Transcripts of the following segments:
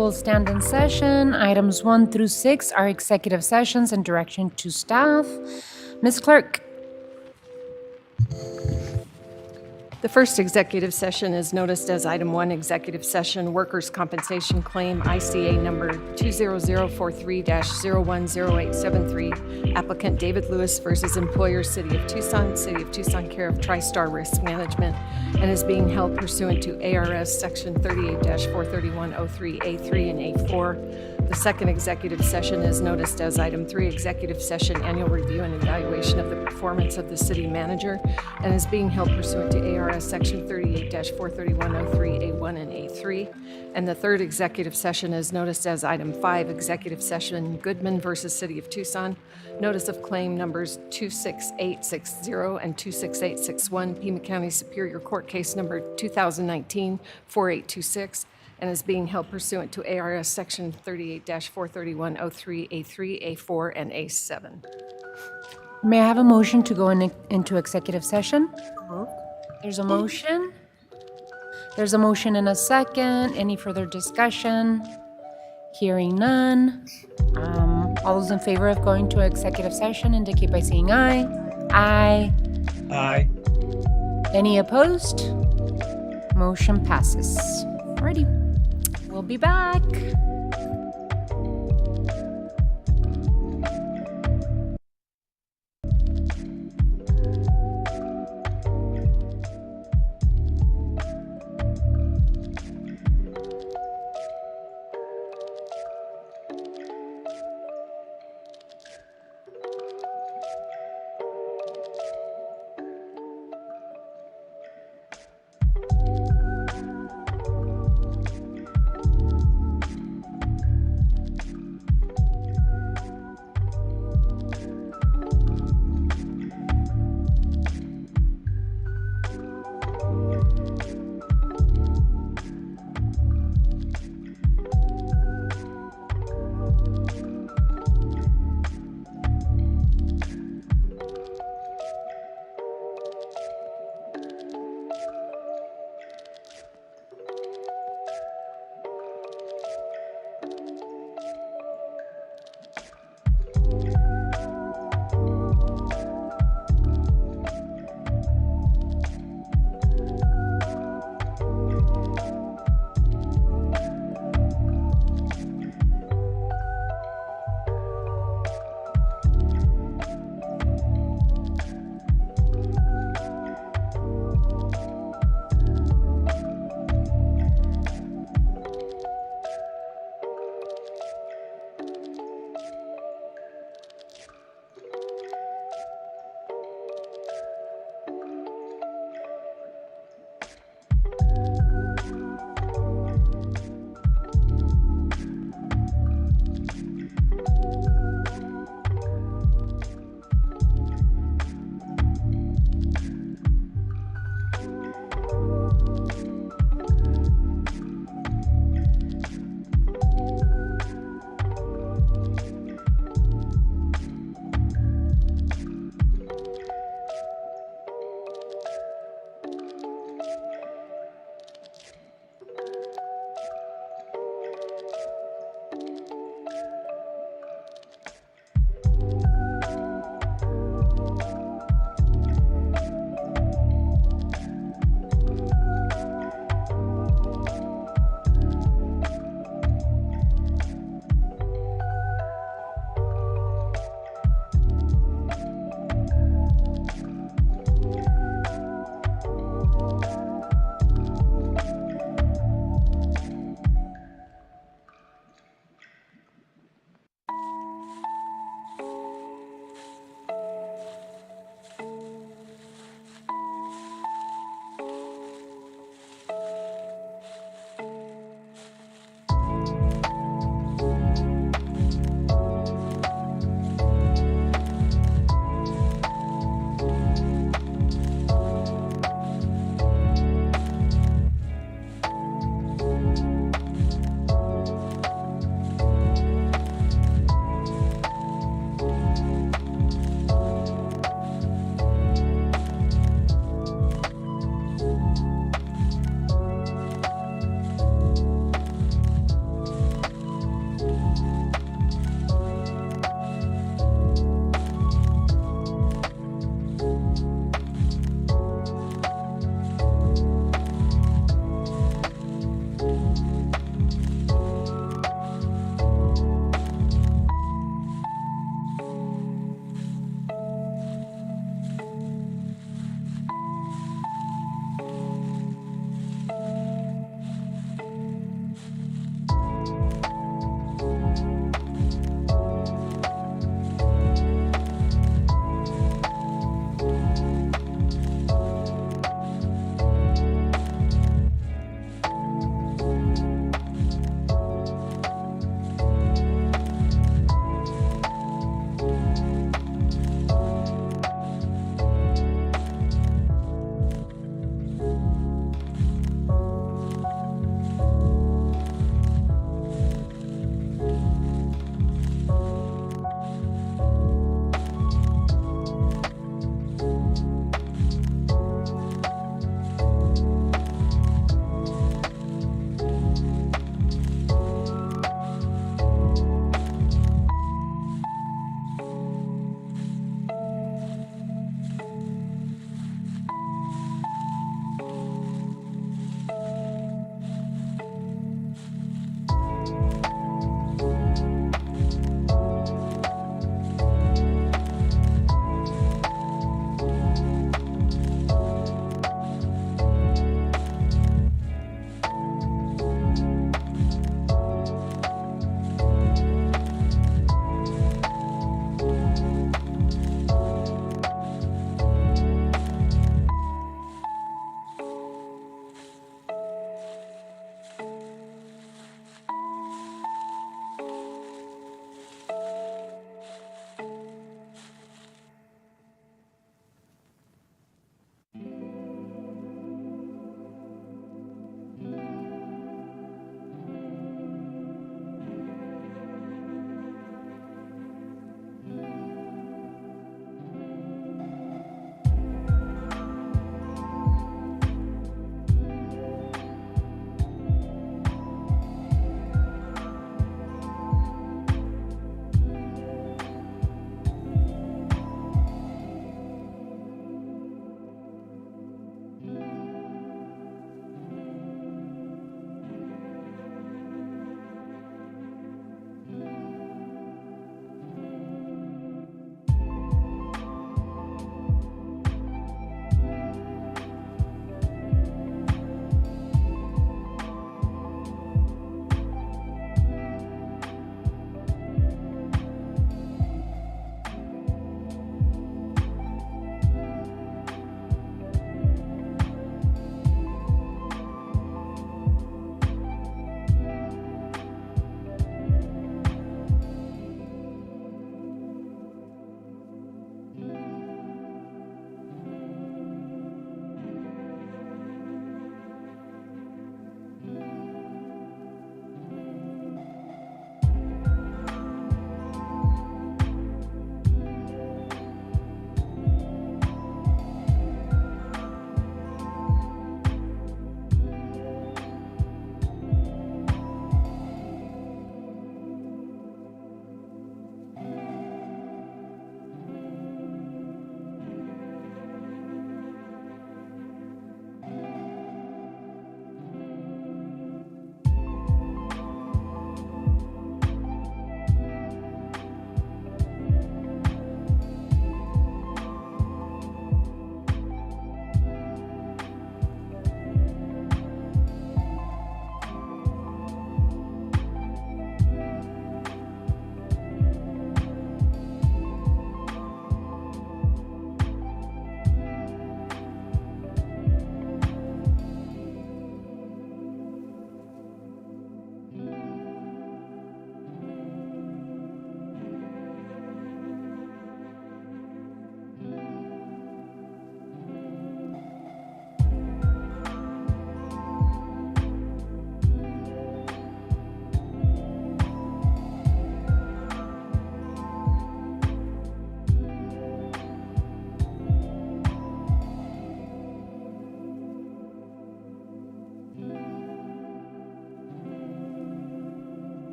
will stand in session. Items 1 through 6 are executive sessions and direction to staff. Ms. Clerk. The first executive session is noticed as item 1, executive session, workers' compensation claim, ICA number 20043-010873, applicant David Lewis versus employer City of Tucson care of Tristar Risk Management, and is being held pursuant to ARS Section 38-431.03A3 and A4. The second executive session is noticed as item 3, executive session, annual review and evaluation of the performance of the city manager, and is being held pursuant to ARS Section 38-431.03A1 and A3. And the third executive session is noticed as item 5, executive session, Goodman versus City of Tucson, notice of claim numbers 26860 and 26861, Pima County Superior Court case number 2019-4826, and is being held pursuant to ARS Section 38-431.03A3, A4, and A7. May I have a motion to go into executive session? There's a motion. There's a motion and a second. Any further discussion? Hearing none. All those in favor of going to executive session indicate by saying aye. Aye. Aye. Any opposed? Motion passes. Alrighty. We'll be back.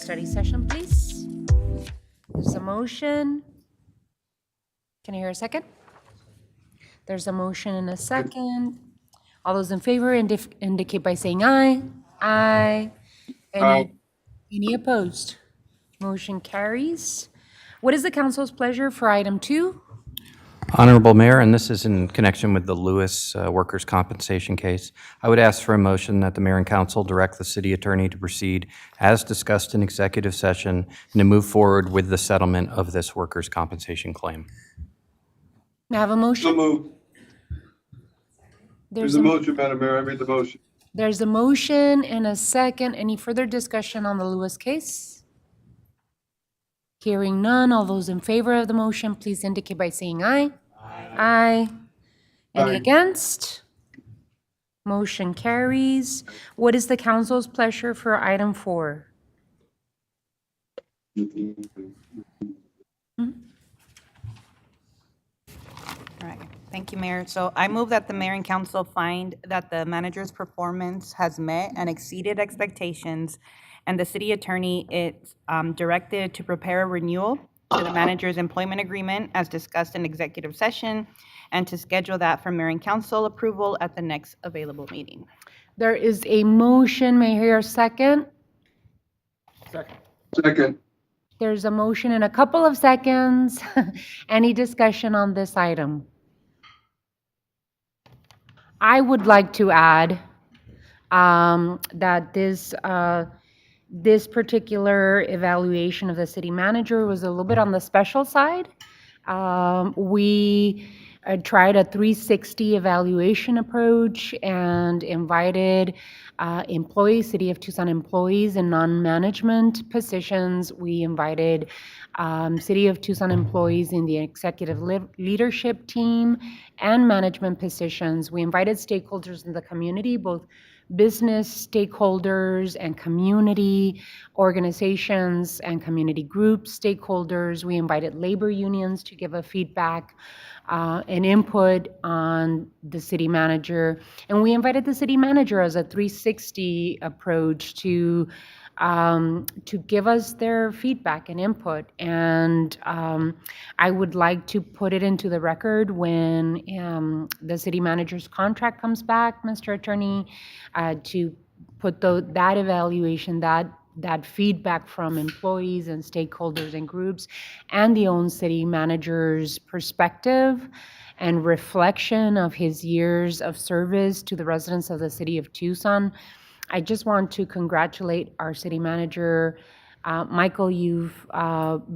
study session, please. There's a motion. Can I hear a second? There's a motion and a second. All those in favor indicate by saying aye. Aye. Any opposed? Motion carries. What is the council's pleasure for item 2? Honorable Mayor, and this is in connection with the Lewis workers' compensation case. I would ask for a motion that the mayor and council direct the city attorney to proceed as discussed in executive session and to move forward with the settlement of this workers' compensation claim. May I have a motion? So moved. There's a motion, Madam Mayor. I made the motion. There's a motion and a second. Any further discussion on the Lewis case? Hearing none, all those in favor of the motion, please indicate by saying aye. Aye. Any Aye. against? Motion carries. What is the council's pleasure for item 4? All right, thank you, Mayor. So I move that the mayor and council find that the manager's performance has met and exceeded expectations, and the city attorney is directed to prepare a renewal to the manager's employment agreement as discussed in executive session, and to schedule that for mayor and council approval at the next available meeting. There is a motion. May I hear a second? Second. There's a motion in a couple of seconds. Any discussion on this item? I would like to add that this particular evaluation of the city manager was a little bit on the special side. We tried a 360 evaluation approach and invited employees, City of Tucson employees in non-management positions. We invited City of Tucson employees in the executive leadership team and management positions. We invited stakeholders in the community, both business stakeholders and community organizations and community groups stakeholders. We invited labor unions to give a feedback and input on the city manager. And we invited the city manager as a 360 approach to give us their feedback and input. And I would like to put it into the record when the city manager's contract comes back, Mr. Attorney, to put that evaluation, that feedback from employees and stakeholders and groups and the own city manager's perspective and reflection of his years of service to the residents of the city of Tucson. I just want to congratulate our city manager. Michael, you've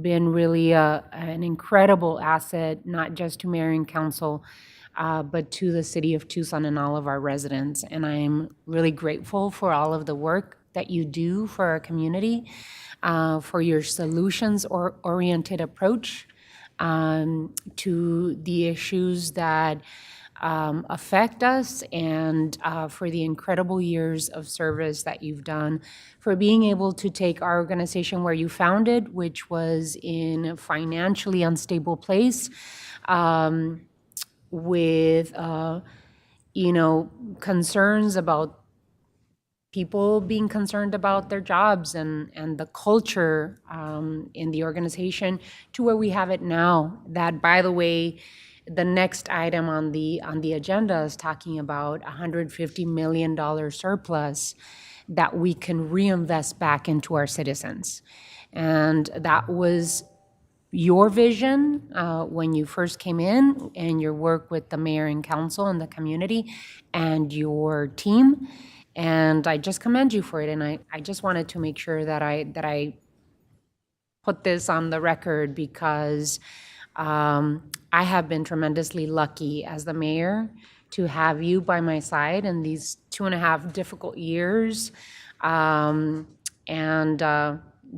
been really an incredible asset, not just to mayor and council, but to the city of Tucson and all of our residents. And I'm really grateful for all of the work that you do for our community, for your solutions-oriented approach to the issues that affect us, and for the incredible years of service that you've done, for being able to take our organization where you founded, which was in a financially unstable place, with concerns about people being concerned about their jobs and the culture in the organization, to where we have it now. That, by the way, the next item on the agenda is talking about $150 million surplus that we can reinvest back into our citizens. And that was your vision when you first came in, and your work with the mayor and council and the community and your team. And I just commend you for it. And I just wanted to make sure that I put this on the record, because I have been tremendously lucky as the mayor to have you by my side in these 2.5 difficult years.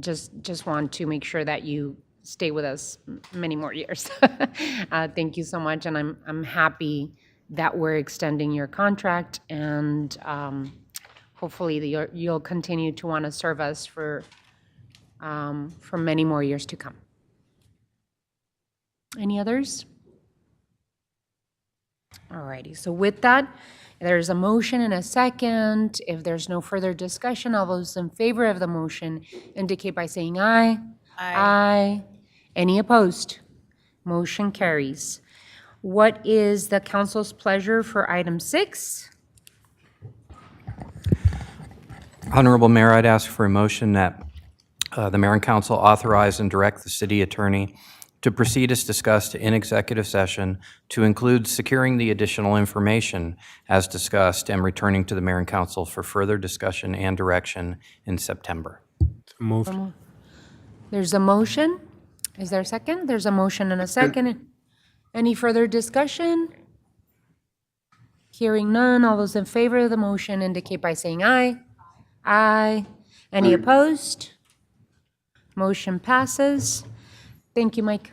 Just want to make sure that you stay with us many more years. Thank you so much. And I'm happy that we're extending your contract, and hopefully you'll continue to want to serve us for many more years to come. Any others? Alrighty, so with that, there's a motion and a second. If there's no further discussion, all those in favor of the motion indicate by saying aye. Aye. Any opposed? Motion carries. What is the council's pleasure for item 6? Honorable Mayor, I'd ask for a motion that the mayor and council authorize and direct the city attorney to proceed as discussed in executive session to include securing the additional information as discussed and returning to the mayor and council for further discussion and direction in September. Moved. There's a motion. Is there a second? There's a motion and a second. Any further discussion? Hearing none, all those in favor of the motion indicate by saying aye. Aye. Any opposed? Motion passes. Thank you, Mike.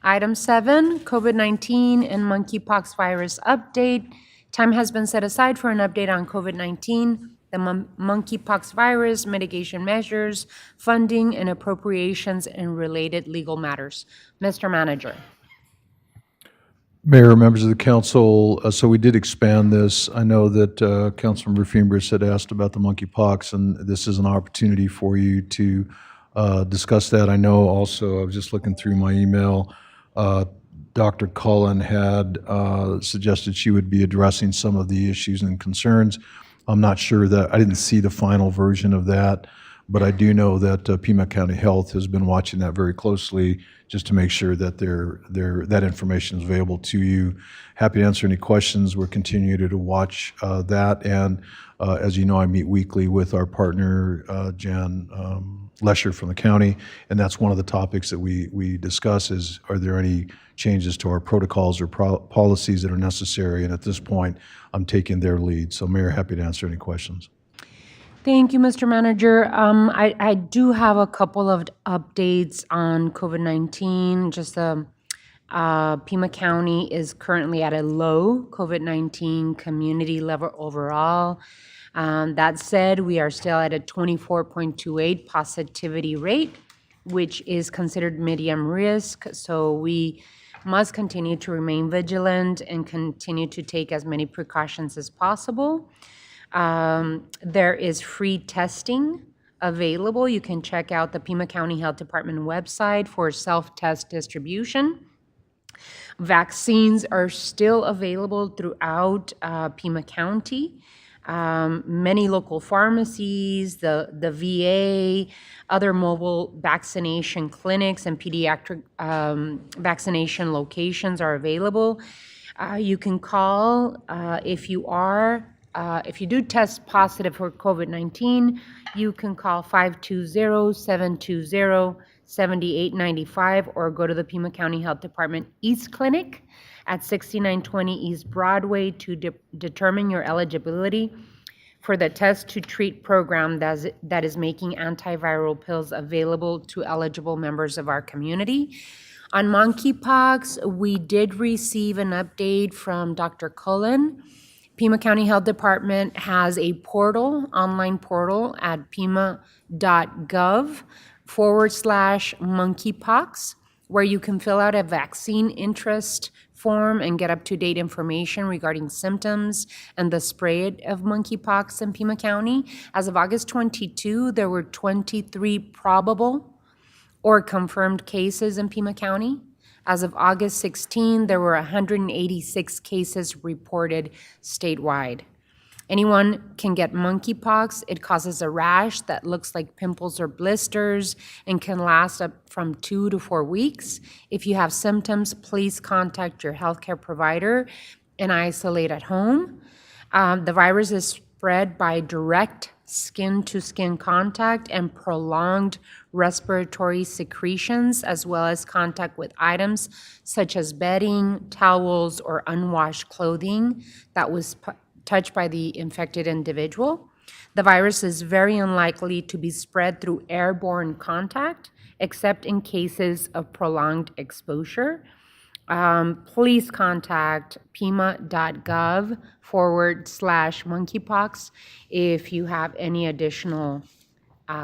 Item 7, COVID-19 and monkeypox virus update. Time has been set aside for an update on COVID-19, the monkeypox virus, mitigation measures, funding, and appropriations and related legal matters. Mr. Manager. Mayor, members of the council, so we did expand this. I know that Councilmember Fimbres had asked about the monkeypox, and this is an opportunity for you to discuss that. I know also, I was just looking through my email, Dr. Cullen had suggested she would be addressing some of the issues and concerns. I'm not sure that, I didn't see the final version of that, but I do know that Pima County Health has been watching that very closely just to make sure that that information is available to you. Happy to answer any questions. We're continuing to watch that. And as you know, I meet weekly with our partner, Jan Lesher from the county, and that's one of the topics that we discuss is, are there any changes to our protocols or policies that are necessary? And at this point, I'm taking their lead. So Mayor, happy to answer any questions. Thank you, Mr. Manager. I do have a couple of updates on COVID-19. Just Pima County is currently at a low COVID-19 community level overall. That said, we are still at a 24.28 positivity rate, which is considered medium risk. So we must continue to remain vigilant and continue to take as many precautions as possible. There is free testing available. You can check out the Pima County Health Department website for self-test distribution. Vaccines are still available throughout Pima County. Many local pharmacies, the VA, other mobile vaccination clinics and pediatric vaccination locations are available. You can call if you do test positive for COVID-19, you can call 520-720-7895 or go to the Pima County Health Department East Clinic at 6920 East Broadway to determine your eligibility for the Test to Treat program that is making antiviral pills available to eligible members of our community. On monkeypox, we did receive an update from Dr. Cullen. Pima County Health Department has a portal, online portal at pima.gov/monkeypox, where you can fill out a vaccine interest form and get up-to-date information regarding symptoms and the spread of monkeypox in Pima County. As of August 22, there were 23 probable or confirmed cases in Pima County. As of August 16, there were 186 cases reported statewide. Anyone can get monkeypox. It causes a rash that looks like pimples or blisters and can last up from 2 to 4 weeks. If you have symptoms, please contact your healthcare provider and isolate at home. The virus is spread by direct skin-to-skin contact and prolonged respiratory secretions, as well as contact with items such as bedding, towels, or unwashed clothing that was touched by the infected individual. The virus is very unlikely to be spread through airborne contact, except in cases of prolonged exposure. Please contact pima.gov/monkeypox if you have any additional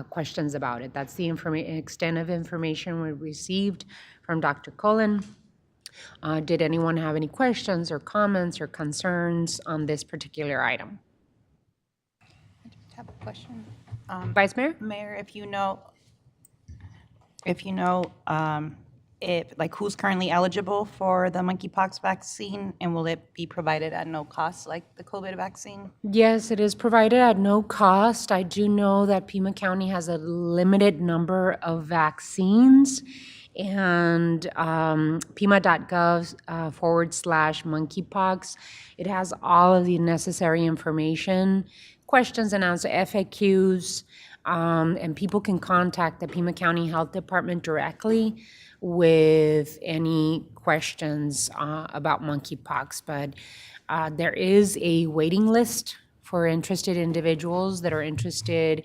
questions about it. That's the extent of information we received from Dr. Cullen. Did anyone have any questions or comments or concerns on this particular item? I have a question. Vice Mayor? Mayor, if you know, if, like, who's currently eligible for the monkeypox vaccine, and will it be provided at no cost like the COVID vaccine? Yes, it is provided at no cost. I do know that Pima County has a limited number of vaccines, and pima.gov /monkeypox. It has all of the necessary information, questions and answers, FAQs, and people can contact the Pima County Health Department directly with any questions about monkeypox. But there is a waiting list for interested individuals that are interested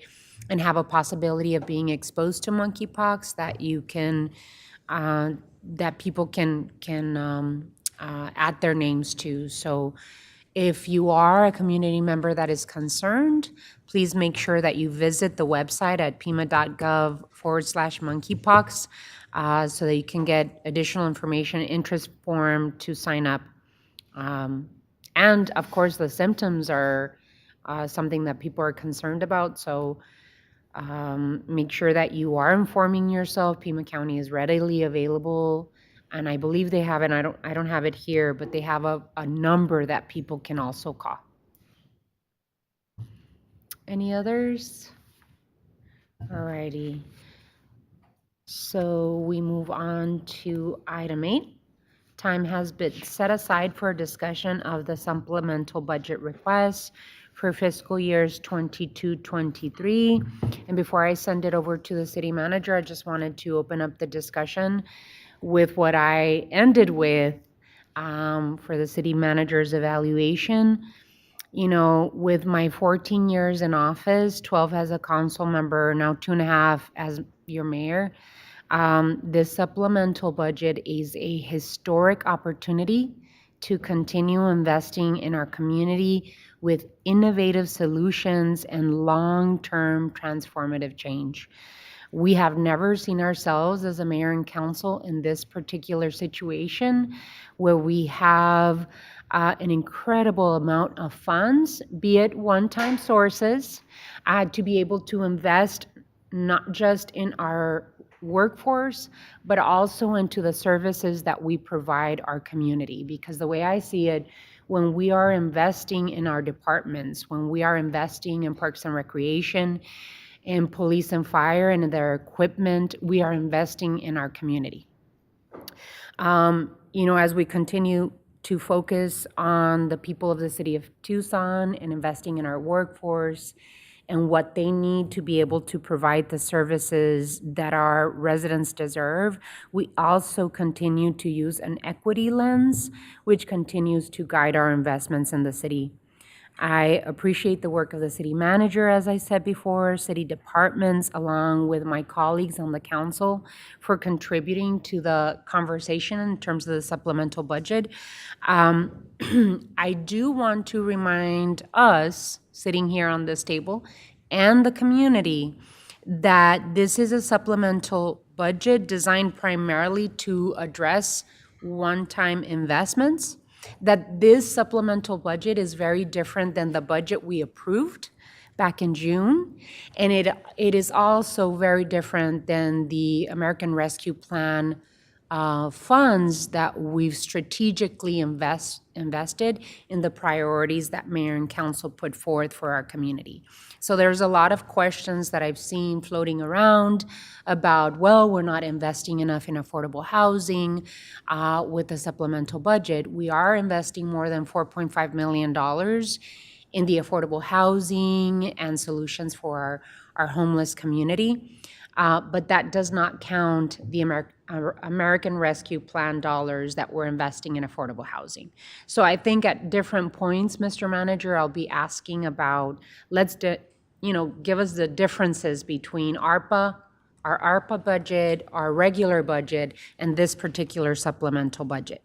and have a possibility of being exposed to monkeypox that you can, that people can add their names to. So if you are a community member that is concerned, please make sure that you visit the website at pima.gov /monkeypox so that you can get additional information, interest form to sign up. And of course, the symptoms are something that people are concerned about. So make sure that you are informing yourself. Pima County is readily available, and I believe they have it. I don't have it here, but they have a number that people can also call. Any others? All righty. So we move on to item 8. Time has been set aside for a discussion of the supplemental budget request for fiscal years 22-23. And before I send it over to the city manager, I just wanted to open up the discussion with what I ended with for the city manager's evaluation. You know, with my 14 years in office, 12 as a council member, now 2.5 as your mayor, this supplemental budget is a historic opportunity to continue investing in our community with innovative solutions and long-term transformative change. We have never seen ourselves as a mayor and council in this particular situation where we have an incredible amount of funds, be it one-time sources, to be able to invest not just in our workforce, but also into the services that we provide our community. Because the way I see it, when we are investing in our departments, when we are investing in parks and recreation, in police and fire and their equipment, we are investing in our community. You know, as we continue to focus on the people of the city of Tucson and investing in our workforce and what they need to be able to provide the services that our residents deserve, we also continue to use an equity lens, which continues to guide our investments in the city. I appreciate the work of the city manager, as I said before, city departments, along with my colleagues on the council for contributing to the conversation in terms of the supplemental budget. I do want to remind us, sitting here on this table, and the community, that this is a supplemental budget designed primarily to address one-time investments, that this supplemental budget is very different than the budget we approved back in June. And it is also very different than the American Rescue Plan funds that we've strategically invested in the priorities that mayor and council put forth for our community. So there's a lot of questions that I've seen floating around about, well, we're not investing enough in affordable housing with the supplemental budget. We are investing more than $4.5 million in the affordable housing and solutions for our homeless community. But that does not count the American Rescue Plan dollars that we're investing in affordable housing. So I think at different points, Mr. Manager, I'll be asking about, give us the differences between our ARPA budget, our regular budget, and this particular supplemental budget.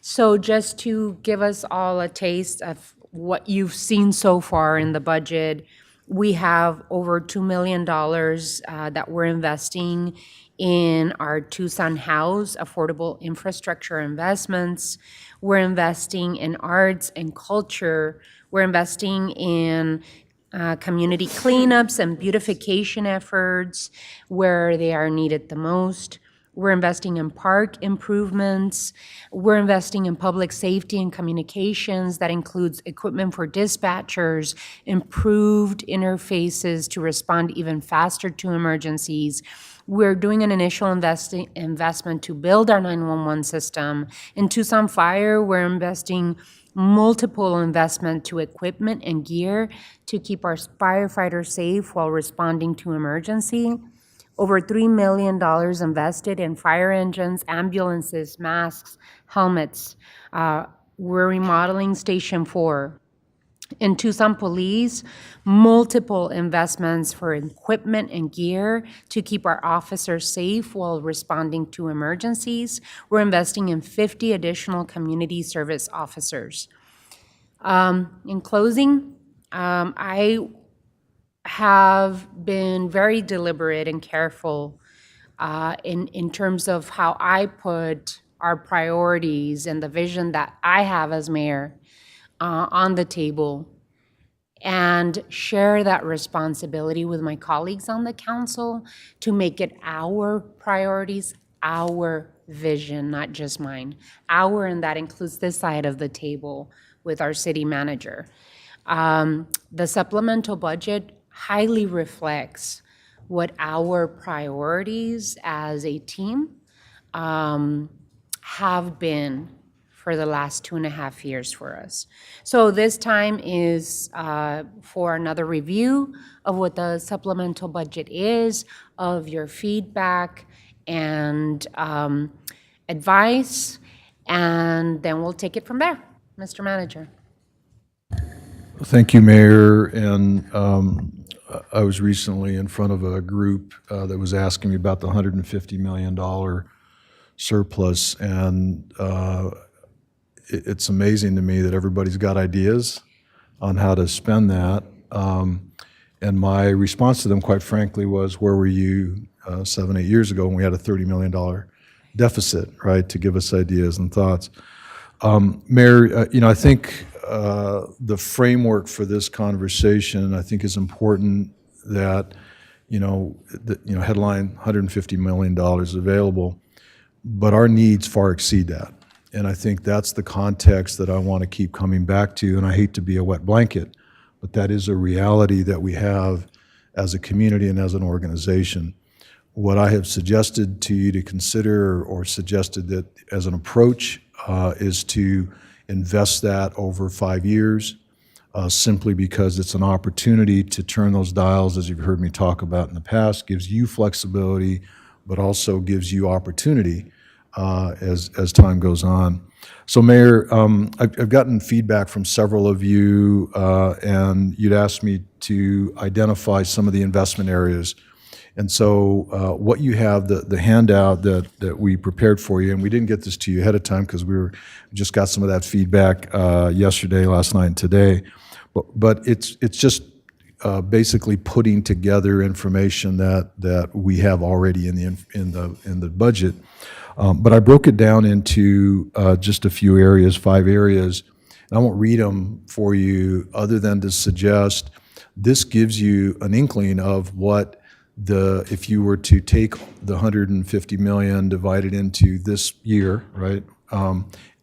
So just to give us all a taste of what you've seen so far in the budget, we have over $2 million that we're investing in our Tucson house, affordable infrastructure investments. We're investing in arts and culture. We're investing in community cleanups and beautification efforts where they are needed the most. We're investing in park improvements. We're investing in public safety and communications. That includes equipment for dispatchers, improved interfaces to respond even faster to emergencies. We're doing an initial investment to build our 911 system. In Tucson Fire, we're investing multiple investment to equipment and gear to keep our firefighters safe while responding to emergency. Over $3 million invested in fire engines, ambulances, masks, helmets. We're remodeling Station 4. In Tucson Police, multiple investments for equipment and gear to keep our officers safe while responding to emergencies. We're investing in 50 additional community service officers. In closing, I have been very deliberate and careful in terms of how I put our priorities and the vision that I have as mayor on the table and share that responsibility with my colleagues on the council to make it our priorities, our vision, not just mine. Our, and that includes this side of the table with our city manager. The supplemental budget highly reflects what our priorities as a team have been for the last 2.5 years for us. So this time is for another review of what the supplemental budget is, of your feedback and advice, and then we'll take it from there. Mr. Manager. Thank you, Mayor. And I was recently in front of a group that was asking me about the $150 million surplus, and it's amazing to me that everybody's got ideas on how to spend that. And my response to them, quite frankly, was, where were you 7, 8 years ago when we had a $30 million deficit, right, to give us ideas and thoughts? Mayor, I think the framework for this conversation, I think, is important that, headline $150 million available, but our needs far exceed that. And I think that's the context that I want to keep coming back to, and I hate to be a wet blanket, but that is a reality that we have as a community and as an organization. What I have suggested to you to consider, or suggested that as an approach, is to invest that over 5 years, simply because it's an opportunity to turn those dials, as you've heard me talk about in the past, gives you flexibility, but also gives you opportunity as time goes on. So, Mayor, I've gotten feedback from several of you, and you'd asked me to identify some of the investment areas. And so what you have, the handout that we prepared for you, and we didn't get this to you ahead of time because we just got some of that feedback yesterday, last night, and today. But it's just basically putting together information that we have already in the budget. But I broke it down into just a few areas, 5 areas. And I won't read them for you other than to suggest this gives you an inkling of what if you were to take the $150 million divided into this year, right,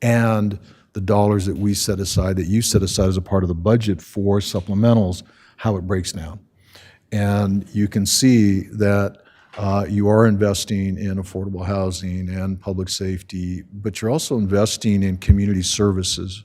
and the dollars that we set aside, that you set aside as a part of the budget for supplementals, how it breaks down. And you can see that you are investing in affordable housing and public safety, but you're also investing in community services,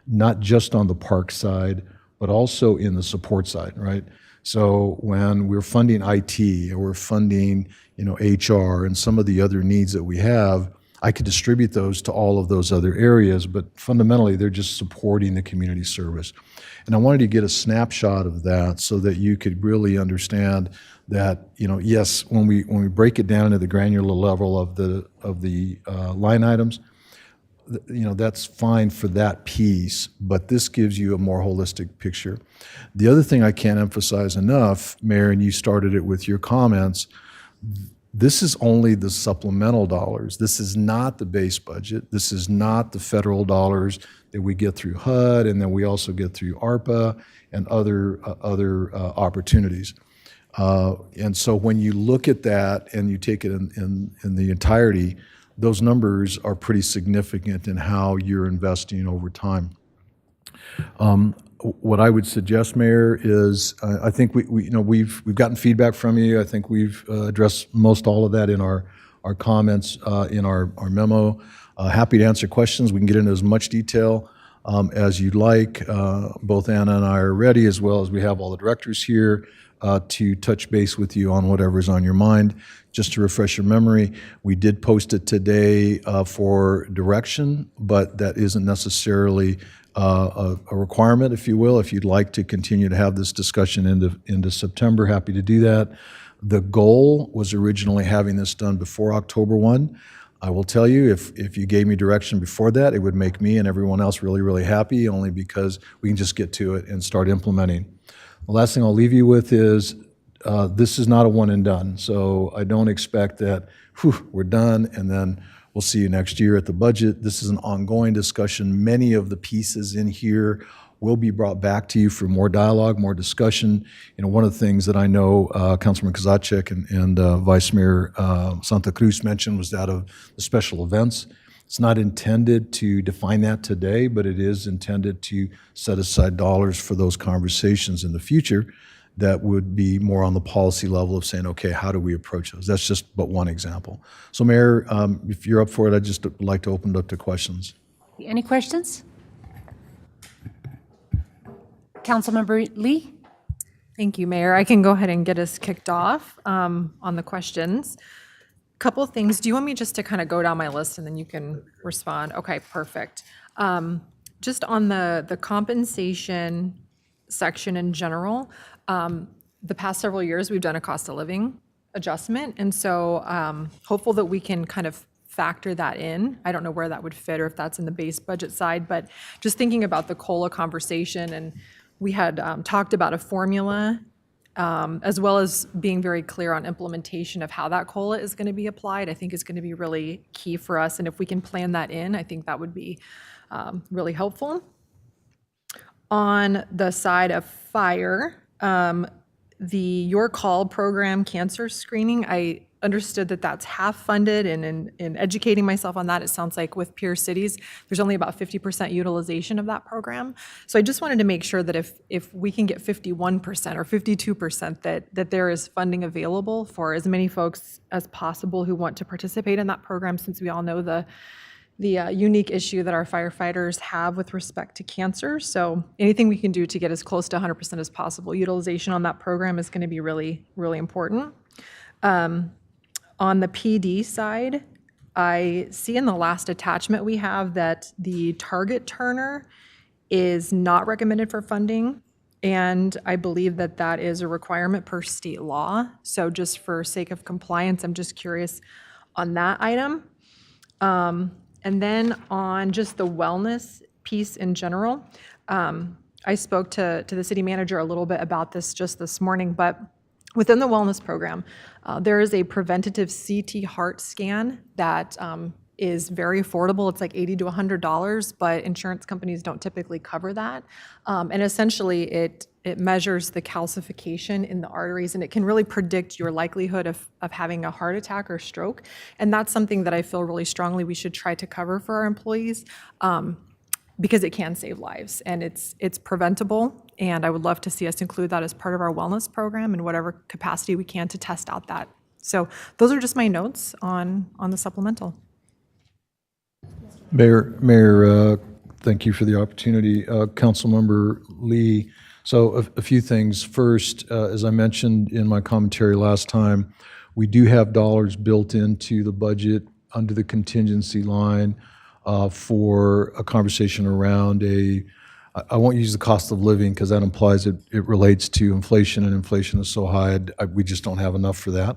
not just on the park side, but also in the support side, right? So when we're funding IT, or we're funding, HR and some of the other needs that we have, I could distribute those to all of those other areas, but fundamentally they're just supporting the community service. And I wanted to get a snapshot of that so that you could really understand that, yes, when we break it down into the granular level of the line items, that's fine for that piece, but this gives you a more holistic picture. The other thing I can't emphasize enough, Mayor, and you started it with your comments, This is only the supplemental dollars. This is not the base budget. This is not the federal dollars that we get through HUD, and then we also get through ARPA and other opportunities. And so when you look at that and you take it in the entirety, those numbers are pretty significant in how you're investing over time. What I would suggest, Mayor, is I think we've gotten feedback from you. I think we've addressed most all of that in our comments in our memo. Happy to answer questions. We can get into as much detail as you'd like. Both Anna and I are ready, as well as we have all the directors here to touch base with you on whatever's on your mind. Just to refresh your memory, we did post it today for direction, but that isn't necessarily a requirement, if you will. If you'd like to continue to have this discussion into September, happy to do that. The goal was originally having this done before October 1. I will tell you, if you gave me direction before that, it would make me and everyone else really, really happy, only because we can just get to it and start implementing. The last thing I'll leave you with is this is not a one and done. So I don't expect that, we're done, and then we'll see you next year at the budget. This is an ongoing discussion. Many of the pieces in here will be brought back to you for more dialogue, more discussion. One of the things that I know Councilman Kozaczek and Vice Mayor Santa Cruz mentioned was that of the special events. It's not intended to define that today, but it is intended to set aside dollars for those conversations in the future that would be more on the policy level of saying, okay, how do we approach those? That's just but one example. So Mayor, if you're up for it, I'd just like to open it up to questions. Any questions? Councilmember Lee? Thank you, Mayor. I can go ahead and get us kicked off on the questions. Couple of things. Do you want me just to kind of go down my list and then you can respond? Okay, perfect. Just on the compensation section in general, the past several years, we've done a cost of living adjustment. And so hopeful that we can kind of factor that in. I don't know where that would fit or if that's in the base budget side, but just thinking about the COLA conversation, and we had talked about a formula as well as being very clear on implementation of how that COLA is going to be applied, I think is going to be really key for us. And if we can plan that in, I think that would be really helpful. On the side of fire, the Your Call program cancer screening, I understood that that's half funded, and in educating myself on that, it sounds like with peer cities, there's only about 50% utilization of that program. So I just wanted to make sure that if we can get 51% or 52%, that there is funding available for as many folks as possible who want to participate in that program, since we all know the unique issue that our firefighters have with respect to cancer. So anything we can do to get as close to 100% as possible utilization on that program is going to be really, really important. On the PD side, I see in the last attachment we have that the target turner is not recommended for funding, and I believe that that is a requirement per state law. So just for sake of compliance, I'm just curious on that item. And then on just the wellness piece in general, I spoke to the city manager a little bit about this just this morning, but within the wellness program, there is a preventative CT heart scan that is very affordable. It's like $80 to $100, but insurance companies don't typically cover that. And essentially, it measures the calcification in the arteries, and it can really predict your likelihood of having a heart attack or stroke. And that's something that I feel really strongly we should try to cover for our employees, because it can save lives, and it's preventable. And I would love to see us include that as part of our wellness program in whatever capacity we can to test out that. So those are just my notes on the supplemental. Mayor, thank you for the opportunity. Councilmember Lee, so a few things. First, as I mentioned in my commentary last time, we do have dollars built into the budget under the contingency line for a conversation around I won't use the cost of living because that implies it relates to inflation, and inflation is so high, we just don't have enough for that.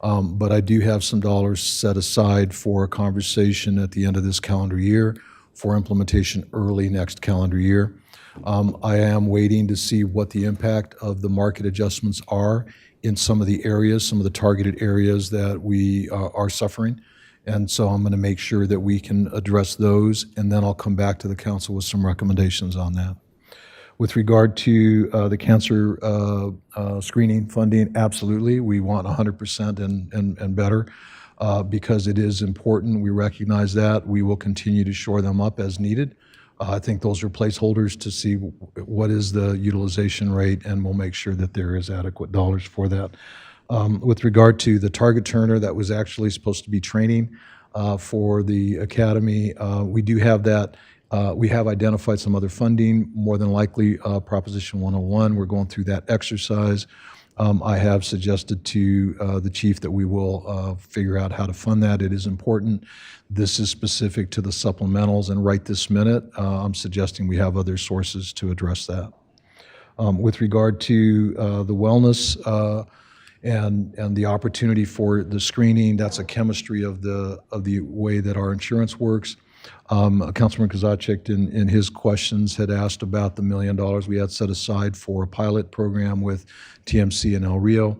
But I do have some dollars set aside for a conversation at the end of this calendar year for implementation early next calendar year. I am waiting to see what the impact of the market adjustments are in some of the areas, some of the targeted areas that we are suffering. And so I'm going to make sure that we can address those, and then I'll come back to the council with some recommendations on that. With regard to the cancer screening funding, absolutely, we want 100% and better because it is important. We recognize that. We will continue to shore them up as needed. I think those are placeholders to see what is the utilization rate, and we'll make sure that there is adequate dollars for that. With regard to the target turner, that was actually supposed to be training for the academy. We do have that. We have identified some other funding, more than likely Proposition 101. We're going through that exercise. I have suggested to the chief that we will figure out how to fund that. It is important. This is specific to the supplementals, and right this minute, I'm suggesting we have other sources to address that. With regard to the wellness and the opportunity for the screening, that's a chemistry of the way that our insurance works. Councilman Kozaczek in his questions had asked about the $1 million we had set aside for a pilot program with TMC and El Rio.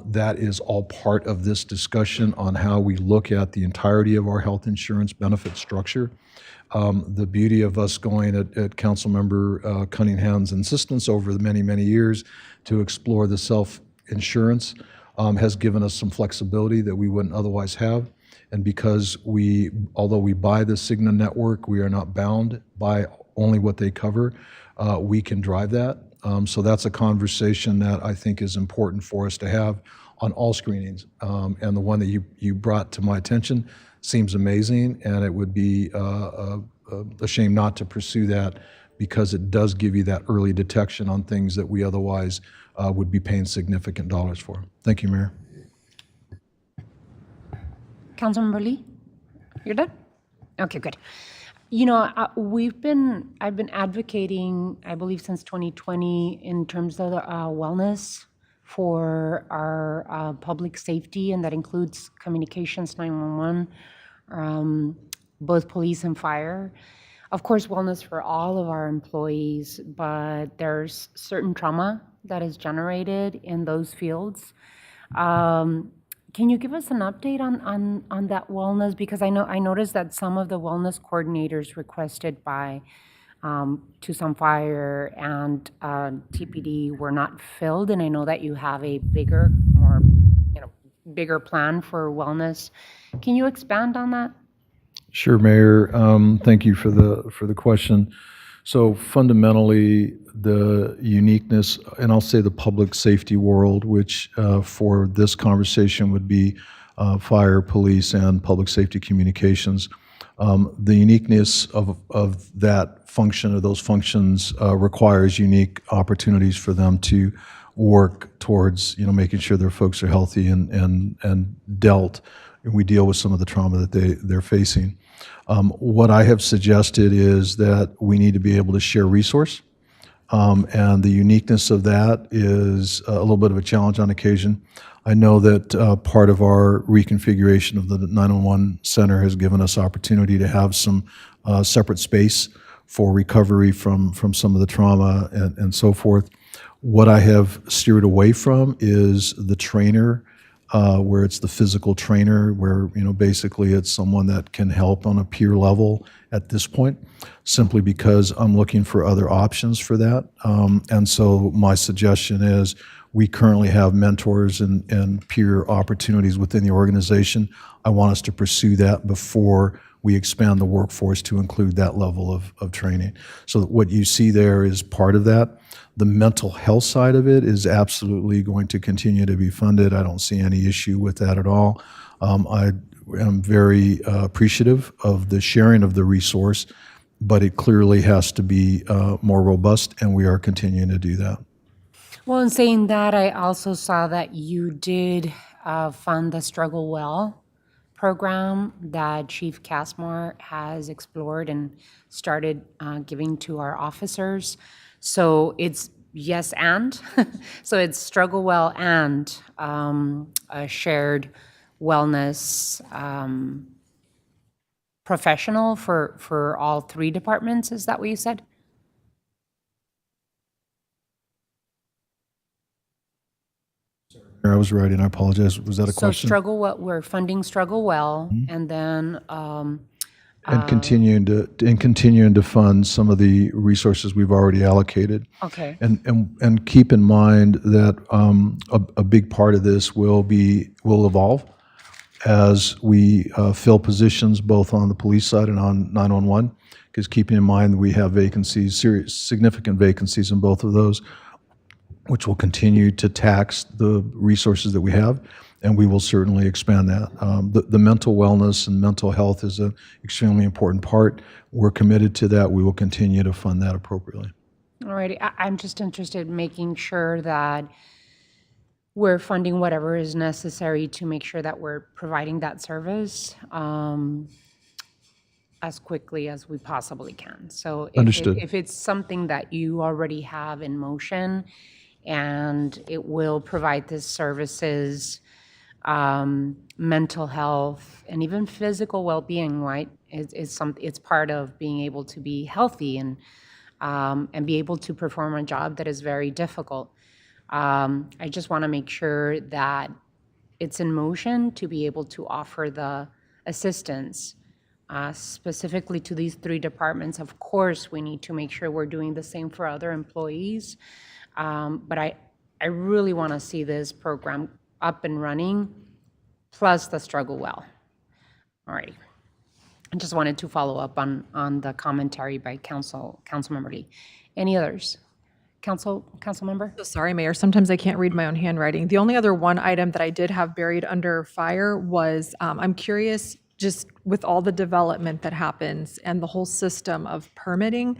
That is all part of this discussion on how we look at the entirety of our health insurance benefit structure. The beauty of us going at Councilmember Cunningham's insistence over the many, many years to explore the self-insurance has given us some flexibility that we wouldn't otherwise have. And because although we buy the Cigna network, we are not bound by only what they cover. We can drive that. So that's a conversation that I think is important for us to have on all screenings. And the one that you brought to my attention seems amazing, and it would be a shame not to pursue that because it does give you that early detection on things that we otherwise would be paying significant dollars for. Thank you, Mayor. Councilmember Lee, you're done? Okay, good. You know, I've been advocating, I believe, since 2020 in terms of wellness for our public safety, and that includes communications, 911, both police and fire. Of course, wellness for all of our employees, but there's certain trauma that is generated in those fields. Can you give us an update on that wellness? Because I noticed that some of the wellness coordinators requested by Tucson Fire and TPD were not filled, and I know that you have a bigger plan for wellness. Can you expand on that? Sure, Mayor. Thank you for the question. So fundamentally, the uniqueness, and I'll say the public safety world, which for this conversation would be fire, police, and public safety communications. The uniqueness of that function, or those functions, requires unique opportunities for them to work towards, making sure their folks are healthy and we deal with some of the trauma that they're facing. What I have suggested is that we need to be able to share resource, and the uniqueness of that is a little bit of a challenge on occasion. I know that part of our reconfiguration of the 911 center has given us opportunity to have some separate space for recovery from some of the trauma and so forth. What I have steered away from is the trainer, where it's the physical trainer, where basically it's someone that can help on a peer level at this point, simply because I'm looking for other options for that. And so my suggestion is we currently have mentors and peer opportunities within the organization. I want us to pursue that before we expand the workforce to include that level of training. So what you see there is part of that. The mental health side of it is absolutely going to continue to be funded. I don't see any issue with that at all. I am very appreciative of the sharing of the resource, but it clearly has to be more robust, and we are continuing to do that. Well, in saying that, I also saw that you did fund the Struggle Well program that Chief Castmore has explored and started giving to our officers. So it's yes and. So it's Struggle Well and a shared wellness professional for all three departments, is that what you said? I was writing, I apologize. Was that a So question? we're funding Struggle Well, and then, And continuing to fund some of the resources we've already allocated. okay, And keep in mind that a big part of this will evolve as we fill positions both on the police side and on 911, because keeping in mind that we have vacancies, significant vacancies in both of those, which will continue to tax the resources that we have, and we will certainly expand that. The mental wellness and mental health is an extremely important part. We're committed to that. We will continue to fund that appropriately. all righty. I'm just interested in making sure that we're funding whatever is necessary to make sure that we're providing that service as quickly as we possibly can. So Understood. if it's something that you already have in motion and it will provide the services, mental health, and even physical well-being, right? It's part of being able to be healthy and be able to perform a job that is very difficult. I just want to make sure that it's in motion to be able to offer the assistance specifically to these three departments. Of course, we need to make sure we're doing the same for other employees. But I really want to see this program up and running, plus the Struggle Well. All righty. I just wanted to follow up on the commentary by Councilmember Lee. Any others? Council member? So sorry, Mayor, sometimes I can't read my own handwriting. The only other one item that I did have buried under fire was, I'm curious, just with all the development that happens and the whole system of permitting,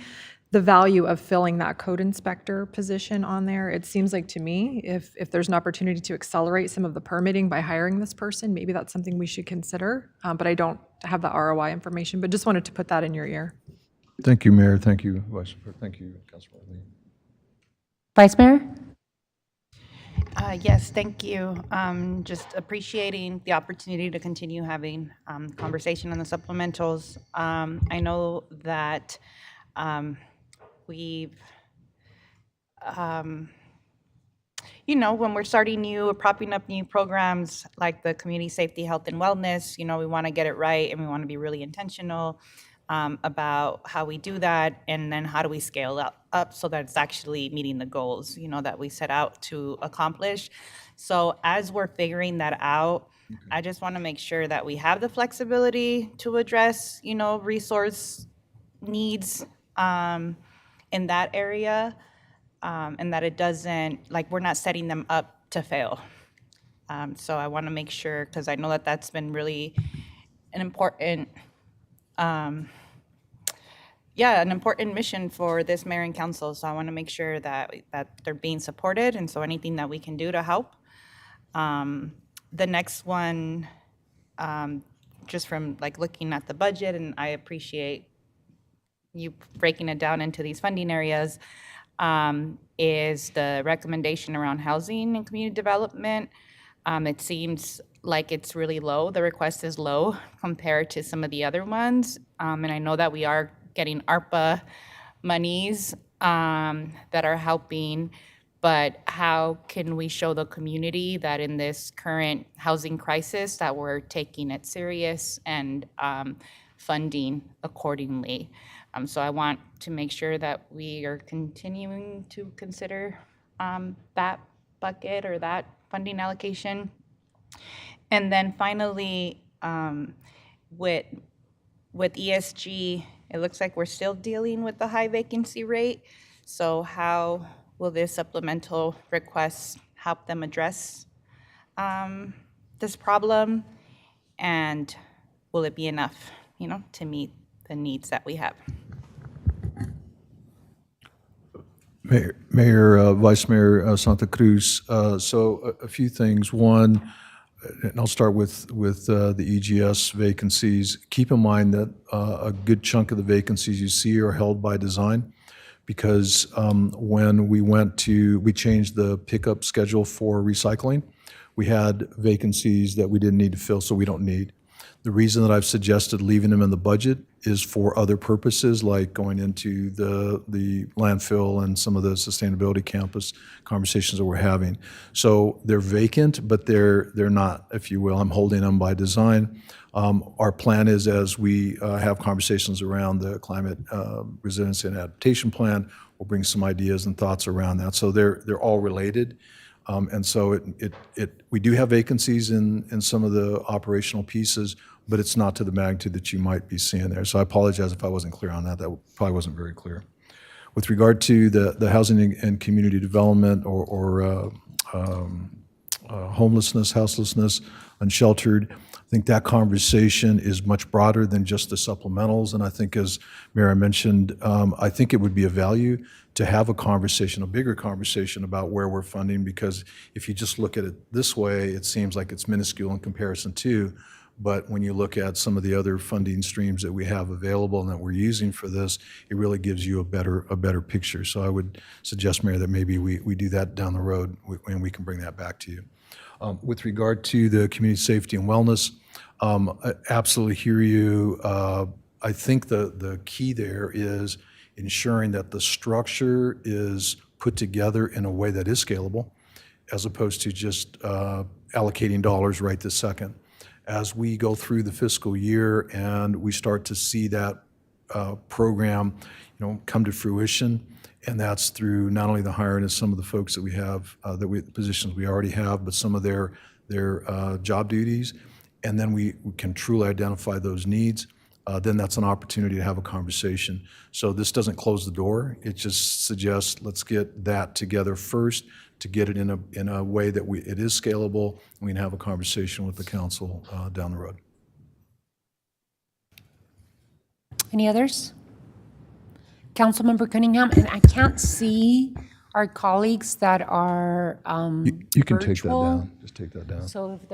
the value of filling that code inspector position on there. It seems like to me, if there's an opportunity to accelerate some of the permitting by hiring this person, maybe that's something we should consider. But I don't have the ROI information, but just wanted to put that in your ear. Thank you, Mayor. Thank you, Vice Mayor. Thank you, Councilman Lee. Vice Mayor? Yes, thank you. Just appreciating the opportunity to continue having conversation on the supplementals. I know that we've, when we're starting new or propping up new programs like the community safety, health, and wellness, we want to get it right and we want to be really intentional about how we do that, and then how do we scale up so that it's actually meeting the goals, that we set out to accomplish. So as we're figuring that out, I just want to make sure that we have the flexibility to address, resource needs in that area, and that it doesn't, we're not setting them up to fail. So I want to make sure, because I know that that's been really an important an important mission for this mayor and council. So I want to make sure that they're being supported, and so anything that we can do to help. The next one, just from looking at the budget, and I appreciate you breaking it down into these funding areas, is the recommendation around housing and community development. It seems like it's really low. The request is low compared to some of the other ones. And I know that we are getting ARPA monies that are helping, but how can we show the community that in this current housing crisis that we're taking it serious and funding accordingly? So I want to make sure that we are continuing to consider that bucket or that funding allocation. And then finally, with ESG, it looks like we're still dealing with the high vacancy rate. So how will this supplemental request help them address this problem? And will it be enough, to meet the needs that we have? Mayor, Vice Mayor Santa Cruz, so a few things. One, and I'll start with the EGS vacancies. Keep in mind that a good chunk of the vacancies you see are held by design, because when we changed the pickup schedule for recycling, we had vacancies that we didn't need to fill, so we don't need. The reason that I've suggested leaving them in the budget is for other purposes, like going into the landfill and some of the sustainability campus conversations that we're having. So they're vacant, but they're not, if you will. I'm holding them by design. Our plan is, as we have conversations around the climate resiliency and adaptation plan, we'll bring some ideas and thoughts around that. So they're all related. And so we do have vacancies in some of the operational pieces, but it's not to the magnitude that you might be seeing there. So I apologize if I wasn't clear on that. That probably wasn't very clear. With regard to the housing and community development or homelessness, houselessness, unsheltered, I think that conversation is much broader than just the supplementals. And I think, as Mayor mentioned, I think it would be of value to have a conversation, a bigger conversation about where we're funding, because if you just look at it this way, it seems like it's minuscule in comparison to, but when you look at some of the other funding streams that we have available and that we're using for this, it really gives you a better picture. So I would suggest, Mayor, that maybe we do that down the road and we can bring that back to you. With regard to the community safety and wellness, I absolutely hear you. I think the key there is ensuring that the structure is put together in a way that is scalable, as opposed to just allocating dollars right this second. As we go through the fiscal year and we start to see that program, come to fruition, and that's through not only the hiring of some of the folks that we have, positions we already have, but some of their job duties, and then we can truly identify those needs, then that's an opportunity to have a conversation. So this doesn't close the door. It just suggests let's get that together first to get it in a way that it is scalable, and we can have a conversation with the council down the road. Any others? Councilmember Cunningham, and I can't see our colleagues that are You can take that virtual. down. Just take that down. So if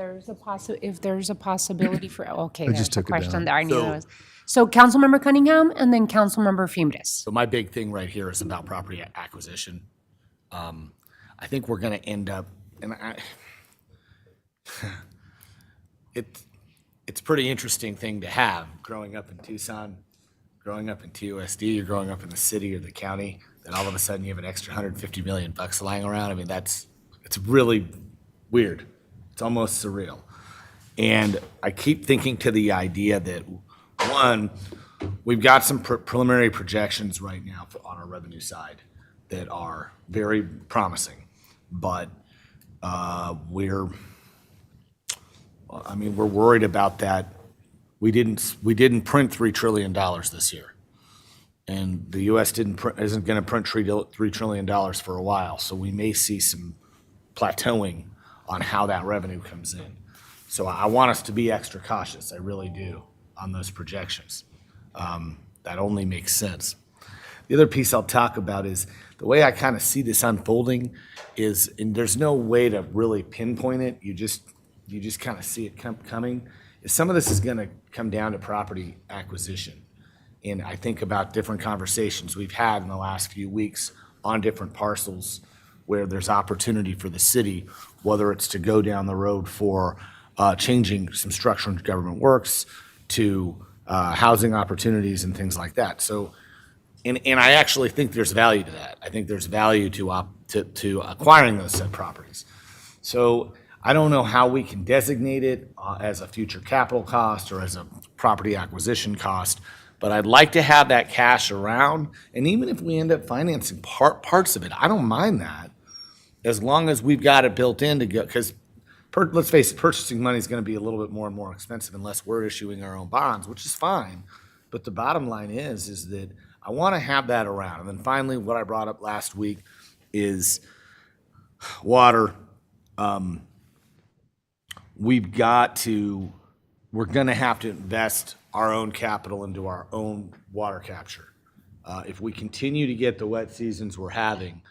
there's a possibility for, okay, I there's just a took it question down. there. I knew there was. So Councilmember Cunningham and then Councilmember Fimbres. So my big thing right here is about property acquisition. I think we're going to end up, it's a pretty interesting thing to have growing up in Tucson, growing up in TUSD, or growing up in the city or the county. Then all of a sudden you have an extra $150 million lying around. I mean, it's really weird. It's almost surreal. And I keep thinking to the idea that, one, we've got some preliminary projections right now on our revenue side that are very promising, but we're worried about that. We didn't print $3 trillion this year, and the U.S. isn't going to print $3 trillion for a while. So we may see some plateauing on how that revenue comes in. So I want us to be extra cautious. I really do on those projections. That only makes sense. The other piece I'll talk about is the way I kind of see this unfolding is, and there's no way to really pinpoint it. You just kind of see it coming. Is some of this is going to come down to property acquisition. And I think about different conversations we've had in the last few weeks on different parcels where there's opportunity for the city, whether it's to go down the road for changing some structure in government works to housing opportunities and things like that. So, and I actually think there's value to that. I think there's value to acquiring those said properties. So I don't know how we can designate it as a future capital cost or as a property acquisition cost, but I'd like to have that cash around. And even if we end up financing parts of it, I don't mind that, as long as we've got it built in to go, because let's face it, purchasing money is going to be a little bit more and more expensive unless we're issuing our own bonds, which is fine. But the bottom line is that I want to have that around. And then finally, what I brought up last week is water. We're going to have to invest our own capital into our own water capture. If we continue to get the wet seasons we're having,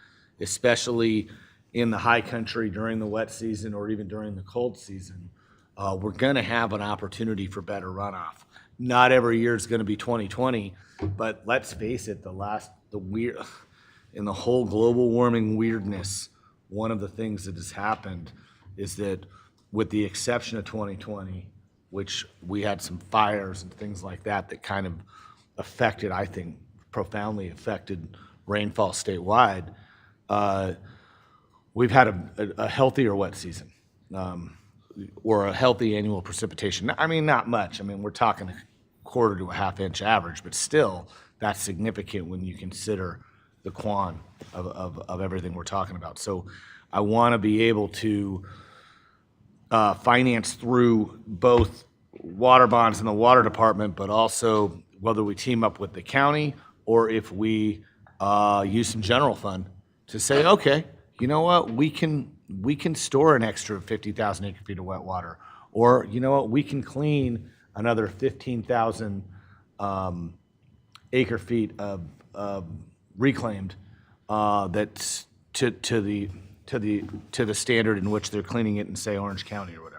especially in the high country during the wet season or even during the cold season, we're going to have an opportunity for better runoff. Not every year is going to be 2020, but let's face it, in the whole global warming weirdness, one of the things that has happened is that, with the exception of 2020, which we had some fires and things like that that kind of affected, I think, profoundly affected rainfall statewide, we've had a healthier wet season, or a healthy annual precipitation. I mean, not much. I mean, we're talking a quarter to a half inch average, but still, that's significant when you consider the quan of everything we're talking about. So I want to be able to finance through both water bonds in the water department, but also whether we team up with the county or if we use some general fund to say, okay, you know what, we can store an extra 50,000 acre feet of wet water, or you know what, we can clean another 15,000 acre feet of reclaimed that's to the standard in which they're cleaning it in, say, Orange County or whatever.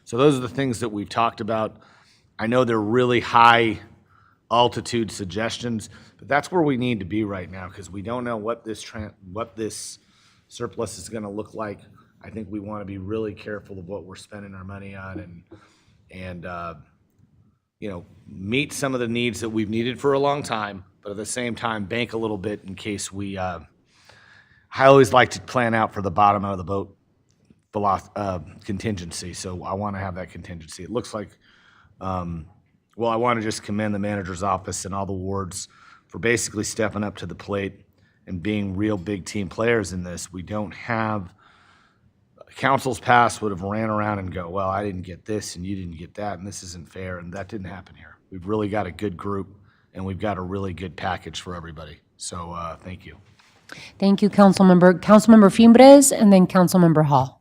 So those are the things that we've talked about. I know they're really high altitude suggestions, but that's where we need to be right now because we don't know what this surplus is going to look like. I think we want to be really careful of what we're spending our money on and you know, meet some of the needs that we've needed for a long time, but at the same time bank a little bit in case we. I always like to plan out for the bottom of the boat contingency, so I want to have that contingency. It looks like, well, I want to just commend the manager's office and all the wards for basically stepping up to the plate and being real big team players in this. We don't have, councils past would have ran around and go, well, I didn't get this and you didn't get that and this isn't fair, and that didn't happen here. We've really got a good group and we've got a really good package for everybody. So thank you. Thank you, Councilmember Fimbres, and then Councilmember Hall.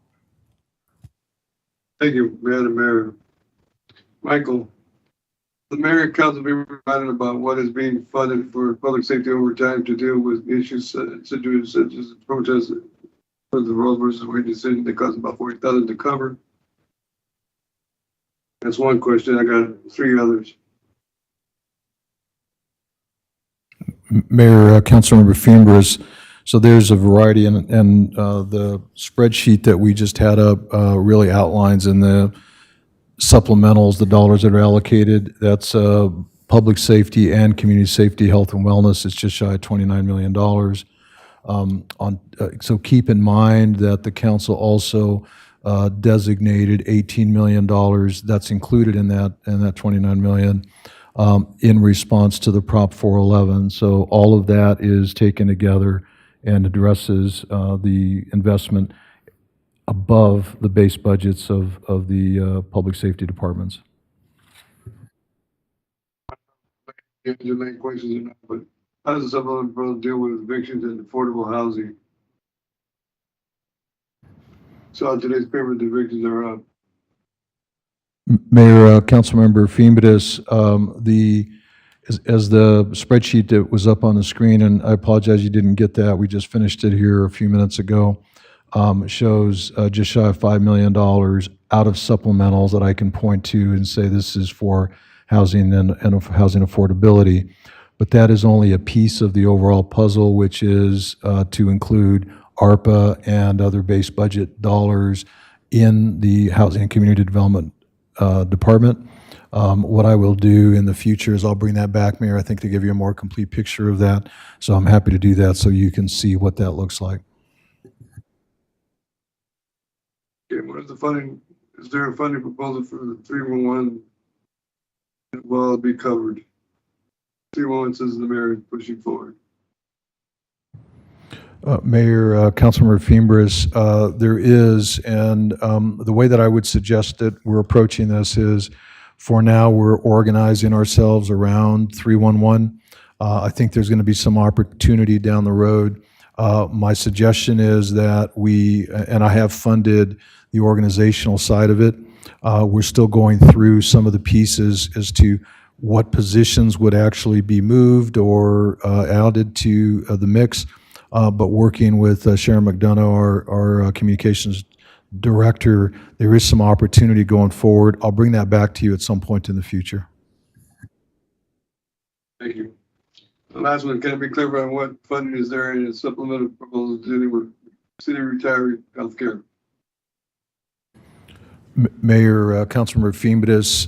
Thank you, Madam Mayor. Michael, the mayor and council be reminded about what is being funded for public safety overtime to deal with issues such as protests for the Roe versus Wade decision that cost about $40,000 to cover. That's one question. I got three others. Mayor, Councilmember Fimbres, so there's a variety, and the spreadsheet that we just had up really outlines in the supplementals the dollars that are allocated. That's public safety and community safety, health and wellness. It's just shy of $29 million. So keep in mind that the council also designated $18 million. That's included in that $29 million. In response to the Prop 411. So all of that is taken together and addresses the investment above the base budgets of the public safety departments. Answer your main questions or not, but how does the supplemental deal with evictions and affordable housing? So on today's paper, the evictions are up. Mayor, Councilmember Fimbres, as the spreadsheet that was up on the screen, and I apologize you didn't get that, we just finished it here a few minutes ago, shows just shy of $5 million out of supplementals that I can point to and say this is for housing and housing affordability. But that is only a piece of the overall puzzle, which is to include ARPA and other base budget dollars in the Housing and Community Development Department. What I will do in the future is I'll bring that back, Mayor, I think, to give you a more complete picture of that. So I'm happy to do that so you can see what that looks like. Okay, what is the funding? Is there a funding proposal for the 311 that will be covered? 311 says the mayor is pushing forward. Mayor, Councilmember Fimbres, there is, and the way that I would suggest that we're approaching this is, for now, we're organizing ourselves around 311. I think there's going to be some opportunity down the road. My suggestion is that we, and I have funded the organizational side of it, we're still going through some of the pieces as to what positions would actually be moved or added to the mix. But working with Sharon McDonough, our communications director, there is some opportunity going forward. I'll bring that back to you at some point in the future. Thank you. The last one, can it be clear on what funding is there in the supplemental proposal dealing with city retiree health care? Mayor, Councilmember Fimbres,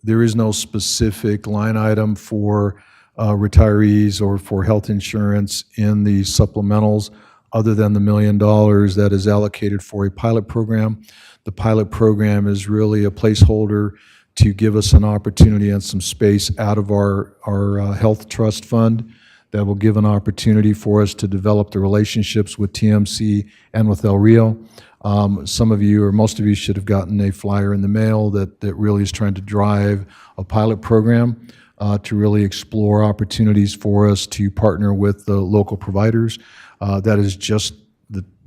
there is no specific line item for retirees or for health insurance in the supplementals other than the $1 million that is allocated for a pilot program. The pilot program is really a placeholder to give us an opportunity and some space out of our health trust fund that will give an opportunity for us to develop the relationships with TMC and with El Rio. Some of you, or most of you, should have gotten a flyer in the mail that really is trying to drive a pilot program to really explore opportunities for us to partner with the local providers. That is just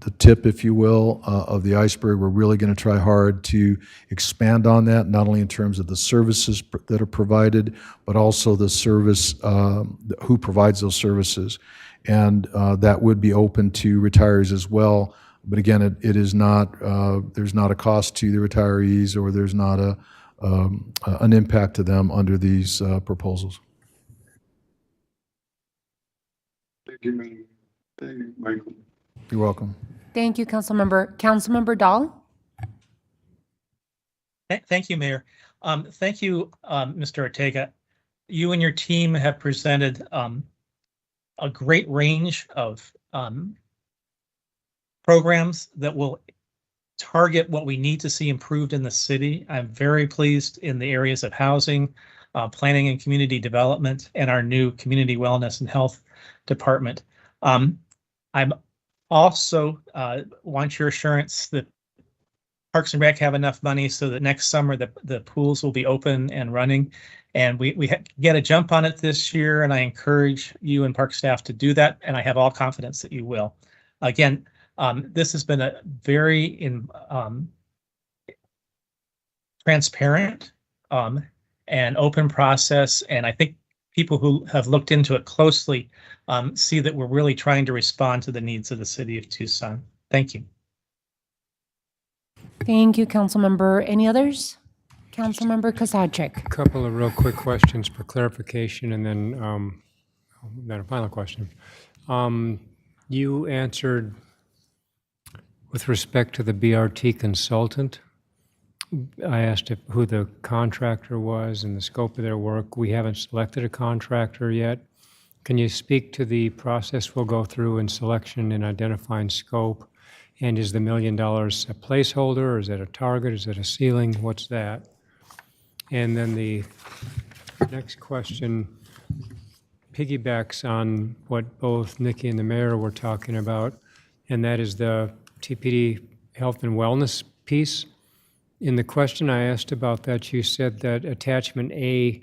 the tip, if you will, of the iceberg. We're really going to try hard to expand on that, not only in terms of the services that are provided, but also the service, who provides those services. And that would be open to retirees as well. But again, it is not, there's not a cost to the retirees, or there's not an impact to them under these proposals. Thank you, Madam. Thank you, Michael. You're welcome. Thank you, Councilmember. Councilmember Dahl? Thank you, Mayor. Thank you, Mr. Ortega. You and your team have presented a great range of programs that will target what we need to see improved in the city. I'm very pleased in the areas of housing, planning and community development, and our new community wellness and health department. I'm also want your assurance that Parks and Rec have enough money so that next summer the pools will be open and running, and we get a jump on it this year, and I encourage you and park staff to do that, and I have all confidence that you will. Again, this has been a very transparent and open process, and I think people who have looked into it closely see that we're really trying to respond to the needs of the city of Tucson. Thank you. Thank you, Councilmember. Any others? Councilmember Kosaczek. A couple of real quick questions for clarification, and then a final question. You answered with respect to the BRT consultant. I asked who the contractor was and the scope of their work. We haven't selected a contractor yet. Can you speak to the process we'll go through in selection and identifying scope? And is the $1 million a placeholder, or is it a target? Is it a ceiling? What's that? And then the next question piggybacks on what both Nikki and the mayor were talking about, and that is the TPD health and wellness piece. In the question I asked about that, you said that attachment A,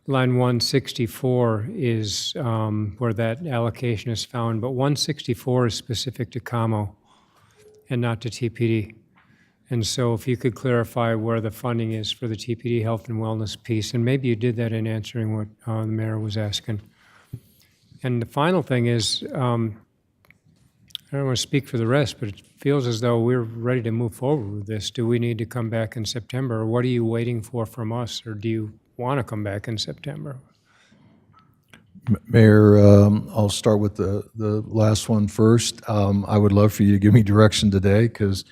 line 164 is where that allocation is found, but 164 is specific to CAMO and not to TPD. And so if you could clarify where the funding is for the TPD health and wellness piece, and maybe you did that in answering what the mayor was asking. And the final thing is, I don't want to speak for the rest, but it feels as though we're ready to move forward with this. Do we need to come back in September, or what are you waiting for from us, or do you want to come back in September? Mayor, I'll start with the last one first. I would love for you to give me direction today, because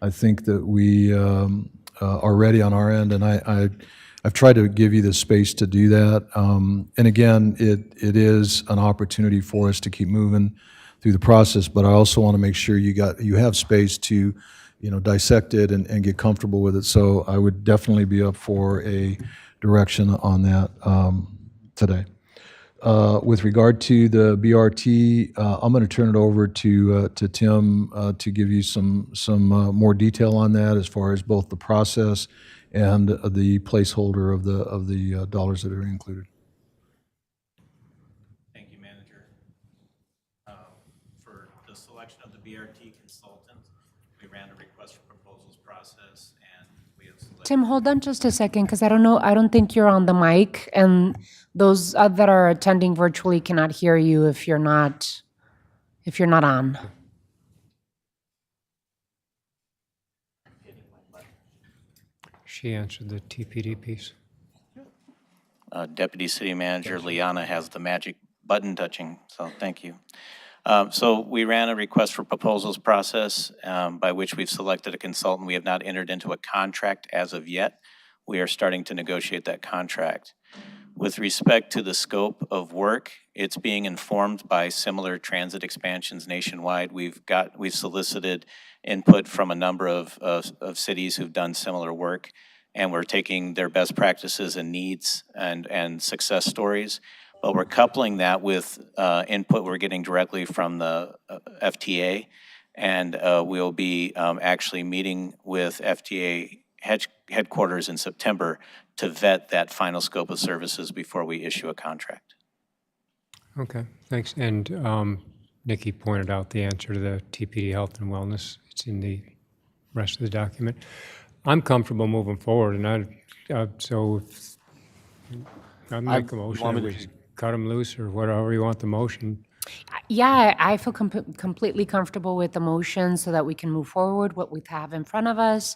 I think that we are ready on our end, and I've tried to give you the space to do that. And again, it is an opportunity for us to keep moving through the process, but I also want to make sure you have space to, dissect it and get comfortable with it. So I would definitely be up for a direction on that today. With regard to the BRT, I'm going to turn it over to Tim to give you some more detail on that, as far as both the process and the placeholder of the dollars that are included. Thank you, Manager. For the selection of the BRT consultant, we ran a request for proposals process, and we have selected. Tim, hold on just a second, because I don't think you're on the mic, and those that are attending virtually cannot hear you if you're not on. She answered the TPD piece. Deputy City Manager Liana has the magic button touching, so thank you. So we ran a request for proposals process by which we've selected a consultant. We have not entered into a contract as of yet. We are starting to negotiate that contract. With respect to the scope of work, it's being informed by similar transit expansions nationwide. We've solicited input from a number of cities who've done similar work, and we're taking their best practices and needs and success stories. But we're coupling that with input we're getting directly from the FTA, and we'll be actually meeting with FTA headquarters in September to vet that final scope of services before we issue a contract. Okay, thanks. And Nikki pointed out the answer to the TPD Health and Wellness. It's in the rest of the document. I'm comfortable moving forward, and so if I make a motion, that we cut them loose or whatever you want the motion. Yeah, I feel completely comfortable with the motion so that we can move forward what we have in front of us.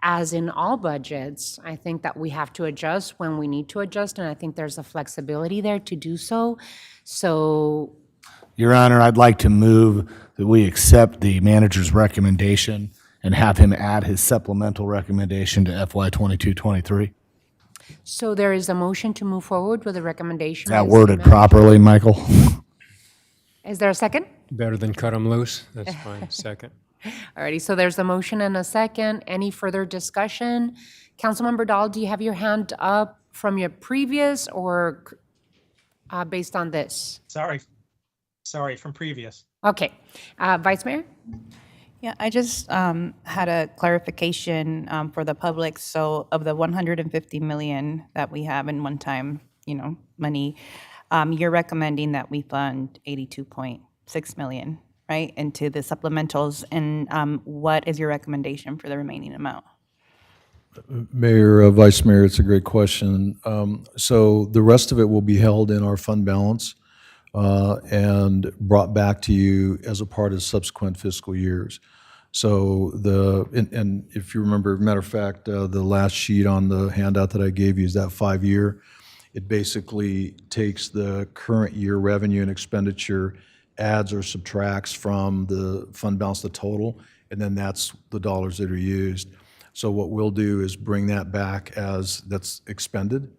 As in all budgets, I think that we have to adjust when we need to adjust, and I think there's a flexibility there to do so. So, Your Honor, I'd like to move that we accept the manager's recommendation and have him add his supplemental recommendation to FY 22-23. so there is a motion to move forward with a recommendation. Is that by the worded city properly, Michael? manager. Is there a second? Better than cut them loose? That's fine. Second. Alrighty, so there's a motion and a second. Any further discussion? Councilmember Dahl, do you have your hand up from your previous or based on this? Sorry, from previous. Okay, Vice Mayor? Yeah, I just had a clarification for the public. So of the 150 million that we have in one-time, money, you're recommending that we fund 82.6 million, right, into the supplementals. And what is your recommendation for the remaining amount? Mayor, Vice Mayor, it's a great question. So the rest of it will be held in our fund balance and brought back to you as a part of subsequent fiscal years. So and if you remember, matter of fact, the last sheet on the handout that I gave you is that 5-year. It basically takes the current year revenue and expenditure, adds or subtracts from the fund balance, the total, and then that's the dollars that are used. So what we'll do is bring that back as that's expended,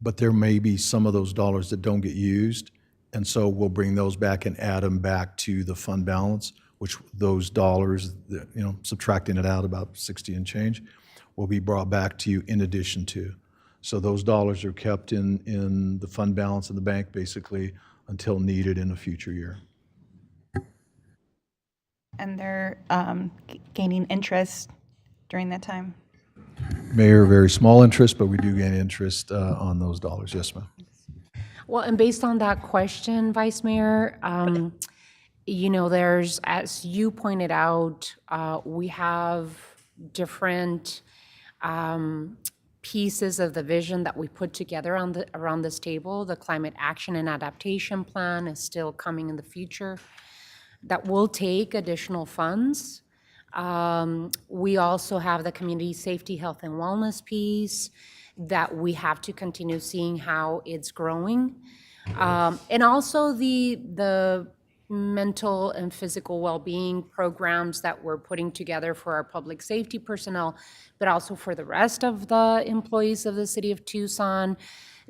but there may be some of those dollars that don't get used, and so we'll bring those back and add them back to the fund balance, which those dollars, subtracting it out about 60 and change, will be brought back to you in addition to. So those dollars are kept in the fund balance in the bank basically until needed in a future year. And they're gaining interest during that time? Mayor, very small interest, but we do gain interest on those dollars. Yes, ma'am. Well, and based on that question, Vice Mayor, there's, as you pointed out, we have different pieces of the vision that we put together around this table. The Climate Action and Adaptation Plan is still coming in the future. That will take additional funds. We also have the community safety, health, and wellness piece that we have to continue seeing how it's growing. And also the mental and physical well-being programs that we're putting together for our public safety personnel, but also for the rest of the employees of the city of Tucson.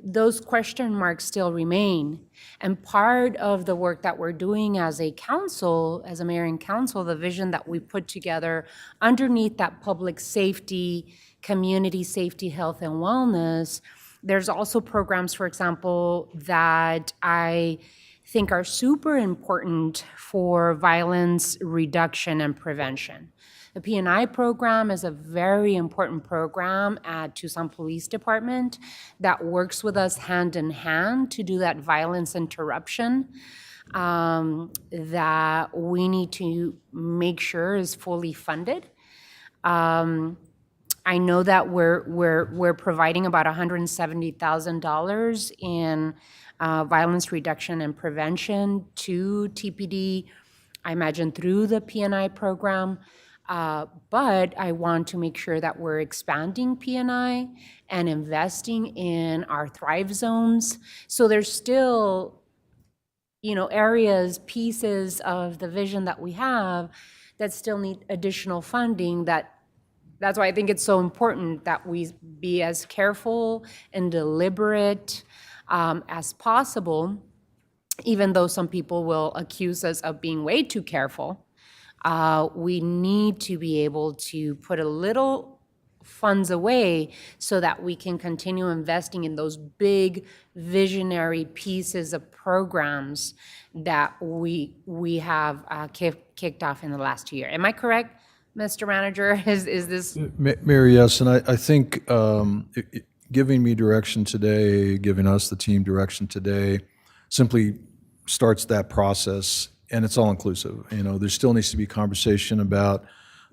Those question marks still remain. And part of the work that we're doing as a council, as a mayor and council, the vision that we put together underneath that public safety, community safety, health, and wellness, there's also programs, for example, that I think are super important for violence reduction and prevention. The P&I program is a very important program at Tucson Police Department that works with us hand in hand to do that violence interruption that we need to make sure is fully funded. I know that we're providing about $170,000 in violence reduction and prevention to TPD, I imagine through the P&I program. But I want to make sure that we're expanding P&I and investing in our Thrive Zones. So there's still, areas, pieces of the vision that we have that still need additional funding. That's why I think it's so important that we be as careful and deliberate as possible, even though some people will accuse us of being way too careful. We need to be able to put a little funds away so that we can continue investing in those big visionary pieces of programs that we have kicked off in the last year. Am I correct, Mr. Manager? Is this? Mayor, yes, and I think giving me direction today, giving us, the team, direction today, simply starts that process, and it's all inclusive. There still needs to be conversation about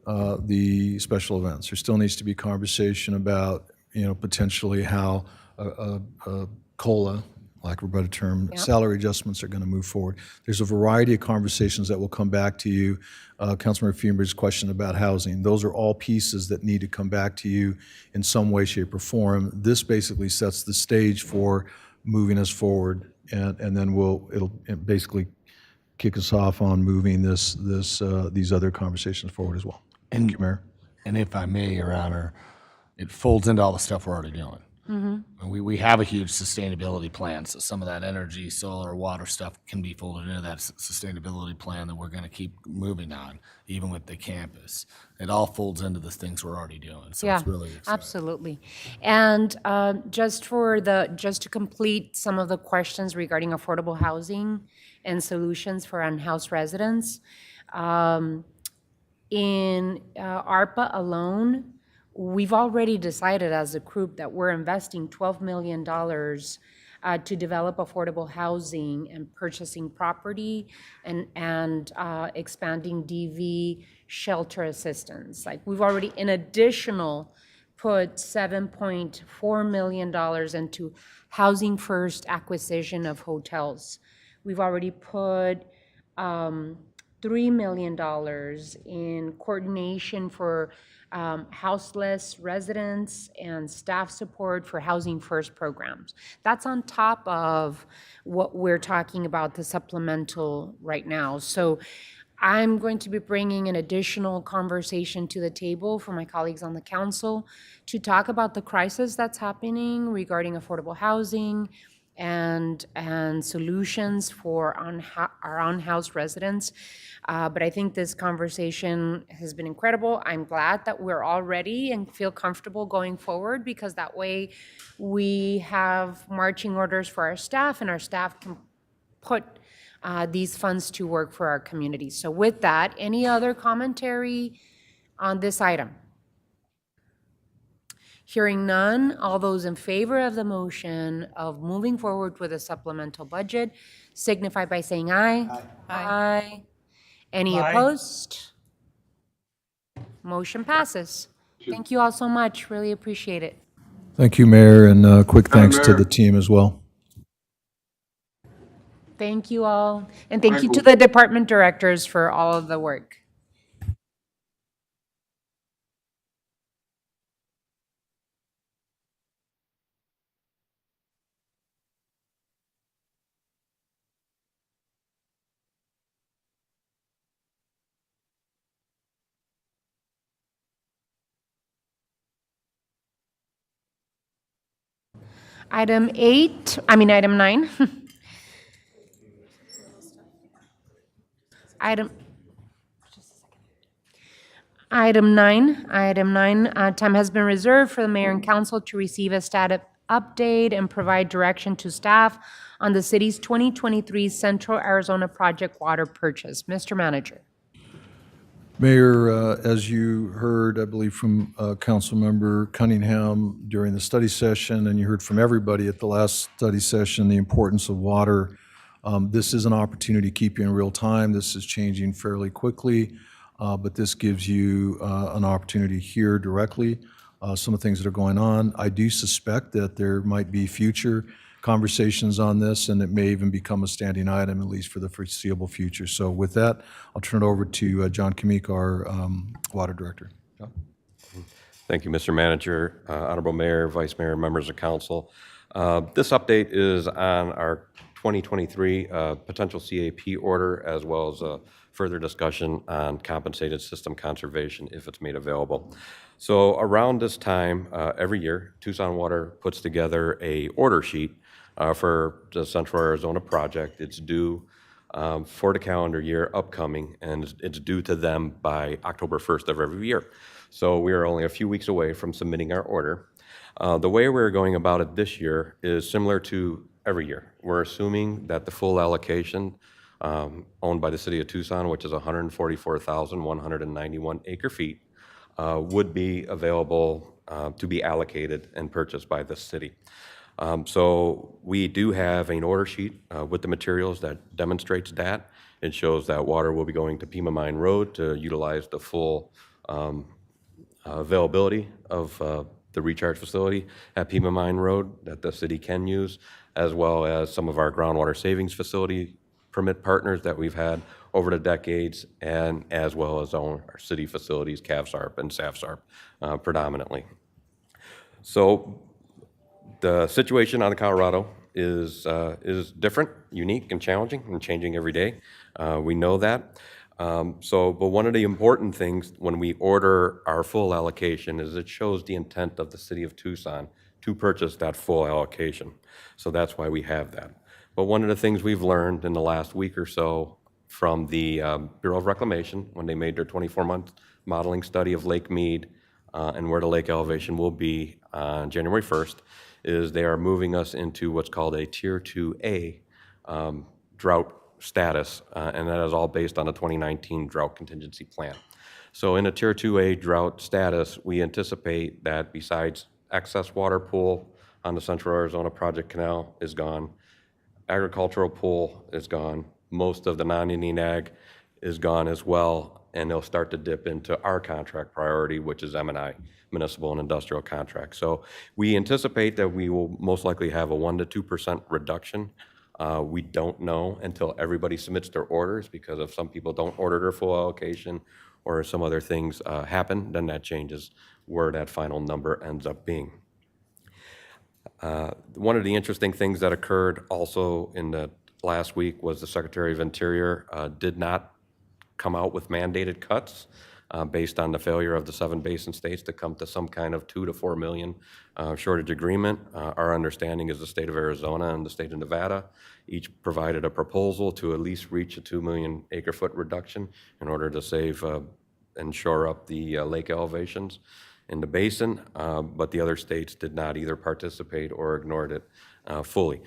the special events. There still needs to be conversation about, potentially how a COLA, lack of a better term, salary adjustments are going to move forward. There's a variety of conversations that will come back to you. Councilmember Fienberg's question about housing. Those are all pieces that need to come back to you in some way, shape, or form. This basically sets the stage for moving us forward, and then it'll basically kick us off on moving these other conversations forward as well. Thank you, Mayor. And if I may, Your Honor, it folds into all the stuff we're already doing. And we have a huge sustainability plan, so some of that energy, solar, water stuff can be folded into that sustainability plan that we're going to keep moving on, even with the campus. It all folds into the things we're already doing, so it's really exciting. Absolutely. And just to complete some of the questions regarding affordable housing and solutions for unhoused residents, in ARPA alone, we've already decided as a group that we're investing $12 million to develop affordable housing and purchasing property and expanding DV shelter assistance. Like, we've already, in additional, put $7.4 million into housing first acquisition of hotels. We've already put $3 million in coordination for houseless residents and staff support for Housing First programs. That's on top of what we're talking about, the supplemental right now. So I'm going to be bringing an additional conversation to the table for my colleagues on the council to talk about the crisis that's happening regarding affordable housing and solutions for our unhoused residents. But I think this conversation has been incredible. I'm glad that we're all ready and feel comfortable going forward, because that way we have marching orders for our staff, and our staff can put these funds to work for our community. So with that, any other commentary on this item? Hearing none, all those in favor of the motion of moving forward with a supplemental budget signify by saying aye. Aye. Any opposed? Motion passes. Thank you all so much. Really appreciate it. Thank you, Mayor, and quick thanks to Mayor. the team as well. Thank you all. And thank you to the department directors for all of the work. Item 9. Item 9, time has been reserved for the mayor and council to receive a status update and provide direction to staff on the city's 2023 Central Arizona Project water purchase. Mr. Manager. Mayor, as you heard, I believe, from Councilmember Cunningham during the study session, and you heard from everybody at the last study session, the importance of water. This is an opportunity to keep you in real time. This is changing fairly quickly, but this gives you an opportunity to hear directly some of the things that are going on. I do suspect that there might be future conversations on this, and it may even become a standing item, at least for the foreseeable future. So with that, I'll turn it over to John Kamik, our Water Director. John? Thank you, Mr. Manager, Honorable Mayor, Vice Mayor, members of council. This update is on our 2023 potential CAP order, as well as a further discussion on compensated system conservation if it's made available. So around this time, every year, Tucson Water puts together a order sheet for the Central Arizona project. It's due for the calendar year upcoming, and it's due to them by October 1st of every year. So we are only a few weeks away from submitting our order. The way we're going about it this year is similar to every year. We're assuming that the full allocation owned by the city of Tucson, which is 144,191 acre feet, would be available to be allocated and purchased by the city. So we do have an order sheet with the materials that demonstrates that. It shows that water will be going to Pima Mine Road to utilize the full availability of the recharge facility at Pima Mine Road that the city can use, as well as some of our groundwater savings facility permit partners that we've had over the decades, and as well as our city facilities, CAVSARP and SAFSARP predominantly. So the situation out of Colorado is different, unique, and challenging, and changing every day. We know that. But one of the important things when we order our full allocation is it shows the intent of the city of Tucson to purchase that full allocation. So that's why we have that. But one of the things we've learned in the last week or so from the Bureau of Reclamation, when they made their 24-month modeling study of Lake Mead and where the lake elevation will be on January 1st, is they are moving us into what's called a Tier 2A drought status, and that is all based on the 2019 drought contingency plan. So in a Tier 2A drought status, we anticipate that besides excess water pool on the Central Arizona Project Canal is gone, agricultural pool is gone, most of the non-Indian ag is gone as well, and they'll start to dip into our contract priority, which is M&I, municipal and industrial contracts. So we anticipate that we will most likely have a 1% to 2% reduction. We don't know until everybody submits their orders, because if some people don't order their full allocation or some other things happen, then that changes where that final number ends up being. One of the interesting things that occurred also in the last week was the Secretary of Interior did not come out with mandated cuts based on the failure of the 7 basin states to come to some kind of 2 to 4 million shortage agreement. Our understanding is the state of Arizona and the state of Nevada each provided a proposal to at least reach a 2 million acre foot reduction in order to save and shore up the lake elevations in the basin, but the other states did not either participate or ignored it fully.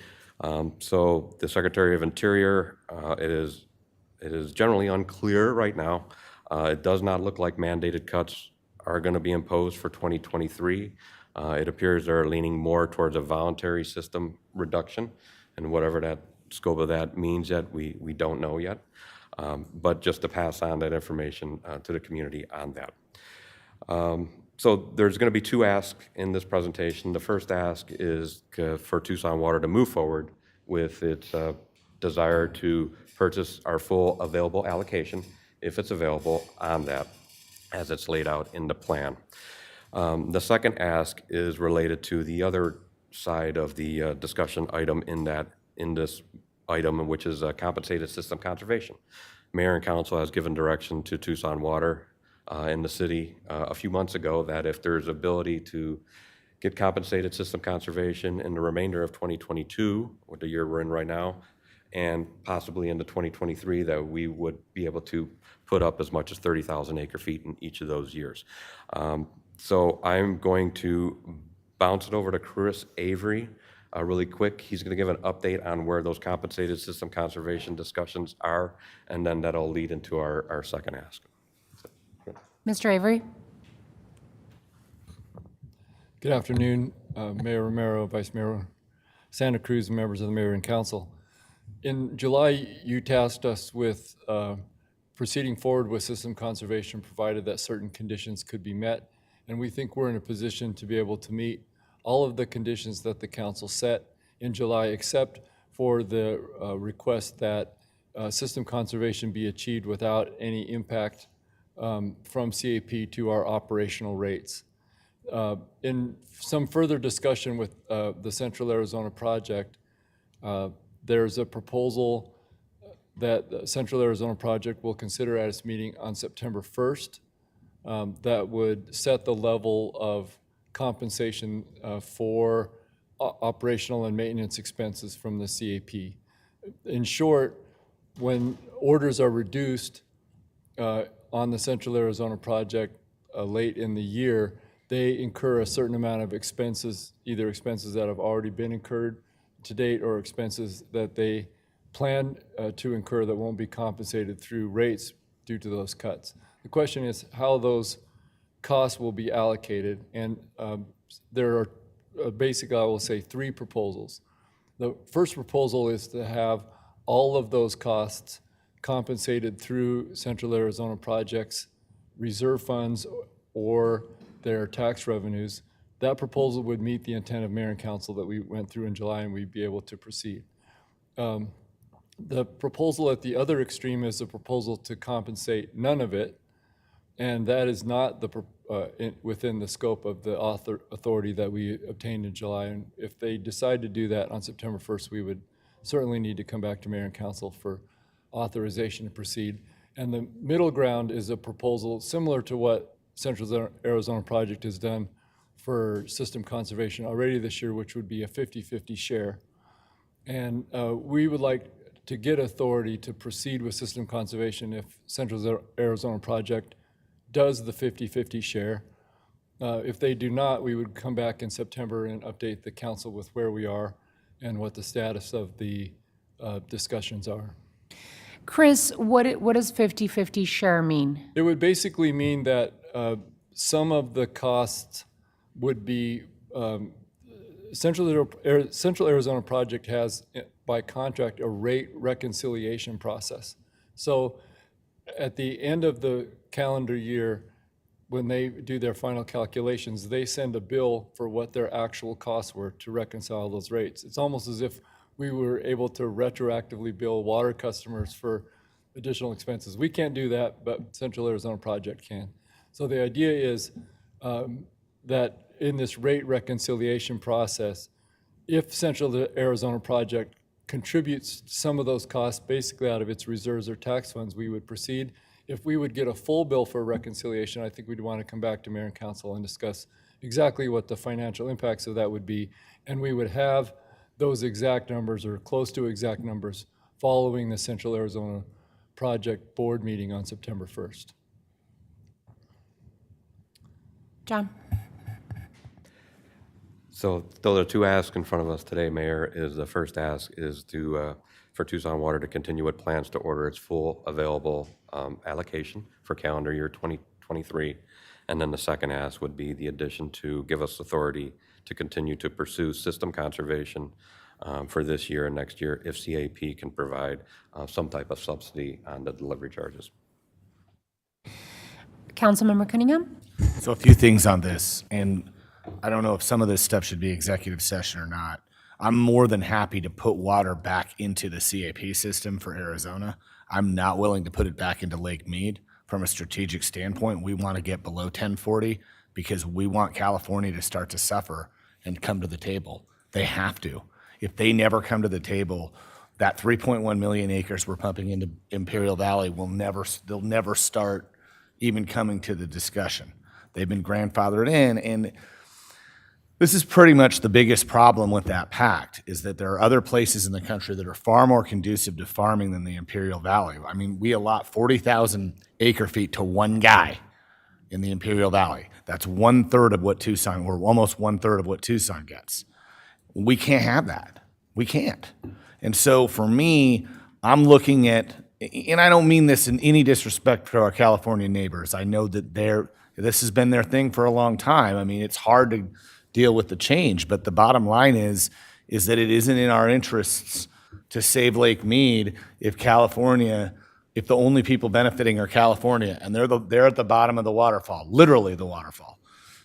So the Secretary of Interior, it is generally unclear right now. It does not look like mandated cuts are going to be imposed for 2023. It appears they're leaning more towards a voluntary system reduction, and whatever that scope of that means yet, we don't know yet. But just to pass on that information to the community on that. So there's going to be 2 asks in this presentation. The first ask is for Tucson Water to move forward with its desire to purchase our full available allocation, if it's available, on that as it's laid out in the plan. The second ask is related to the other side of the discussion item in this item, which is compensated system conservation. Mayor and Council has given direction to Tucson Water in the city a few months ago that if there's ability to get compensated system conservation in the remainder of 2022, or the year we're in right now, and possibly into 2023, that we would be able to put up as much as 30,000 acre feet in each of those years. So I'm going to bounce it over to Chris Avery really quick. He's going to give an update on where those compensated system conservation discussions are, and then that'll lead into our second ask. Mr. Avery? Good afternoon, Mayor Romero, Vice Mayor Santa Cruz, and members of the Mayor and Council. In July, you tasked us with proceeding forward with system conservation provided that certain conditions could be met, and we think we're in a position to be able to meet all of the conditions that the council set in July, except for the request that system conservation be achieved without any impact from CAP to our operational rates. In some further discussion with the Central Arizona Project, there's a proposal that the Central Arizona Project will consider at its meeting on September 1st that would set the level of compensation for operational and maintenance expenses from the CAP. In short, when orders are reduced on the Central Arizona Project late in the year, they incur a certain amount of expenses, either expenses that have already been incurred to date or expenses that they plan to incur that won't be compensated through rates due to those cuts. The question is how those costs will be allocated, and there are basically, I will say, 3 proposals. The first proposal is to have all of those costs compensated through Central Arizona Project's reserve funds or their tax revenues. That proposal would meet the intent of Mayor and Council that we went through in July, and we'd be able to proceed. The proposal at the other extreme is a proposal to compensate none of it, and that is not within the scope of the authority that we obtained in July. And if they decide to do that on September 1st, we would certainly need to come back to Mayor and Council for authorization to proceed. And the middle ground is a proposal similar to what Central Arizona Project has done for system conservation already this year, which would be a 50-50 share. And we would like to get authority to proceed with system conservation if Central Arizona Project does the 50-50 share. If they do not, we would come back in September and update the council with where we are and what the status of the discussions are. Chris, what does 50-50 share mean? It would basically mean that some of the costs would be, Central Arizona Project has, by contract, a rate reconciliation process. So at the end of the calendar year, when they do their final calculations, they send a bill for what their actual costs were to reconcile those rates. It's almost as if we were able to retroactively bill water customers for additional expenses. We can't do that, but Central Arizona Project can. So the idea is that in this rate reconciliation process, if Central Arizona Project contributes some of those costs basically out of its reserves or tax funds, we would proceed. If we would get a full bill for reconciliation, I think we'd want to come back to Mayor and Council and discuss exactly what the financial impacts of that would be. And we would have those exact numbers or close to exact numbers following the Central Arizona Project board meeting on September 1st. John? So those are 2 asks in front of us today, Mayor. The first ask is for Tucson Water to continue with plans to order its full available allocation for calendar year 2023. And then the second ask would be the addition to give us authority to continue to pursue system conservation for this year and next year if CAP can provide some type of subsidy on the delivery charges. Councilmember Cunningham? So a few things on this, and I don't know if some of this stuff should be executive session or not. I'm more than happy to put water back into the CAP system for Arizona. I'm not willing to put it back into Lake Mead. From a strategic standpoint, we want to get below 1040 because we want California to start to suffer and come to the table. They have to. If they never come to the table, that 3.1 million acres we're pumping into Imperial Valley they'll never start even coming to the discussion. They've been grandfathered in, and this is pretty much the biggest problem with that pact, is that there are other places in the country that are far more conducive to farming than the Imperial Valley. I mean, we allot 40,000 acre feet to one guy in the Imperial Valley. That's 1/3 of what Tucson, or almost 1/3 of what Tucson gets. We can't have that. We can't. And so for me, I'm looking at, and I don't mean this in any disrespect to our California neighbors. I know that this has been their thing for a long time. I mean, it's hard to deal with the change, but the bottom line is that it isn't in our interests to save Lake Mead if the only people benefiting are California, and they're at the bottom of the waterfall, literally the waterfall.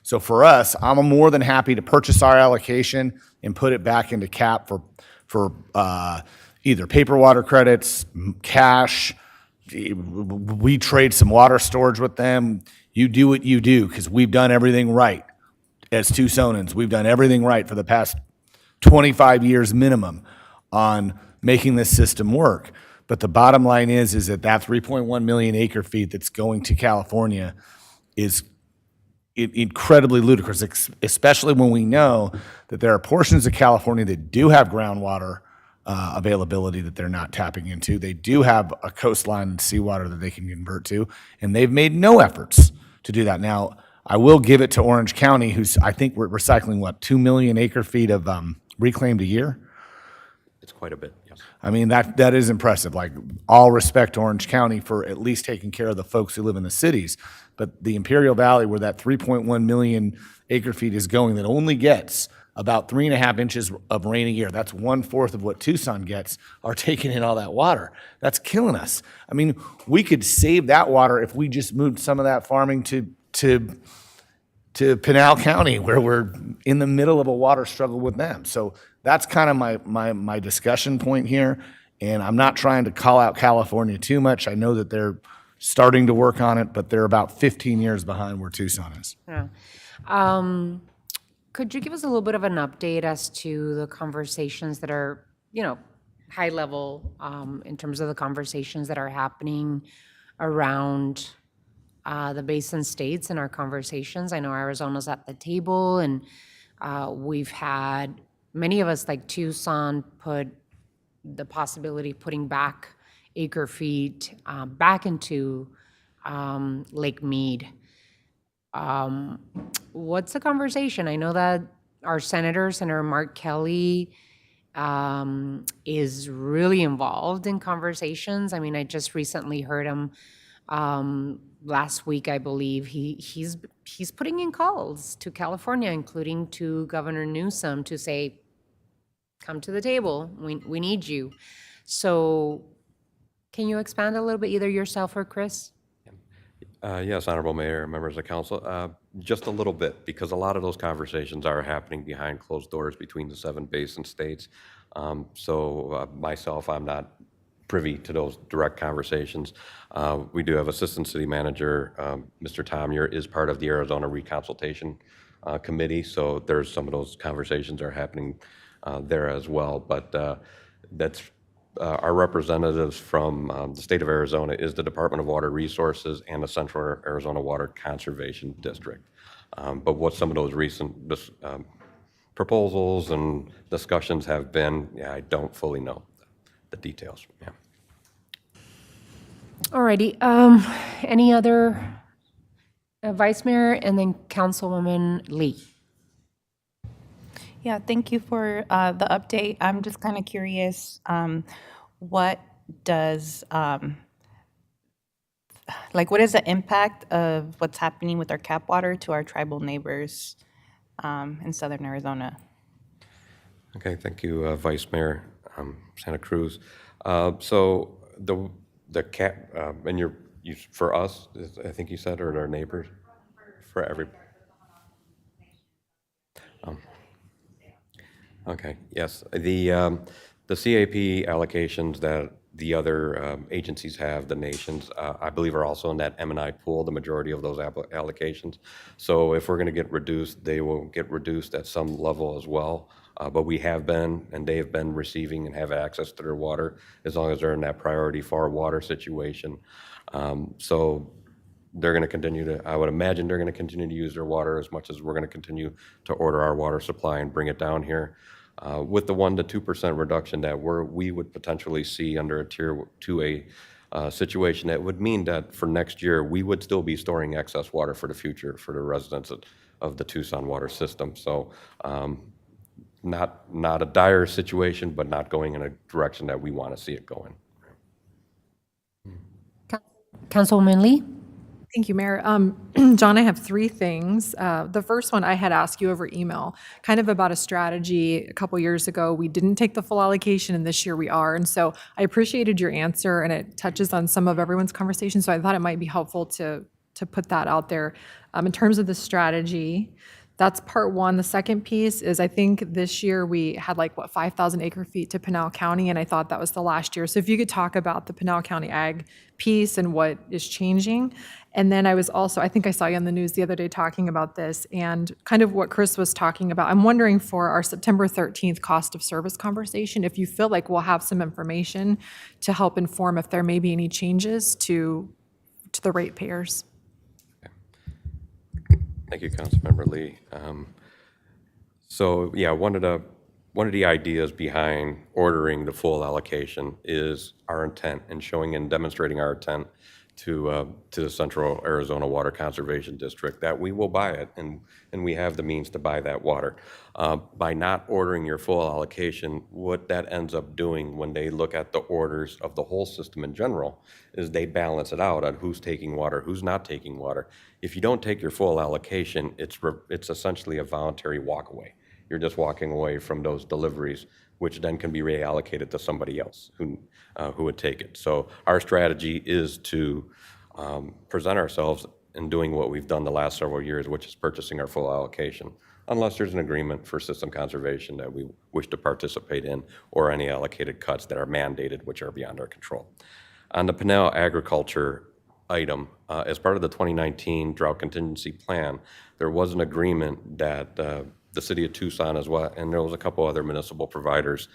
So for us, I'm more than happy to purchase our allocation and put it back into CAP for either paper water credits, cash. We trade some water storage with them. You do what you do, because we've done everything right. As Tucsonans, we've done everything right for the past 25 years minimum on making this system work. But the bottom line is that 3.1 million acre feet that's going to California is incredibly ludicrous, especially when we know that there are portions of California that do have groundwater availability that they're not tapping into. They do have a coastline and seawater that they can convert to, and they've made no efforts to do that. Now, I will give it to Orange County, who's, I think we're recycling, 2 million acre feet of reclaimed a year? It's quite a bit, yes. I mean, that is impressive. Like, all respect to Orange County for at least taking care of the folks who live in the cities. But the Imperial Valley, where that 3.1 million acre feet is going, that only gets about 3.5 inches of rain a year, that's 1/4 of what Tucson gets, are taking in all that water. That's killing us. I mean, we could save that water if we just moved some of that farming to Pinal County, where we're in the middle of a water struggle with them. So that's kind of my discussion point here. And I'm not trying to call out California too much. I know that they're starting to work on it, but they're about 15 years behind where Tucson is. Yeah. Could you give us a little bit of an update as to the conversations that are, high level, in terms of the conversations that are happening around the basin states in our conversations? I know Arizona's at the table, and we've had many of us, like Tucson, put the possibility of putting back acre feet back into Lake Mead. What's the conversation? I know that our Senator Mark Kelly, is really involved in conversations. I mean, I just recently heard him last week, I believe. He's putting in calls to California, including to Governor Newsom, to say, come to the table. We need you. So can you expand a little bit, either yourself or Chris? Yes, Honorable Mayor, members of council, just a little bit, because a lot of those conversations are happening behind closed doors between the 7 basin states. Myself, I'm not privy to those direct conversations. We do have Assistant City Manager, Mr. Tomier is part of the Arizona Reconsultation Committee, so there's some of those conversations are happening there as well. But that's our representatives from the state of Arizona is the Department of Water Resources and the Central Arizona Water Conservation District. But what some of those recent proposals and discussions have been, I don't fully know the details. Yeah. All righty. Any other Vice Mayor, and then Councilwoman Lee? Yeah, thank you for the update. I'm just kind of curious, what does, what is the impact of what's happening with our cap water to our tribal neighbors in southern Arizona? Okay, thank you, Vice Mayor Santa Cruz. So the cap, and for us, I think you said, or our neighbors, for every. Okay, yes. The CAP allocations that the other agencies have, the nations, I believe are also in that M&I pool, the majority of those allocations. So if we're going to get reduced, they will get reduced at some level as well. But we have been, and they have been receiving and have access to their water as long as they're in that priority for water situation. So they're going to continue to, I would imagine they're going to continue to use their water as much as we're going to continue to order our water supply and bring it down here. With the 1% to 2% reduction that we would potentially see under a Tier 2A situation, that would mean that for next year, we would still be storing excess water for the future for the residents of the Tucson water system. So not a dire situation, but not going in a direction that we want to see it going. Councilwoman Lee? Thank you, Mayor. John, I have 3 things. The first one I had asked you over email, kind of about a strategy. A couple years ago, we didn't take the full allocation, and this year we are. And so I appreciated your answer, and it touches on some of everyone's conversation, so I thought it might be helpful to put that out there. In terms of the strategy, That's part one. The second piece is I think this year we had 5,000 acre feet to Pinal County, and I thought that was the last year. So if you could talk about the Pinal County ag piece and what is changing. And then I was also, I think I saw you on the news the other day talking about this and kind of what Chris was talking about. I'm wondering for our September 13th cost of service conversation, if you feel like we'll have some information to help inform if there may be any changes to the ratepayers. Thank you, Councilmember Lee. So yeah, one of the ideas behind ordering the full allocation is our intent and showing and demonstrating our intent to the Central Arizona Water Conservation District that we will buy it and we have the means to buy that water. By not ordering your full allocation, what that ends up doing when they look at the orders of the whole system in general is they balance it out on who's taking water, who's not taking water. If you don't take your full allocation, it's essentially a voluntary walk away. You're just walking away from those deliveries, which then can be reallocated to somebody else who would take it. So our strategy is to present ourselves in doing what we've done the last several years, which is purchasing our full allocation, unless there's an agreement for system conservation that we wish to participate in, or any allocated cuts that are mandated, which are beyond our control. On the Pinal agriculture item, as part of the 2019 drought contingency plan, there was an agreement that the city of Tucson as well, and there was a couple other municipal providers,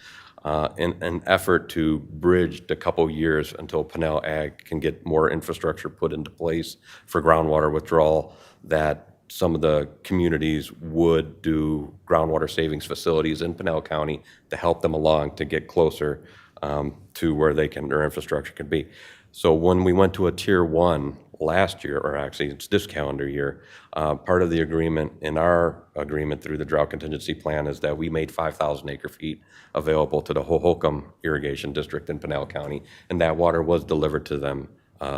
in an effort to bridge the couple years until Pinal Ag can get more infrastructure put into place for groundwater withdrawal, that some of the communities would do groundwater savings facilities in Pinal County to help them along to get closer to where their infrastructure can be. So when we went to a tier 1 last year, or actually it's this calendar year, part of the agreement in our agreement through the drought contingency plan is that we made 5,000 acre feet available to the Hohokam irrigation district in Pinal County, and that water was delivered to them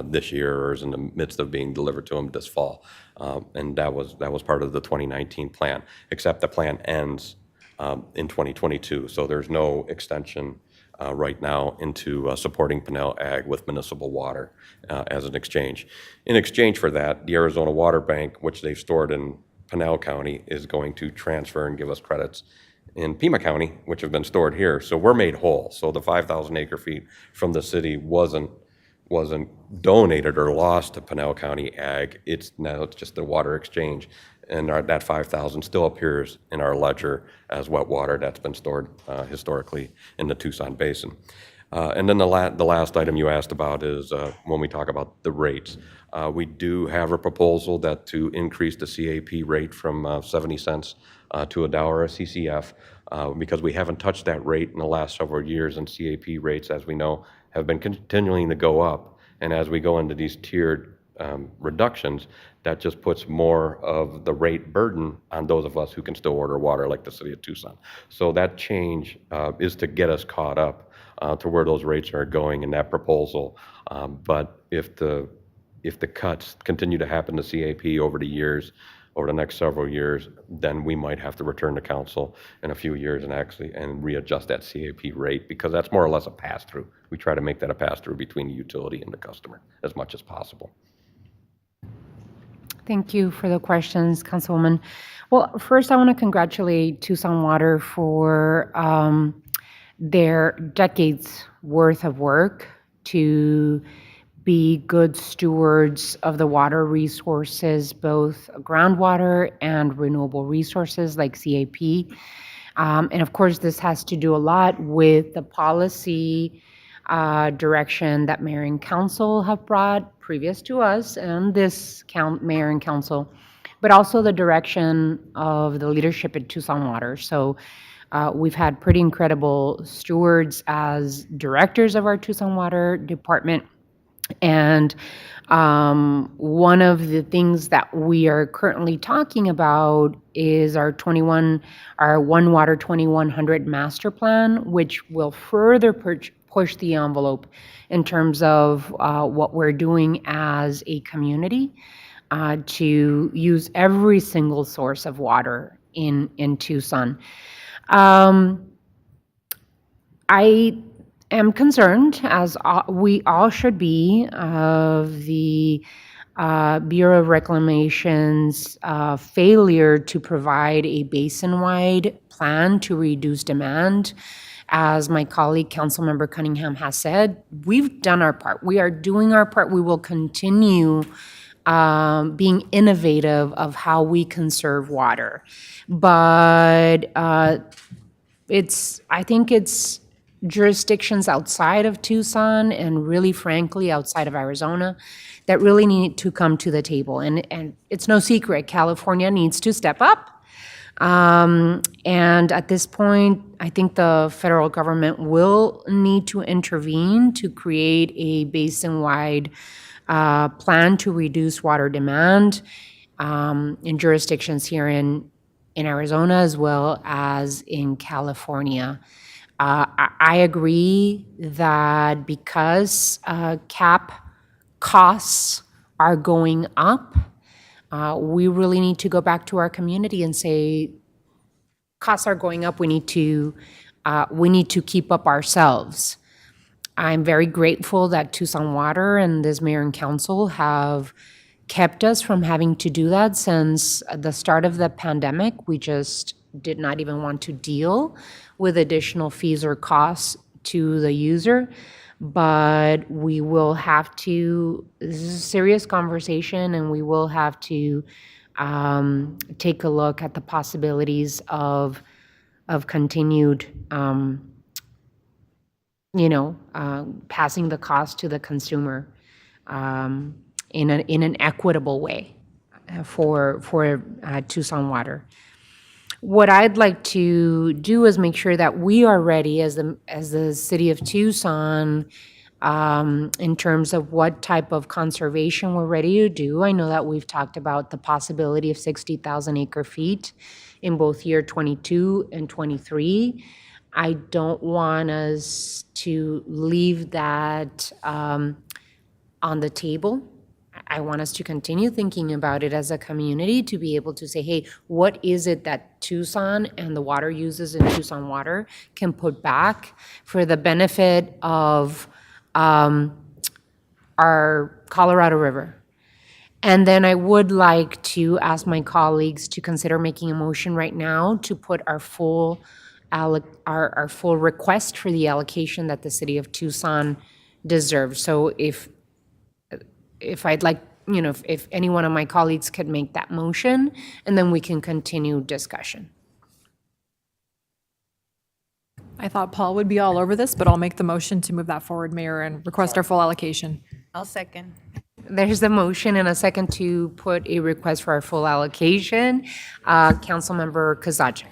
this year, or is in the midst of being delivered to them this fall. And that was part of the 2019 plan, except the plan ends in 2022, so there's no extension right now into supporting Pinal Ag with municipal water as an exchange. In exchange for that, the Arizona Water Bank, which they've stored in Pinal County, is going to transfer and give us credits in Pima County, which have been stored here. So we're made whole. So the 5,000 acre feet from the city wasn't donated or lost to Pinal County Ag. It's just the water exchange. And that 5,000 still appears in our ledger as wet water that's been stored historically in the Tucson Basin. And then the last item you asked about is when we talk about the rates. We do have a proposal that to increase the CAP rate from 70 cents to $1 a CCF, because we haven't touched that rate in the last several years, and CAP rates, as we know, have been continuing to go up. And as we go into these tiered reductions, that just puts more of the rate burden on those of us who can still order water, like the city of Tucson. So that change is to get us caught up to where those rates are going in that proposal. But if the cuts continue to happen to CAP over the next several years, then we might have to return to council in a few years and readjust that CAP rate, because that's more or less a pass-through. We try to make that a pass-through between the utility and the customer as much as possible. Thank you for the questions, Councilwoman. Well, first I want to congratulate Tucson Water for their decades worth of work to be good stewards of the water resources, both groundwater and renewable resources like CAP. And of course, this has to do a lot with the policy direction that Mayor and Council have brought previous to us and this Mayor and Council, but also the direction of the leadership at Tucson Water. So we've had pretty incredible stewards as directors of our Tucson Water Department. And one of the things that we are currently talking about is our One Water 2100 master plan, which will further push the envelope in terms of what we're doing as a community to use every single source of water in Tucson. I am concerned, as we all should be, of the Bureau of Reclamation's failure to provide a basin-wide plan to reduce demand. As my colleague, Councilmember Cunningham, has said, we've done our part. We are doing our part. We will continue being innovative of how we conserve water. But I think it's jurisdictions outside of Tucson and really frankly outside of Arizona that really need to come to the table. And it's no secret, California needs to step up. And at this point, I think the federal government will need to intervene to create a basin-wide plan to reduce water demand in jurisdictions here in Arizona as well as in California. I agree that because cap costs are going up, we really need to go back to our community and say, costs are going up, we need to keep up ourselves. I'm very grateful that Tucson Water and this mayor and council have kept us from having to do that since the start of the pandemic. We just did not even want to deal with additional fees or costs to the user. But we will have to, this is a serious conversation, and we will have to take a look at the possibilities of continued, passing the cost to the consumer in an equitable way for Tucson Water. What I'd like to do is make sure that we are ready as the city of Tucson in terms of what type of conservation we're ready to do. I know that we've talked about the possibility of 60,000 acre feet in both year 22 and 23. I don't want us to leave that on the table. I want us to continue thinking about it as a community to be able to say, hey, what is it that Tucson and the water users in Tucson Water can put back for the benefit of our Colorado River? And then I would like to ask my colleagues to consider making a motion right now to put our full request for the allocation that the city of Tucson deserves. So if I'd like, if any one of my colleagues could make that motion, and then we can continue discussion. I thought Paul would be all over this, but I'll make the motion to move that forward, Mayor, and request our full allocation. I'll second. There's the motion and a second to put a request for our full allocation. Councilmember Kozaczek.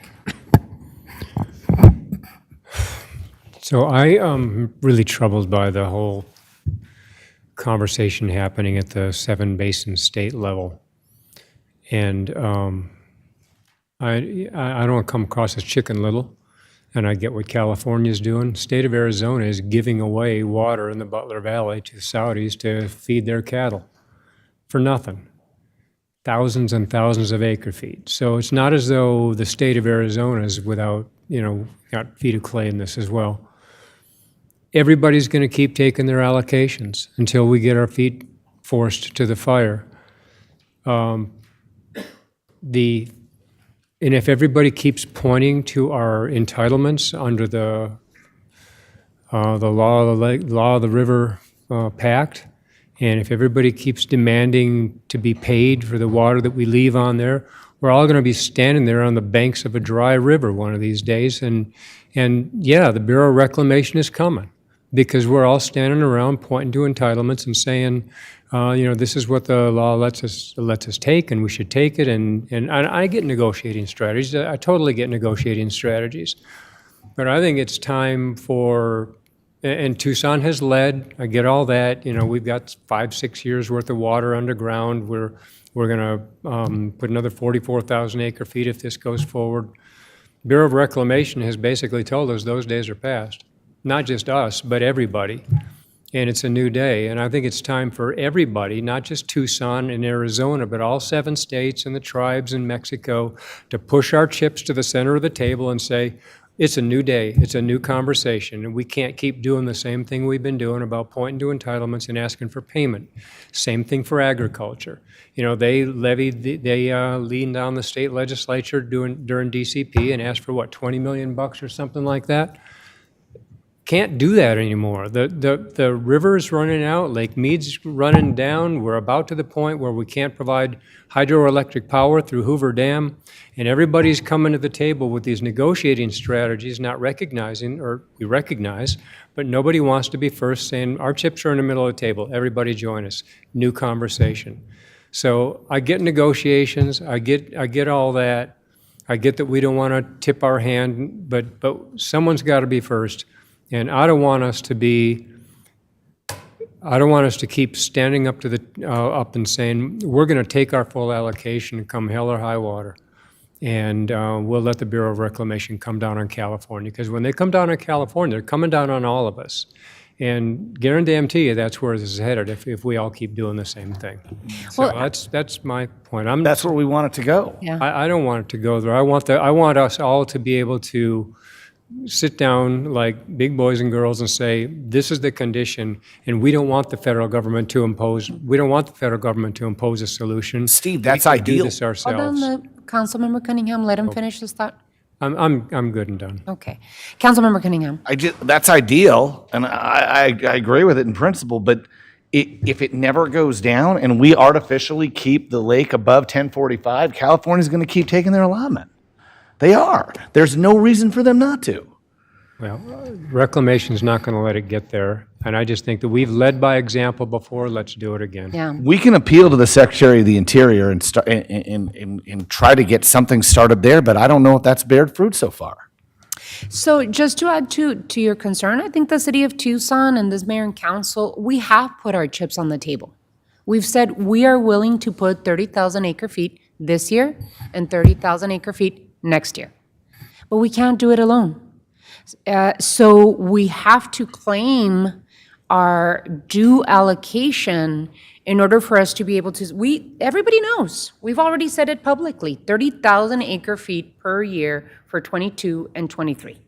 So I am really troubled by the whole conversation happening at the seven basin state level. And I don't want to come across as Chicken Little, and I get what California's doing. State of Arizona is giving away water in the Butler Valley to the Saudis to feed their cattle for nothing. Thousands and thousands of acre feet. So it's not as though the state of Arizona is without, got feet of clay in this as well. Everybody's going to keep taking their allocations until we get our feet forced to the fire. And if everybody keeps pointing to our entitlements under the law of the river pact, and if everybody keeps demanding to be paid for the water that we leave on there, we're all going to be standing there on the banks of a dry river one of these days. And yeah, the Bureau of Reclamation is coming, because we're all standing around pointing to entitlements and saying, this is what the law lets us take, and we should take it. And I get negotiating strategies. I totally get negotiating strategies. But I think it's time for, and Tucson has led, I get all that. We've got 5-6 years worth of water underground. We're going to put another 44,000 acre feet if this goes forward. Bureau of Reclamation has basically told us those days are past. Not just us, but everybody. And it's a new day. And I think it's time for everybody, not just Tucson and Arizona, but all 7 states and the tribes in Mexico, to push our chips to the center of the table and say, It's a new day, it's a new conversation, and we can't keep doing the same thing we've been doing about pointing to entitlements and asking for payment. Same thing for agriculture. You know, they leaned on the state legislature during DCP and asked for, what, 20 million bucks or something like that? Can't do that anymore. The river's running out, Lake Mead's running down. We're about to the point where we can't provide hydroelectric power through Hoover Dam, and everybody's coming to the table with these negotiating strategies, not recognizing, or we recognize, but nobody wants to be first, saying, our chips are in the middle of the table, everybody join us. New conversation. So I get negotiations, I get all that. I get that we don't want to tip our hand, but someone's got to be first. And I don't want us to keep standing up to up and saying, we're going to take our full allocation come hell or high water. And we'll let the Bureau of Reclamation come down on California. Because when they come down on California, they're coming down on all of us. And guarantee you that's where this is headed if we all keep doing the same thing. So that's my point. That's where we want it to go. Yeah. I don't want it to go there. I want us all to be able to sit down like big boys and girls and say, this is the condition, and we don't want the federal government to impose a solution. Steve, that's We can do ideal. this Hold ourselves. on, Councilmember Cunningham, let him finish this thought. I'm good and done. Okay. Councilmember Cunningham. That's ideal, and I agree with it in principle, but if it never goes down and we artificially keep the lake above 1045, California's going to keep taking their allotment. They are. There's no reason for them not to. Well, Reclamation's not going to let it get there, and I just think that we've led by example before. Let's do it again. Yeah. We can appeal to the Secretary of the Interior and start and try to get something started there, but I don't know if that's bared fruit so far. So just to add to your concern, I think the city of Tucson and this mayor and council, we have put our chips on the table. We've said we are willing to put 30,000 acre feet this year and 30,000 acre feet next year. But we can't do it alone. So we have to claim our due allocation in order for us to be able to, everybody knows, we've already said it publicly, 30,000 acre feet per year for 22 and 23.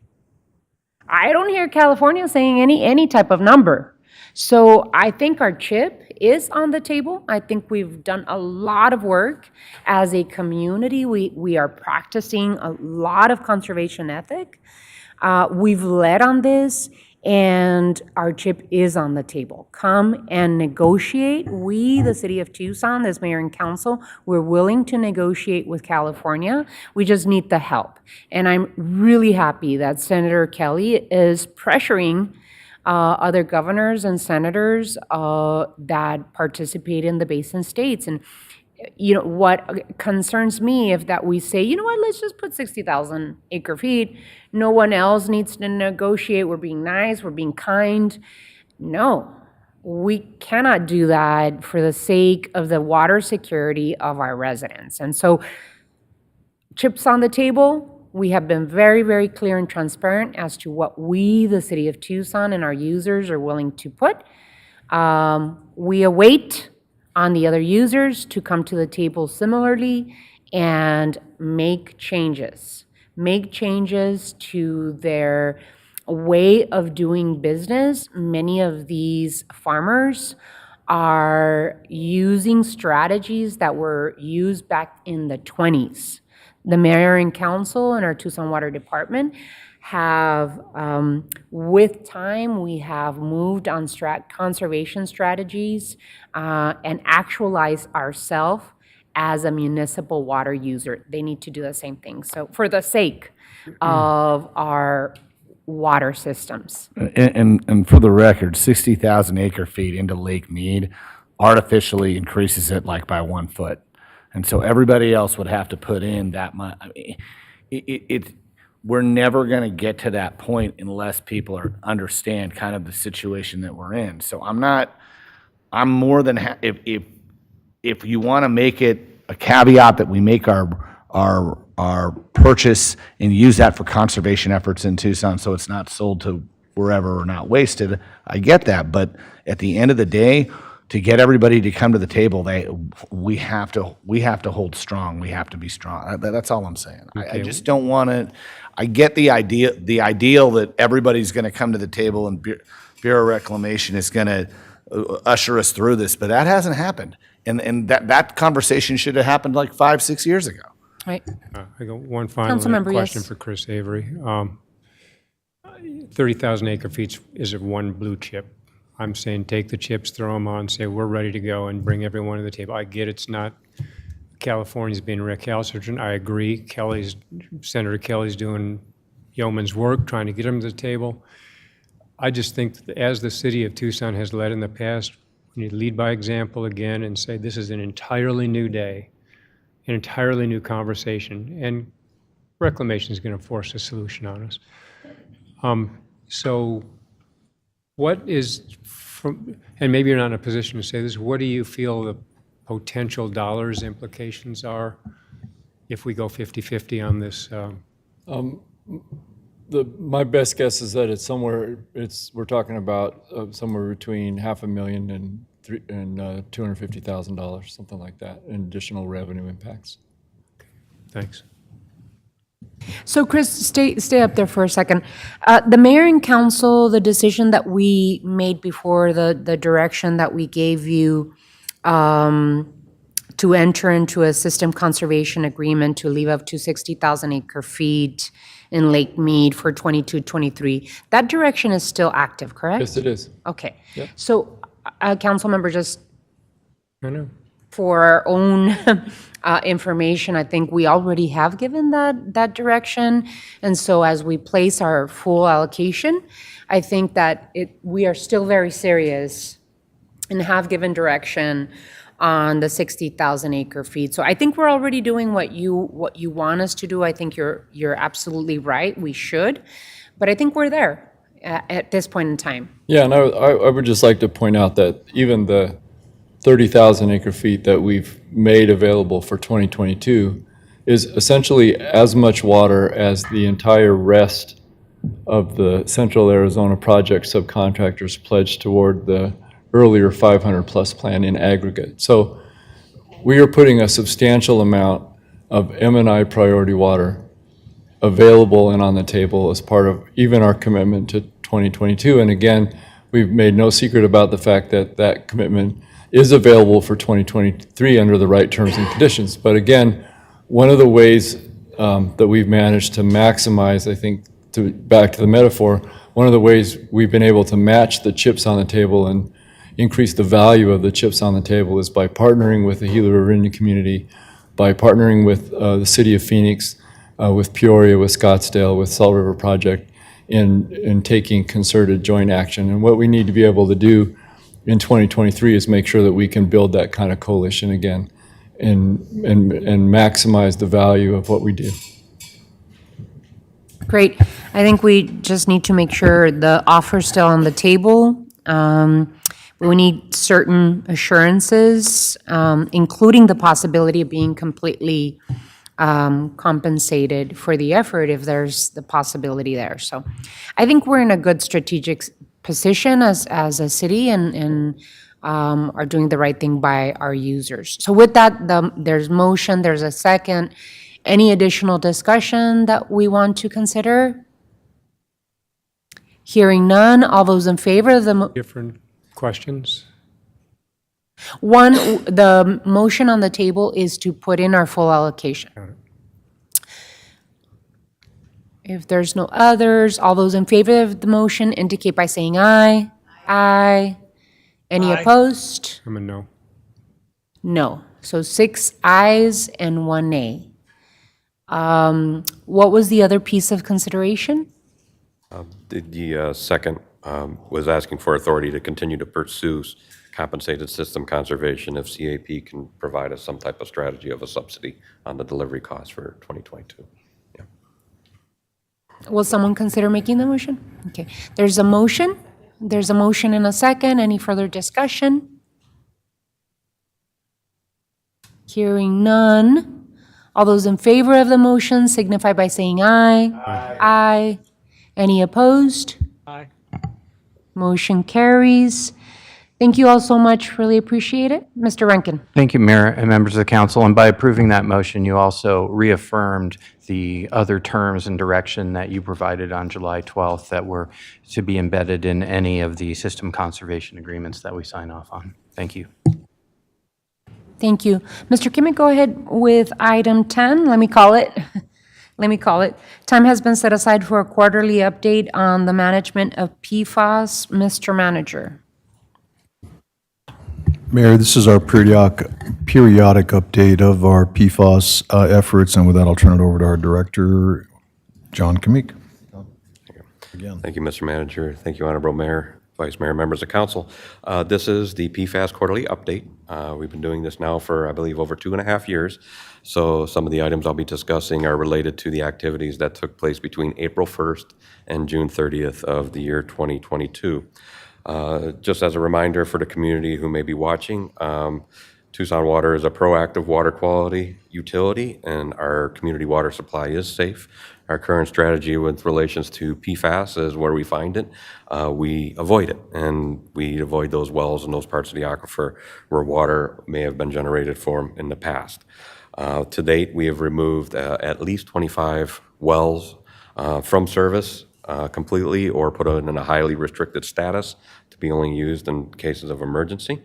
I don't hear California saying any type of number. So I think our chip is on the table. I think we've done a lot of work as a community. We are practicing a lot of conservation ethic. We've led on this, and our chip is on the table. Come and negotiate. We, the city of Tucson, as mayor and council, we're willing to negotiate with California. We just need the help. And I'm really happy that Senator Kelly is pressuring other governors and senators that participate in the basin states. And you know what concerns me if that we say, you know what, let's just put 60,000 acre feet. No one else needs to negotiate. We're being nice. We're being kind. No, we cannot do that for the sake of the water security of our residents. And so chips on the table. We have been very, very clear and transparent as to what we, the city of Tucson, and our users are willing to put. We await on the other users to come to the table similarly and make changes. Make changes to their way of doing business. Many of these farmers are using strategies that were used back in the 20s. The mayor and council and our Tucson Water Department have, with time, we have moved on conservation strategies and actualized ourselves as a municipal water user. They need to do the same thing. So for the sake of our water systems. And for the record, 60,000 acre feet into Lake Mead artificially increases it like by 1 foot. And so everybody else would have to put in that much. I mean, we're never going to get to that point unless people understand kind of the situation that we're in. So I'm more than if you want to make it a caveat that we make our purchase and use that for conservation efforts in Tucson so it's not sold to wherever or not wasted, I get that. But at the end of the day, to get everybody to come to the table, we have to hold strong. We have to be strong. That's all I'm saying. I just don't want to. I get the ideal that everybody's going to come to the table and Bureau of Reclamation is going to usher us through this, but that hasn't happened. And that conversation should have happened like 5-6 years ago. Right. I got one final Councilmember, question yes. for Chris Avery. 30,000 acre feet is it one blue chip? I'm saying take the chips, throw them on, say we're ready to go, and bring everyone to the table. I get it's not California's being recalcitrant. I agree. Senator Kelly's doing yeoman's work trying to get them to the table. I just think that as the city of Tucson has led in the past, we need to lead by example again and say this is an entirely new day, an entirely new conversation, and reclamation is going to force a solution on us. So what is, and maybe you're not in a position to say this, what do you feel the potential dollars implications are if we go 50-50 on this? My best guess is that we're talking about somewhere between $500,000 and $250,000, something like that, in additional revenue impacts. Thanks. So Chris, stay up there for a second. The mayor and council, the decision that we made before, the direction that we gave you to enter into a system conservation agreement to leave up to 60,000 acre feet in Lake Mead for 22-23, that direction is still active, correct? Yes, it is. Okay. Yep. So, council member, just I know. for our own information, I think we already have given that direction. And so as we place our full allocation, I think that we are still very serious and have given direction on the 60,000 acre feet. So I think we're already doing what you want us to do. I think you're absolutely right. We should, but I think we're there at this point in time. Yeah, and I would just like to point out that even the 30,000 acre feet that we've made available for 2022 is essentially as much water as the entire rest of the Central Arizona Project subcontractors pledged toward the earlier 500+ plan in aggregate. So we are putting a substantial amount of M&I priority water available and on the table as part of even our commitment to 2022. And again, we've made no secret about the fact that that commitment is available for 2023 under the right terms and conditions. But again, one of the ways that we've managed to maximize, I think, back to the metaphor, one of the ways we've been able to match the chips on the table and increase the value of the chips on the table is by partnering with the Gila River Indian community, by partnering with the city of Phoenix, with Peoria, with Scottsdale, with Salt River Project, in taking concerted joint action. And what we need to be able to do in 2023 is make sure that we can build that kind of coalition again and maximize the value of what we do. Great. I think we just need to make sure the offer's still on the table. We need certain assurances, including the possibility of being completely compensated for the effort if there's the possibility there. So I think we're in a good strategic position as a city and are doing the right thing by our users. So with that, there's motion, there's a second. Any additional discussion that we want to consider? Hearing none, all those in favor of the Different questions? the motion on the table is to put in our full allocation. Got it. If there's no others, all those in favor of the motion indicate by saying aye. Aye. Any opposed? I'm a no. No. So 6 ayes and 1 nay. What was the other piece of consideration? The second was asking for authority to continue to pursue compensated system conservation if CAP can provide us some type of strategy of a subsidy on the delivery costs for 2022. Yeah. Will someone consider making the motion? Okay. There's a motion. There's a motion and a second. Any further discussion? Hearing none. All those in favor of the motion signify by saying aye. Aye. Aye. Any opposed? Aye. Motion carries. Thank you all so much. Really appreciate it. Mr. Rankin. Thank you, Mayor and members of the council. And by approving that motion, you also reaffirmed the other terms and direction that you provided on July 12th that were to be embedded in any of the system conservation agreements that we sign off on. Thank you. Thank you. Mr. Kimmick, go ahead with item 10. Let me call it. Time has been set aside for a quarterly update on the management of PFAS. Mr. Manager. Mayor, this is our periodic update of our PFAS efforts, and with that, I'll turn it over to our director, John Kamik. Thank you, Mr. Manager. Thank you, Honorable Mayor, Vice Mayor, members of council. This is the PFAS quarterly update. We've been doing this now for, I believe, over 2.5 years. So some of the items I'll be discussing are related to the activities that took place between April 1st and June 30th of the year 2022. Just as a reminder for the community who may be watching, Tucson Water is a proactive water quality utility, and our community water supply is safe. Our current strategy with relations to PFAS is where we find it, we avoid it, and we avoid those wells and those parts of the aquifer where water may have been generated from in the past. To date, we have removed at least 25 wells from service completely or put it in a highly restricted status to be only used in cases of emergency.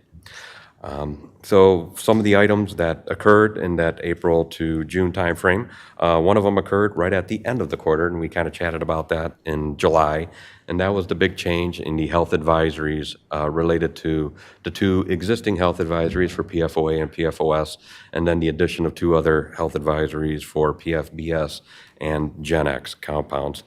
So some of the items that occurred in that April to June timeframe, one of them occurred right at the end of the quarter, and we kind of chatted about that in July, and that was the big change in the health advisories related to the 2 existing health advisories for PFOA and PFOS, and then the addition of 2 other health advisories for PFBS and Gen X compounds.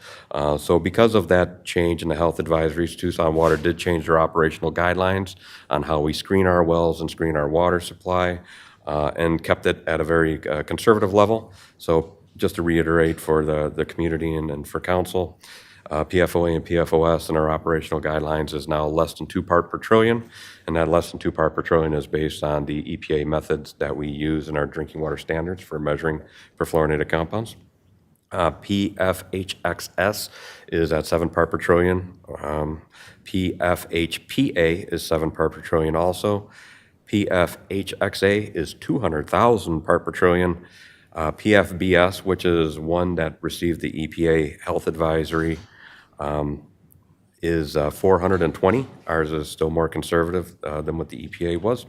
So because of that change in the health advisories, Tucson Water did change their operational guidelines on how we screen our wells and screen our water supply, and kept it at a very conservative level. So just to reiterate for the community and for council, PFOA and PFOS in our operational guidelines is now less than 2 part per trillion, and that less than 2 part per trillion is based on the EPA methods that we use in our drinking water standards for measuring perfluorinated compounds. PFHXS is at 7 part per trillion. PFHPA is 7 part per trillion also. PFHXA is 200,000 part per trillion. PFBS, which is one that received the EPA health advisory, is 420. Ours is still more conservative than what the EPA was.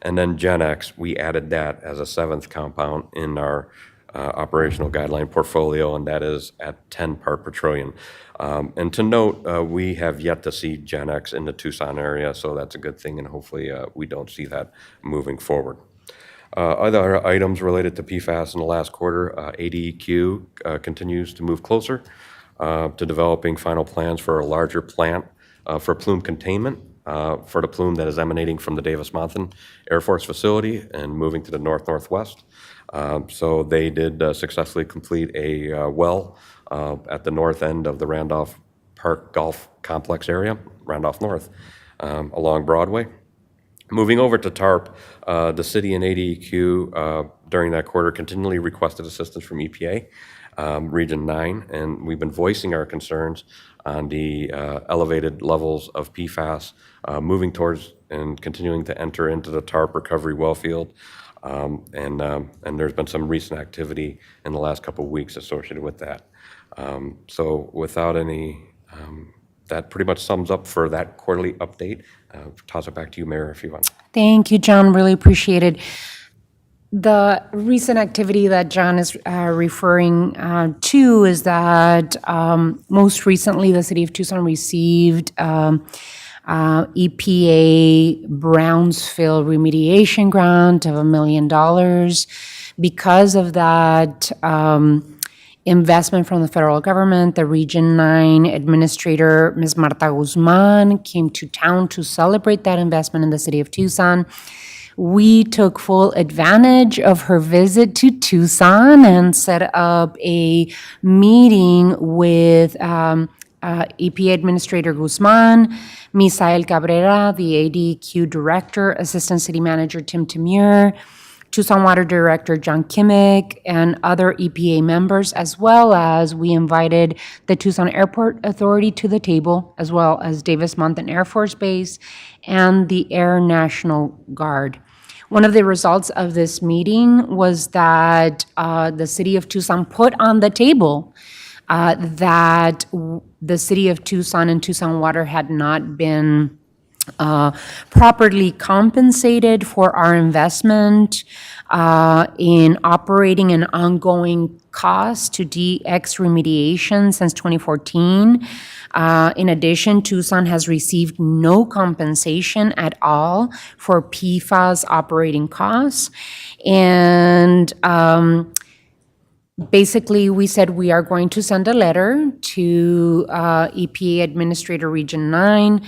And then Gen X, we added that as a 7th compound in our operational guideline portfolio, and that is at 10 part per trillion. And to note, we have yet to see Gen X in the Tucson area, so that's a good thing, and hopefully we don't see that moving forward. Other items related to PFAS in the last quarter, ADEQ continues to move closer to developing final plans for a larger plant for plume containment for the plume that is emanating from the Davis-Monthan Air Force facility and moving to the northwest. So they did successfully complete a well at the north end of the Randolph Park Golf Complex area, Randolph North, along Broadway. Moving over to TARP, the city and ADEQ during that quarter continually requested assistance from EPA, Region 9, and we've been voicing our concerns on the elevated levels of PFAS moving towards and continuing to enter into the TARP recovery well field. And there's been some recent activity in the last couple of weeks associated with that. So without any, that pretty much sums up for that quarterly update. Toss it back to you, Mayor, if you want. Thank you, John. Really appreciate it. The recent activity that John is referring to is that most recently the city of Tucson received EPA Brownsville remediation grant of $1 million. Because of that investment from the federal government, the Region 9 administrator, Ms. Marta Guzman, came to town to celebrate that investment in the city of Tucson. We took full advantage of her visit to Tucson and set up a meeting with EPA Administrator Guzman, Misael Cabrera, the ADEQ Director, Assistant City Manager Tim Tamir, Tucson Water Director John Kimmick and other EPA members, as well as we invited the Tucson Airport Authority to the table, as well as Davis Mountain Air Force Base and the Air National Guard. One of the results of this meeting was that the city of Tucson put on the table that the city of Tucson and Tucson Water had not been properly compensated for our investment in operating and ongoing costs to DX remediation since 2014. In addition, Tucson has received no compensation at all for PFAS operating costs. And basically, we said we are going to send a letter to EPA Administrator Region 9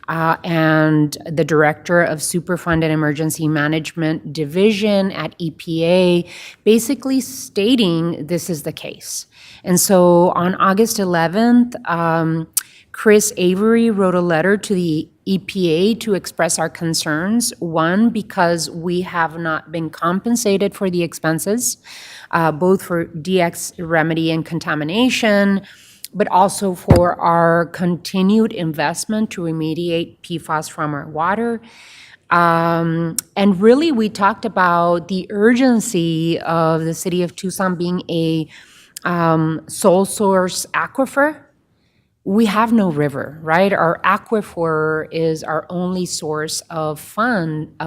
and the Director of Superfund and Emergency Management Division at EPA, basically stating this is the case. And so on August 11th, Chris Avery wrote a letter to the EPA to express our concerns. One, because we have not been compensated for the expenses, both for DX remedy and contamination, but also for our continued investment to remediate PFAS from our water. And really, we talked about the urgency of the city of Tucson being a sole source aquifer. We have no river, right? Our aquifer is our only source of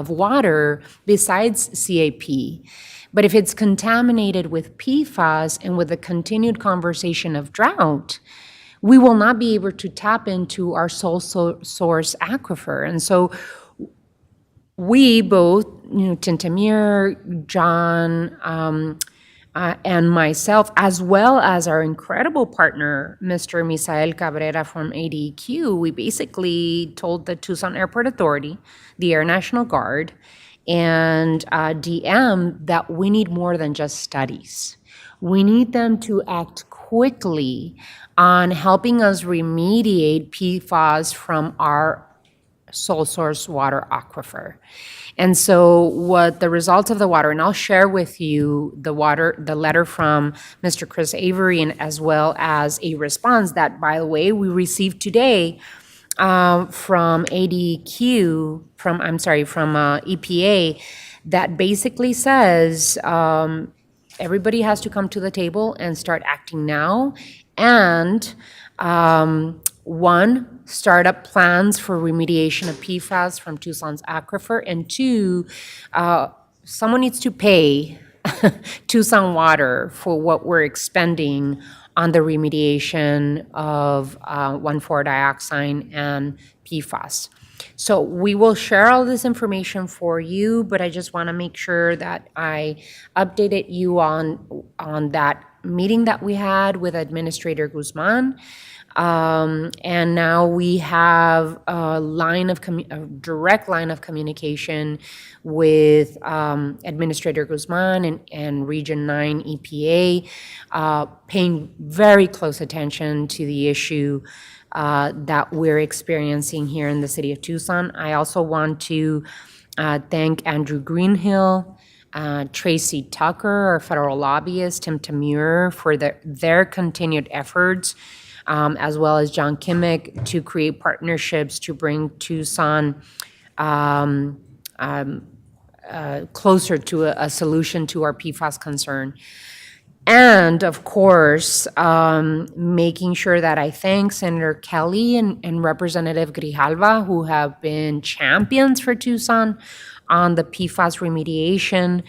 water besides CAP. But if it's contaminated with PFAS and with the continued conversation of drought, we will not be able to tap into our sole source aquifer. And so we both, Tintamir, John, and myself, as well as our incredible partner, Mr. Misael Cabrera from ADEQ, we basically told the Tucson Airport Authority, the Air National Guard, and DM that we need more than just studies. We need them to act quickly on helping us remediate PFAS from our sole source water aquifer. And so what the results of the water, and I'll share with you the letter from Mr. Chris Avery, and as well as a response that, by the way, we received today from ADEQ, from EPA, that basically says everybody has to come to the table and start acting now. And one, start up plans for remediation of PFAS from Tucson's aquifer, and two, someone needs to pay Tucson Water for what we're expending on the remediation of 1,4-dioxane and PFAS. So we will share all this information for you, but I just want to make sure that I updated you on that meeting that we had with Administrator Guzman. And now we have a direct line of communication with Administrator Guzman and Region 9 EPA, paying very close attention to the issue that we're experiencing here in the city of Tucson. I also want to thank Andrew Greenhill, Tracy Tucker, our federal lobbyist, Tim Tamur, for their continued efforts, as well as John Kimmick, to create partnerships to bring Tucson closer to a solution to our PFAS concern. And of course, making sure that I thank Senator Kelly and Representative Grijalva, who have been champions for Tucson on the PFAS remediation,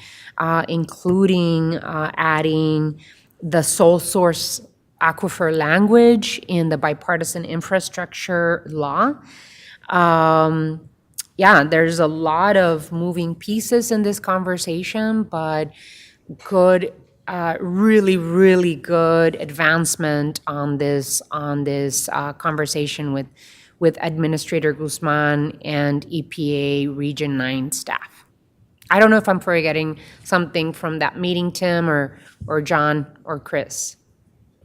including adding the sole source aquifer language in the bipartisan infrastructure law. There's a lot of moving pieces in this conversation, but good, really, really good advancement on this conversation with Administrator Guzman and EPA Region 9 staff. I don't know if I'm forgetting something from that meeting, Tim, or John, or Chris.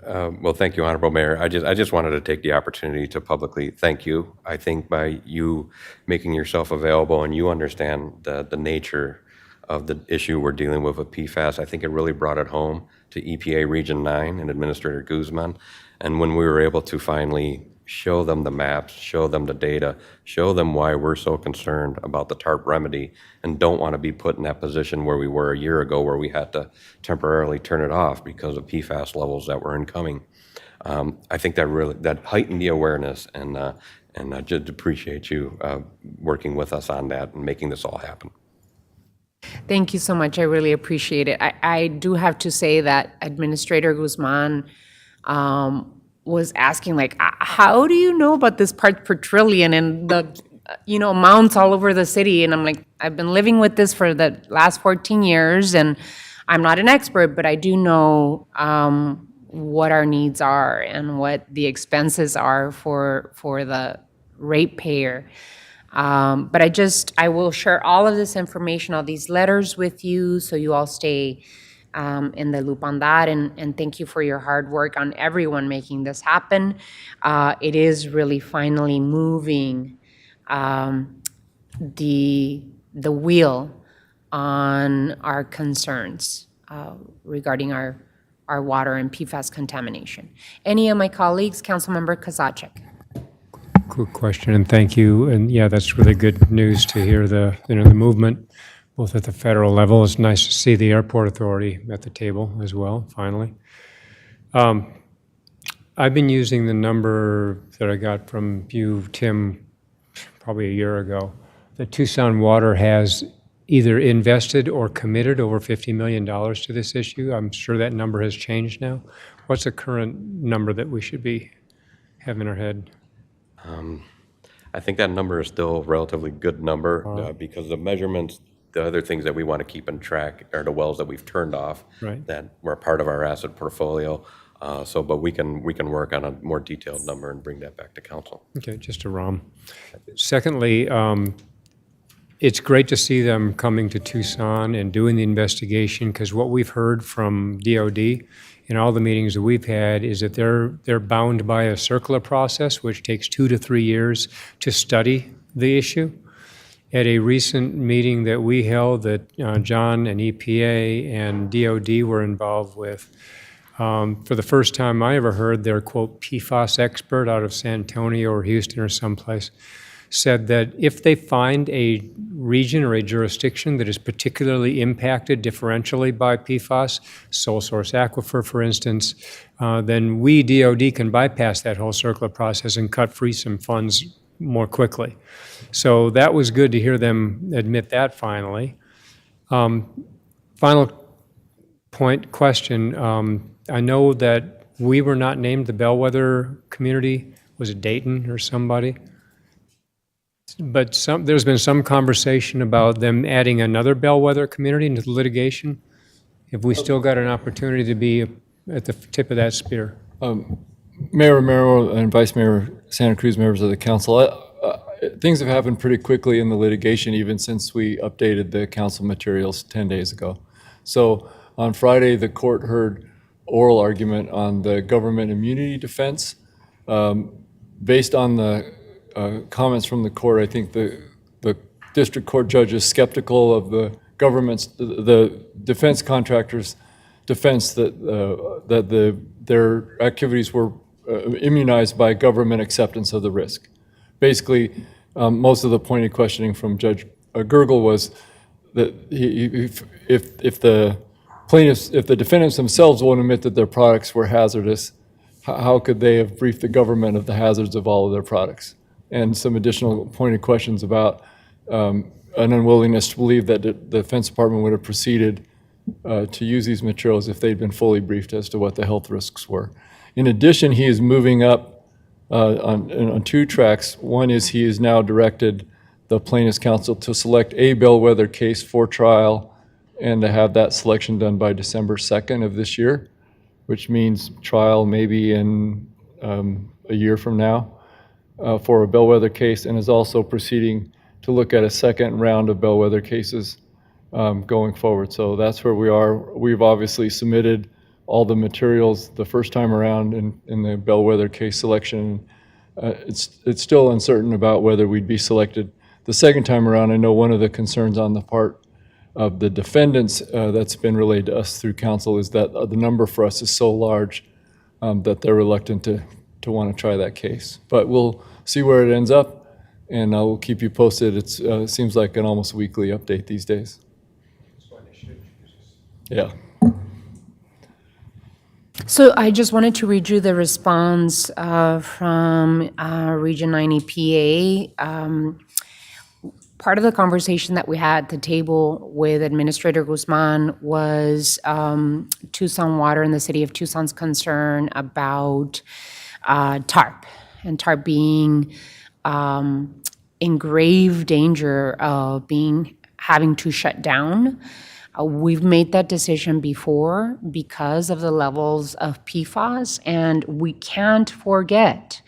Well, thank you, Honorable Mayor. I just wanted to take the opportunity to publicly thank you. I think by you making yourself available and you understand the nature of the issue we're dealing with PFAS. I think it really brought it home to EPA Region 9 and Administrator Guzman. And when we were able to finally show them the maps, show them the data, show them why we're so concerned about the TARP remedy and don't want to be put in that position where we were a year ago where we had to temporarily turn it off because of PFAS levels that were incoming. I think that heightened the awareness, and I just appreciate you working with us on that and making this all happen. Thank you so much. I really appreciate it. I do have to say that Administrator Guzman was asking, like, how do you know about this parts per trillion and the, amounts all over the city? And I'm like, I've been living with this for the last 14 years, and I'm not an expert, but I do know what our needs are and what the expenses are for the ratepayer. But I will share all of this information, all these letters with you, so you all stay in the loop on that. And thank you for your hard work on everyone making this happen. It is really finally moving the wheel on our concerns regarding our water and PFAS contamination. Any of my colleagues? Councilmember Kozachik. Quick question, and thank you. And yeah, that's really good news to hear the movement, both at the federal level. It's nice to see the airport authority at the table as well, finally. I've been using the number that I got from you, Tim, probably a year ago, that Tucson Water has either invested or committed over $50 million to this issue. I'm sure that number has changed now. What's the current number that we should be having in our head? I think that number is still a relatively good number because the measurements, the other things that we want to keep in track are the wells that we've turned off that were part of our asset portfolio. But we can work on a more detailed number and bring that back to council. Okay, just a ROM. Secondly, it's great to see them coming to Tucson and doing the investigation, because what we've heard from DOD in all the meetings that we've had is that they're bound by a circular process, which takes 2 to 3 years to study the issue. At a recent meeting that we held that John and EPA and DOD were involved with, for the first time I ever heard their, quote, PFAS expert out of San Antonio or Houston or someplace said that if they find a region or a jurisdiction that is particularly impacted differentially by PFAS, sole source aquifer, for instance, then we, DOD, can bypass that whole circular process and cut free some funds more quickly. So that was good to hear them admit that finally. Final question. I know that we were not named the bellwether community. Was it Dayton or somebody? But there's been some conversation about them adding another bellwether community into the litigation. Have we still got an opportunity to be at the tip of that spear? Mayor Romero and Vice Mayor Santa Cruz, members of the council, things have happened pretty quickly in the litigation, even since we updated the council materials 10 days ago. So on Friday, the court heard oral argument on the government immunity defense. Based on the comments from the court, I think the district court judge is skeptical of the government's, the defense contractors' defense that their activities were immunized by government acceptance of the risk. Basically, most of the pointed questioning from Judge Gergel was that if the plaintiffs, if the defendants themselves won't admit that their products were hazardous, how could they have briefed the government of the hazards of all of their products? And some additional pointed questions about an unwillingness to believe that the Defense Department would have proceeded to use these materials if they'd been fully briefed as to what the health risks were. In addition, he is moving up on 2 tracks. One is he has now directed the plaintiff's counsel to select a bellwether case for trial and to have that selection done by December 2nd of this year, which means trial maybe in a year from now for a bellwether case, and is also proceeding to look at a second round of bellwether cases going forward. So that's where we are. We've obviously submitted all the materials the first time around in the bellwether case selection. It's still uncertain about whether we'd be selected the second time around. I know one of the concerns on the part of the defendants that's been relayed to us through counsel is that the number for us is so large that they're reluctant to want to try that case. But we'll see where it ends up, and I will keep you posted. It seems like an almost weekly update these days. Yeah. So I just wanted to read you the response from Region 9 EPA. Part of the conversation that we had at the table with Administrator Guzman was Tucson Water and the City of Tucson's concern about TARP, and TARP being in grave danger of having to shut down. We've made that decision before because of the levels of PFAS, and we can't forget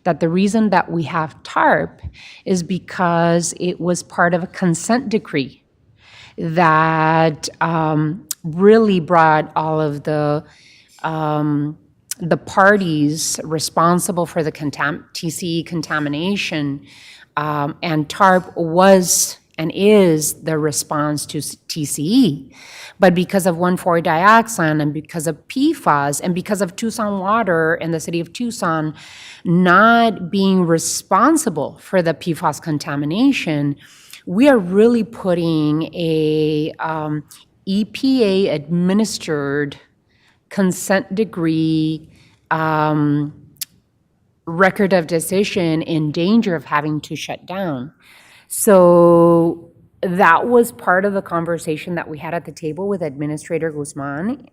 that the reason that we have TARP is because it was part of a consent decree that really brought all of the parties responsible for the TCE contamination, and TARP was and is the response to TCE. But because of 1,4-dioxane and because of PFAS and because of Tucson Water and the City of Tucson not being responsible for the PFAS contamination, we are really putting a EPA-administered consent decree record of decision in danger of having to shut down. So that was part of the conversation that we had at the table with Administrator Guzman.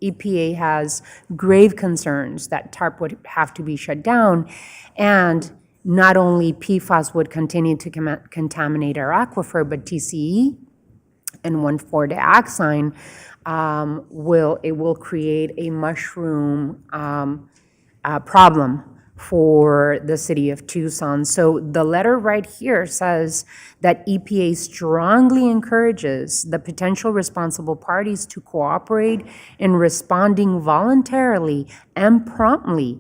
EPA has grave concerns that TARP would have to be shut down, and not only PFAS would continue to contaminate our aquifer, but TCE and 1,4-dioxane will create a mushroom problem for the City of Tucson. So the letter right here says that EPA strongly encourages the potential responsible parties to cooperate in responding voluntarily and promptly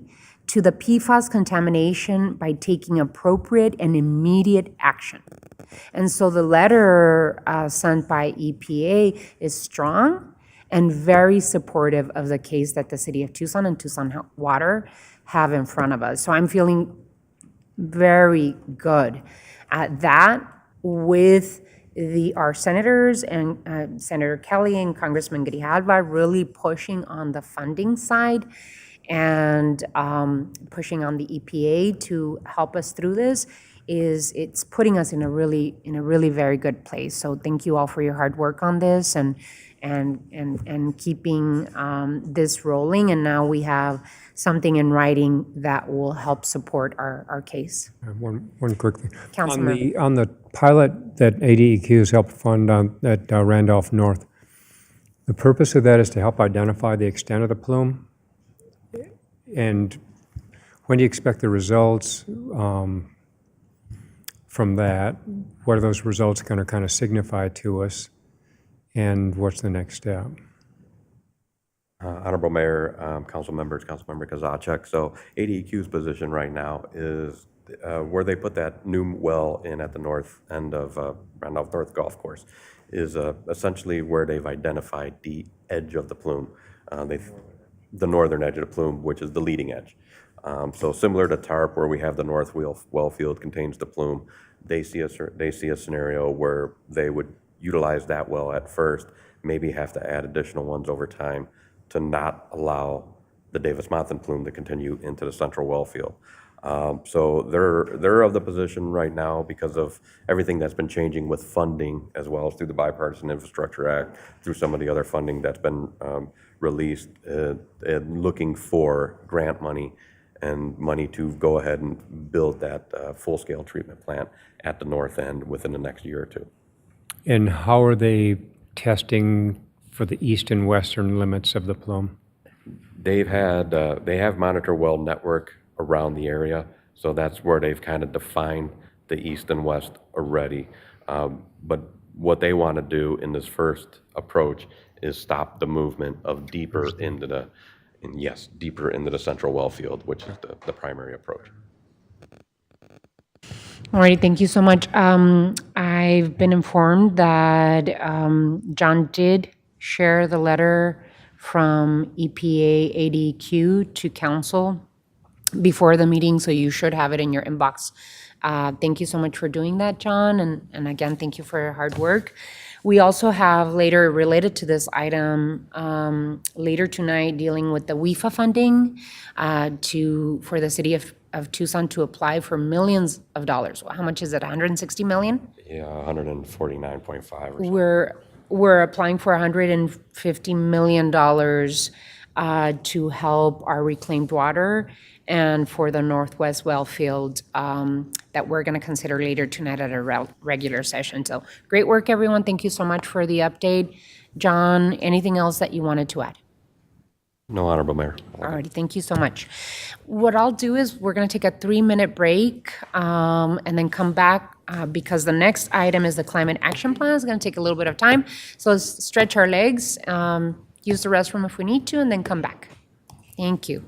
to the PFAS contamination by taking appropriate and immediate action. And so the letter sent by EPA is strong and very supportive of the case that the City of Tucson and Tucson Water have in front of us. So I'm feeling very good at that with our senators and Senator Kelly and Congressman Grijalva really pushing on the funding side and pushing on the EPA to help us through this. It's putting us in a really very good place. So thank you all for your hard work on this and keeping this rolling. And now we have something in writing that will help support our case. One quick thing. Councilman. On the pilot that ADEQ has helped fund at Randolph North, the purpose of that is to help identify the extent of the plume. And when do you expect the results from that? What are those results going to kind of signify to us? And what's the next step? Honorable Mayor, council members, Councilmember Kozaczek. So ADEQ's position right now is where they put that new well in at the north end of Randolph North Golf Course is essentially where they've identified the edge of the plume. The northern edge of the plume, which is the leading edge. So similar to TARP, where we have the north well field contains the plume, they see a scenario where they would utilize that well at first, maybe have to add additional ones over time to not allow the Davis-Monthan plume to continue into the central well field. So they're of the position right now because of everything that's been changing with funding as well as through the Bipartisan Infrastructure Act, through some of the other funding that's been released, and looking for grant money and money to go ahead and build that full-scale treatment plant at the north end within the next year or two. And how are they testing for the east and western limits of the plume? They have monitor well network around the area, so that's where they've kind of defined the east and west already. But what they want to do in this first approach is stop the movement of deeper into the central well field, which is the primary approach. All right, thank you so much. I've been informed that John did share the letter from EPA ADQ to council before the meeting, so you should have it in your inbox. Thank you so much for doing that, John, and again, thank you for your hard work. We also have later, related to this item, later tonight, dealing with the WIFA funding for the city of Tucson to apply for millions of dollars. How much is it, 160 million? Yeah, 149.5 or something. We're applying for $150 million to help our reclaimed water and for the Northwest well field that we're going to consider later tonight at a regular session. So great work, everyone. Thank you so much for the update. John, anything else that you wanted to add? No, Honorable Mayor. All righty, thank you so much. What I'll do is we're going to take a 3-minute break and then come back because the next item is the climate action plan. It's going to take a little bit of time. So let's stretch our legs, use the restroom if we need to, and then come back. Thank you.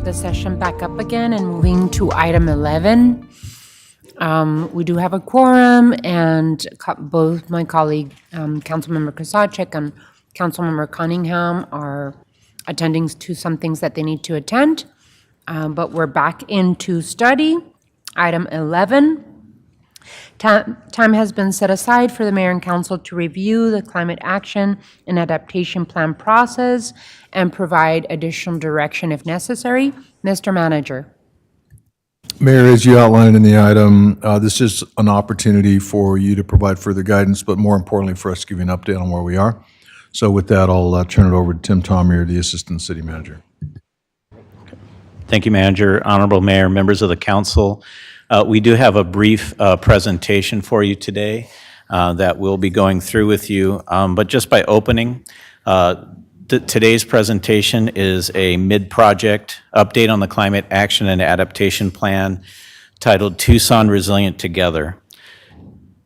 the session back up again and moving to item 11. We do have a quorum, and both my colleague, Councilmember Krasacek and Councilmember Cunningham are attending to some things that they need to attend. But we're back into study. Item 11. Time has been set aside for the mayor and council to review the climate action and adaptation plan process and provide additional direction if necessary. Mr. Manager. Mayor, as you outlined in the item, this is an opportunity for you to provide further guidance, but more importantly, for us to give you an update on where we are. So with that, I'll turn it over to Tim Tomier, the Assistant City Manager. Thank you, Manager. Honorable Mayor, members of the council. We do have a brief presentation for you today that we'll be going through with you. But just by opening, today's presentation is a mid-project update on the Climate Action and Adaptation Plan titled Tucson Resilient Together.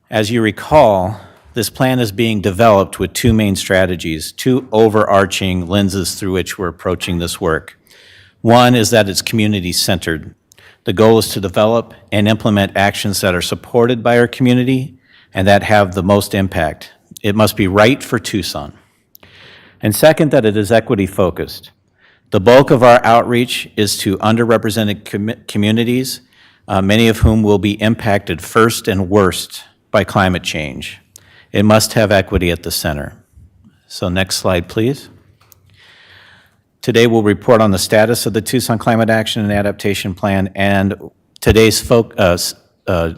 As you recall, this plan is being developed with two main strategies, two overarching lenses through which we're approaching this work. One is that it's community-centered. The goal is to develop and implement actions that are supported by our community and that have the most impact. It must be right for Tucson. And second, that it is equity-focused. The bulk of our outreach is to underrepresented communities, many of whom will be impacted first and worst by climate change. It must have equity at the center. So next slide, please. Today we'll report on the status of the Tucson Climate Action and Adaptation Plan, and today's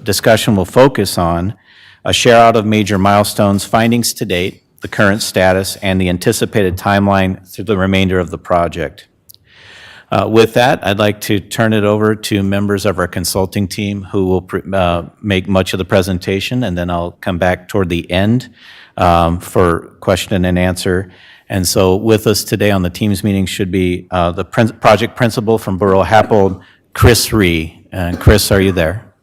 discussion will focus on a share out of major milestones, findings to date, the current status, and the anticipated timeline through the remainder of the project. With that, I'd like to turn it over to members of our consulting team who will make much of the presentation, and then I'll come back toward the end for question and answer. And so with us today on the Teams meeting should be the project principal from Borough Happold, Chris Ree. And Chris, are you there?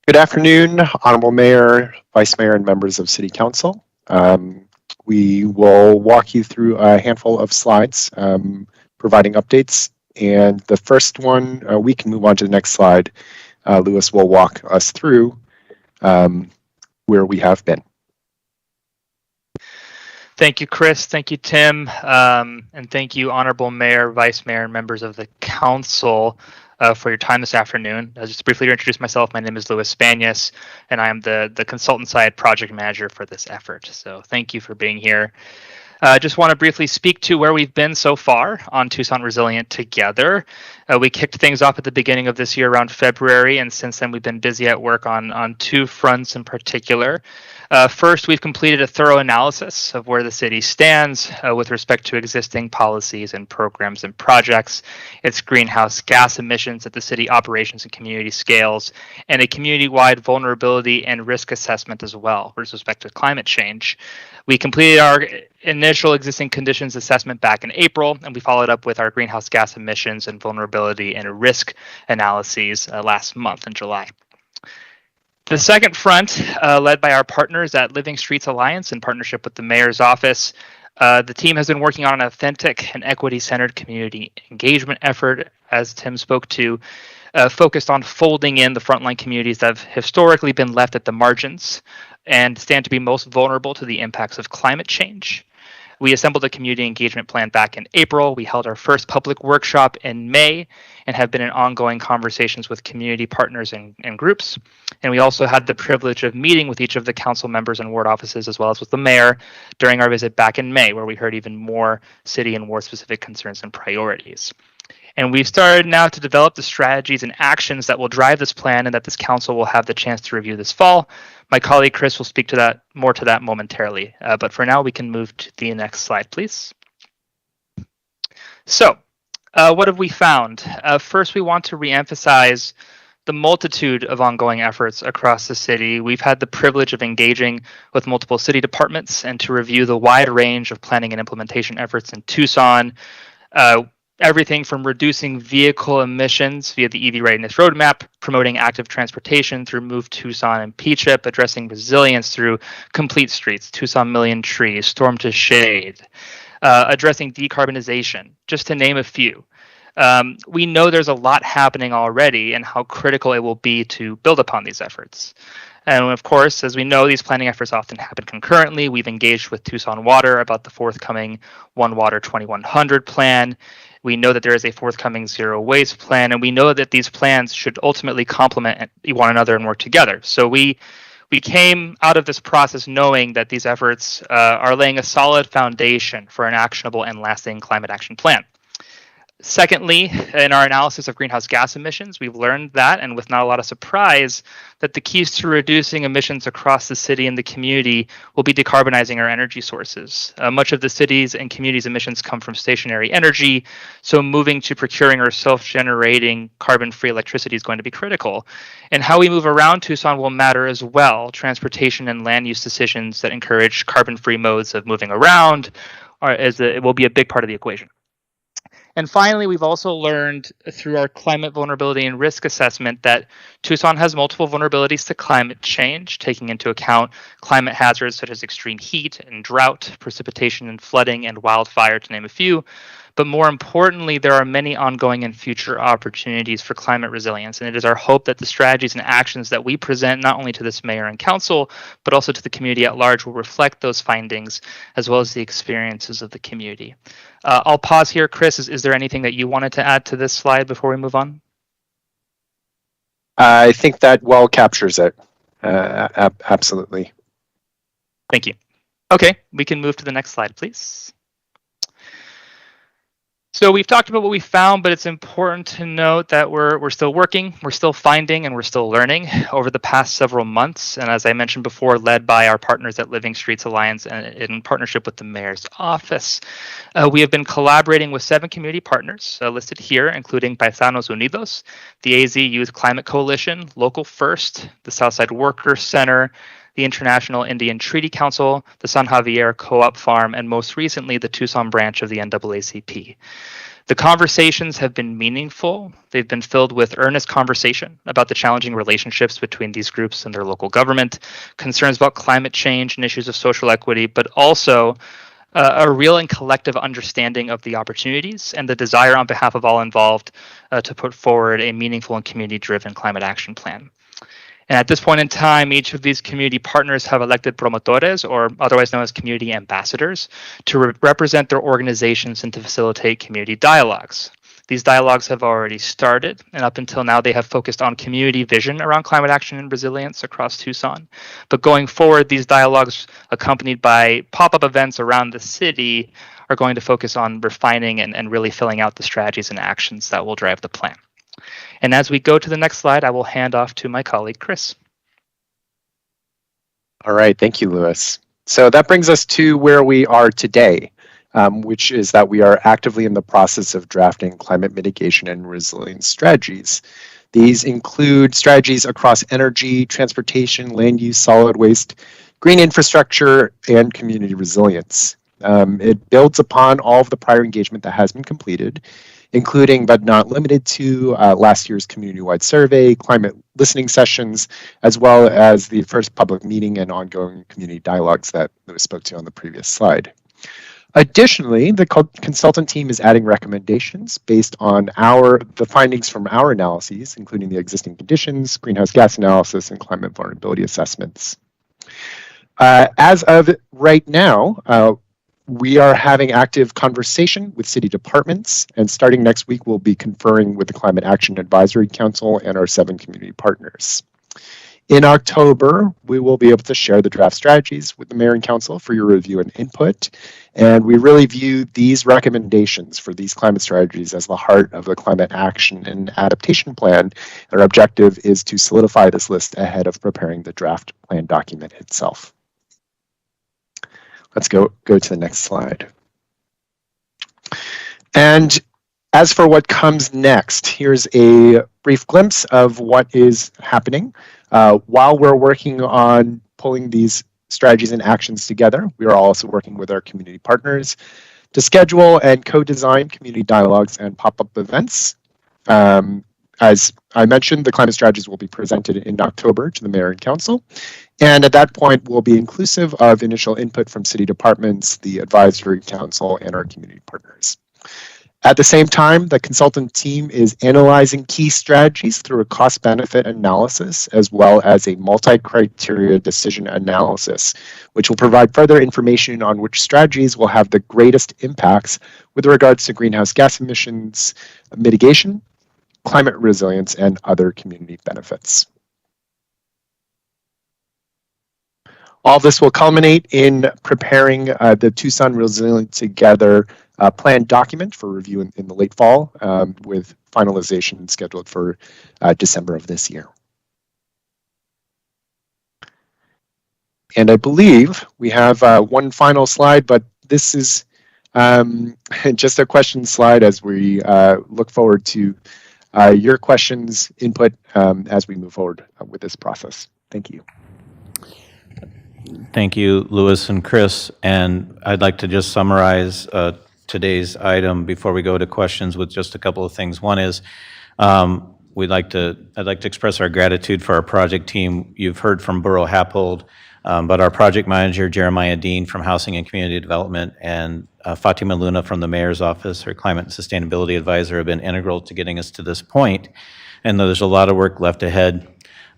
Good afternoon, Honorable Mayor, Vice Mayor, and members of City Council. We will walk you through a handful of slides providing updates. And the first one, we can move on to the next slide. Louis will walk us through where we have been. Thank you, Chris. Thank you, Tim. And thank you, Honorable Mayor, Vice Mayor, and members of the Council for your time this afternoon. Just briefly to introduce myself, my name is Louis Spanias, and I am the consultant side project manager for this effort. So thank you for being here. Just want to briefly speak to where we've been so far on Tucson Resilient Together. We kicked things off at the beginning of this year around February, and since then we've been busy at work on two fronts in particular. First, we've completed a thorough analysis of where the city stands with respect to existing policies and programs and projects, its greenhouse gas emissions at the city operations and community scales, and a community-wide vulnerability and risk assessment as well with respect to climate change. We completed our initial existing conditions assessment back in April, and we followed up with our greenhouse gas emissions and vulnerability and risk analyses last month in July. The second front, led by our partners at Living Streets Alliance in partnership with the Mayor's Office, the team has been working on an authentic and equity-centered community engagement effort, as Tim spoke to, focused on folding in the frontline communities that have historically been left at the margins and stand to be most vulnerable to the impacts of climate change. We assembled a community engagement plan back in April. We held our first public workshop in May and have been in ongoing conversations with community partners and groups. And we also had the privilege of meeting with each of the council members and ward offices, as well as with the mayor, during our visit back in May, where we heard even more city and ward specific concerns and priorities. And we've started now to develop the strategies and actions that will drive this plan and that this council will have the chance to review this fall. My colleague Chris will speak to that more momentarily. But for now, we can move to the next slide, please. So what have we found? First, we want to reemphasize the multitude of ongoing efforts across the city. We've had the privilege of engaging with multiple city departments and to review the wide range of planning and implementation efforts in Tucson. everything from reducing vehicle emissions via the EV Readiness Roadmap, promoting active transportation through Move Tucson and P-CHIP, addressing resilience through Complete Streets, Tucson Million Trees, Storm to Shade, addressing decarbonization, just to name a few. We know there's a lot happening already and how critical it will be to build upon these efforts. And of course, as we know, these planning efforts often happen concurrently. We've engaged with Tucson Water about the forthcoming One Water 2100 plan. We know that there is a forthcoming zero waste plan, and we know that these plans should ultimately complement one another and work together. So we came out of this process knowing that these efforts are laying a solid foundation for an actionable and lasting climate action plan. Secondly, in our analysis of greenhouse gas emissions, we've learned that, and with not a lot of surprise, that the keys to reducing emissions across the city and the community will be decarbonizing our energy sources. Much of the city's and communities' emissions come from stationary energy, so moving to procuring or self-generating carbon-free electricity is going to be critical. And how we move around Tucson will matter as well. Transportation and land use decisions that encourage carbon-free modes of moving around it will be a big part of the equation. And finally, we've also learned through our climate vulnerability and risk assessment that Tucson has multiple vulnerabilities to climate change, taking into account climate hazards such as extreme heat and drought, precipitation and flooding, and wildfire, to name a few. But more importantly, there are many ongoing and future opportunities for climate resilience. And it is our hope that the strategies and actions that we present, not only to this mayor and council, but also to the community at large, will reflect those findings as well as the experiences of the community. I'll pause here. Chris, is there anything that you wanted to add to this slide before we move on? I think that well captures it. Absolutely. Thank you. Okay, we can move to the next slide, please. So we've talked about what we found, but it's important to note that we're still working, we're still finding, and we're still learning over the past several months. And as I mentioned before, led by our partners at Living Streets Alliance and in partnership with the mayor's office. We have been collaborating with 7 community partners listed here, including Paisanos Unidos, the AZ Youth Climate Coalition, Local First, the Southside Workers Center, the International Indian Treaty Council, the San Javier Co-op Farm, and most recently, the Tucson branch of the NAACP. The conversations have been meaningful. They've been filled with earnest conversation about the challenging relationships between these groups and their local government, concerns about climate change and issues of social equity, but also a real and collective understanding of the opportunities and the desire on behalf of all involved to put forward a meaningful and community-driven climate action plan. And at this point in time, each of these community partners have elected promotores, or otherwise known as community ambassadors, to represent their organizations and to facilitate community dialogues. These dialogues have already started, and up until now, they have focused on community vision around climate action and resilience across Tucson. But going forward, these dialogues, accompanied by pop-up events around the city, are going to focus on refining and really filling out the strategies and actions that will drive the plan. And as we go to the next slide, I will hand off to my colleague, Chris. All right, thank you, Louis. So that brings us to where we are today, which is that we are actively in the process of drafting climate mitigation and resilience strategies. These include strategies across energy, transportation, land use, solid waste, green infrastructure, and community resilience. It builds upon all of the prior engagement that has been completed, including but not limited to last year's community-wide survey, climate listening sessions, as well as the first public meeting and ongoing community dialogues that Louis spoke to on the previous slide. Additionally, the consultant team is adding recommendations based on the findings from our analyses, including the existing conditions, greenhouse gas analysis, and climate vulnerability assessments. As of right now, we are having active conversation with city departments, and starting next week, we'll be conferring with the Climate Action Advisory Council and our 7 community partners. In October, we will be able to share the draft strategies with the mayor and council for your review and input, and we really view these recommendations for these climate strategies as the heart of the climate action and adaptation plan. Our objective is to solidify this list ahead of preparing the draft plan document itself. Let's go to the next slide. And as for what comes next, here's a brief glimpse of what is happening. While we're working on pulling these strategies and actions together, we are also working with our community partners to schedule and co-design community dialogues and pop-up events. As I mentioned, the climate strategies will be presented in October to the mayor and council. And at that point, will be inclusive of initial input from city departments, the advisory council, and our community partners. At the same time, the consultant team is analyzing key strategies through a cost-benefit analysis, as well as a multi-criteria decision analysis, which will provide further information on which strategies will have the greatest impacts with regards to greenhouse gas emissions mitigation, climate resilience, and other community benefits. All this will culminate in preparing the Tucson Resilient Together plan document for review in the late fall, with finalization scheduled for December of this year. And I believe we have one final slide, but this is just a question slide as we look forward to your questions, input as we move forward with this process. Thank you. Thank you, Louis and Chris. And I'd like to just summarize today's item before we go to questions with just a couple of things. One is I'd like to express our gratitude for our project team. You've heard from Borough Happold, but our project manager, Jeremiah Dean from Housing and Community Development, and Fatima Luna from the Mayor's Office, her Climate and Sustainability Advisor, have been integral to getting us to this point. And there's a lot of work left ahead.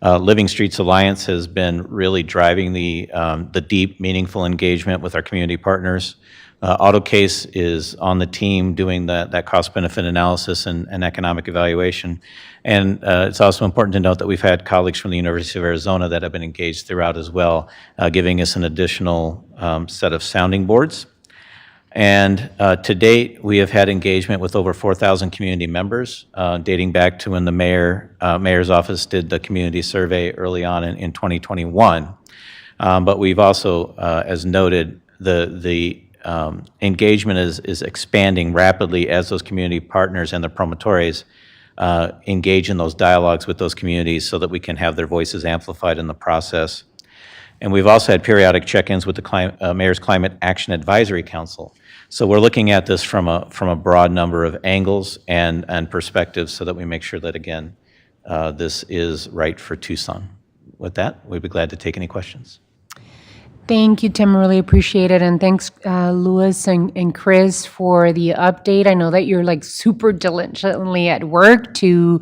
Living Streets Alliance has been really driving the deep, meaningful engagement with our community partners. AutoCase is on the team doing that cost-benefit analysis and economic evaluation. And it's also important to note that we've had colleagues from the University of Arizona that have been engaged throughout as well, giving us an additional set of sounding boards. And to date, we have had engagement with over 4,000 community members, dating back to when the mayor's office did the community survey early on in 2021. But we've also, as noted, the engagement is expanding rapidly as those community partners and the promotores engage in those dialogues with those communities so that we can have their voices amplified in the process. And we've also had periodic check-ins with the Mayor's Climate Action Advisory Council. So we're looking at this from a broad number of angles and perspectives so that we make sure that, again, this is right for Tucson. With that, we'd be glad to take any questions. Thank you, Tim. Really appreciate it. And thanks, Louis and Chris, for the update. I know that you're like super diligently at work to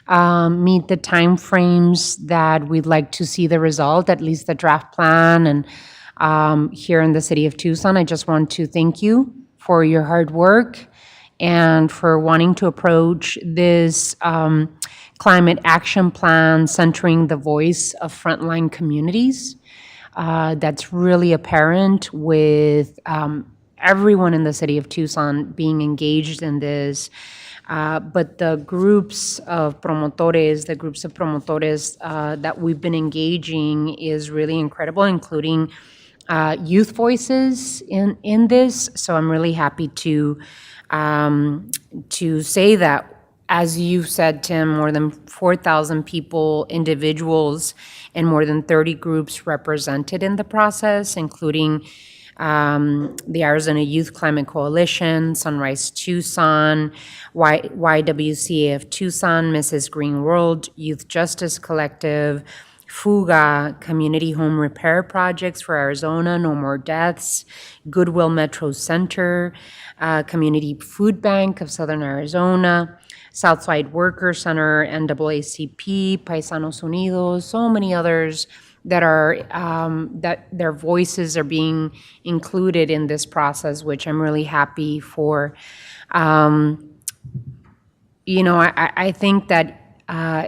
meet the timeframes that we'd like to see the result, at least the draft plan. And here in the city of Tucson, I just want to thank you for your hard work and for wanting to approach this climate action plan centering the voice of frontline communities. That's really apparent with everyone in the city of Tucson being engaged in this. But the groups of promotores that we've been engaging is really incredible, including youth voices in this. So I'm really happy to say that, as you said, Tim, more than 4,000 people, individuals, and more than 30 groups represented in the process, including the Arizona Youth Climate Coalition, Sunrise Tucson, YWCA of Tucson, Mrs. Green World, Youth Justice Collective, Fuga, Community Home Repair Projects for Arizona, No More Deaths, Goodwill Metro Center, Community Food Bank of Southern Arizona, Southside Worker Center, NAACP, Paisanos Unidos, so many others that are that their voices are being included in this process, which I'm really happy for. I think that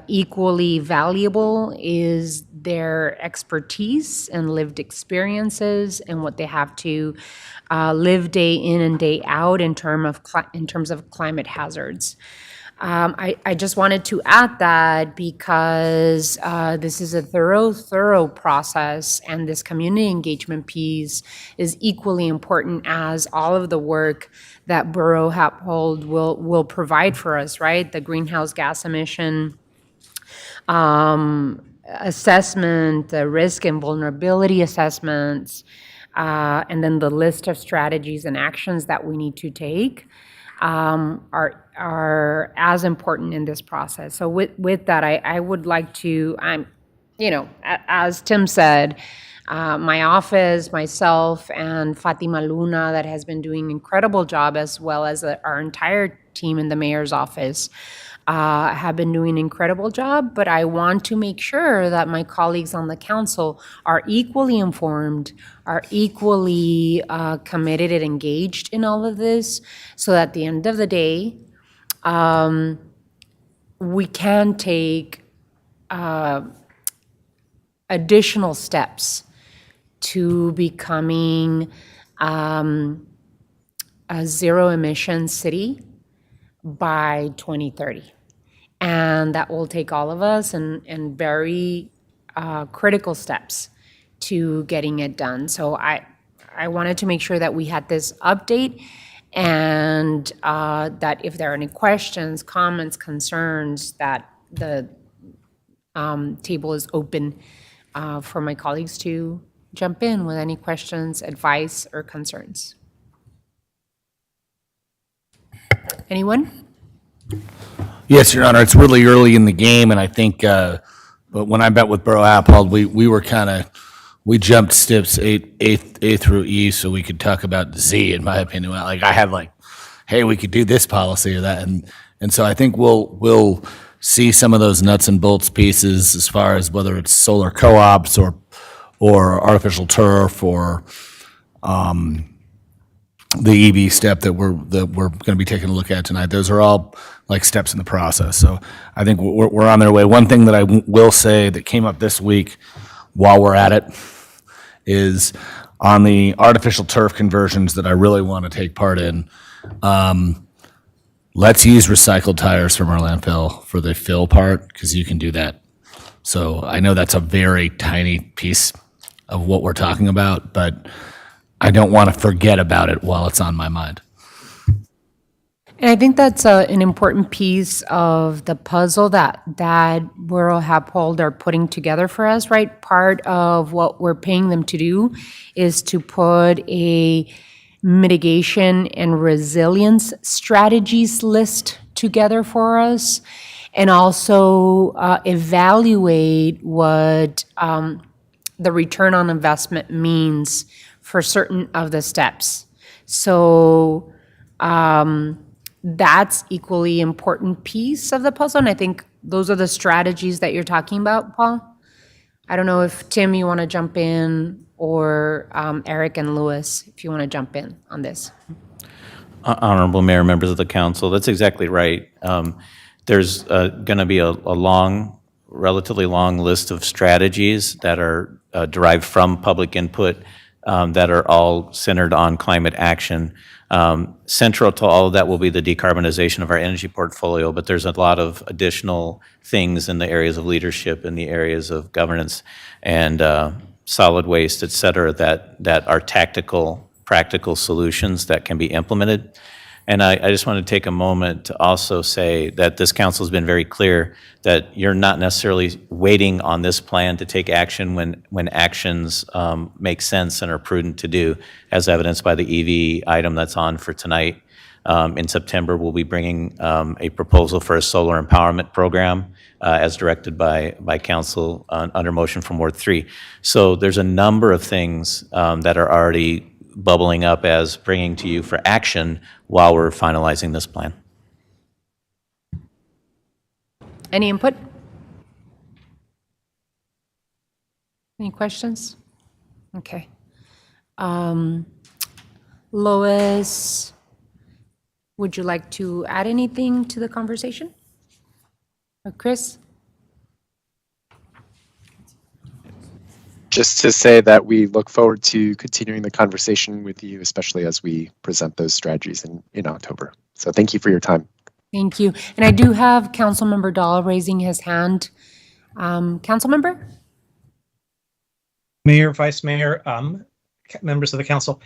equally valuable is their expertise and lived experiences and what they have to live day in and day out in terms of climate hazards. I just wanted to add that because this is a thorough process, and this community engagement piece is equally important as all of the work that Borough Happold will provide for us, right? The greenhouse gas emission assessment, the risk and vulnerability assessments, and then the list of strategies and actions that we need to take are as important in this process. So with that, I would like to, as Tim said, my office, myself, and Fatima Luna, that has been doing an incredible job, as well as our entire team in the mayor's office, have been doing an incredible job. But I want to make sure that my colleagues on the council are equally informed, are equally committed and engaged in all of this, so that at the end of the day, we can take additional steps to becoming a zero emission city by 2030. And that will take all of us and very critical steps to getting it done. So I wanted to make sure that we had this update, and that if there are any questions, comments, concerns, that the table is open for my colleagues to jump in with any questions, advice, or concerns. Anyone? Yes, Your Honor, it's really early in the game, and I think, but when I met with Borough Appold, we jumped steps A through E so we could talk about Z, in my opinion. Like, I had hey, we could do this policy or that, and so I think we'll see some of those nuts and bolts pieces as far as whether it's solar co-ops or artificial turf or the EV step that we're going to be taking a look at tonight. Those are all like steps in the process. So I think we're on their way. One thing that I will say that came up this week while we're at it is on the artificial turf conversions that I really want to take part in. Let's use recycled tires from our landfill for the fill part, because you can do that. So I know that's a very tiny piece of what we're talking about, but I don't want to forget about it while it's on my mind. And I think that's an important piece of the puzzle that Borough Appold are putting together for us, right? Part of what we're paying them to do is to put a mitigation and resilience strategies list together for us, and also evaluate what the return on investment means for certain of the steps. So that's equally important piece of the puzzle, and I think those are the strategies that you're talking about, Paul. I don't know if, Tim, you want to jump in, or Eric and Louis, if you want to jump in on this. Honorable Mayor, members of the council, that's exactly right. There's going to be a relatively long list of strategies that are derived from public input that are all centered on climate action. Central to all of that will be the decarbonization of our energy portfolio, but there's a lot of additional things in the areas of leadership, in the areas of governance, and solid waste, et cetera, that are tactical, practical solutions that can be implemented. And I just want to take a moment to also say that this council has been very clear that you're not necessarily waiting on this plan to take action when actions make sense and are prudent to do, as evidenced by the EV item that's on for tonight. In September, we'll be bringing a proposal for a solar empowerment program as directed by council under motion from Ward 3. So there's a number of things that are already bubbling up as bringing to you for action while we're finalizing this plan. Any input? Any questions? Okay. Lois, would you like to add anything to the conversation? Or Chris? Just to say that we look forward to continuing the conversation with you, especially as we present those strategies in October. So thank you for your time. Thank you. And I do have Councilmember Dahl raising his hand. Councilmember? Mayor, Vice Mayor, members of the council,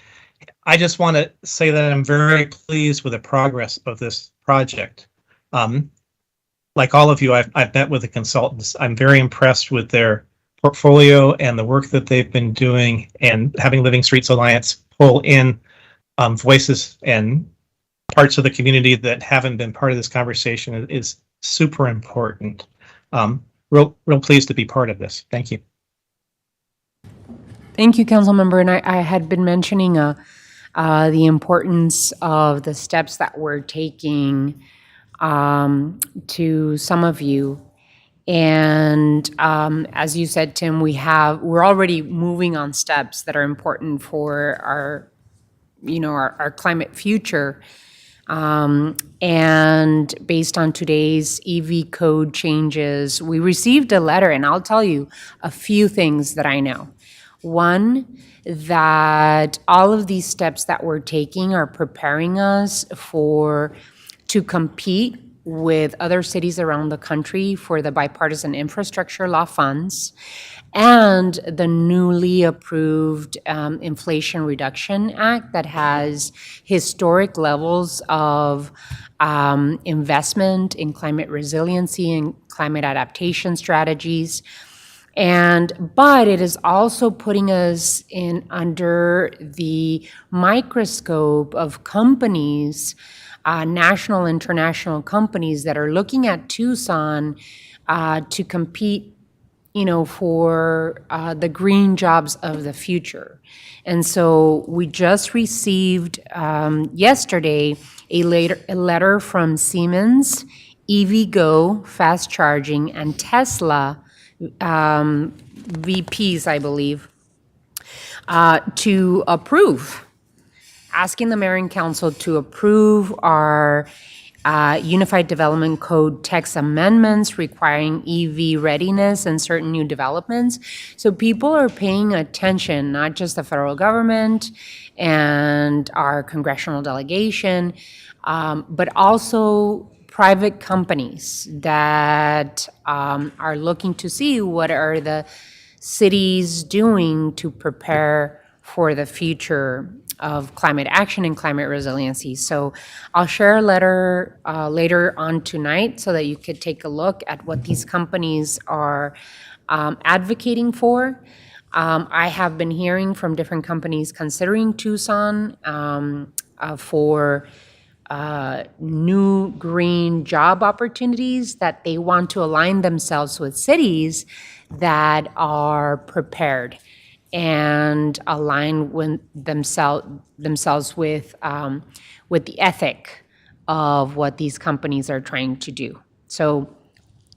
I just want to say that I'm very pleased with the progress of this project. Like all of you, I've met with the consultants. I'm very impressed with their portfolio and the work that they've been doing, and having Living Streets Alliance pull in voices and parts of the community that haven't been part of this conversation is super important. Real pleased to be part of this. Thank you. Thank you, Councilmember. And I had been mentioning the importance of the steps that we're taking to some of you. And as you said, Tim, we're already moving on steps that are important for our climate future. And based on today's EV code changes, we received a letter, and I'll tell you a few things that I know. One, that all of these steps that we're taking are preparing us to compete with other cities around the country for the bipartisan infrastructure law funds and the newly approved Inflation Reduction Act that has historic levels of investment in climate resiliency and climate adaptation strategies. But it is also putting us under the microscope of companies, national, international companies that are looking at Tucson to compete, for the green jobs of the future. And so we just received yesterday a letter from Siemens, EVgo Fast Charging, and Tesla VPs, I believe, to approve, asking the mayor and council to approve our Unified Development Code text amendments requiring EV readiness and certain new developments. So people are paying attention, not just the federal government and our congressional delegation, but also private companies that are looking to see what are the cities doing to prepare for the future of climate action and climate resiliency. So I'll share a letter later on tonight so that you could take a look at what these companies are advocating for. I have been hearing from different companies considering Tucson for new green job opportunities, that they want to align themselves with cities that are prepared and align with themselves with the ethic of what these companies are trying to do. So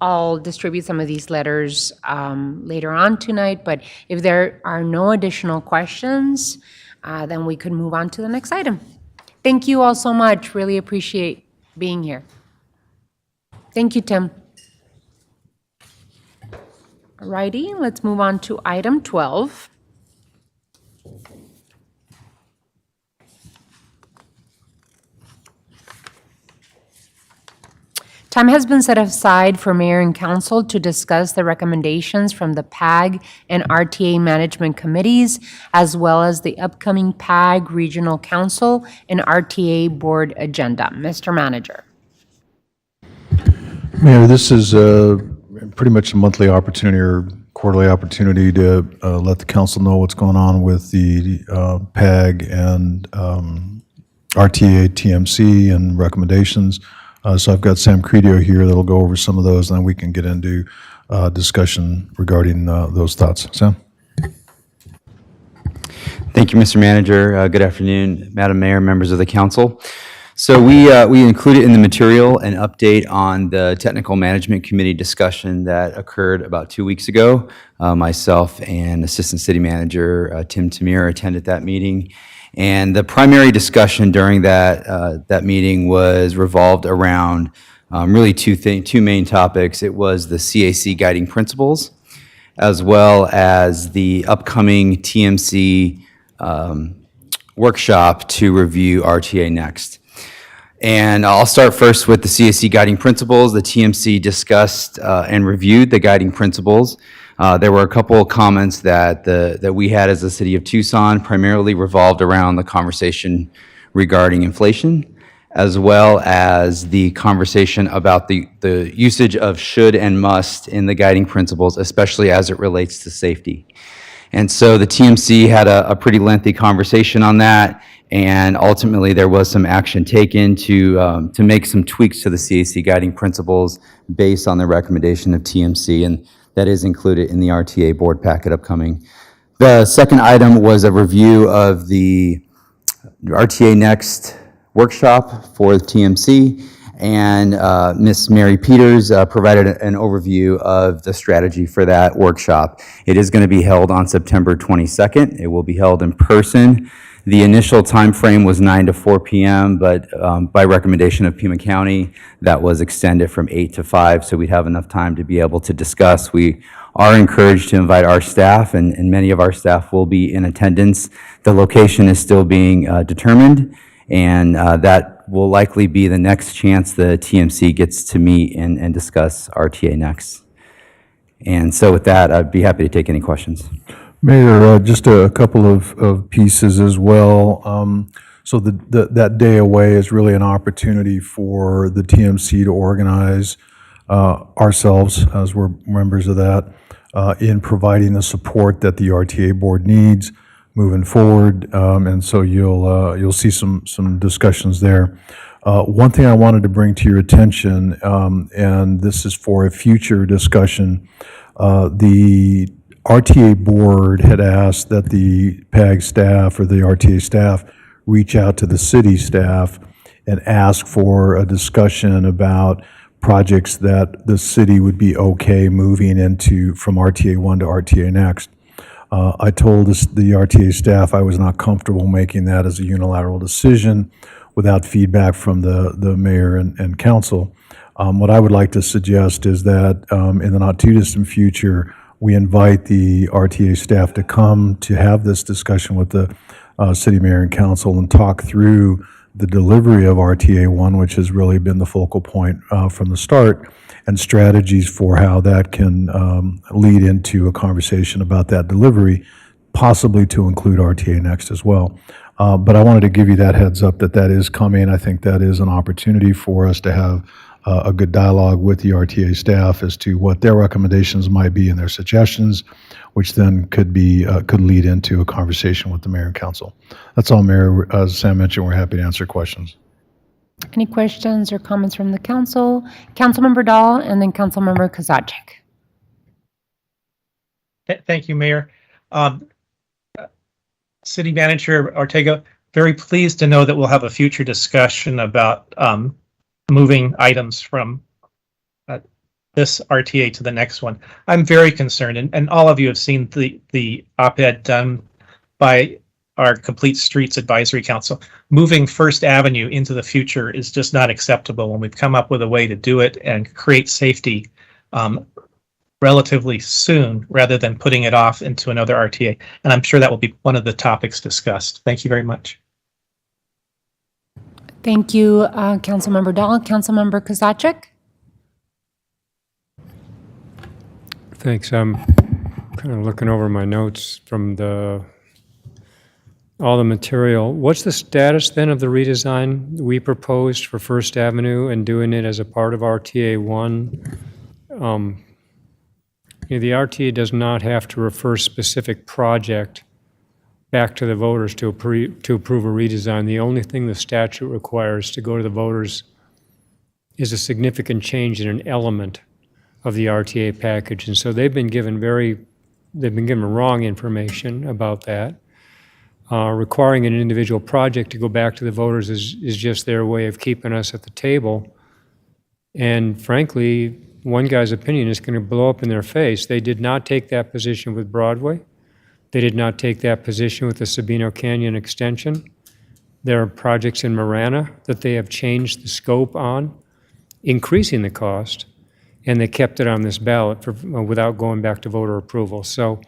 I'll distribute some of these letters later on tonight, but if there are no additional questions, then we could move on to the next item. Thank you all so much. Really appreciate being here. Thank you, Tim. All righty, let's move on to item 12. Time has been set aside for mayor and council to discuss the recommendations from the PAG and RTA management committees, as well as the upcoming PAG Regional Council and RTA board agenda. Mr. Manager. Mayor, this is pretty much a monthly opportunity or quarterly opportunity to let the council know what's going on with the PAG and RTA TMC and recommendations. So I've got Sam Credio here that'll go over some of those, and then we can get into discussion regarding those thoughts. Sam? Thank you, Mr. Manager. Good afternoon, Madam Mayor, members of the council. So we included in the material an update on the Technical Management Committee discussion that occurred about 2 weeks ago. Myself and Assistant City Manager Tim Tamir attended that meeting. And the primary discussion during that meeting was revolved around really two main topics. It was the CAC guiding principles, as well as the upcoming TMC workshop to review RTA Next. And I'll start first with the CAC guiding principles. The TMC discussed and reviewed the guiding principles. There were a couple of comments that we had as the city of Tucson, primarily revolved around the conversation regarding inflation, as well as the conversation about the usage of should and must in the guiding principles, especially as it relates to safety. And so the TMC had a pretty lengthy conversation on that, and ultimately there was some action taken to make some tweaks to the CAC guiding principles based on the recommendation of TMC, and that is included in the RTA board packet upcoming. The second item was a review of the RTA Next workshop for the TMC, and Ms. Mary Peters provided an overview of the strategy for that workshop. It is going to be held on September 22nd. It will be held in person. The initial time frame was 9 to 4 p.m., but by recommendation of Pima County, that was extended from 8 to 5, so we'd have enough time to be able to discuss. We are encouraged to invite our staff, and many of our staff will be in attendance. The location is still being determined, and that will likely be the next chance the TMC gets to meet and discuss RTA Next. And so with that, I'd be happy to take any questions. Mayor, just a couple of pieces as well. So that day away is really an opportunity for the TMC to organize ourselves, as we're members of that, in providing the support that the RTA board needs moving forward, and so you'll see some discussions there. One thing I wanted to bring to your attention, and this is for a future discussion, the RTA board had asked that the PAG staff or the RTA staff reach out to the city staff and ask for a discussion about projects that the city would be okay moving into from RTA 1 to RTA Next. I told the RTA staff I was not comfortable making that as a unilateral decision without feedback from the mayor and council. What I would like to suggest is that in the not too distant future, we invite the RTA staff to come to have this discussion with the city mayor and council and talk through the delivery of RTA 1, which has really been the focal point from the start, and strategies for how that can lead into a conversation about that delivery, possibly to include RTA Next as well. But I wanted to give you that heads up that is coming. I think that is an opportunity for us to have a good dialogue with the RTA staff as to what their recommendations might be and their suggestions, which then could lead into a conversation with the mayor and council. That's all, Mayor. As Sam mentioned, we're happy to answer questions. Any questions or comments from the council? Councilmember Dahl and then Councilmember Kozaczek. Thank you, Mayor. City Manager Ortega, very pleased to know that we'll have a future discussion about moving items from this RTA to the next one. I'm very concerned, and all of you have seen the op-ed done by our Complete Streets Advisory Council. Moving First Avenue into the future is just not acceptable when we've come up with a way to do it and create safety relatively soon rather than putting it off into another RTA. And I'm sure that will be one of the topics discussed. Thank you very much. Thank you, Councilmember Dahl. Councilmember Kozaczek? Thanks. I'm kind of looking over my notes from all the material. What's the status then of the redesign we proposed for First Avenue and doing it as a part of RTA 1? The RTA does not have to refer specific project back to the voters to approve a redesign. The only thing the statute requires to go to the voters is a significant change in an element of the RTA package. And so they've been given wrong information about that. Requiring an individual project to go back to the voters is just their way of keeping us at the table. And frankly, one guy's opinion is going to blow up in their face. They did not take that position with Broadway. They did not take that position with the Sabino Canyon extension. There are projects in Marana that they have changed the scope on, increasing the cost, and they kept it on this ballot without going back to voter approval. So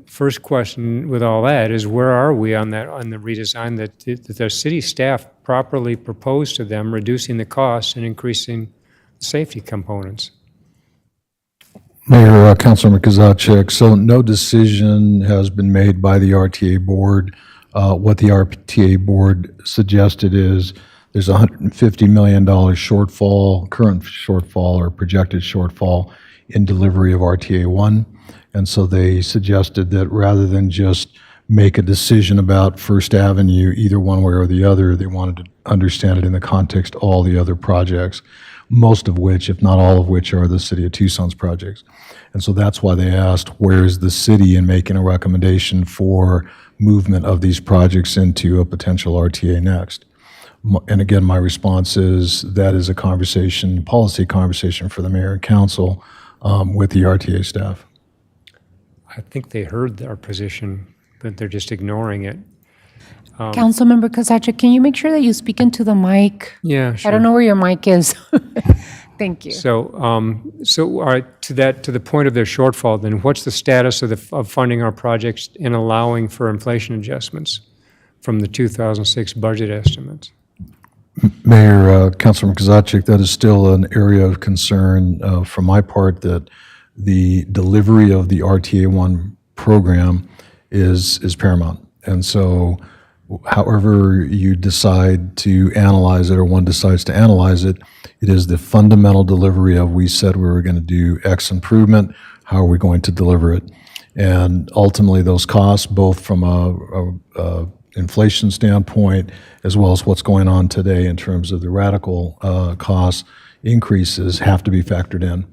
first question with all that is, where are we on the redesign that the city staff properly proposed to them, reducing the costs and increasing the safety components? Mayor, Councilmember Kozaczek, so no decision has been made by the RTA board. What the RTA board suggested is there's a $150 million shortfall, current shortfall or projected shortfall in delivery of RTA 1. And so they suggested that rather than just make a decision about First Avenue, either one way or the other, they wanted to understand it in the context of all the other projects, most of which, if not all of which, are the City of Tucson's projects. And so that's why they asked, where is the city in making a recommendation for movement of these projects into a potential RTA next? And again, my response is that is a conversation, policy conversation for the mayor and council with the RTA staff. I think they heard our position, but they're just ignoring it. Councilmember Kosacha, can you make sure that you speak into the mic? Yeah, sure. I don't know where your mic is. Thank you. So, all right, to the point of their shortfall, then what's the status of funding our projects and allowing for inflation adjustments from the 2006 budget estimates? Mayor, Councilman Kozaczek, that is still an area of concern from my part, that the delivery of the RTA 1 program is paramount. And so however you decide to analyze it, or one decides to analyze it, it is the fundamental delivery of, we said we were going to do X improvement, how are we going to deliver it? And ultimately those costs, both from a inflation standpoint, as well as what's going on today in terms of the radical cost increases, have to be factored in.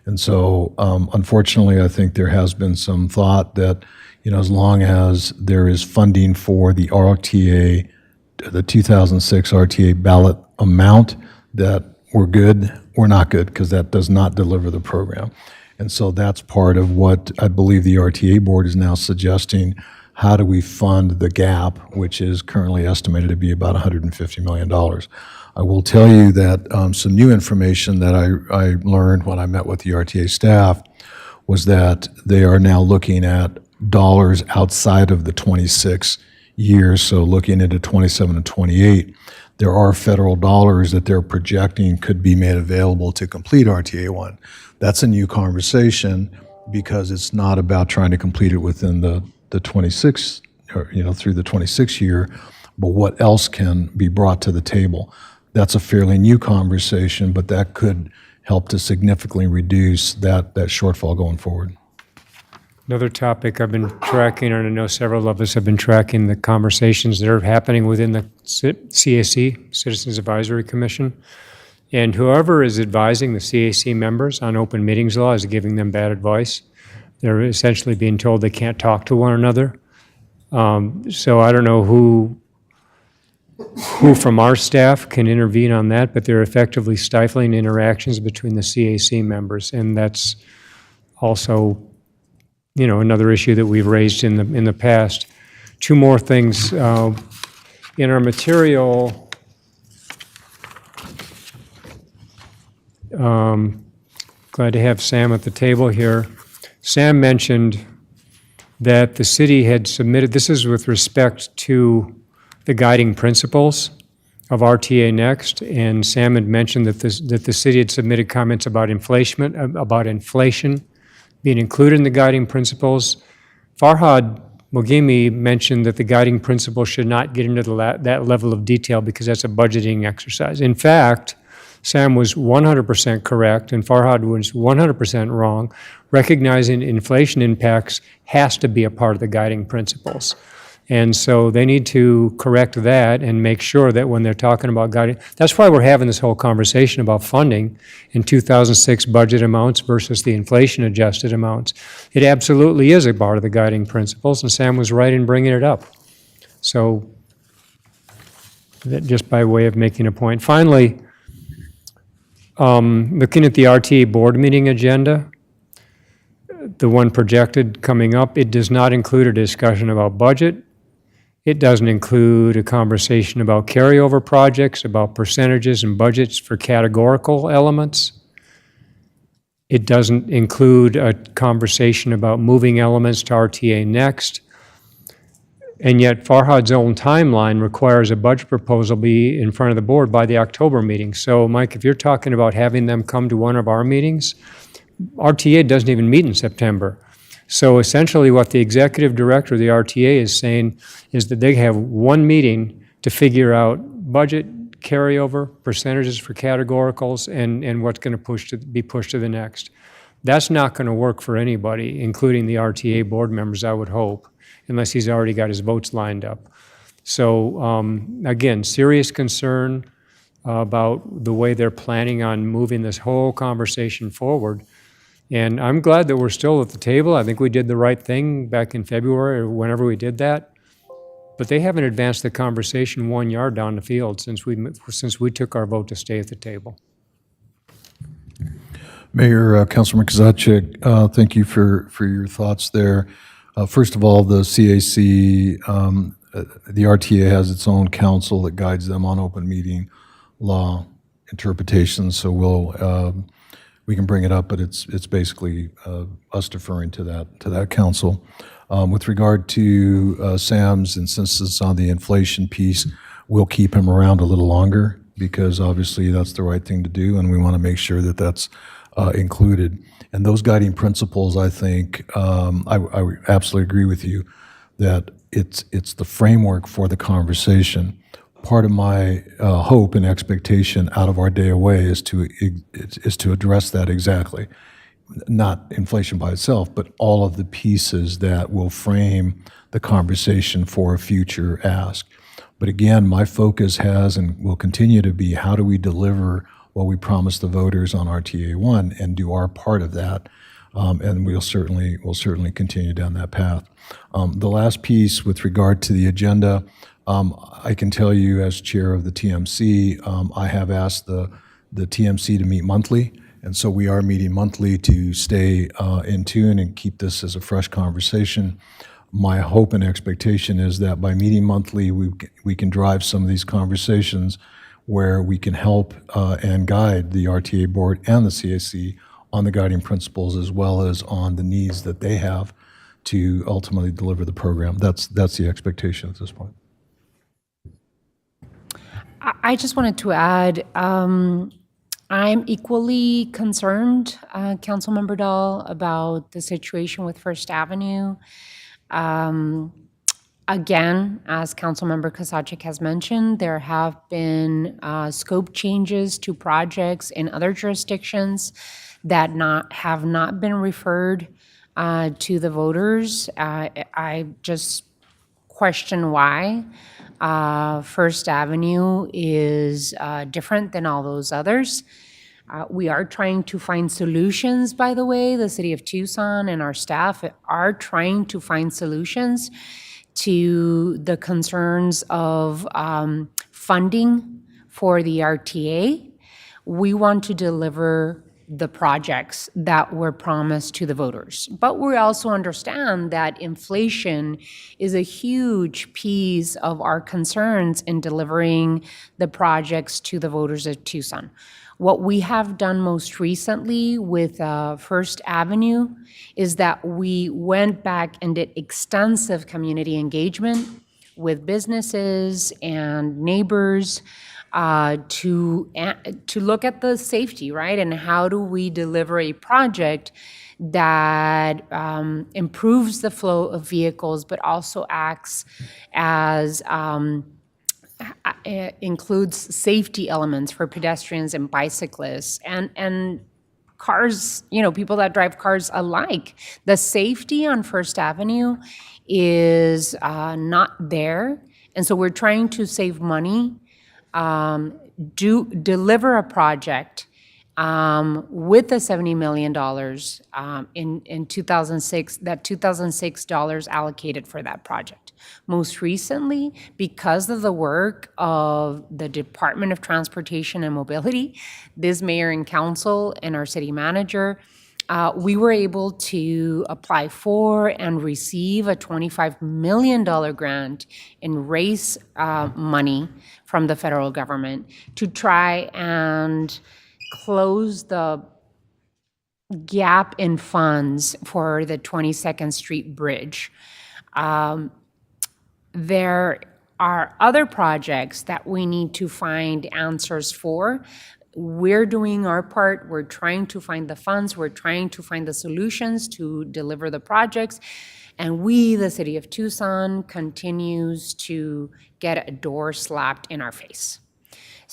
And so unfortunately, I think there has been some thought that, you know, as long as there is funding for the RTA, the 2006 RTA ballot amount, that we're good. We're not good, because that does not deliver the program. And so that's part of what I believe the RTA board is now suggesting. How do we fund the gap, which is currently estimated to be about $150 million? I will tell you that some new information that I learned when I met with the RTA staff was that they are now looking at dollars outside of the 26 years, so looking into 27 and 28. There are federal dollars that they're projecting could be made available to complete RTA 1. That's a new conversation, because it's not about trying to complete it within the 26, or, you know, through the 26 year, but what else can be brought to the table. That's a fairly new conversation, but that could help to significantly reduce that shortfall going forward. Another topic I've been tracking, and I know several of us have been tracking the conversations that are happening within the CAC, Citizens Advisory Commission. And whoever is advising the CAC members on open meetings law is giving them bad advice. They're essentially being told they can't talk to one another. So I don't know who from our staff can intervene on that, but they're effectively stifling interactions between the CAC members. And that's also, you know, another issue that we've raised in the past. Two more things. In our material, glad to have Sam at the table here. Sam mentioned that the city had submitted, this is with respect to the guiding principles of RTA Next, and Sam had mentioned that the city had submitted comments about inflation being included in the guiding principles. Farhad Mogimi mentioned that the guiding principles should not get into that level of detail because that's a budgeting exercise. In fact, Sam was 100% correct and Farhad was 100% wrong. Recognizing inflation impacts has to be a part of the guiding principles. And so they need to correct that and make sure that when they're talking about guiding, that's why we're having this whole conversation about funding in 2006 budget amounts versus the inflation adjusted amounts. It absolutely is a part of the guiding principles, and Sam was right in bringing it up. So that just by way of making a point. Finally, looking at the RTA board meeting agenda, the one projected coming up, it does not include a discussion about budget. It doesn't include a conversation about carryover projects, about percentages and budgets for categorical elements. It doesn't include a conversation about moving elements to RTA Next. And yet Farhad's own timeline requires a budget proposal be in front of the board by the October meeting. So Mike, if you're talking about having them come to one of our meetings, RTA doesn't even meet in September. So essentially what the executive director of the RTA is saying is that they have one meeting to figure out budget, carryover, percentages for categoricals, and what's going to be pushed to the next. That's not going to work for anybody, including the RTA board members, I would hope, unless he's already got his votes lined up. So again, serious concern about the way they're planning on moving this whole conversation forward. And I'm glad that we're still at the table. I think we did the right thing back in February or whenever we did that. But they haven't advanced the conversation 1 yard down the field since we took our vote to stay at the table. Mayor, Councilman Kozaczek, thank you for your thoughts there. First of all, the CAC, the RTA has its own counsel that guides them on open meeting law interpretation, so we can bring it up, but it's basically us deferring to that counsel. With regard to Sam's insistence on the inflation piece, we'll keep him around a little longer because obviously that's the right thing to do, and we want to make sure that that's included. And those guiding principles, I think, I absolutely agree with you that it's the framework for the conversation. Part of my hope and expectation out of our day away is to address that exactly. Not inflation by itself, but all of the pieces that will frame the conversation for a future ask. But again, my focus has and will continue to be how do we deliver what we promised the voters on RTA 1 and do our part of that. And we'll certainly continue down that path. The last piece with regard to the agenda, I can tell you as chair of the TMC, I have asked the TMC to meet monthly. And so we are meeting monthly to stay in tune and keep this as a fresh conversation. My hope and expectation is that by meeting monthly, we can drive some of these conversations where we can help and guide the RTA board and the CAC on the guiding principles as well as on the needs that they have to ultimately deliver the program. That's the expectation at this point. I just wanted to add, I'm equally concerned, Councilmember Dahl, about the situation with First Avenue. Again, as Councilmember Kozaczek has mentioned, there have been scope changes to projects in other jurisdictions that have not been referred to the voters. I just question why First Avenue is different than all those others. We are trying to find solutions, by the way. The City of Tucson and our staff are trying to find solutions to the concerns of funding for the RTA. We want to deliver the projects that were promised to the voters. But we also understand that inflation is a huge piece of our concerns in delivering the projects to the voters of Tucson. What we have done most recently with First Avenue is that we went back and did extensive community engagement with businesses and neighbors to look at the safety, right? And how do we deliver a project that improves the flow of vehicles, but also acts as includes safety elements for pedestrians and bicyclists and cars, people that drive cars alike. The safety on First Avenue is not there. And so we're trying to save money, deliver a project with the $70 million in 2006, that 2006 dollars allocated for that project. Most recently, because of the work of the Department of Transportation and Mobility, this mayor and council and our city manager, we were able to apply for and receive a $25 million grant in race money from the federal government to try and close the gap in funds for the 22nd Street Bridge. There are other projects that we need to find answers for. We're doing our part. We're trying to find the funds. We're trying to find the solutions to deliver the projects. And we, the City of Tucson, continues to get a door slapped in our face.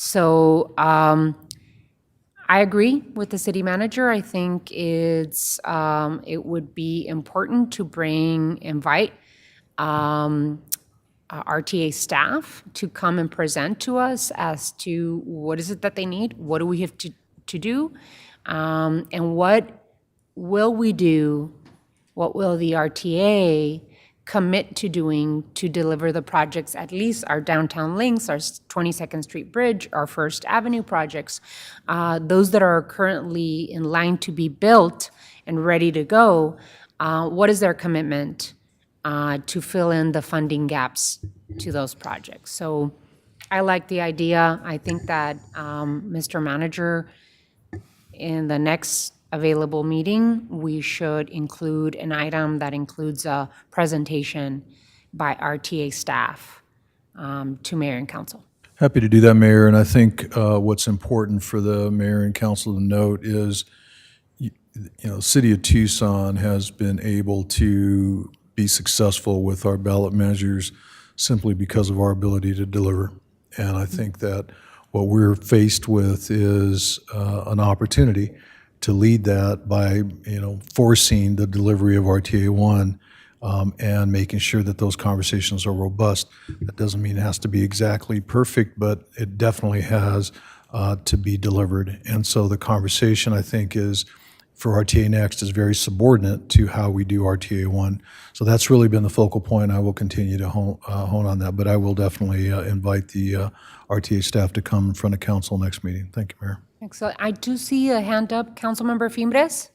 So I agree with the city manager. I think it would be important to invite RTA staff to come and present to us as to what is it that they need, what do we have to do, and what will we do, what will the RTA commit to doing to deliver the projects, at least our downtown links, our 22nd Street Bridge, our First Avenue projects, those that are currently in line to be built and ready to go. What is their commitment to fill in the funding gaps to those projects? So I like the idea. I think that Mr. Manager, in the next available meeting, we should include an item that includes a presentation by RTA staff to mayor and council. Happy to do that, Mayor. And I think what's important for the mayor and council to note is, the city of Tucson has been able to be successful with our ballot measures simply because of our ability to deliver. And I think that what we're faced with is an opportunity to lead that by, forcing the delivery of RTA 1 and making sure that those conversations are robust. That doesn't mean it has to be exactly perfect, but it definitely has to be delivered. And so the conversation, I think, for RTA Next is very subordinate to how we do RTA 1. So that's really been the focal point. I will continue to hone on that, but I will definitely invite the RTA staff to come in front of council next meeting. Thank you, Mayor. Excellent. I do see a hand up, Councilmember Fimbres.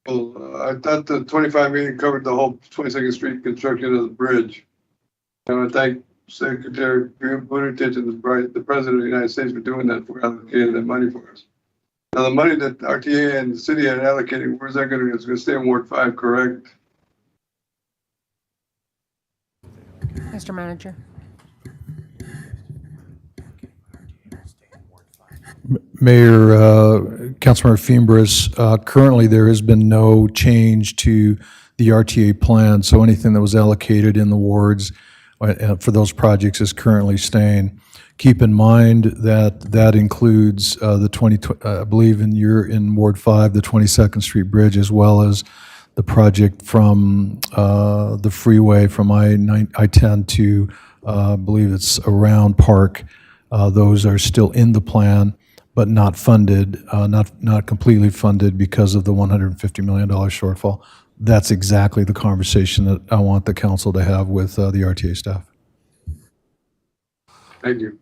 Well, I thought the 25 million covered the whole 22nd Street construction of the bridge. And I thank Secretary Buttigieg and the President of the United States for doing that, for allocating that money for us. Now, the money that RTA and the city had allocated, where's that going to go? It's going to stay in Ward 5, correct? Mr. Manager. Mayor, Councilmember Fimbres, currently there has been no change to the RTA plan, so anything that was allocated in the wards for those projects is currently staying. Keep in mind that includes the I believe in Ward 5, the 22nd Street Bridge, as well as the project from the freeway from I-10 to, I believe it's around Park. Those are still in the plan, but not funded, not completely funded because of the $150 million shortfall. That's exactly the conversation that I want the council to have with the RTA staff. Thank you.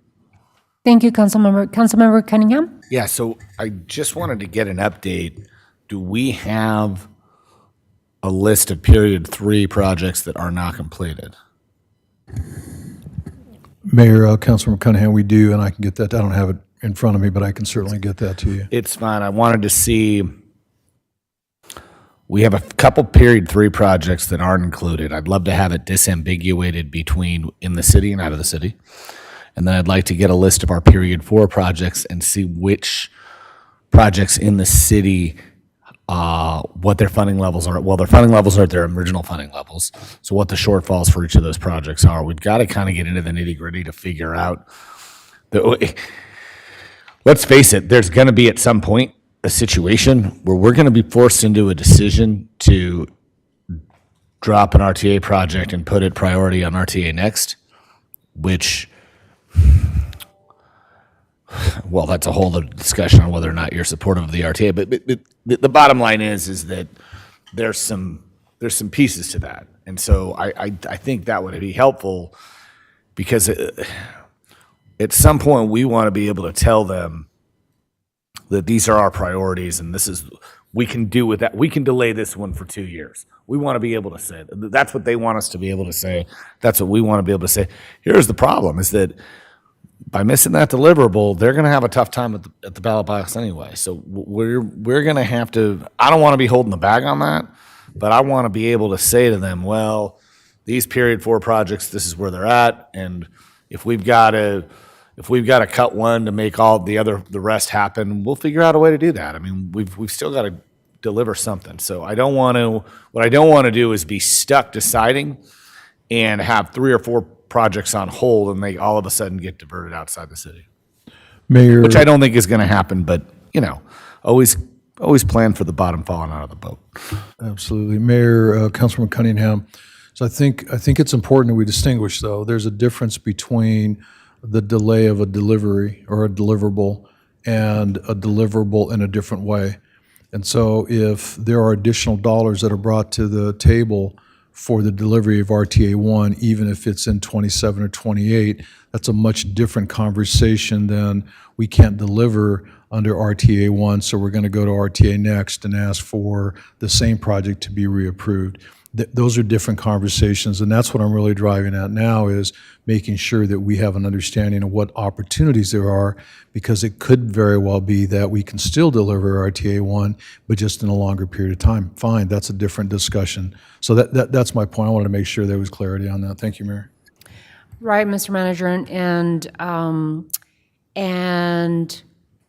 Thank you, Councilmember. Councilmember Cunningham? Yeah, so I just wanted to get an update. Do we have a list of period 3 projects that are not completed? Mayor, Councilmember Cunningham, we do, and I can get that. I don't have it in front of me, but I can certainly get that to you. It's fine. I wanted to see, we have a couple period 3 projects that aren't included. I'd love to have it disambiguated between in the city and out of the city. And then I'd like to get a list of our period 4 projects and see which projects in the city, what their funding levels are. Well, their funding levels are at their original funding levels. So what the shortfalls for each of those projects are. We've got to kind of get into the nitty gritty to figure out. Let's face it, there's going to be at some point a situation where we're going to be forced into a decision to drop an RTA project and put it priority on RTA Next, which, well, that's a whole other discussion on whether or not you're supportive of the RTA. But the bottom line is that there's some pieces to that, and so I think that would be helpful because at some point we want to be able to tell them that these are our priorities and this is we can do with that. We can delay this one for 2 years. We want to be able to say that. That's what they want us to be able to say. That's what we want to be able to say. Here's the problem: is that by missing that deliverable, they're going to have a tough time at the ballot box anyway. So we're going to have to. I don't want to be holding the bag on that, but I want to be able to say to them, well, these period 4 projects, this is where they're at, and if we've got to cut one to make all the rest happen, we'll figure out a way to do that. I mean, we've still got to deliver something. So what I don't want to do is be stuck deciding and have 3 or 4 projects on hold and they all of a sudden get diverted outside the city. Mayor. Which I don't think is going to happen, but, you know, always plan for the bottom falling out of the boat. Absolutely. Mayor, Councilman Cunningham. So I think it's important that we distinguish, though. There's a difference between the delay of a delivery or a deliverable and a deliverable in a different way. And so if there are additional dollars that are brought to the table for the delivery of RTA 1, even if it's in 27 or 28, that's a much different conversation than we can't deliver under RTA 1, so we're going to go to RTA next and ask for the same project to be reapproved. Those are different conversations, and that's what I'm really driving at now, is making sure that we have an understanding of what opportunities there are, because it could very well be that we can still deliver RTA 1, but just in a longer period of time. Fine, that's a different discussion. So that's my point. I wanted to make sure there was clarity on that. Thank you, Mayor. Right, Mr. Manager, and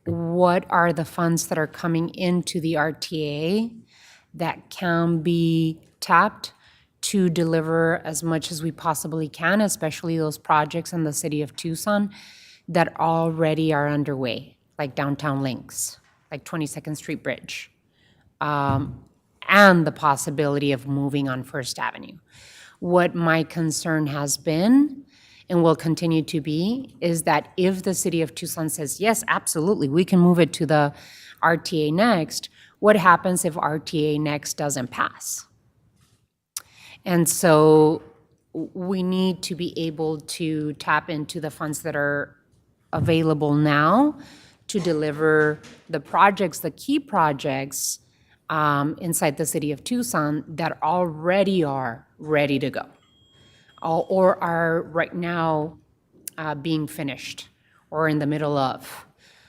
what are the funds that are coming into the RTA that can be tapped to deliver as much as we possibly can, especially those projects in the city of Tucson that already are underway, like downtown links, like 22nd Street Bridge, and the possibility of moving on First Avenue. What my concern has been and will continue to be is that if the city of Tucson says, yes, absolutely, we can move it to the RTA next, what happens if RTA next doesn't pass? And so we need to be able to tap into the funds that are available now to deliver the projects, the key projects inside the city of Tucson that already are ready to go or are right now being finished or in the middle of.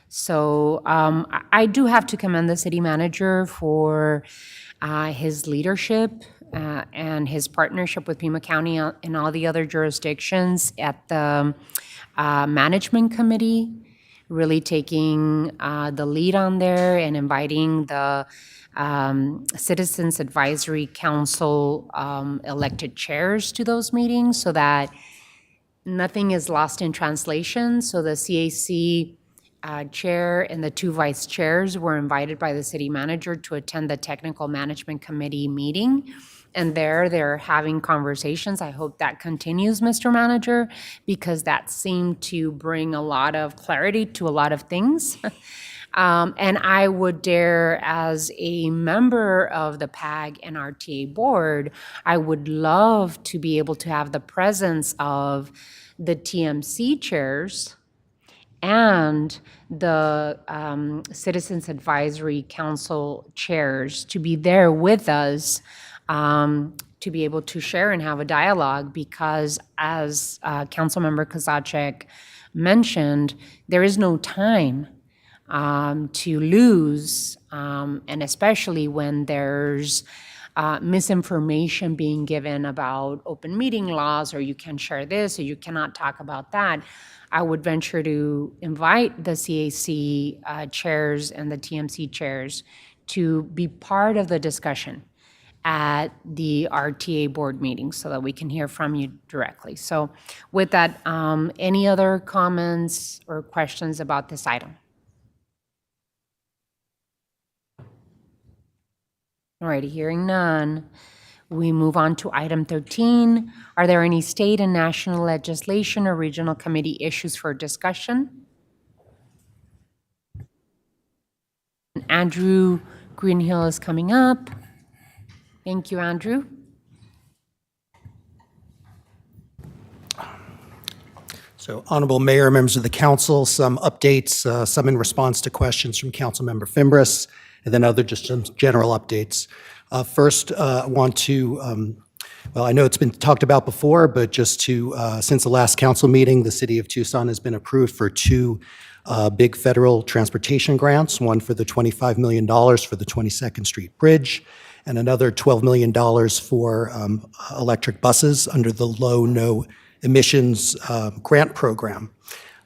So I do have to commend the city manager for his leadership and his partnership with Pima County and all the other jurisdictions at the management committee, really taking the lead on there and inviting the Citizens Advisory Council elected chairs to those meetings so that nothing is lost in translation. So the CAC chair and the two vice chairs were invited by the city manager to attend the technical management committee meeting. And they're having conversations. I hope that continues, Mr. Manager, because that seemed to bring a lot of clarity to a lot of things. And I would dare, as a member of the PAG and RTA board, I would love to be able to have the presence of the TMC chairs and the Citizens Advisory Council chairs to be there with us to be able to share and have a dialogue, because as Councilmember Kozachek mentioned, there is no time to lose, and especially when there's misinformation being given about open meeting laws, or you can share this, or you cannot talk about that. I would venture to invite the CAC chairs and the TMC chairs to be part of the discussion at the RTA board meeting so that we can hear from you directly. So with that, any other comments or questions about this item? All righty, hearing none, we move on to item 13. Are there any state and national legislation or regional committee issues for discussion? Andrew Greenhill is coming up. Thank you, Andrew. So, Honorable Mayor, members of the council, some updates, some in response to questions from Councilmember Fimbres, and then other just some general updates. First, I want to, well, I know it's been talked about before, but just to, since the last council meeting, the city of Tucson has been approved for two big federal transportation grants, one for the $25 million for the 22nd Street Bridge, and another $12 million for electric buses under the low, no emissions grant program.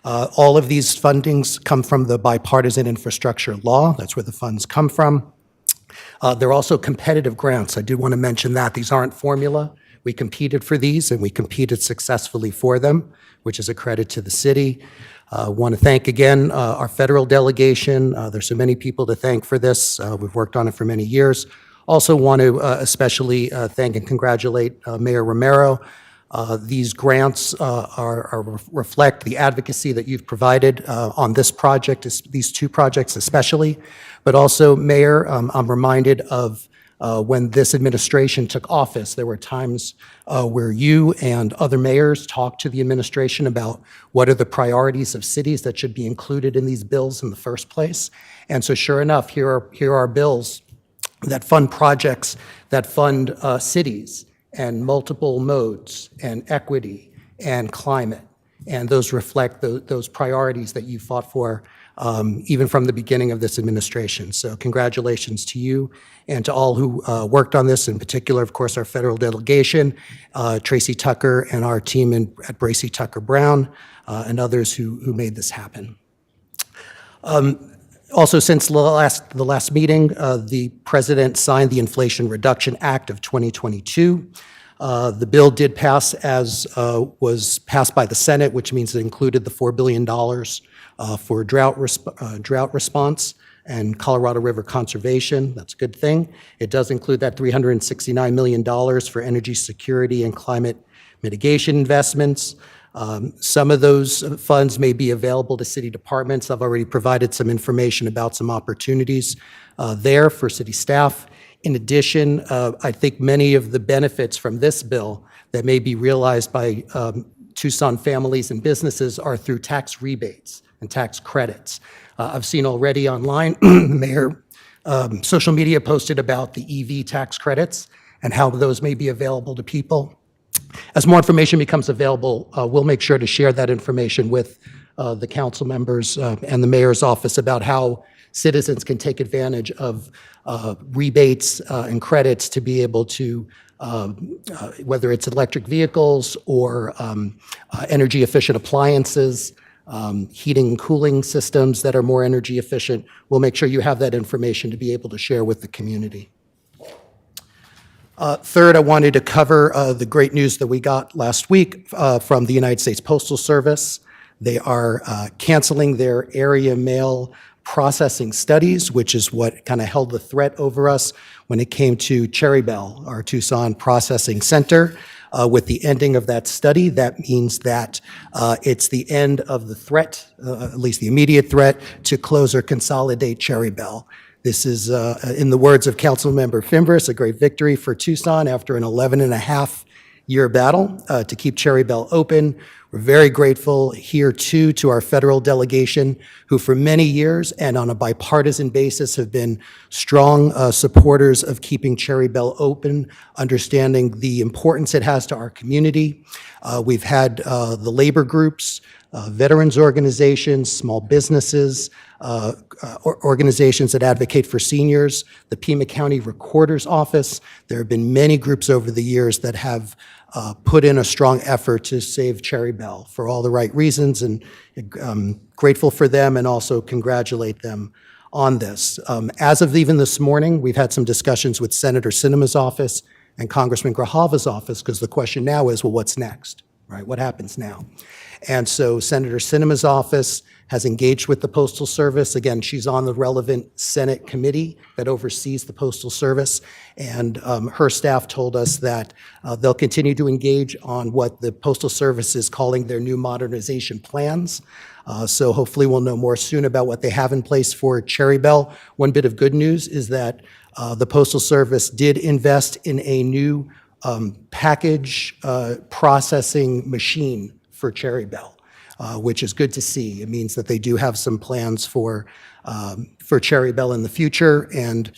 All of these fundings come from the bipartisan infrastructure law. That's where the funds come from. They're also competitive grants. I do want to mention that. These aren't formula. We competed for these, and we competed successfully for them, which is a credit to the city. Want to thank again our federal delegation. There's so many people to thank for this. We've worked on it for many years. Also want to especially thank and congratulate Mayor Romero. These grants reflect the advocacy that you've provided on this project, these two projects especially. But also, Mayor, I'm reminded of when this administration took office, there were times where you and other mayors talked to the administration about what are the priorities of cities that should be included in these bills in the first place. And so sure enough, here are bills that fund projects that fund cities and multiple modes and equity and climate. And those reflect those priorities that you fought for even from the beginning of this administration. So congratulations to you and to all who worked on this, in particular, of course, our federal delegation, Tracy Tucker and our team at Bracy Tucker Brown, and others who made this happen. Also, since the last meeting, the President signed the Inflation Reduction Act of 2022. The bill did pass as was passed by the Senate, which means it included the $4 billion for drought response and Colorado River conservation. That's a good thing. It does include that $369 million for energy security and climate mitigation investments. Some of those funds may be available to city departments. I've already provided some information about some opportunities there for city staff. In addition, I think many of the benefits from this bill that may be realized by Tucson families and businesses are through tax rebates and tax credits. I've seen already online, Mayor, social media posted about the EV tax credits and how those may be available to people. As more information becomes available, we'll make sure to share that information with the council members and the mayor's office about how citizens can take advantage of rebates and credits to be able to, whether it's electric vehicles or energy efficient appliances, heating and cooling systems that are more energy efficient. We'll make sure you have that information to be able to share with the community. Third, I wanted to cover the great news that we got last week from the United States Postal Service. They are canceling their area mail processing studies, which is what kind of held the threat over us when it came to Cherry Bell, our Tucson processing center. With the ending of that study, that means that it's the end of the threat, at least the immediate threat, to close or consolidate Cherry Bell. This is, in the words of Councilmember Fimbres, a great victory for Tucson after an 11.5-year battle to keep Cherry Bell open. We're very grateful here, too, to our federal delegation, who for many years and on a bipartisan basis have been strong supporters of keeping Cherry Bell open, understanding the importance it has to our community. We've had the labor groups, veterans organizations, small businesses, organizations that advocate for seniors, the Pima County Recorder's Office. There have been many groups over the years that have put in a strong effort to save Cherry Bell for all the right reasons, and grateful for them and also congratulate them on this. As of even this morning, we've had some discussions with Senator Sinema's office and Congressman Grijalva's office, because the question now is, well, what's next, right? What happens now? And so Senator Sinema's office has engaged with the Postal Service. Again, she's on the relevant Senate committee that oversees the Postal Service, and her staff told us that they'll continue to engage on what the Postal Service is calling their new modernization plans. So hopefully we'll know more soon about what they have in place for Cherry Bell. One bit of good news is that the Postal Service did invest in a new package processing machine for Cherry Bell, which is good to see. It means that they do have some plans for Cherry Bell in the future, and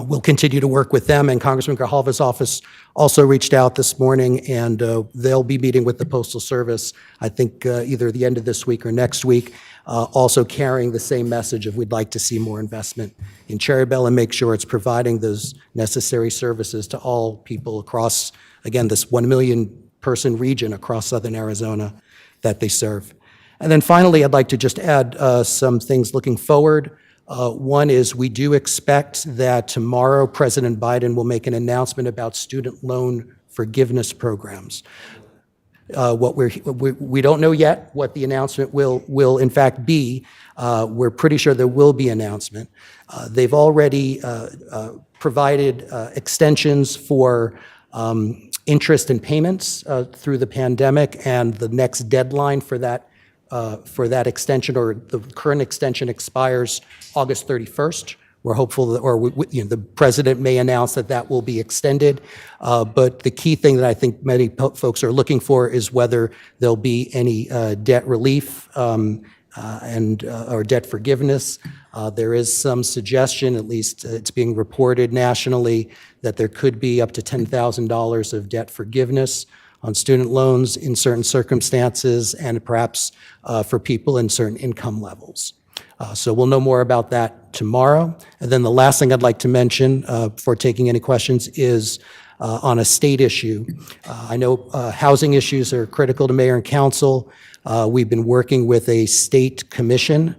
we'll continue to work with them. And Congressman Grijalva's office also reached out this morning, and they'll be meeting with the Postal Service, I think either the end of this week or next week, also carrying the same message of we'd like to see more investment in Cherry Bell and make sure it's providing those necessary services to all people across, again, this 1 million person region across southern Arizona that they serve. And then finally, I'd like to just add some things looking forward. One is we do expect that tomorrow President Biden will make an announcement about student loan forgiveness programs. We don't know yet what the announcement will in fact be. We're pretty sure there will be an announcement. They've already provided extensions for interest and payments through the pandemic, and the next deadline for that extension, or the current extension, expires August 31st. We're hopeful that, the president may announce that will be extended. But the key thing that I think many folks are looking for is whether there'll be any debt relief or debt forgiveness. There is some suggestion, at least it's being reported nationally, that there could be up to $10,000 of debt forgiveness on student loans in certain circumstances, and perhaps for people in certain income levels. So we'll know more about that tomorrow. And then the last thing I'd like to mention before taking any questions is on a state issue. I know housing issues are critical to mayor and council. We've been working with a state commission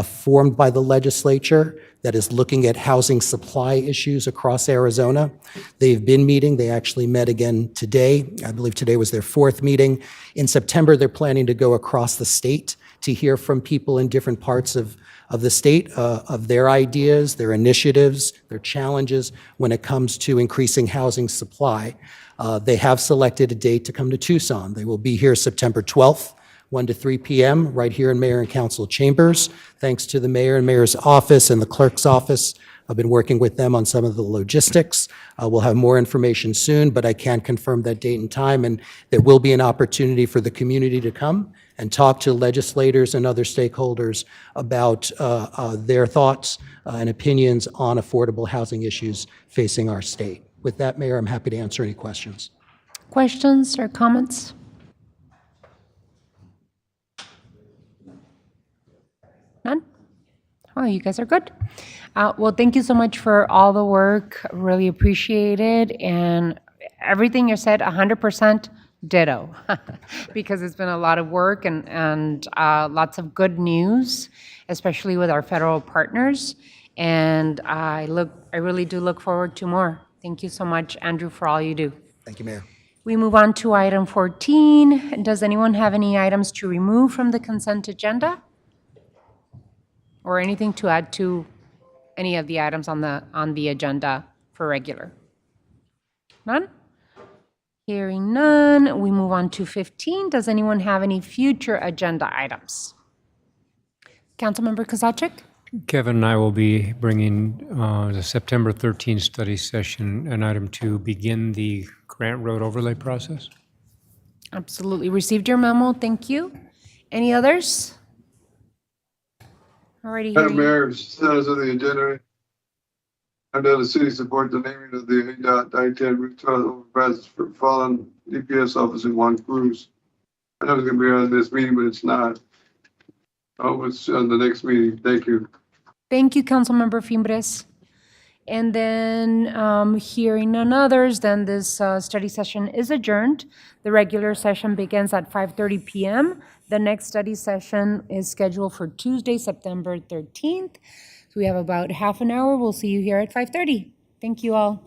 formed by the legislature that is looking at housing supply issues across Arizona. They've been meeting. They actually met again today. I believe today was their 4th meeting. In September, they're planning to go across the state to hear from people in different parts of the state, of their ideas, their initiatives, their challenges when it comes to increasing housing supply. They have selected a date to come to Tucson. They will be here September 12th, 1 to 3 p.m., right here in Mayor and Council chambers. Thanks to the mayor and mayor's office and the clerk's office. I've been working with them on some of the logistics. We'll have more information soon, but I can't confirm that date and time, and there will be an opportunity for the community to come and talk to legislators and other stakeholders about their thoughts and opinions on affordable housing issues facing our state. With that, Mayor, I'm happy to answer any questions. Questions or comments? None? Oh, you guys are good. Well, thank you so much for all the work. Really appreciate it. And everything you said, 100% ditto, because it's been a lot of work and lots of good news, especially with our federal partners. And I really do look forward to more. Thank you so much, Andrew, for all you do. Thank you, Mayor. We move on to item 14. Does anyone have any items to remove from the consent agenda? Or anything to add to any of the items on the agenda for regular? None? Hearing none, we move on to 15. Does anyone have any future agenda items? Councilmember Kozachik? Kevin and I will be bringing the September 13th study session, an item to begin the Grant Road overlay process. Absolutely. Received your memo. Thank you. Any others? Already here. Madam Mayor, status of the agenda. I know the city supports the naming of the I-10 Route 12 overpass for fallen DPS officer Juan Cruz. I know it's going to be on this meeting, but it's not. Oh, it's on the next meeting. Thank you. Thank you, Councilmember Fimbres. And then hearing none others, then this study session is adjourned. The regular session begins at 5:30 p.m. The next study session is scheduled for Tuesday, September 13th. So we have about half an hour. We'll see you here at 5:30. Thank you all.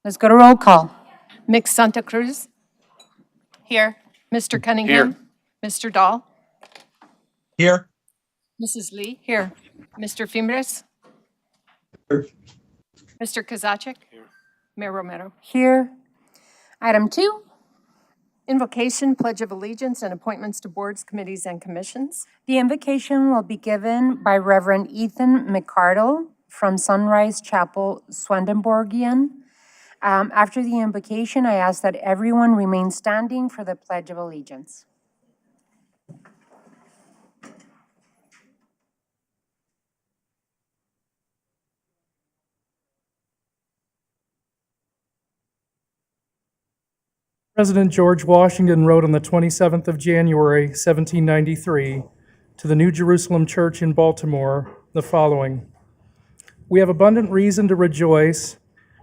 Let's go to roll call. Mix Santa Cruz. Here. Mr. Cunningham. Mr. Dahl. Here. Mrs. Lee. Here. Mr. Fimbres. Mr. Kozaczek. Mayor Romero. Here. Item 2. Invocation, Pledge of Allegiance, and appointments to boards, committees, and commissions. The invocation will be given by Reverend Ethan McCardle from Sunrise Chapel, Swedenborgian. After the invocation, I ask that everyone remain standing for the Pledge of Allegiance. President George Washington wrote on the 27th of January, 1793, to the New Jerusalem Church in Baltimore the following: "We have abundant reason to rejoice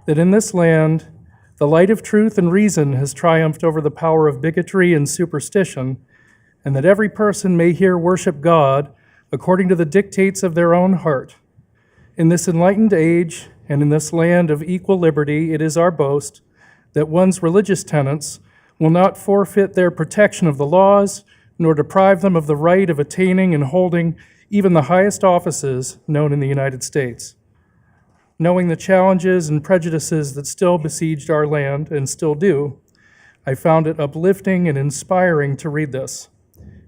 that in this land the light of truth and reason has triumphed over the power of bigotry and superstition, and that every person may here worship God according to the dictates of their own heart. In this enlightened age and in this land of equal liberty, it is our boast that one's religious tenets will not forfeit their protection of the laws, nor deprive them of the right of attaining and holding even the highest offices known in the United States. Knowing the challenges and prejudices that still besieged our land and still do, I found it uplifting and inspiring to read this.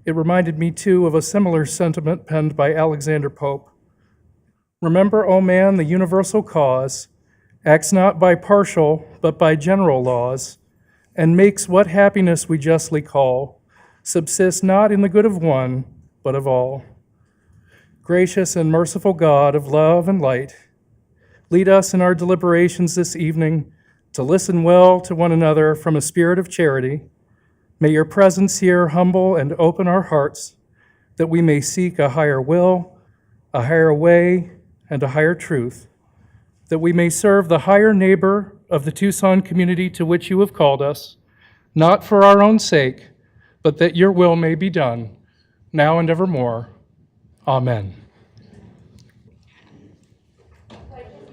It reminded me, too, of a similar sentiment penned by Alexander Pope. Remember, O man, the universal cause acts not by partial, but by general laws, and makes what happiness we justly call, subsist not in the good of one, but of all. Gracious and merciful God of love and light, lead us in our deliberations this evening to listen well to one another from a spirit of charity. May your presence here humble and open our hearts, that we may seek a higher will, a higher way, and a higher truth, that we may serve the higher neighbor of the Tucson community to which you have called us, not for our own sake, but that your will may be done, now and evermore. Amen.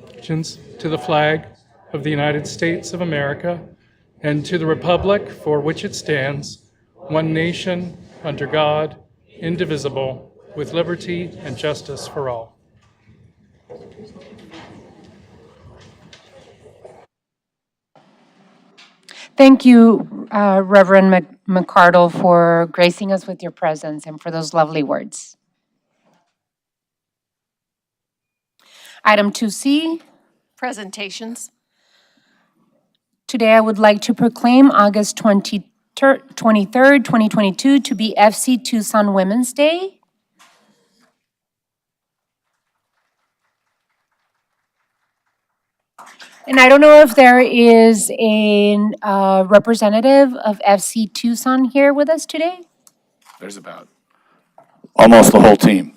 Allegiance to the flag of the United States of America and to the republic for which it stands, one nation, under God, indivisible, with liberty and justice for all. Thank you, Reverend McCardle, for gracing us with your presence and for those lovely words. Item 2C. Presentations. Today, I would like to proclaim August 23rd, 2022 to be FC Tucson Women's Day. And I don't know if there is a representative of FC Tucson here with us today. There's about almost the whole team.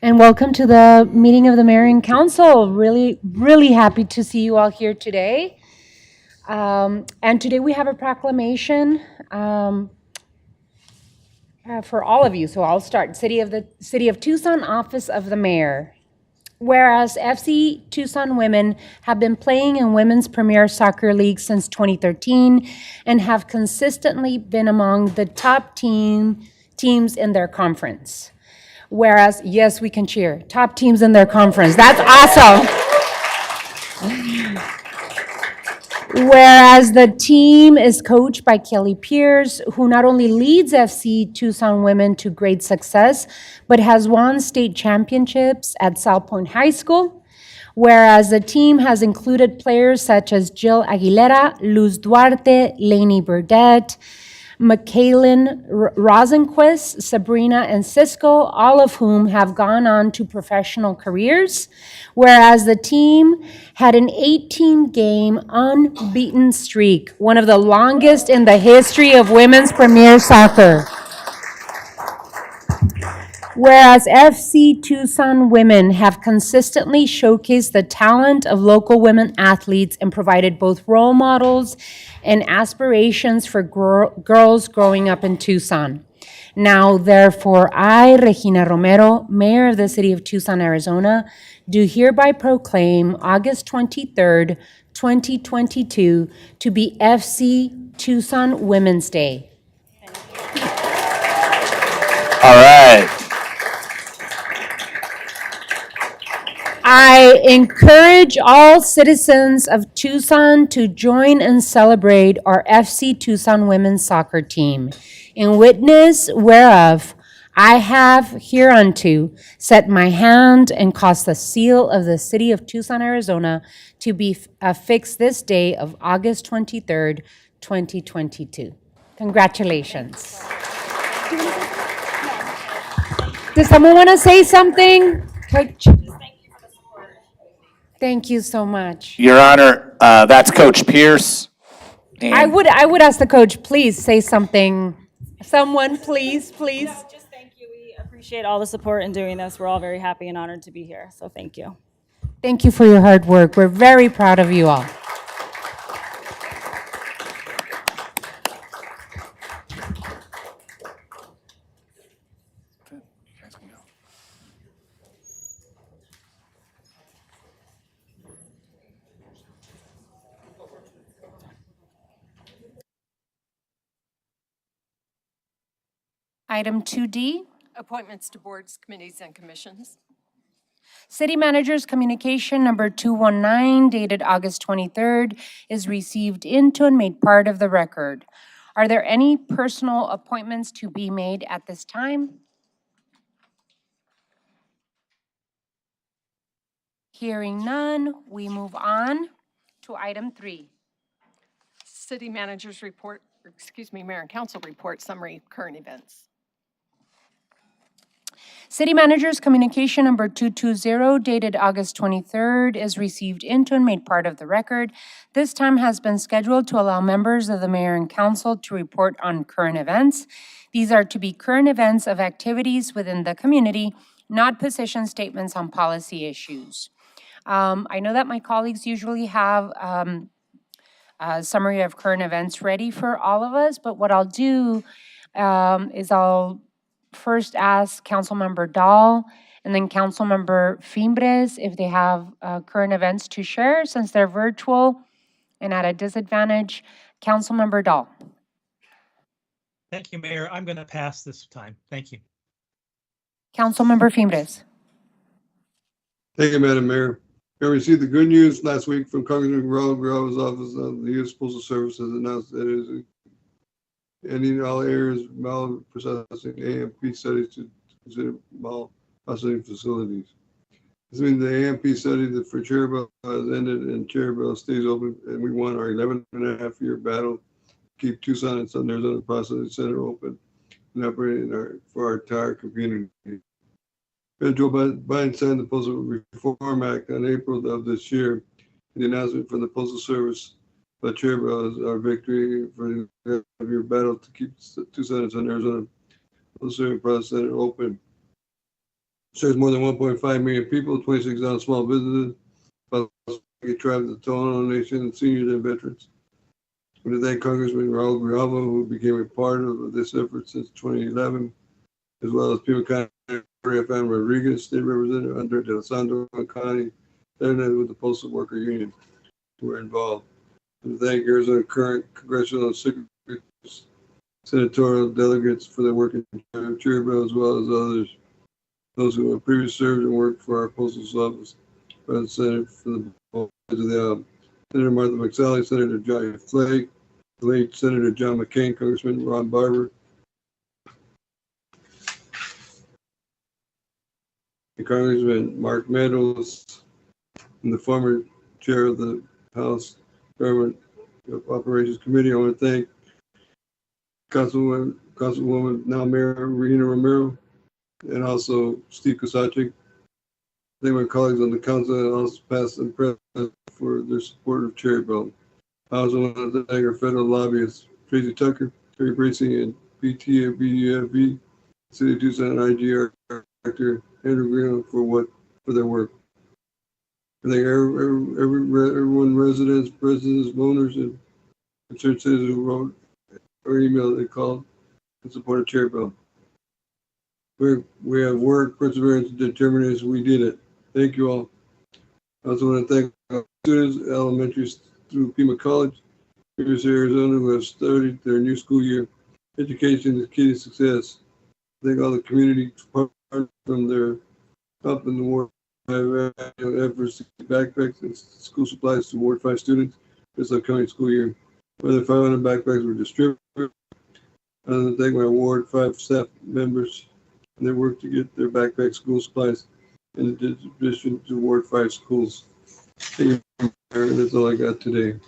And welcome to the meeting of the Mayor and Council. Really happy to see you all here today. And today we have a proclamation for all of you. So I'll start. City of Tucson, Office of the Mayor. Whereas FC Tucson women have been playing in Women's Premier Soccer League since 2013 and have consistently been among the top teams in their conference. Whereas, yes, we can cheer. Top teams in their conference. That's awesome. Whereas the team is coached by Kelly Pierce, who not only leads FC Tucson women to great success, but has won state championships at South Point High School. Whereas the team has included players such as Jill Aguilera, Luz Duarte, Lainey Burdette, Michaelin Rosenquist, Sabrina, and Cisco, all of whom have gone on to professional careers, whereas the team had an 18-game unbeaten streak, one of the longest in the history of women's Premier Soccer. Whereas FC Tucson women have consistently showcased the talent of local women athletes and provided both role models and aspirations for girls growing up in Tucson. Now, therefore, I, Regina Romero, Mayor of the City of Tucson, Arizona, do hereby proclaim August 23rd, 2022 to be FC Tucson Women's Day. All right. I encourage all citizens of Tucson to join and celebrate our FC Tucson women's soccer team. In witness whereof, I have hereunto set my hand and caused the seal of the City of Tucson, Arizona to be affixed this day of August 23rd, 2022. Congratulations. Does someone want to say something? Coach? Thank you so much. Your Honor, that's Coach Pierce. I would ask the coach, please say something. Someone, please. Just thank you. We appreciate all the support in doing this. We're all very happy and honored to be here. So thank you. Thank you for your hard work. We're very proud of you all. Item 2D, Appointments to boards, committees, and commissions. City Manager's Communication Number 219 dated August 23rd is received into and made part of the record. Are there any personal appointments to be made at this time? Hearing none, we move on to item 3. City Manager's report, Mayor and Council report, summary current events. City Manager's Communication Number 220 dated August 23rd is received into and made part of the record. This time has been scheduled to allow members of the Mayor and Council to report on current events. These are to be current events of activities within the community, not position statements on policy issues. I know that my colleagues usually have a summary of current events ready for all of us, but what I'll do is I'll first ask Councilmember Dahl and then Councilmember Fimbres if they have current events to share since they're virtual and at a disadvantage. Councilmember Dahl. Thank you, Mayor. I'm going to pass this time. Thank you. Councilmember Fimbres. Thank you, Madam Mayor. I received the good news last week from Congressman Raul Grijalva's office of the U.S. Postal Service has announced that it is ending all areas malprocessing AMP studies to consider malprocessing facilities. This means the AMP study that for Cherubel has ended and Cherubel stays open, and we won our 11.5-year battle to keep Tucson and Southern Arizona Processing Center open and operating for our entire community. President Joe Biden signed the Postal Reform Act on April of this year. The announcement from the Postal Service by Cherubel is our victory for your battle to keep Tucson and Southern Arizona Postal Processing Center open. Serves more than 1.5 million people, 26,000 small businesses, tribes of the Tohono Nation, and seniors and veterans. I want to thank Congressman Raul Grijalva, who became a part of this effort since 2011, as well as Pima County Fan Rodriguez, State Representative Andre De Sandro, and Connie Senator with the Postal Worker Union, who were involved. And thank Arizona current congressional secretaries, senatorial delegates for their work in Cherubel, as well as others, those who have previously served and worked for our postal office, President for the Senator Martha McSally, Senator Johnny Flake, the late Senator John McCain, Congressman Ron Barber, and Congressman Mark Meadows, and the former chair of the House Government Operations Committee. I want to thank Councilwoman, now Mayor Regina Romero, and also Steve Kusachik. Thank my colleagues on the council and also past and present for their support of Cherubel. I also want to thank our federal lobbyists, Tracy Tucker, Terry Bracey, and BTFB, City of Tucson, and IGR, Director Andrew Green for their work. I thank everyone, residents, owners, and concerned citizens who wrote or emailed and called and supported Chair Bill. We have work, perseverance, and determination. We did it. Thank you all. I also want to thank our students, elementary through Pima College, University of Arizona, who have started their new school year. Education is key to success. Thank all the community partners from their help in the Ward 5 efforts to get backpacks and school supplies to Ward 5 students this upcoming school year. More than 500 backpacks were distributed. I want to thank my Ward 5 staff members and their work to get their backpack school supplies in addition to Ward 5 schools. Thank you, Mayor. That's all I got today.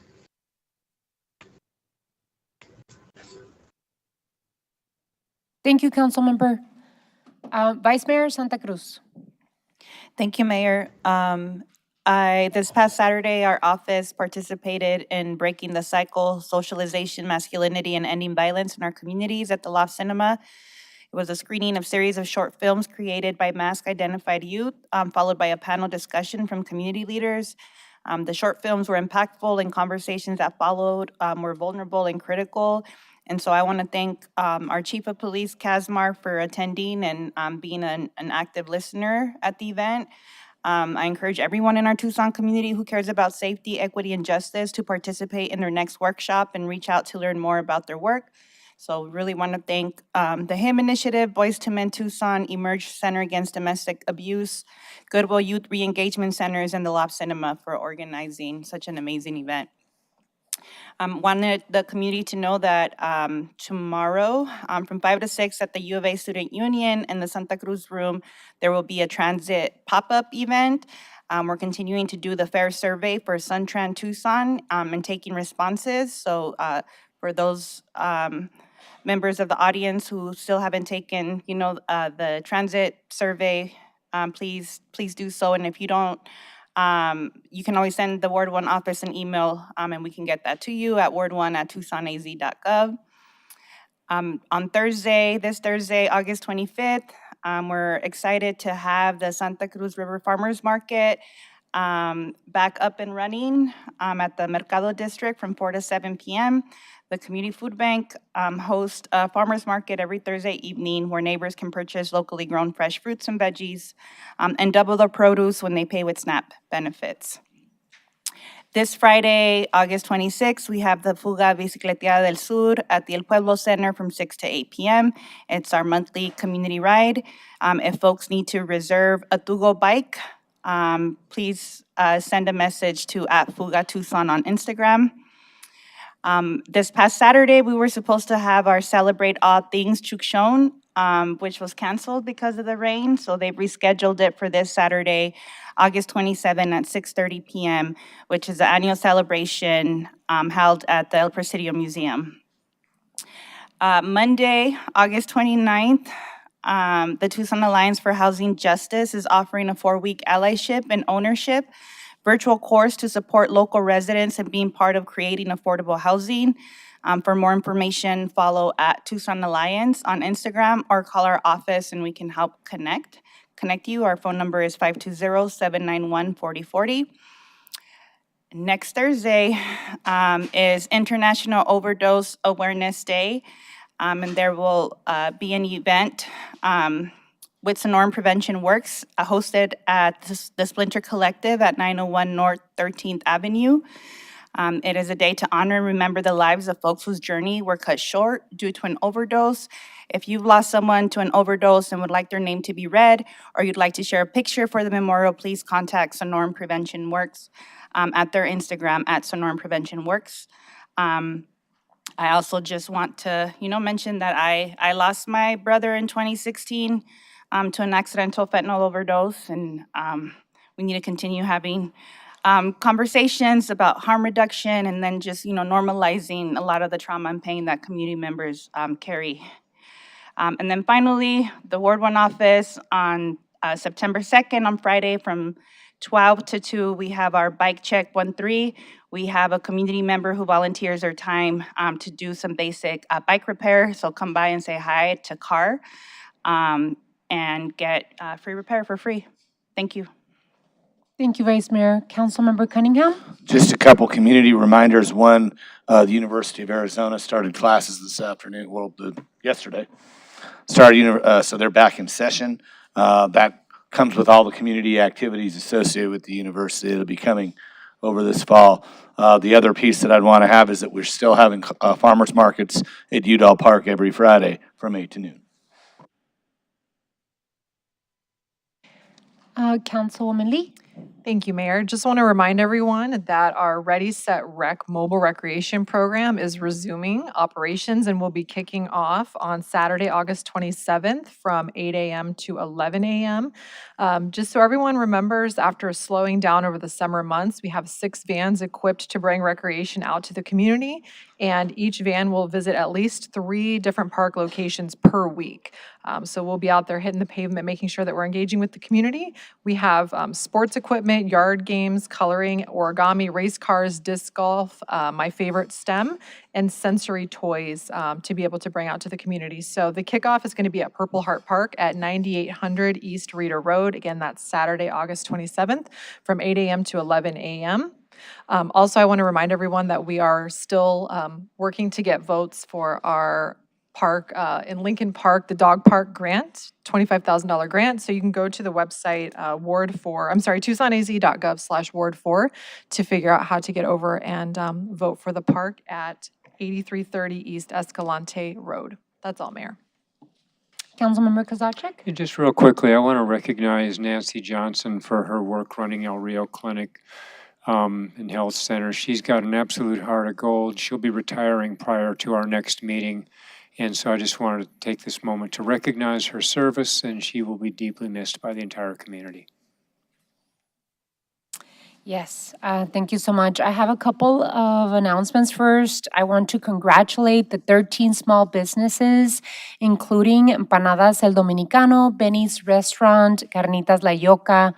Thank you, Councilmember. Vice Mayor Santa Cruz. Thank you, Mayor. This past Saturday, our office participated in Breaking the Cycle, Socialization, Masculinity, and Ending Violence in Our Communities at the Loft Cinema. It was a screening of series of short films created by mask-identified youth, followed by a panel discussion from community leaders. The short films were impactful, and conversations that followed were vulnerable and critical. And so I want to thank our Chief of Police, Kazmar, for attending and being an active listener at the event. I encourage everyone in our Tucson community who cares about safety, equity, and justice to participate in their next workshop and reach out to learn more about their work. So really want to thank the HIM Initiative, Boys to Men Tucson, Emerge Center Against Domestic Abuse, Goodwill Youth Re-Engagement Centers, and the Loft Cinema for organizing such an amazing event. Wanted the community to know that tomorrow from 5 to 6 at the U of A Student Union in the Santa Cruz room, there will be a transit pop-up event. We're continuing to do the FAIR survey for Suntran Tucson and taking responses. So for those members of the audience who still haven't taken, the transit survey, please do so. And if you don't, you can always send the Ward 1 office an email, and we can get that to you at ward1@tucsonaz.gov. On Thursday, this Thursday, August 25th, we're excited to have the Santa Cruz River Farmers Market back up and running at the Mercado District from 4 to 7 p.m. The Community Food Bank hosts a farmers market every Thursday evening where neighbors can purchase locally grown fresh fruits and veggies and double their produce when they pay with SNAP benefits. This Friday, August 26th, we have the Fuga Bicicleteada del Sur at the El Pueblo Center from 6 to 8 p.m. It's our monthly community ride. If folks need to reserve a Tugo bike, please send a message to @Fuga Tucson on Instagram. This past Saturday, we were supposed to have our Celebrate All Things Tucson, which was canceled because of the rain. So they've rescheduled it for this Saturday, August 27 at 6:30 p.m., which is the annual celebration held at the El Presidio Museum. Monday, August 29th, the Tucson Alliance for Housing Justice is offering a 4-week allyship and ownership virtual course to support local residents in being part of creating affordable housing. For more information, follow @Tucson Alliance on Instagram or call our office and we can help connect you. Our phone number is 520-791-4040. Next Thursday is International Overdose Awareness Day, and there will be an event with Sonoran Prevention Works, hosted at the Splinter Collective at 901 North 13th Avenue. It is a day to honor and remember the lives of folks whose journey were cut short due to an overdose. If you've lost someone to an overdose and would like their name to be read, or you'd like to share a picture for the memorial, please contact Sonoran Prevention Works at their Instagram @Sonoran Prevention Works. I also just want to, mention that I lost my brother in 2016 to an accidental fentanyl overdose, and we need to continue having conversations about harm reduction and then just, normalizing a lot of the trauma and pain that community members carry. And then finally, the Ward 1 office on September 2nd, on Friday from 12 to 2, we have our Bike Check 1-3. We have a community member who volunteers their time to do some basic bike repair. So come by and say hi to Car. and get free repair for free. Thank you. Thank you, Vice Mayor. Councilmember Cunningham? Just a couple community reminders. One, the University of Arizona started classes this afternoon, yesterday. So they're back in session. That comes with all the community activities associated with the university that'll be coming over this fall. The other piece that I'd want to have is that we're still having farmers markets at Udall Park every Friday from 8 to noon. Councilwoman Lee? Thank you, Mayor. Just want to remind everyone that our Ready, Set, Rec mobile recreation program is resuming operations and will be kicking off on Saturday, August 27th from 8 a.m. to 11 a.m. Just so everyone remembers, after slowing down over the summer months, we have 6 vans equipped to bring recreation out to the community, and each van will visit at least 3 different park locations per week. So we'll be out there hitting the pavement, making sure that we're engaging with the community. We have sports equipment, yard games, coloring, origami, race cars, disc golf, my favorite STEM, and sensory toys to be able to bring out to the community. So the kickoff is going to be at Purple Heart Park at 9800 East Reeder Road. Again, that's Saturday, August 27th from 8 a.m. to 11 a.m. Also, I want to remind everyone that we are still working to get votes for our park in Lincoln Park, the dog park grant, $25,000 grant. So you can go to the website tucsonaz.gov/ward4 to figure out how to get over and vote for the park at 8330 East Escalante Road. That's all, Mayor. Councilmember Kozachik? And just real quickly, I want to recognize Nancy Johnson for her work running El Rio Clinic and Health Center. She's got an absolute heart of gold. She'll be retiring prior to our next meeting. And so I just wanted to take this moment to recognize her service, and she will be deeply missed by the entire community. Yes, thank you so much. I have a couple of announcements first. I want to congratulate the 13 small businesses, including Empanadas El Dominicano, Benny's Restaurant, Carnitas La Yoca,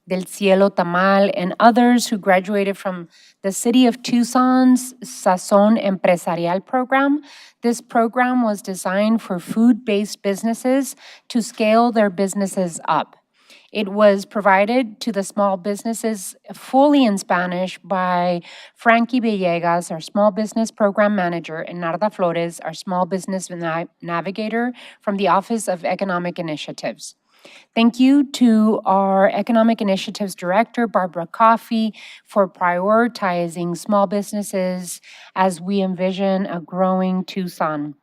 Del Cielo Tamal, and others who graduated from the City of Tucson's Sazón Empresarial program. This program was designed for food-based businesses to scale their businesses up. It was provided to the small businesses fully in Spanish by Frankie Villegas, our small business program manager, and Narda Flores, our small business navigator from the Office of Economic Initiatives. Thank you to our Economic Initiatives Director, Barbara Coffey, for prioritizing small businesses as we envision a growing Tucson.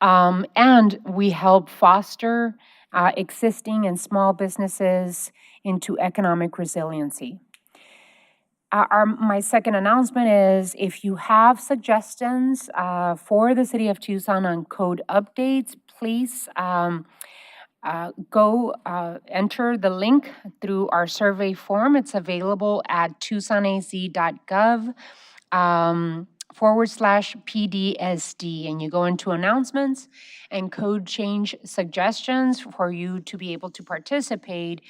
And we help foster existing and small businesses into economic resiliency. My second announcement is if you have suggestions for the City of Tucson on code updates, please go enter the link through our survey form. It's available at tucsonaz.gov /PDSD. And you go into announcements and code change suggestions for you to be able to participate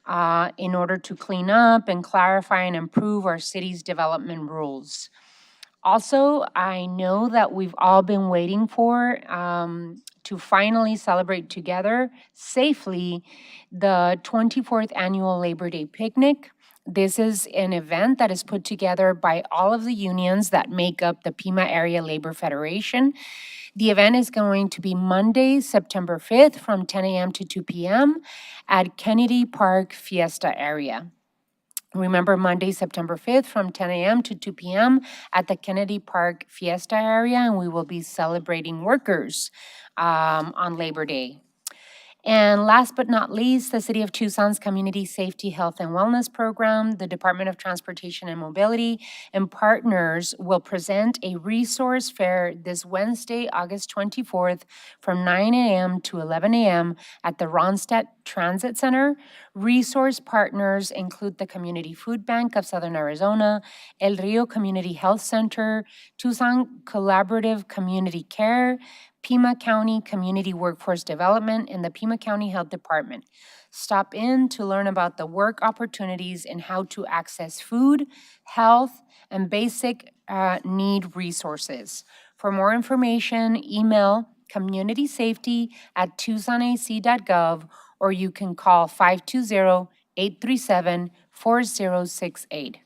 in order to clean up and clarify and improve our city's development rules. Also, I know that we've all been waiting for to finally celebrate together safely the 24th Annual Labor Day Picnic. This is an event that is put together by all of the unions that make up the Pima Area Labor Federation. The event is going to be Monday, September 5th from 10 a.m. to 2 p.m. at Kennedy Park Fiesta area. Remember, Monday, September 5th from 10 a.m. to 2 p.m. at the Kennedy Park Fiesta area, and we will be celebrating workers on Labor Day. And last but not least, the City of Tucson's Community Safety, Health, and Wellness Program, the Department of Transportation and Mobility, and partners will present a resource fair this Wednesday, August 24th from 9 a.m. to 11 a.m. at the Ronstadt Transit Center. Resource partners include the Community Food Bank of Southern Arizona, El Rio Community Health Center, Tucson Collaborative Community Care, Pima County Community Workforce Development, and the Pima County Health Department. Stop in to learn about the work opportunities and how to access food, health, and basic need resources. For more information, email communitysafety@tucsonac.gov, or you can call 520-837-4068.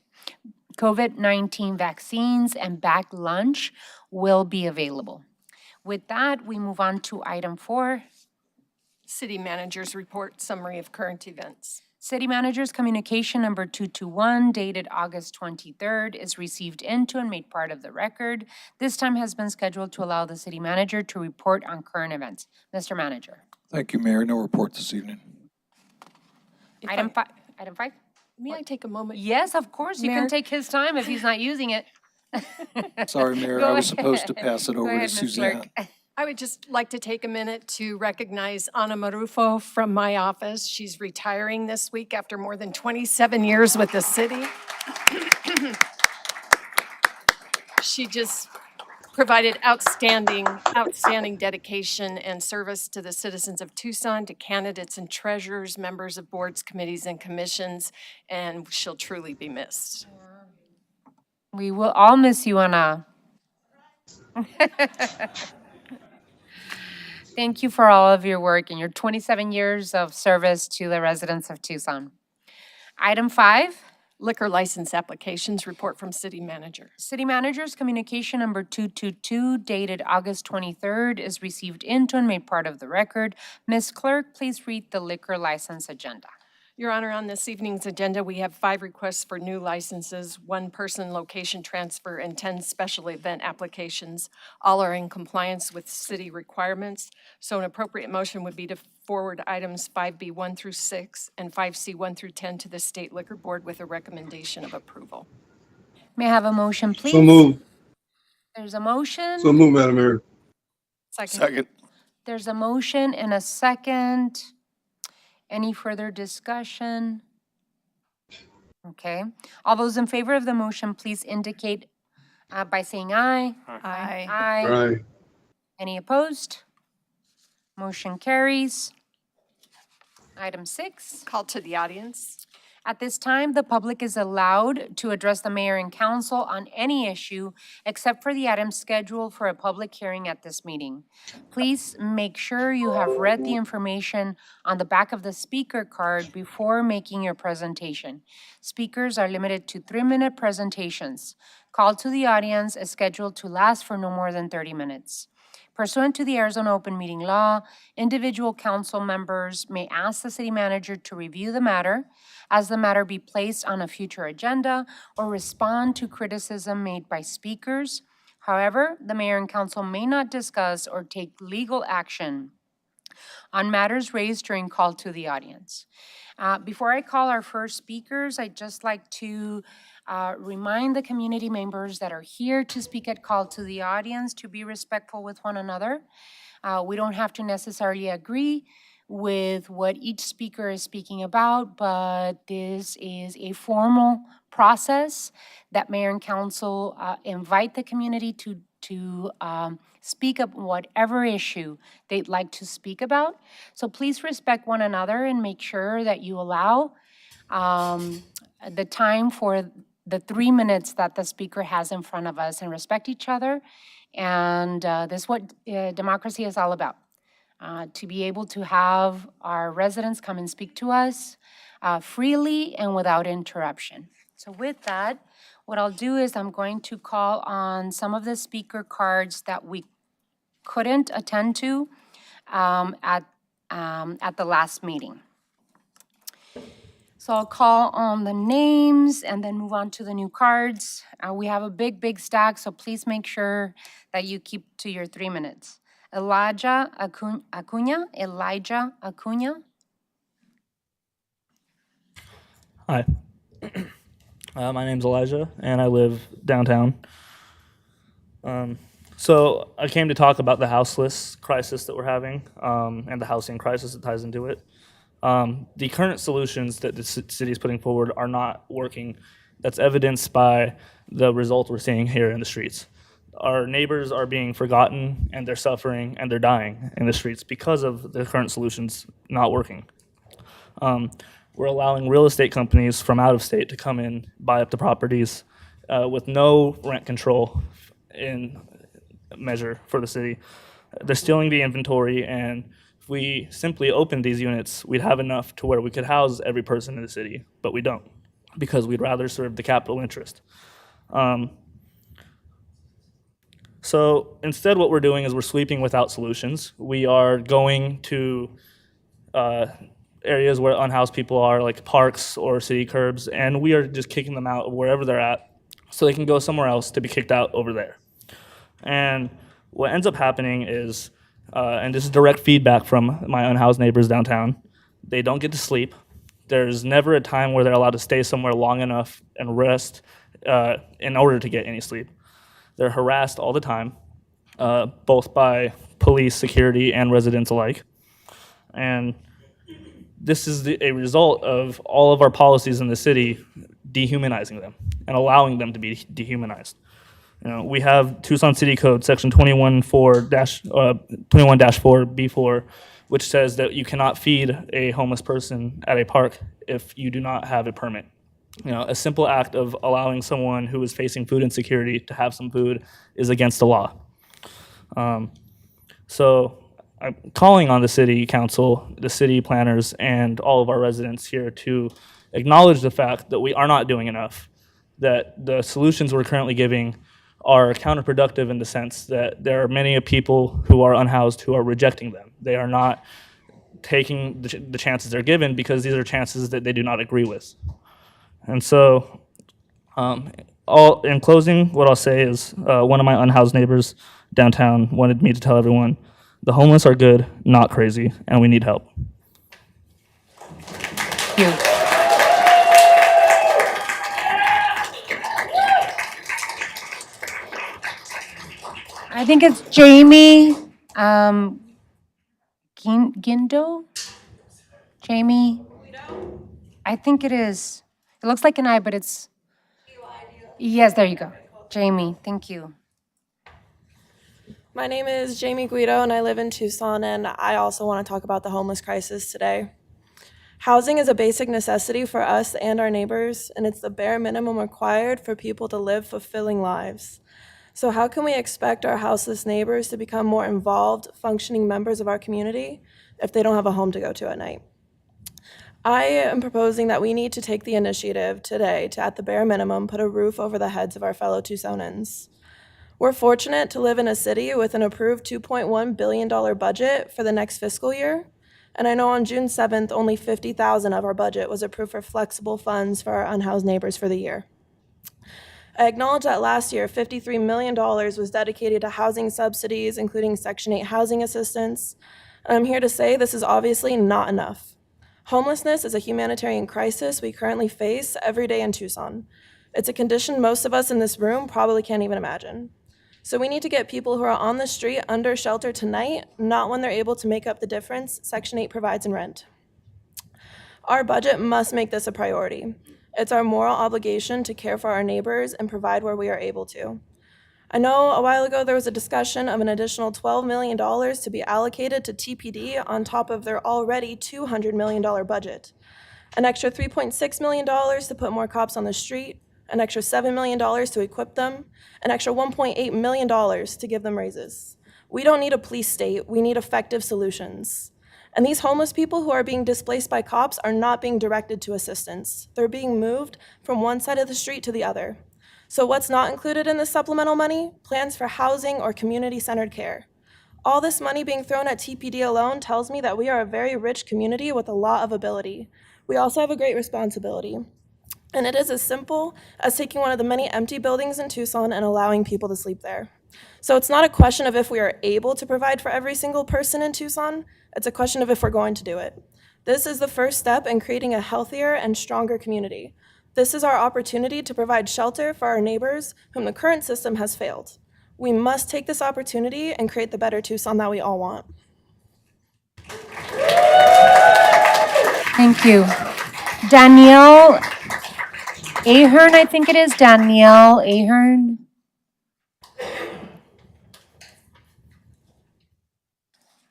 COVID-19 vaccines and back lunch will be available. With that, we move on to item 4. City Manager's Report, Summary of Current Events. City Manager's Communication Number 221, dated August 23rd, is received into and made part of the record. This time has been scheduled to allow the City Manager to report on current events. Mr. Manager. Thank you, Mayor. No report this evening. Item 5. May I take a moment? Yes, of course. You Mayor? can take his time if he's not using it. Sorry, Mayor. Go I was ahead. supposed to pass it Go over ahead, to Ms. Clerk. Suzanne. I would just like to take a minute to recognize Ana Marufo from my office. She's retiring this week after more than 27 years with the city. She just provided outstanding dedication and service to the citizens of Tucson, to candidates and treasurers, members of boards, committees, and commissions, and she'll truly be missed. We will all miss you, Ana. Thank you for all of your work and your 27 years of service to the residents of Tucson. Item 5. Liquor license applications, report from City Manager. City Manager's Communication Number 222, dated August 23rd, is received into and made part of the record. Ms. Clerk, please read the liquor license agenda. Your Honor, on this evening's agenda, we have 5 requests for new licenses, 1 person location transfer, and 10 special event applications. All are in compliance with city requirements, so an appropriate motion would be to forward items 5B 1 through 6 and 5C 1 through 10 to the State Liquor Board with a recommendation of approval. May I have a motion, please? So moved. There's a motion. So moved, Madam Mayor. Second. There's a motion and a second. Any further discussion? Okay. All those in favor of the motion, please indicate by saying aye. Aye. Aye. Any opposed? Motion carries. Item 6. Call to the audience. At this time, the public is allowed to address the mayor and council on any issue except for the items scheduled for a public hearing at this meeting. Please make sure you have read the information on the back of the speaker card before making your presentation. Speakers are limited to 3-minute presentations. Call to the audience is scheduled to last for no more than 30 minutes. Pursuant to the Arizona Open Meeting Law, individual council members may ask the city manager to review the matter, as the matter be placed on a future agenda, or respond to criticism made by speakers. However, the mayor and council may not discuss or take legal action on matters raised during call to the audience. Before I call our first speakers, I'd just like to remind the community members that are here to speak at call to the audience to be respectful with one another. We don't have to necessarily agree with what each speaker is speaking about, but this is a formal process that mayor and council invite the community to speak up whatever issue they'd like to speak about. So please respect one another and make sure that you allow the time for the 3 minutes that the speaker has in front of us, and respect each other. And this is what democracy is all about. To be able to have our residents come and speak to us freely and without interruption. So with that, what I'll do is I'm going to call on some of the speaker cards that we couldn't attend to at the last meeting. So I'll call on the names and then move on to the new cards. We have a big stack, so please make sure that you keep to your 3 minutes. Elijah Acuna. Hi. My name's Elijah, and I live downtown. So I came to talk about the houseless crisis that we're having, and the housing crisis that ties into it. The current solutions that the city is putting forward are not working. That's evidenced by the result we're seeing here in the streets. Our neighbors are being forgotten, and they're suffering, and they're dying in the streets because of the current solutions not working. We're allowing real estate companies from out of state to come in, buy up the properties with no rent control in measure for the city. They're stealing the inventory, and if we simply opened these units, we'd have enough to where we could house every person in the city, but we don't, because we'd rather serve the capital interest. So instead, what we're doing is we're sweeping without solutions. We are going to areas where unhoused people are, like parks or city curbs, and we are just kicking them out of wherever they're at so they can go somewhere else to be kicked out over there. And what ends up happening is, and this is direct feedback from my unhoused neighbors downtown, they don't get to sleep. There's never a time where they're allowed to stay somewhere long enough and rest in order to get any sleep. They're harassed all the time, both by police, security, and residents alike. And this is a result of all of our policies in the city dehumanizing them and allowing them to be dehumanized. You know, we have Tucson City Code Section 21-4B4, which says that you cannot feed a homeless person at a park if you do not have a permit. You know, a simple act of allowing someone who is facing food insecurity to have some food is against the law. So I'm calling on the city council, the city planners, and all of our residents here to acknowledge the fact that we are not doing enough, that the solutions we're currently giving are counterproductive in the sense that there are many people who are unhoused who are rejecting them. They are not taking the chances they're given because these are chances that they do not agree with. And so, in closing, what I'll say is one of my unhoused neighbors downtown wanted me to tell everyone, the homeless are good, not crazy, and we need help. Thank you. I think it's Jamie Gindo? Jamie? I think it is. It looks like an I, but it's. Yes, there you go. Jamie, thank you. My name is Jamie Guido, and I live in Tucson, and I also want to talk about the homeless crisis today. Housing is a basic necessity for us and our neighbors, and it's the bare minimum required for people to live fulfilling lives. So how can we expect our houseless neighbors to become more involved, functioning members of our community if they don't have a home to go to at night? I am proposing that we need to take the initiative today to, at the bare minimum, put a roof over the heads of our fellow Tucsonans. We're fortunate to live in a city with an approved $2.1 billion budget for the next fiscal year. And I know on June 7th, only $50,000 of our budget was approved for flexible funds for our unhoused neighbors for the year. I acknowledge that last year, $53 million was dedicated to housing subsidies, including Section 8 housing assistance. And I'm here to say this is obviously not enough. Homelessness is a humanitarian crisis we currently face every day in Tucson. It's a condition most of us in this room probably can't even imagine. So we need to get people who are on the street under shelter tonight, not when they're able to make up the difference Section 8 provides in rent. Our budget must make this a priority. It's our moral obligation to care for our neighbors and provide where we are able to. I know a while ago there was a discussion of an additional $12 million to be allocated to TPD on top of their already $200 million budget. An extra $3.6 million to put more cops on the street, an extra $7 million to equip them, an extra $1.8 million to give them raises. We don't need a police state, we need effective solutions. And these homeless people who are being displaced by cops are not being directed to assistance. They're being moved from one side of the street to the other. So what's not included in this supplemental money? Plans for housing or community-centered care. All this money being thrown at TPD alone tells me that we are a very rich community with a lot of ability. We also have a great responsibility. And it is as simple as taking one of the many empty buildings in Tucson and allowing people to sleep there. So it's not a question of if we are able to provide for every single person in Tucson, it's a question of if we're going to do it. This is the first step in creating a healthier and stronger community. This is our opportunity to provide shelter for our neighbors whom the current system has failed. We must take this opportunity and create the better Tucson that we all want. Thank you. Danielle Ahern, I think it is. Danielle Ahern.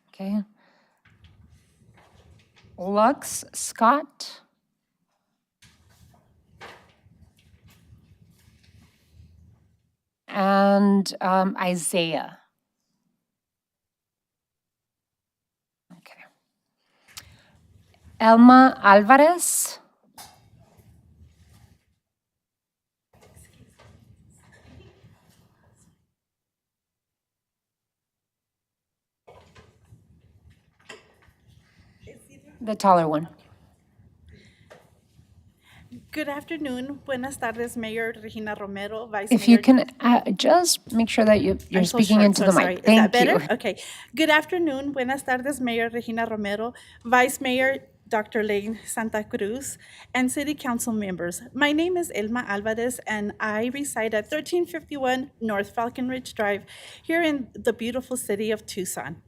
Okay. Lux Scott. And Isaiah. Elma Alvarez. The taller one. Good afternoon. Buenas tardes, Mayor Regina Romero, Vice If Mayor. you can just make sure that you're I'm so speaking short, into so the sorry. mic. Is that Thank you. better? Okay. Good afternoon. Buenas tardes, Mayor Regina Romero, Vice Mayor Dr. Lane Santa Cruz, and City Council members. My name is Elma Alvarez, and I reside at 1351 North Falcon Ridge Drive here in the beautiful city of Tucson.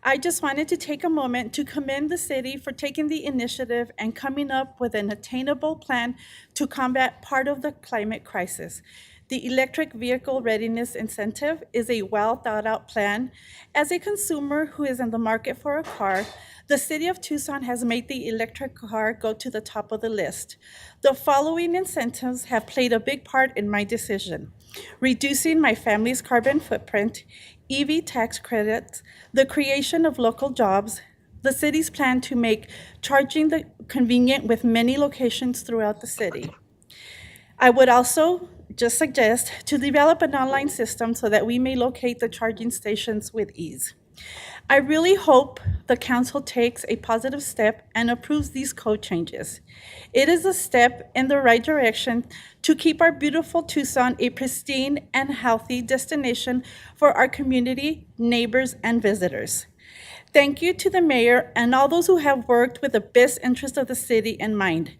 I just wanted to take a moment to commend the city for taking the initiative and coming up with an attainable plan to combat part of the climate crisis. The electric vehicle readiness incentive is a well-thought-out plan. As a consumer who is in the market for a car, the city of Tucson has made the electric car go to the top of the list. The following incentives have played a big part in my decision: reducing my family's carbon footprint, EV tax credits, the creation of local jobs, the city's plan to make charging convenient with many locations throughout the city. I would also just suggest to develop an online system so that we may locate the charging stations with ease. I really hope the council takes a positive step and approves these code changes. It is a step in the right direction to keep our beautiful Tucson a pristine and healthy destination for our community, neighbors, and visitors. Thank you to the mayor and all those who have worked with the best interest of the city in mind.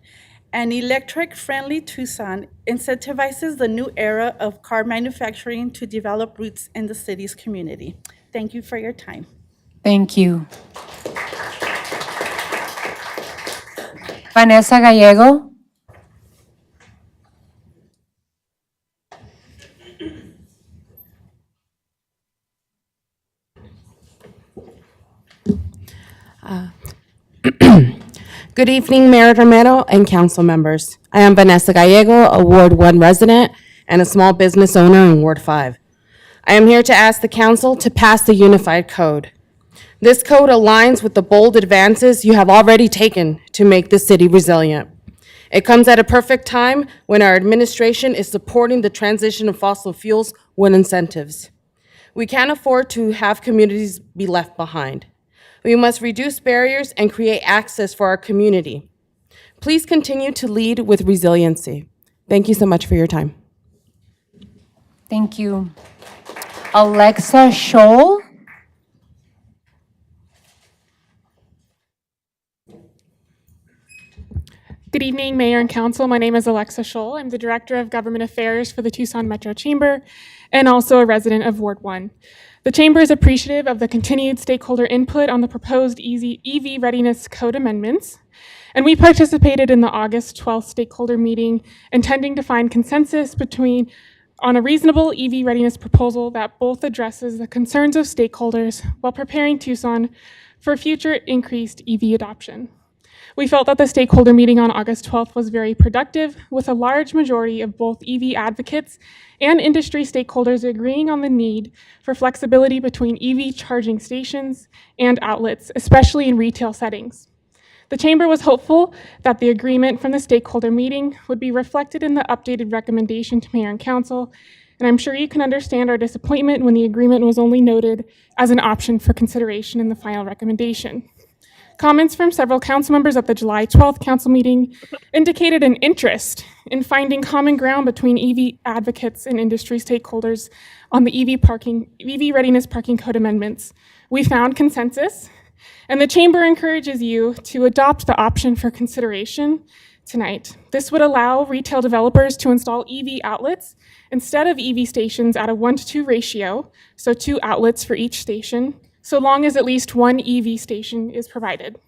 An electric-friendly Tucson incentivizes the new era of car manufacturing to develop roots in the city's community. Thank you for your time. Thank you. Vanessa Gallego. Good evening, Mayor Romero and council members. I am Vanessa Gallego, a Ward 1 resident and a small business owner in Ward 5. I am here to ask the council to pass the unified code. This code aligns with the bold advances you have already taken to make the city resilient. It comes at a perfect time when our administration is supporting the transition of fossil fuels with incentives. We can't afford to have communities be left behind. We must reduce barriers and create access for our community. Please continue to lead with resiliency. Thank you so much for your time. Thank you. Alexa Scholl. Good evening, Mayor and Council. My name is Alexa Scholl. I'm the Director of Government Affairs for the Tucson Metro Chamber and also a resident of Ward 1. The Chamber is appreciative of the continued stakeholder input on the proposed EV readiness code amendments, and we participated in the August 12th stakeholder meeting, intending to find consensus on a reasonable EV readiness proposal that both addresses the concerns of stakeholders while preparing Tucson for future increased EV adoption. We felt that the stakeholder meeting on August 12th was very productive, with a large majority of both EV advocates and industry stakeholders agreeing on the need for flexibility between EV charging stations and outlets, especially in retail settings. The Chamber was hopeful that the agreement from the stakeholder meeting would be reflected in the updated recommendation to Mayor and Council, and I'm sure you can understand our disappointment when the agreement was only noted as an option for consideration in the final recommendation. Comments from several council members at the July 12th council meeting indicated an interest in finding common ground between EV advocates and industry stakeholders on the EV readiness parking code amendments. We found consensus, and the Chamber encourages you to adopt the option for consideration tonight. This would allow retail developers to install EV outlets instead of EV stations at a 1-to-2 ratio, so 2 outlets for each station, so long as at least 1 EV station is provided.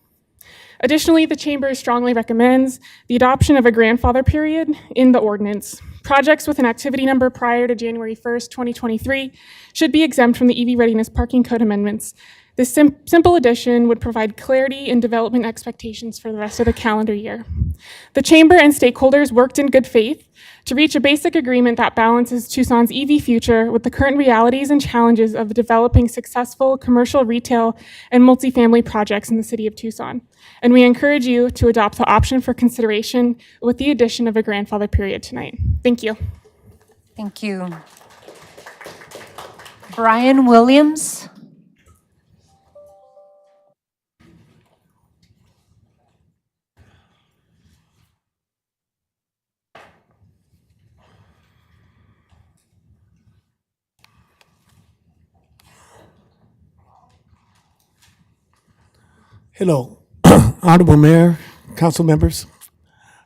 Additionally, the Chamber strongly recommends the adoption of a grandfather period in the ordinance. Projects with an activity number prior to January 1st, 2023 should be exempt from the EV readiness parking code amendments. This simple addition would provide clarity in development expectations for the rest of the calendar year. The Chamber and stakeholders worked in good faith to reach a basic agreement that balances Tucson's EV future with the current realities and challenges of developing successful commercial, retail, and multifamily projects in the city of Tucson. And we encourage you to adopt the option for consideration with the addition of a grandfather period tonight. Thank you. Thank you. Brian Williams. Hello, Honorable Mayor, council members.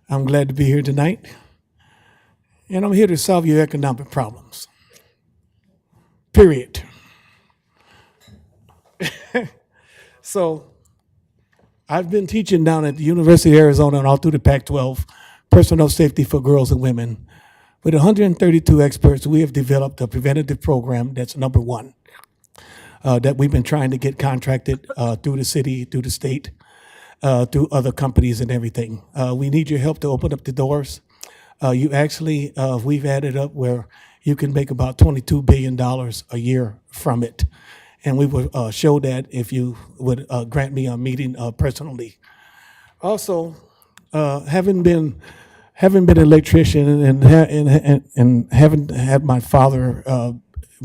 I'm glad to be here tonight. And I'm here to solve your economic problems. Period. So, I've been teaching down at the University of Arizona and all through the Pac-12, personal safety for girls and women. With 132 experts, we have developed a preventative program that's number one. That we've been trying to get contracted through the city, through the state, through other companies and everything. We need your help to open up the doors. You actually, we've added up where you can make about $22 billion a year from it. And we will show that if you would grant me a meeting personally. Also, having been an electrician and having had my father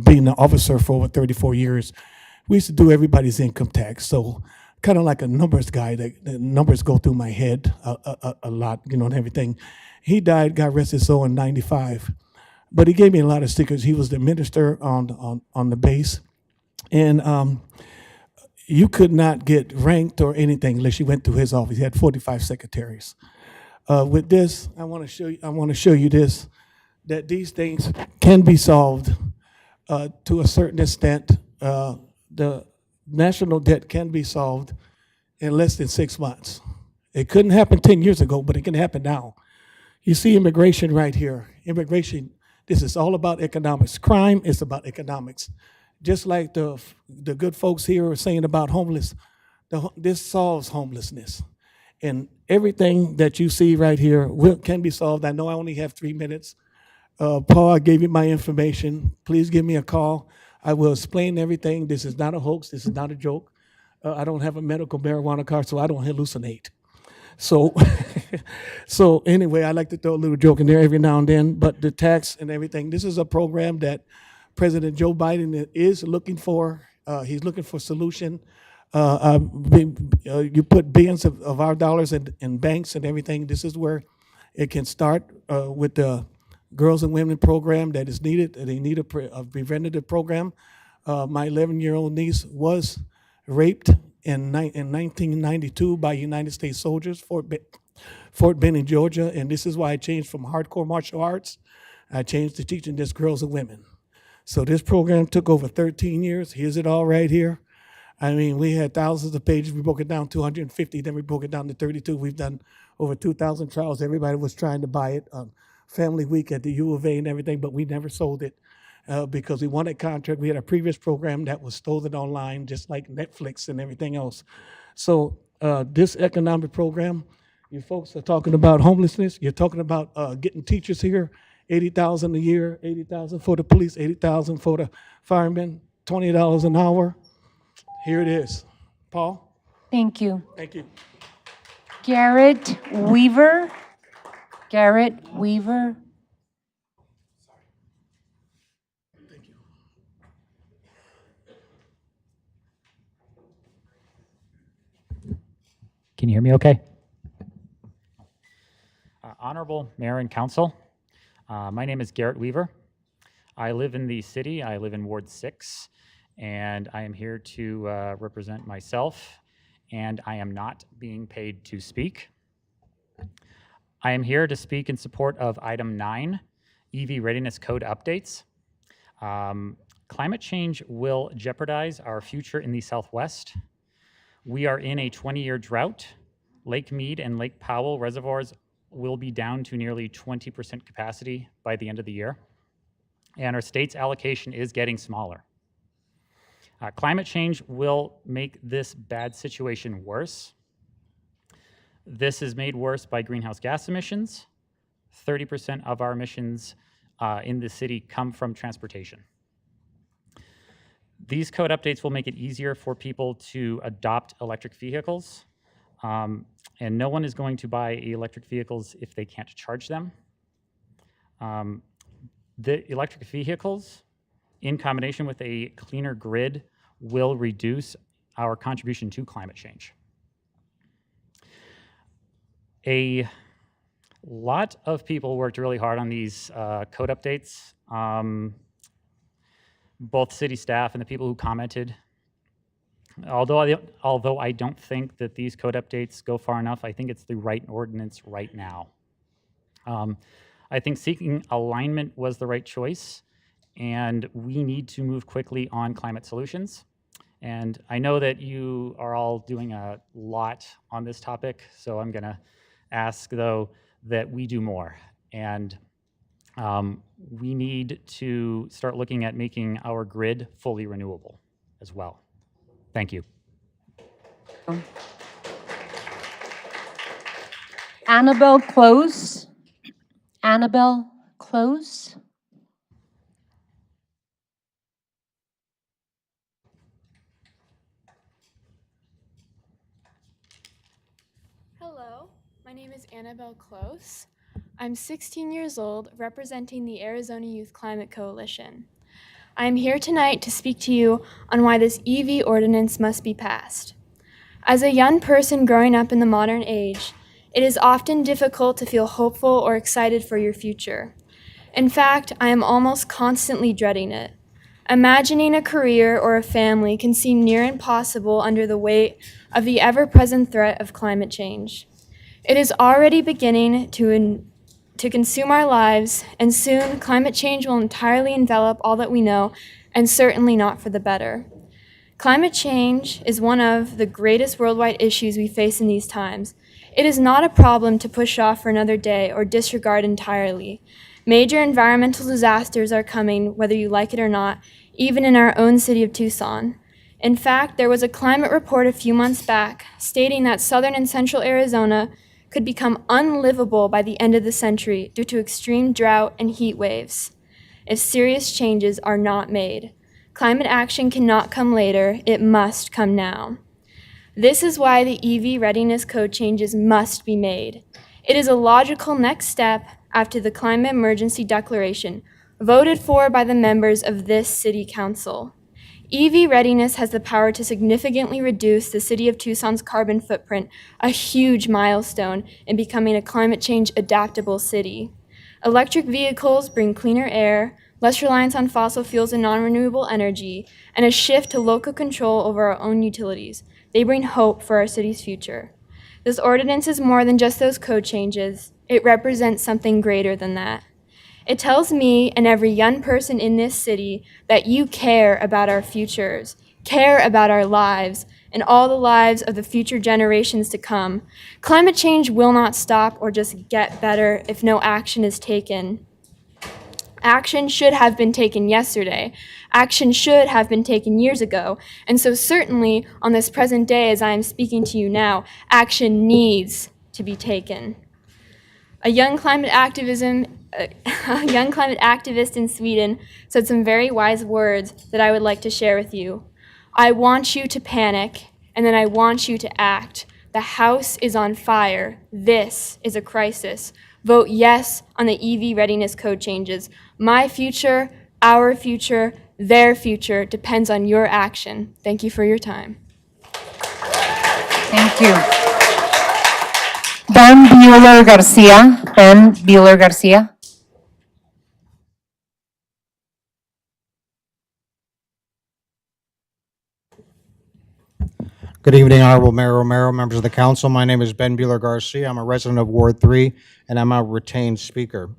being an officer for over 34 years, we used to do everybody's income tax. So kind of like a numbers guy, the numbers go through my head a lot, you know, and everything. He died, God rest his soul, in 95. But he gave me a lot of stickers. He was the minister on the base. And you could not get ranked or anything unless you went through his office. He had 45 secretaries. With this, I want to show you this, that these things can be solved to a certain extent. The national debt can be solved in less than 6 months. It couldn't happen 10 years ago, but it can happen now. You see immigration right here. Immigration, this is all about economics. Crime is about economics. Just like the good folks here are saying about homeless, this solves homelessness. And everything that you see right here can be solved. I know I only have 3 minutes. Paul, I gave you my information. Please give me a call. I will explain everything. This is not a hoax. This is not a joke. I don't have a medical marijuana card, so I don't hallucinate. So, so anyway, I like to throw a little joke in there every now and then. But the tax and everything, this is a program that President Joe Biden is looking for. He's looking for solution. You put billions of our dollars in banks and everything. This is where it can start with the girls and women program that is needed. They need a preventative program. My 11-year-old niece was raped in 1992 by United States soldiers, Fort Benning, Georgia. And this is why I changed from hardcore martial arts. I changed to teaching this girls and women. So this program took over 13 years. Here's it all right here. I mean, we had thousands of pages. We broke it down to 250, then we broke it down to 32. We've done over 2,000 trials. Everybody was trying to buy it on Family Week at the U of A and everything, but we never sold it because we wanted contract. We had a previous program that was stolen online, just like Netflix and everything else. So this economic program, you folks are talking about homelessness. You're talking about getting teachers here, $80,000 a year, $80,000 for the police, $80,000 for the firemen, $20 an hour. Here it is. Paul? Thank you. Thank you. Garrett Weaver. Garrett Weaver. Thank you. Can you hear me okay? Honorable Mayor and Council, my name is Garrett Weaver. I live in the city. I live in Ward 6, and I am here to represent myself, and I am not being paid to speak. I am here to speak in support of item 9, EV Readiness Code updates. Climate change will jeopardize our future in the Southwest. We are in a 20-year drought. Lake Mead and Lake Powell reservoirs will be down to nearly 20% capacity by the end of the year. And our state's allocation is getting smaller. Climate change will make this bad situation worse. This is made worse by greenhouse gas emissions. 30% of our emissions in the city come from transportation. These code updates will make it easier for people to adopt electric vehicles. And no one is going to buy electric vehicles if they can't charge them. The electric vehicles, in combination with a cleaner grid, will reduce our contribution to climate change. A lot of people worked really hard on these code updates, both city staff and the people who commented. Although I don't think that these code updates go far enough, I think it's the right ordinance right now. I think seeking alignment was the right choice, and we need to move quickly on climate solutions. And I know that you are all doing a lot on this topic, so I'm going to ask, though, that we do more. And we need to start looking at making our grid fully renewable as well. Thank you. Annabelle Close. Annabelle Close. Hello, my name is Annabelle Close. I'm 16 years old, representing the Arizona Youth Climate Coalition. I am here tonight to speak to you on why this EV ordinance must be passed. As a young person growing up in the modern age, it is often difficult to feel hopeful or excited for your future. In fact, I am almost constantly dreading it. Imagining a career or a family can seem near impossible under the weight of the ever-present threat of climate change. It is already beginning to consume our lives, and soon climate change will entirely envelop all that we know, and certainly not for the better. Climate change is one of the greatest worldwide issues we face in these times. It is not a problem to push off for another day or disregard entirely. Major environmental disasters are coming, whether you like it or not, even in our own city of Tucson. In fact, there was a climate report a few months back stating that southern and central Arizona could become unlivable by the end of the century due to extreme drought and heat waves if serious changes are not made. Climate action cannot come later, it must come now. This is why the EV readiness code changes must be made. It is a logical next step after the climate emergency declaration voted for by the members of this city council. EV readiness has the power to significantly reduce the city of Tucson's carbon footprint, a huge milestone in becoming a climate change adaptable city. Electric vehicles bring cleaner air, less reliance on fossil fuels and non-renewable energy, and a shift to local control over our own utilities. They bring hope for our city's future. This ordinance is more than just those code changes. It represents something greater than that. It tells me and every young person in this city that you care about our futures, care about our lives, and all the lives of the future generations to come. Climate change will not stop or just get better if no action is taken. Action should have been taken yesterday. Action should have been taken years ago. And so certainly on this present day as I am speaking to you now, action needs to be taken. A young climate activist in Sweden said some very wise words that I would like to share with you. I want you to panic, and then I want you to act. The house is on fire. This is a crisis. Vote yes on the EV readiness code changes. My future, our future, their future depends on your action. Thank you for your time. Thank you. Ben Bueller Garcia. Ben Bueller Garcia. Good evening, Honorable Mayor Romero, members of the council. My name is Ben Bueller Garcia. I'm a resident of Ward 3, and I'm a retained speaker.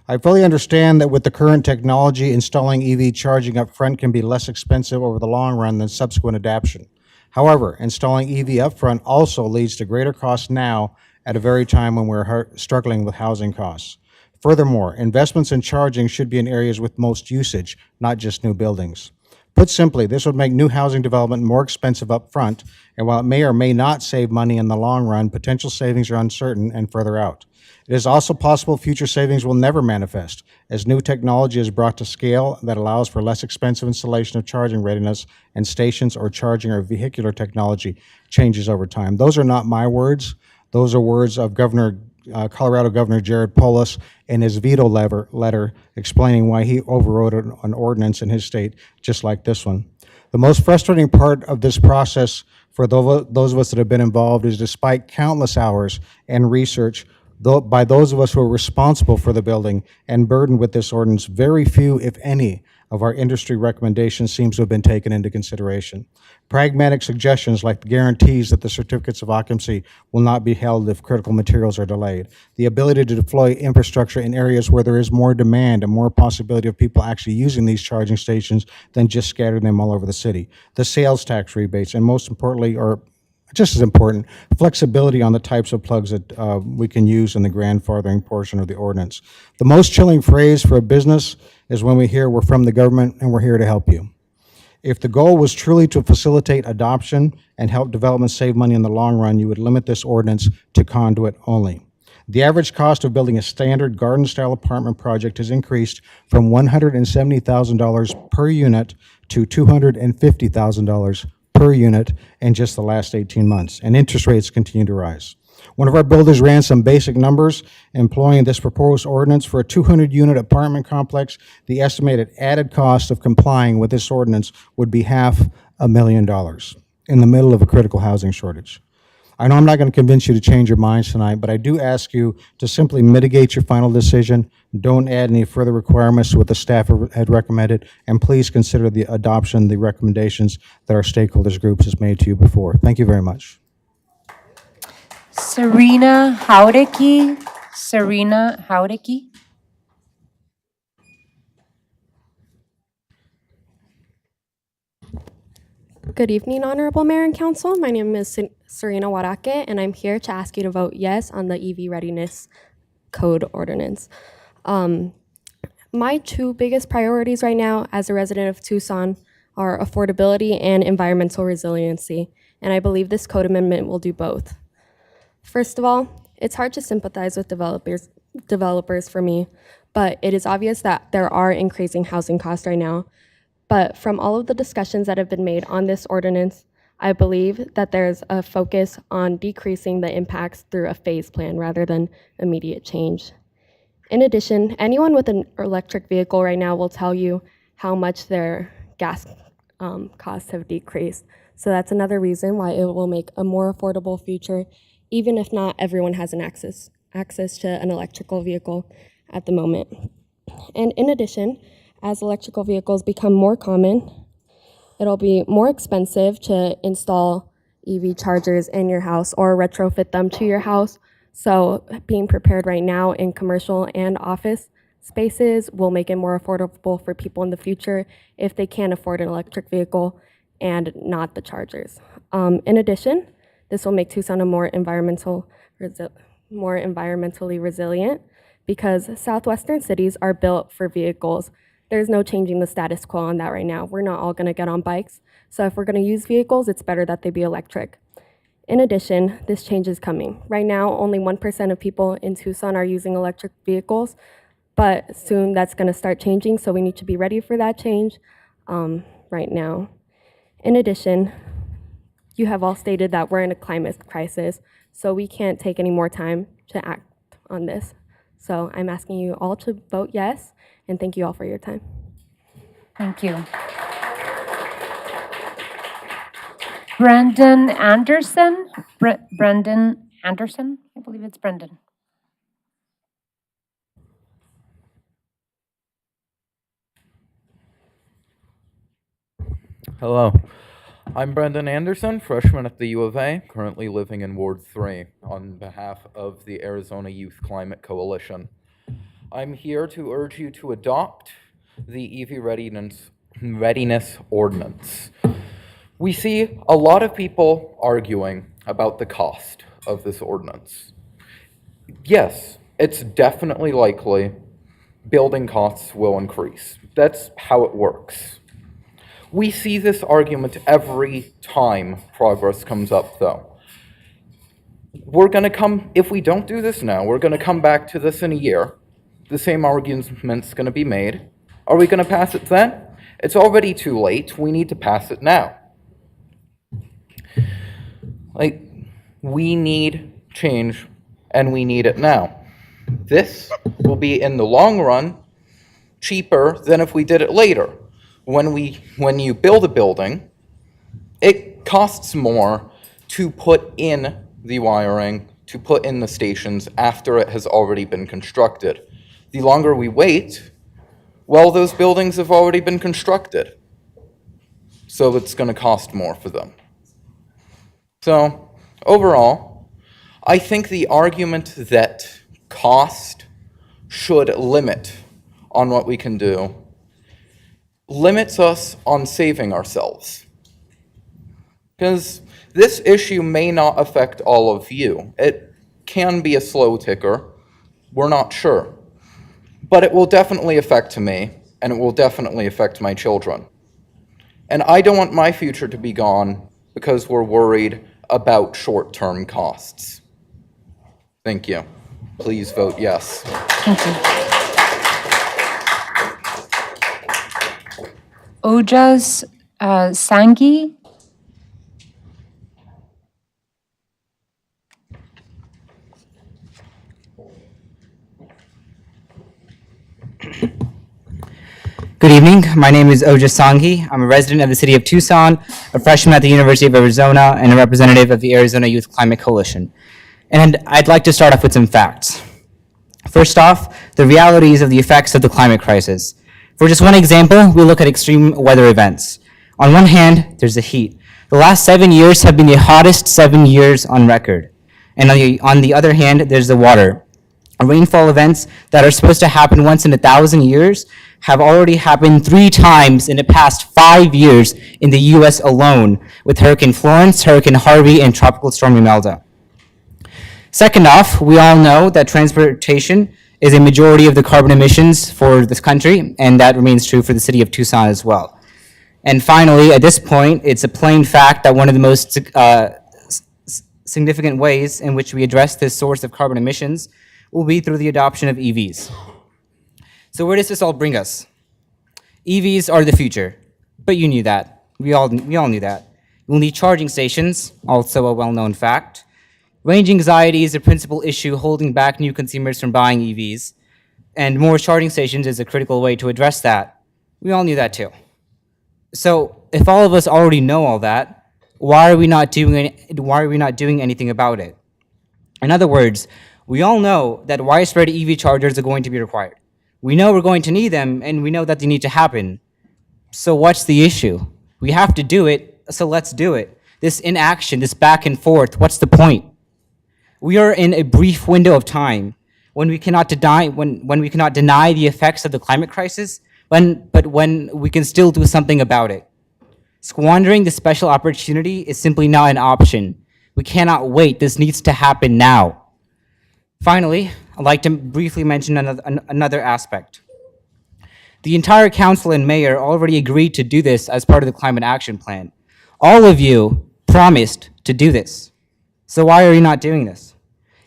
I fully understand that with the current technology, installing EV charging up front can be less expensive over the long run than subsequent adoption. However, installing EV up front also leads to greater costs now at a very time when we're struggling with housing costs. Furthermore, investments in charging should be in areas with most usage, not just new buildings. Put simply, this would make new housing development more expensive up front, and while it may or may not save money in the long run, potential savings are uncertain and further out. It is also possible future savings will never manifest, as new technology is brought to scale that allows for less expensive installation of charging readiness and stations or charging or vehicular technology changes over time. Those are not my words. Those are words of Colorado Governor Jared Polis in his veto letter explaining why he overrode an ordinance in his state just like this one. The most frustrating part of this process for those of us that have been involved is despite countless hours and research by those of us who are responsible for the building and burdened with this ordinance, very few, if any, of our industry recommendations seems to have been taken into consideration. Pragmatic suggestions like the guarantees that the certificates of occupancy will not be held if critical materials are delayed, the ability to deploy infrastructure in areas where there is more demand and more possibility of people actually using these charging stations than just scattering them all over the city, the sales tax rebates, and most importantly, or just as important, flexibility on the types of plugs that we can use in the grandfathering portion of the ordinance. The most chilling phrase for a business is when we hear we're from the government and we're here to help you. If the goal was truly to facilitate adoption and help development save money in the long run, you would limit this ordinance to conduit only. The average cost of building a standard garden-style apartment project has increased from $170,000 per unit to $250,000 per unit in just the last 18 months, and interest rates continue to rise. One of our builders ran some basic numbers employing this proposed ordinance for a 200-unit apartment complex. The estimated added cost of complying with this ordinance would be $500,000 in the middle of a critical housing shortage. I know I'm not going to convince you to change your minds tonight, but I do ask you to simply mitigate your final decision. Don't add any further requirements to what the staff had recommended, and please consider the adoption of the recommendations that our stakeholders groups has made to you before. Thank you very much. Serena Haudicki. Serena Haudicki. Good evening, Honorable Mayor and Council. My name is Serena Warake, and I'm here to ask you to vote yes on the EV Readiness Code Ordinance. My two biggest priorities right now as a resident of Tucson are affordability and environmental resiliency, and I believe this code amendment will do both. First of all, it's hard to sympathize with developers for me, but it is obvious that there are increasing housing costs right now. But from all of the discussions that have been made on this ordinance, I believe that there's a focus on decreasing the impacts through a phase plan rather than immediate change. In addition, anyone with an electric vehicle right now will tell you how much their gas costs have decreased. So that's another reason why it will make a more affordable future, even if not everyone has an access to an electrical vehicle at the moment. And in addition, as electrical vehicles become more common, it'll be more expensive to install EV chargers in your house or retrofit them to your house. So being prepared right now in commercial and office spaces will make it more affordable for people in the future if they can't afford an electric vehicle and not the chargers. In addition, this will make Tucson a more environmentally resilient because southwestern cities are built for vehicles. There's no changing the status quo on that right now. We're not all going to get on bikes. So if we're going to use vehicles, it's better that they be electric. In addition, this change is coming. Right now, only 1% of people in Tucson are using electric vehicles, but soon that's going to start changing, so we need to be ready for that change right now. In addition, you have all stated that we're in a climate crisis, so we can't take any more time to act on this. So I'm asking you all to vote yes, and thank you all for your time. Thank you. Brendan Anderson. Brendan Anderson? I believe it's Brendan. Hello. I'm Brendan Anderson, freshman at the U of A, currently living in Ward 3 on behalf of the Arizona Youth Climate Coalition. I'm here to urge you to adopt the EV Readiness Ordinance. We see a lot of people arguing about the cost of this ordinance. Yes, it's definitely likely building costs will increase. That's how it works. We see this argument every time progress comes up, though. If we don't do this now, we're going to come back to this in a year. The same argument's going to be made. Are we going to pass it then? It's already too late. We need to pass it now. We need change, and we need it now. This will be, in the long run, cheaper than if we did it later. When you build a building, it costs more to put in the wiring, to put in the stations after it has already been constructed. The longer we wait, well, those buildings have already been constructed. So it's going to cost more for them. So, overall, I think the argument that cost should limit on what we can do limits us on saving ourselves. Because this issue may not affect all of you. It can be a slow ticker. We're not sure. But it will definitely affect me, and it will definitely affect my children. And I don't want my future to be gone because we're worried about short-term costs. Thank you. Please vote yes. Thank you. Ojas Sangi. Good evening. My name is Oja Sanghi. I'm a resident of the city of Tucson, a freshman at the University of Arizona, and a representative of the Arizona Youth Climate Coalition. And I'd like to start off with some facts. First off, the realities of the effects of the climate crisis. For just one example, we look at extreme weather events. On one hand, there's the heat. The last 7 years have been the hottest 7 years on record. And on the other hand, there's the water. Rainfall events that are supposed to happen once in 1,000 years have already happened 3 times in the past 5 years in the US alone, with Hurricane Florence, Hurricane Harvey, and Tropical Storm Imelda. Second off, we all know that transportation is a majority of the carbon emissions for this country, and that remains true for the city of Tucson as well. And finally, at this point, it's a plain fact that one of the most significant ways in which we address this source of carbon emissions will be through the adoption of EVs. So where does this all bring us? EVs are the future, but you knew that. We all knew that. We'll need charging stations, also a well-known fact. Range anxiety is a principal issue holding back new consumers from buying EVs, and more charging stations is a critical way to address that. We all knew that too. So if all of us already know all that, why are we not doing anything about it? In other words, we all know that widespread EV chargers are going to be required. We know we're going to need them, and we know that they need to happen. So what's the issue? We have to do it, so let's do it. This inaction, this back and forth, what's the point? We are in a brief window of time when we cannot deny the effects of the climate crisis, but when we can still do something about it. Squandering this special opportunity is simply not an option. We cannot wait. This needs to happen now. Finally, I'd like to briefly mention another aspect. The entire council and mayor already agreed to do this as part of the climate action plan. All of you promised to do this. So why are you not doing this?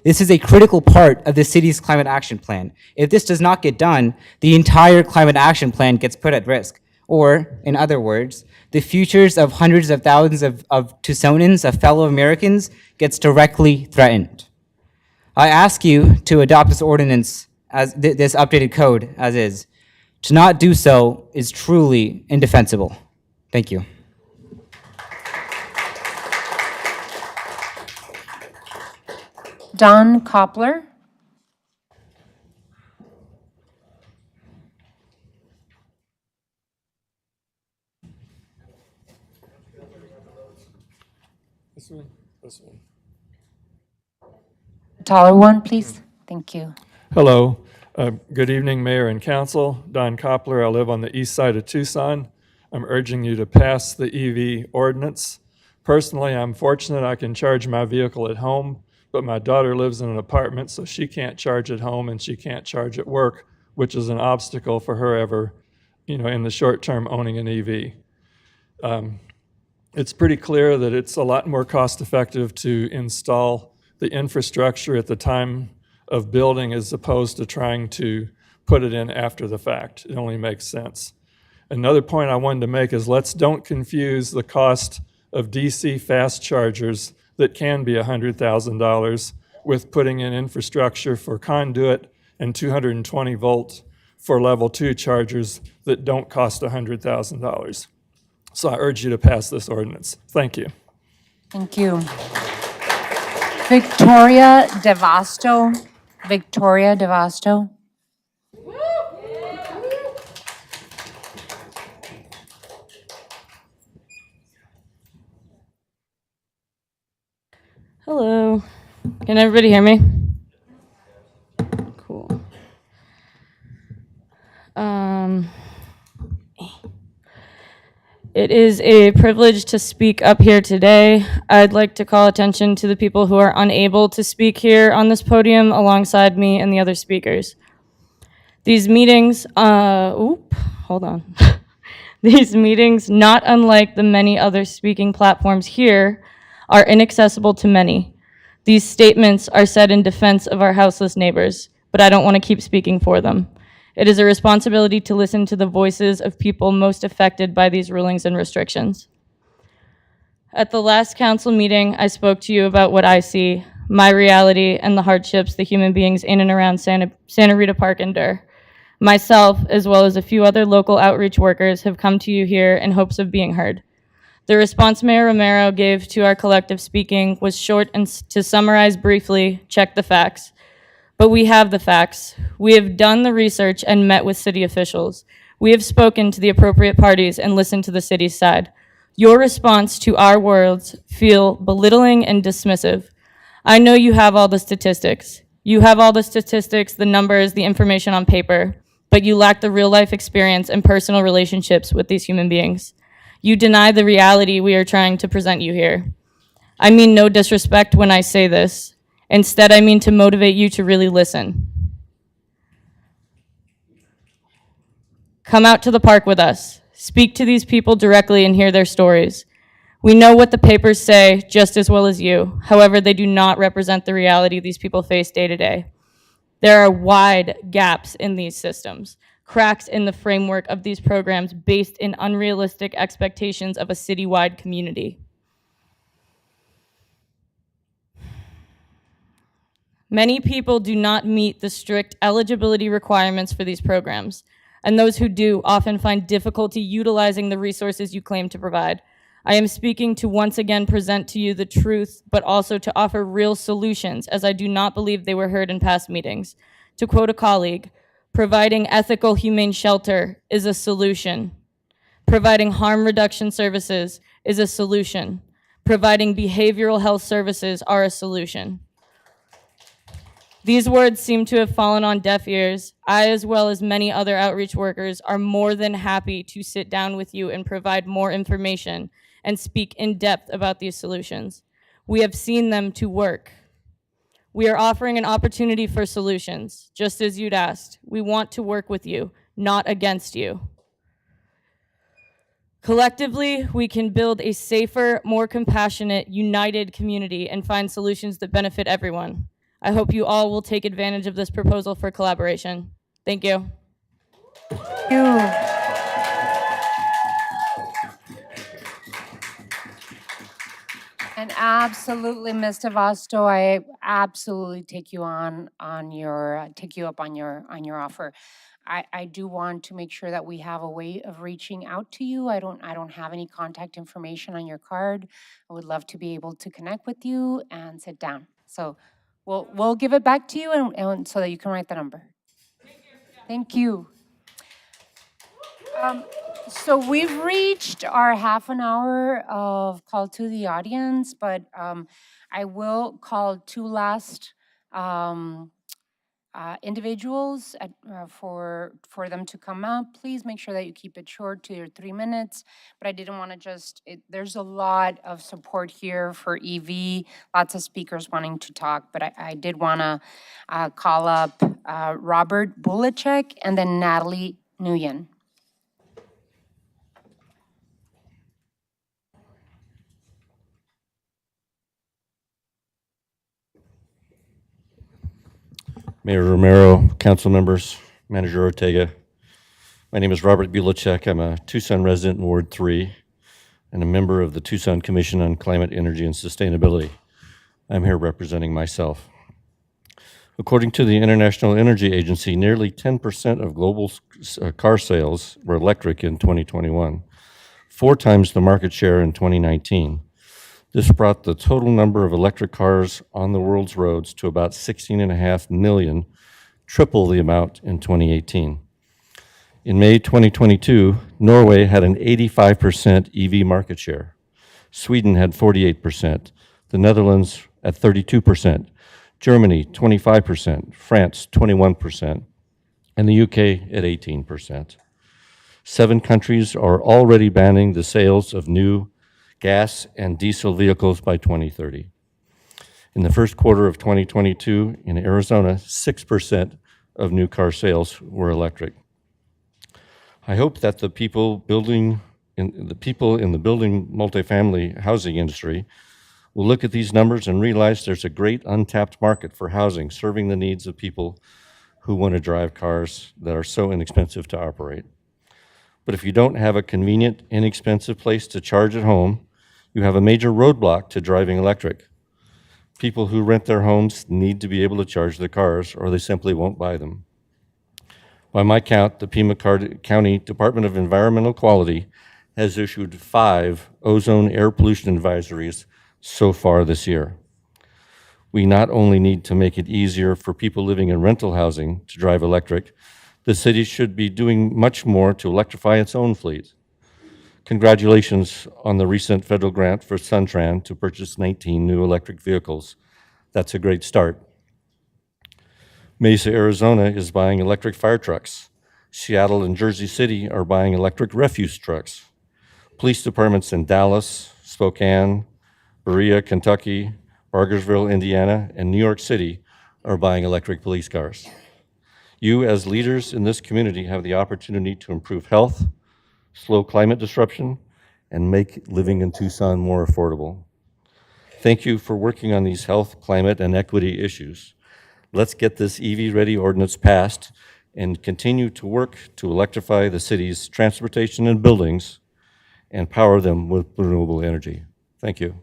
This is a critical part of the city's climate action plan. If this does not get done, the entire climate action plan gets put at risk. Or, in other words, the futures of hundreds of thousands of Tucsonans, of fellow Americans, gets directly threatened. I ask you to adopt this ordinance, as this updated code as is. To not do so is truly indefensible. Thank you. Don Koppler. This one. Taller one, please. Thank you. Hello. Good evening, Mayor and Council. Don Koppler. I live on the east side of Tucson. I'm urging you to pass the EV ordinance. Personally, I'm fortunate I can charge my vehicle at home, but my daughter lives in an apartment, so she can't charge at home and she can't charge at work, which is an obstacle for her ever, in the short term, owning an EV. It's pretty clear that it's a lot more cost-effective to install the infrastructure at the time of building as opposed to trying to put it in after the fact. It only makes sense. Another point I wanted to make is don't confuse the cost of DC fast chargers that can be $100,000 with putting in infrastructure for conduit and 220 volt for level 2 chargers that don't cost $100,000. So I urge you to pass this ordinance. Thank you. Thank you. Victoria DeVasto. Victoria DeVasto. Hello. Can everybody hear me? Cool. It is a privilege to speak up here today. I'd like to call attention to the people who are unable to speak here on this podium alongside me and the other speakers. These meetings, hold on. These meetings, not unlike the many other speaking platforms here, are inaccessible to many. These statements are said in defense of our houseless neighbors, but I don't want to keep speaking for them. It is a responsibility to listen to the voices of people most affected by these rulings and restrictions. At the last council meeting, I spoke to you about what I see, my reality, and the hardships the human beings in and around Santa Rita Park endure. Myself, as well as a few other local outreach workers, have come to you here in hopes of being heard. The response Mayor Romero gave to our collective speaking was short and to summarize briefly, check the facts. But we have the facts. We have done the research and met with city officials. We have spoken to the appropriate parties and listened to the city's side. Your response to our words feel belittling and dismissive. I know you have all the statistics. You have all the statistics, the numbers, the information on paper, but you lack the real-life experience and personal relationships with these human beings. You deny the reality we are trying to present you here. I mean no disrespect when I say this. Instead, I mean to motivate you to really listen. Come out to the park with us. Speak to these people directly and hear their stories. We know what the papers say just as well as you. However, they do not represent the reality these people face day to day. There are wide gaps in these systems, cracks in the framework of these programs based in unrealistic expectations of a citywide community. Many people do not meet the strict eligibility requirements for these programs, and those who do often find difficulty utilizing the resources you claim to provide. I am speaking to once again present to you the truth, but also to offer real solutions, as I do not believe they were heard in past meetings. To quote a colleague, providing ethical, humane shelter is a solution. Providing harm reduction services is a solution. Providing behavioral health services are a solution. These words seem to have fallen on deaf ears. I, as well as many other outreach workers, are more than happy to sit down with you and provide more information and speak in depth about these solutions. We have seen them to work. We are offering an opportunity for solutions, just as you'd asked. We want to work with you, not against you. Collectively, we can build a safer, more compassionate, united community and find solutions that benefit everyone. I hope you all will take advantage of this proposal for collaboration. Thank you. Thank you. And absolutely, Ms. DeVasto, I absolutely take you up on your offer. I do want to make sure that we have a way of reaching out to you. I don't have any contact information on your card. I would love to be able to connect with you and sit down. So we'll give it back to you and so that you can write the number. Thank you. So we've reached our half an hour of call to the audience, but I will call two last individuals for them to come up. Please make sure that you keep it short to your 3 minutes, but I didn't want to there's a lot of support here for EV, lots of speakers wanting to talk, but I did want to call up Robert Bulacek and then Natalie Nguyen. Mayor Romero, council members, Manager Ortega. My name is Robert Bulacek. I'm a Tucson resident in Ward 3 and a member of the Tucson Commission on Climate, Energy, and Sustainability. I'm here representing myself. According to the International Energy Agency, nearly 10% of global car sales were electric in 2021, 4 times the market share in 2019. This brought the total number of electric cars on the world's roads to about 16.5 million, triple the amount in 2018. In May 2022, Norway had an 85% EV market share. Sweden had 48%, the Netherlands at 32%, Germany 25%, France 21%, and the UK at 18%. 7 countries are already banning the sales of new gas and diesel vehicles by 2030. In the first quarter of 2022, in Arizona, 6% of new car sales were electric. I hope that the people in the building multifamily housing industry will look at these numbers and realize there's a great untapped market for housing serving the needs of people who want to drive cars that are so inexpensive to operate. But if you don't have a convenient, inexpensive place to charge at home, you have a major roadblock to driving electric. People who rent their homes need to be able to charge their cars or they simply won't buy them. By my count, the Pima County Department of Environmental Quality has issued 5 ozone air pollution advisories so far this year. We not only need to make it easier for people living in rental housing to drive electric, the city should be doing much more to electrify its own fleet. Congratulations on the recent federal grant for Suntran to purchase 19 new electric vehicles. That's a great start. Mesa, Arizona is buying electric fire trucks. Seattle and Jersey City are buying electric refuse trucks. Police departments in Dallas, Spokane, Berea, Kentucky, Bargersville, Indiana, and New York City are buying electric police cars. You, as leaders in this community, have the opportunity to improve health, slow climate disruption, and make living in Tucson more affordable. Thank you for working on these health, climate, and equity issues. Let's get this EV-ready ordinance passed and continue to work to electrify the city's transportation and buildings and power them with renewable energy. Thank you.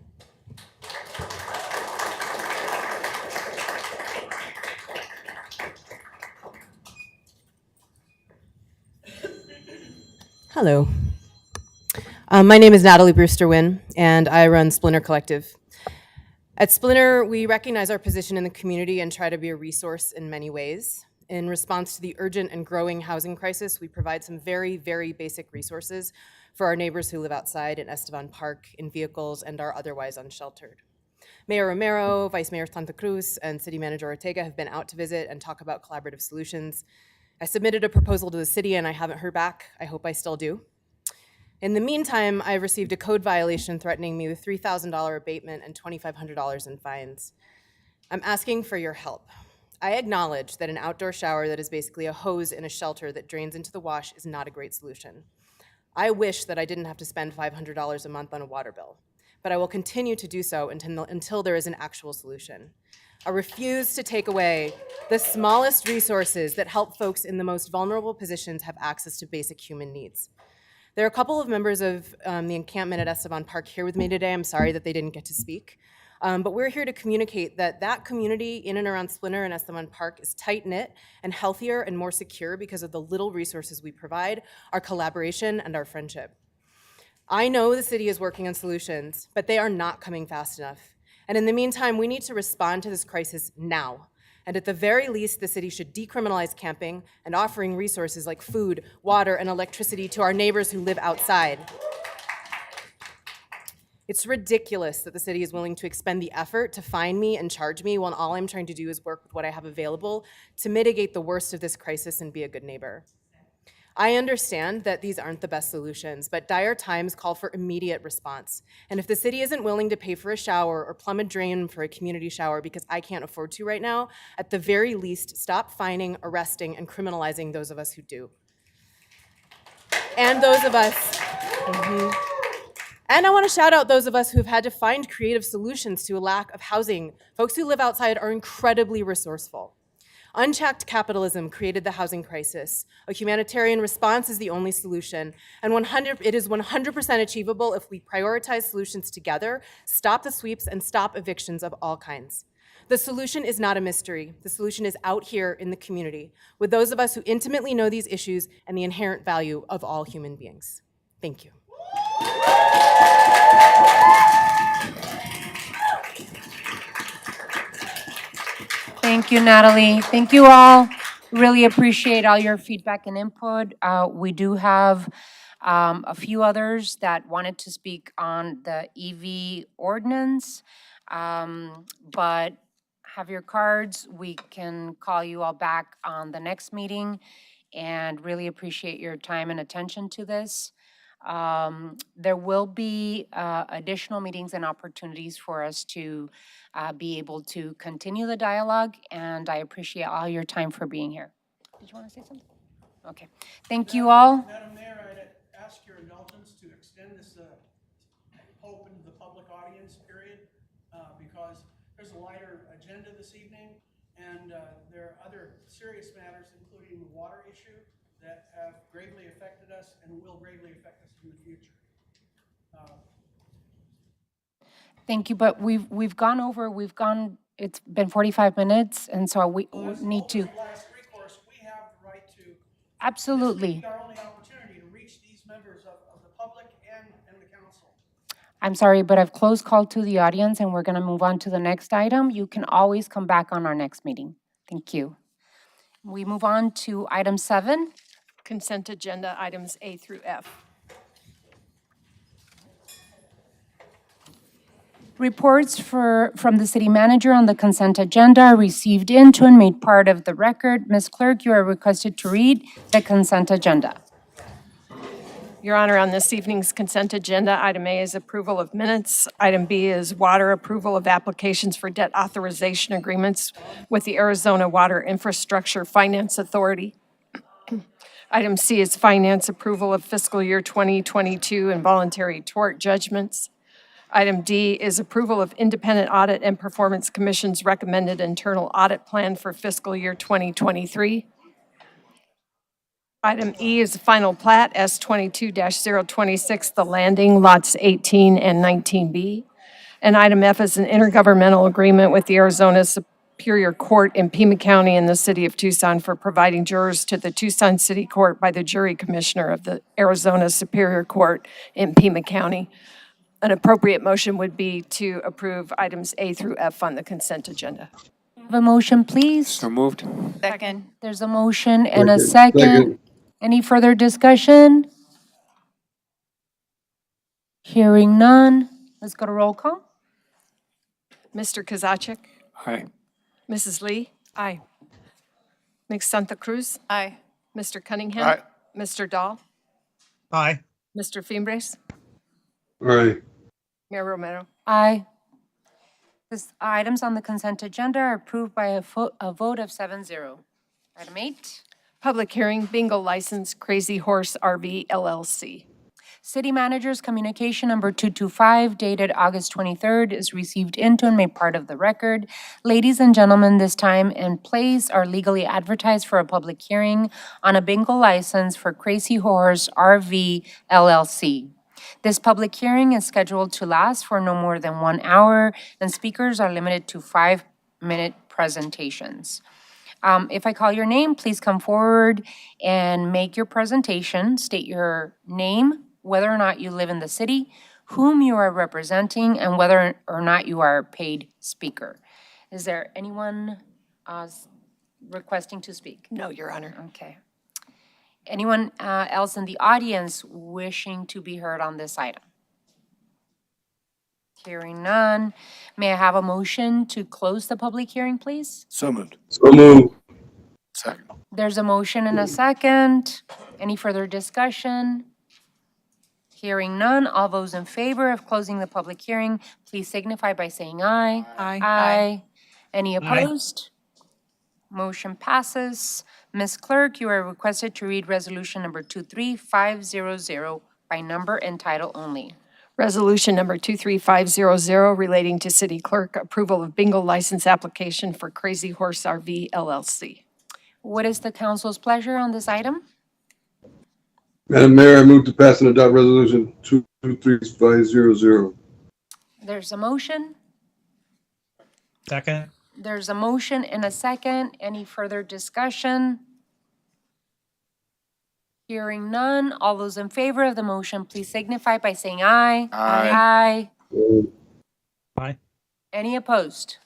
Hello. My name is Natalie Brewster-Wynn, and I run Splinter Collective. At Splinter, we recognize our position in the community and try to be a resource in many ways. In response to the urgent and growing housing crisis, we provide some very, very basic resources for our neighbors who live outside in Estevan Park in vehicles and are otherwise unsheltered. Mayor Romero, Vice Mayor Santa Cruz, and City Manager Ortega have been out to visit and talk about collaborative solutions. I submitted a proposal to the city and I haven't heard back. I hope I still do. In the meantime, I've received a code violation threatening me with $3,000 abatement and $2,500 in fines. I'm asking for your help. I acknowledge that an outdoor shower that is basically a hose in a shelter that drains into the wash is not a great solution. I wish that I didn't have to spend $500 a month on a water bill, but I will continue to do so until there is an actual solution. I refuse to take away the smallest resources that help folks in the most vulnerable positions have access to basic human needs. There are a couple of members of the encampment at Estevan Park here with me today. I'm sorry that they didn't get to speak. But we're here to communicate that that community in and around Splinter and Estevan Park is tight-knit and healthier and more secure because of the little resources we provide, our collaboration, and our friendship. I know the city is working on solutions, but they are not coming fast enough. And in the meantime, we need to respond to this crisis now. And at the very least, the city should decriminalize camping and offering resources like food, water, and electricity to our neighbors who live outside. It's ridiculous that the city is willing to expend the effort to fine me and charge me when all I'm trying to do is work with what I have available to mitigate the worst of this crisis and be a good neighbor. I understand that these aren't the best solutions, but dire times call for immediate response. And if the city isn't willing to pay for a shower or plumb a drain for a community shower because I can't afford to right now, at the very least, stop fining, arresting, and criminalizing those of us who do. And those of us, And I want to shout out those of us who've had to find creative solutions to a lack of housing. Folks who live outside are incredibly resourceful. Unchecked capitalism created the housing crisis. A humanitarian response is the only solution, and it is 100% achievable if we prioritize solutions together, stop the sweeps, and stop evictions of all kinds. The solution is not a mystery. The solution is out here in the community, with those of us who intimately know these issues and the inherent value of all human beings. Thank you. Thank you, Natalie. Thank you all. Really appreciate all your feedback and input. We do have a few others that wanted to speak on the EV ordinance, but have your cards. We can call you all back on the next meeting, and really appreciate your time and attention to this. There will be additional meetings and opportunities for us to be able to continue the dialogue, and I appreciate all your time for being here. Did you want to say something? Okay. Thank you all. Madam Mayor, I'd ask your indulgence to extend this open to the public audience period because there's a lighter agenda this evening, and there are other serious matters, including the water issue, that have gravely affected us and will gravely affect us in the future. Thank you, but we've gone over, it's been 45 minutes, and so we need to. Last recourse, we have the right to. Absolutely. This will be our only opportunity to reach these members of the public and the council. I'm sorry, but I've closed call to the audience, and we're going to move on to the next item. You can always come back on our next meeting. Thank you. We move on to item 7. Consent agenda items A through F. Reports from the city manager on the consent agenda are received into and made part of the record. Ms. Clerk, you are requested to read the consent agenda. Your Honor, on this evening's consent agenda, item A is approval of minutes. Item B is water approval of applications for debt authorization agreements with the Arizona Water Infrastructure Finance Authority. Item C is finance approval of fiscal year 2022 involuntary tort judgments. Item D is approval of Independent Audit and Performance Commission's recommended internal audit plan for fiscal year 2023. Item E is the final plat, S22-026, The Landing, lots 18 and 19B. And item F is an intergovernmental agreement with the Arizona Superior Court in Pima County in the city of Tucson for providing jurors to the Tucson City Court by the jury commissioner of the Arizona Superior Court in Pima County. An appropriate motion would be to approve items A through F on the consent agenda. Have a motion, please. So moved. Second. There's a motion and a Second. second. Any further discussion? Hearing none. Let's go to roll call. Mr. Kozaczek? Aye. Mrs. Lee? Aye. Ms. Santa Cruz? Aye. Mr. Cunningham? Aye. Mr. Dahl? Aye. Mr. Fimbres? Aye. Mayor Romero? Aye. These items on the consent agenda are approved by a vote of 7-0. Item 8. Public hearing, bingo license, Crazy Horse RV LLC. City Manager's communication number 225 dated August 23rd is received into and made part of the record. Ladies and gentlemen, this time and place are legally advertised for a public hearing on a bingo license for Crazy Horse RV LLC. This public hearing is scheduled to last for no more than 1 hour, and speakers are limited to 5-minute presentations. If I call your name, please come forward and make your presentation. State your name, whether or not you live in the city, whom you are representing, and whether or not you are a paid speaker. Is there anyone requesting to speak? No, Your Honor. Okay. Anyone else in the audience wishing to be heard on this item? Hearing none. May I have a motion to close the public hearing, please? So moved. So moved. Second. There's a motion and a second. Any further discussion? Hearing none. All those in favor of closing the public hearing, please signify by saying aye. Aye. Aye. Any opposed? Motion passes. Ms. Clerk, you are requested to read resolution number 23500 by number and title only. Resolution number 23500 relating to city clerk approval of bingo license application for Crazy Horse RV LLC. What is the council's pleasure on this item? Madam Mayor, I move to pass and adopt resolution 23500. There's a motion. Second. There's a motion and a second. Any further discussion? Hearing none. All those in favor of the motion, please signify by saying aye. Aye. Aye. Aye. Any opposed?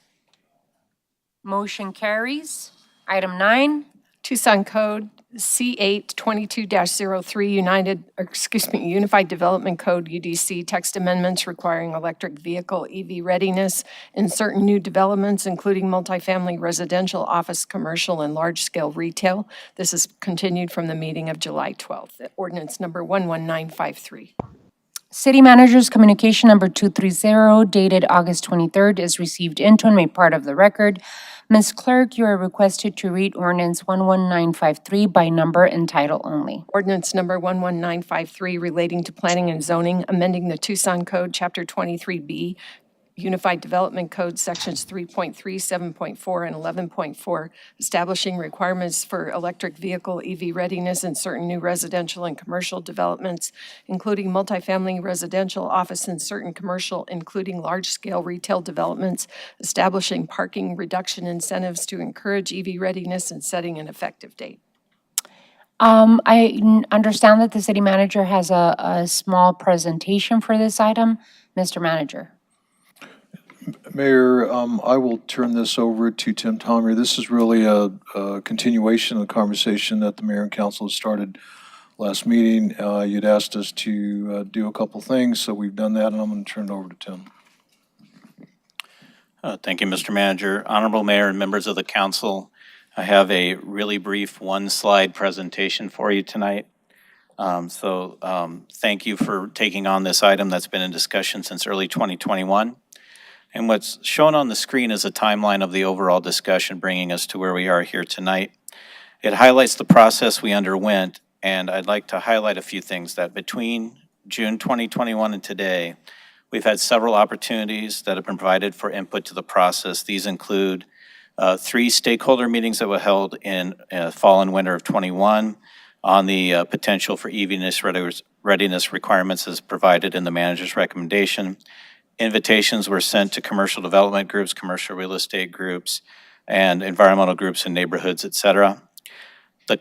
Motion carries. Item 9. Tucson Code C822-03 Unified Development Code UDC text amendments requiring electric vehicle EV readiness in certain new developments, including multifamily residential, office, commercial, and large-scale retail. This is continued from the meeting of July 12th. Ordinance number 11953. City Manager's Communication Number 230 dated August 23rd is received into and made part of the record. Ms. Clerk, you are requested to read Ordinance 11953 by number and title only. Ordinance number 11953 relating to planning and zoning, amending the Tucson Code, Chapter 23B, Unified Development Code, Sections 3.3, 7.4, and 11.4, establishing requirements for electric vehicle EV readiness in certain new residential and commercial developments, including multifamily residential, office, and certain commercial, including large-scale retail developments, establishing parking reduction incentives to encourage EV readiness, and setting an effective date. Understand that the city manager has a small presentation for this item. Mr. Manager. Mayor, I will turn this over to Tim Tomier. This is really a continuation of the conversation that the mayor and council had started last meeting. You'd asked us to do a couple things, so we've done that, and I'm going to turn it over to Tim. Thank you, Mr. Manager. Honorable Mayor and members of the council, I have a really brief one-slide presentation for you tonight. Thank you for taking on this item that's been in discussion since early 2021. And what's shown on the screen is a timeline of the overall discussion bringing us to where we are here tonight. It highlights the process we underwent, and I'd like to highlight a few things that between June 2021 and today, we've had several opportunities that have been provided for input to the process. These include 3 stakeholder meetings that were held in fall and winter of 21 on the potential for EV readiness requirements as provided in the manager's recommendation. Invitations were sent to commercial development groups, commercial real estate groups, and environmental groups in neighborhoods, et cetera. The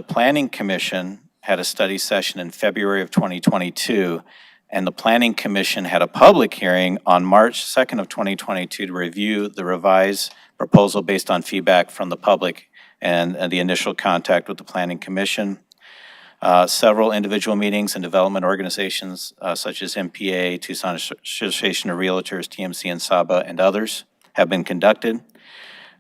Planning Commission had a study session in February of 2022, and the Planning Commission had a public hearing on March 2nd of 2022 to review the revised proposal based on feedback from the public and the initial contact with the Planning Commission. Several individual meetings and development organizations such as MPA, Tucson Association of Realtors, TMC and SABA, and others have been conducted.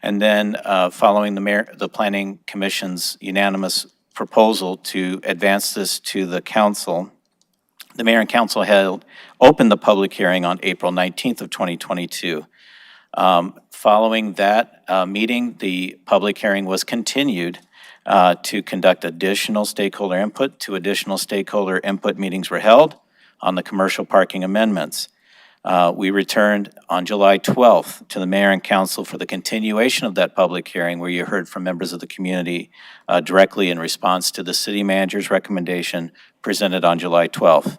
And then following the Planning Commission's unanimous proposal to advance this to the council, the mayor and council opened the public hearing on April 19th of 2022. Following that meeting, the public hearing was continued to conduct additional stakeholder input. 2 additional stakeholder input meetings were held on the commercial parking amendments. We returned on July 12th to the mayor and council for the continuation of that public hearing where you heard from members of the community directly in response to the city manager's recommendation presented on July 12th.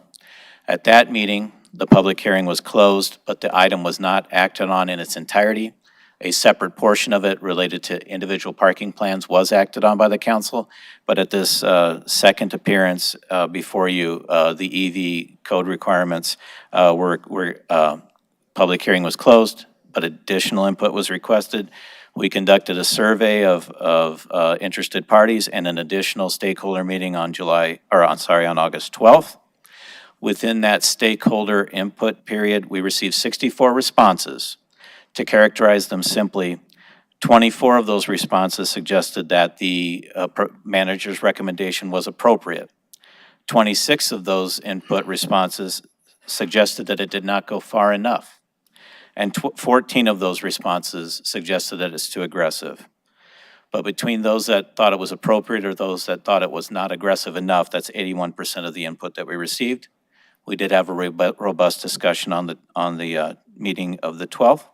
At that meeting, the public hearing was closed, but the item was not acted on in its entirety. A separate portion of it related to individual parking plans was acted on by the council, but at this second appearance before you, the EV code requirements public hearing was closed, but additional input was requested. We conducted a survey of interested parties and an additional stakeholder meeting on August 12th. Within that stakeholder input period, we received 64 responses. To characterize them simply, 24 of those responses suggested that the manager's recommendation was appropriate. 26 of those input responses suggested that it did not go far enough. And 14 of those responses suggested that it's too aggressive. But between those that thought it was appropriate or those that thought it was not aggressive enough, that's 81% of the input that we received. We did have a robust discussion on the meeting of the 12th.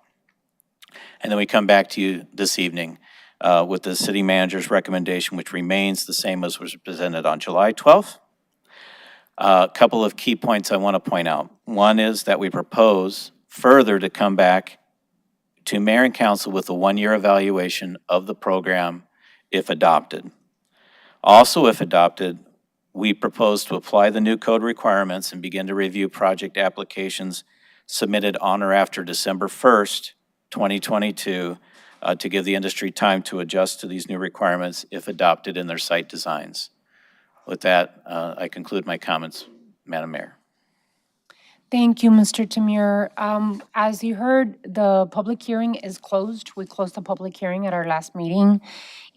And then we come back to you this evening with the city manager's recommendation, which remains the same as was presented on July 12th. A couple of key points I want to point out. One is that we propose further to come back to mayor and council with a one-year evaluation of the program if adopted. Also, if adopted, we propose to apply the new code requirements and begin to review project applications submitted on or after December 1st, 2022, to give the industry time to adjust to these new requirements if adopted in their site designs. With that, I conclude my comments, Madam Mayor. Thank you, Mr. Tamir. As you heard, the public hearing is closed. We closed the public hearing at our last meeting.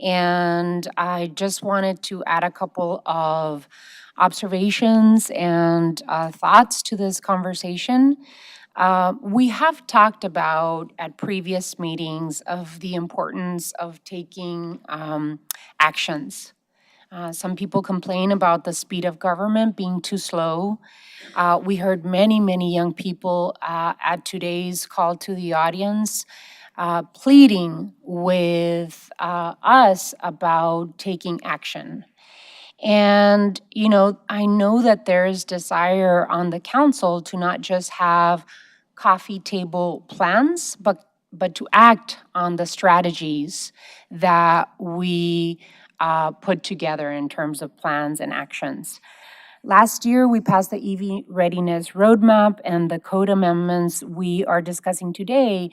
And I just wanted to add a couple of observations and thoughts to this conversation. We have talked about at previous meetings of the importance of taking actions. Some people complain about the speed of government being too slow. We heard many, many young people at today's call to the audience pleading with us about taking action. And, you know, I know that there is desire on the council to not just have coffee table plans, but to act on the strategies that we put together in terms of plans and actions. Last year, we passed the EV Readiness Roadmap, and the code amendments we are discussing today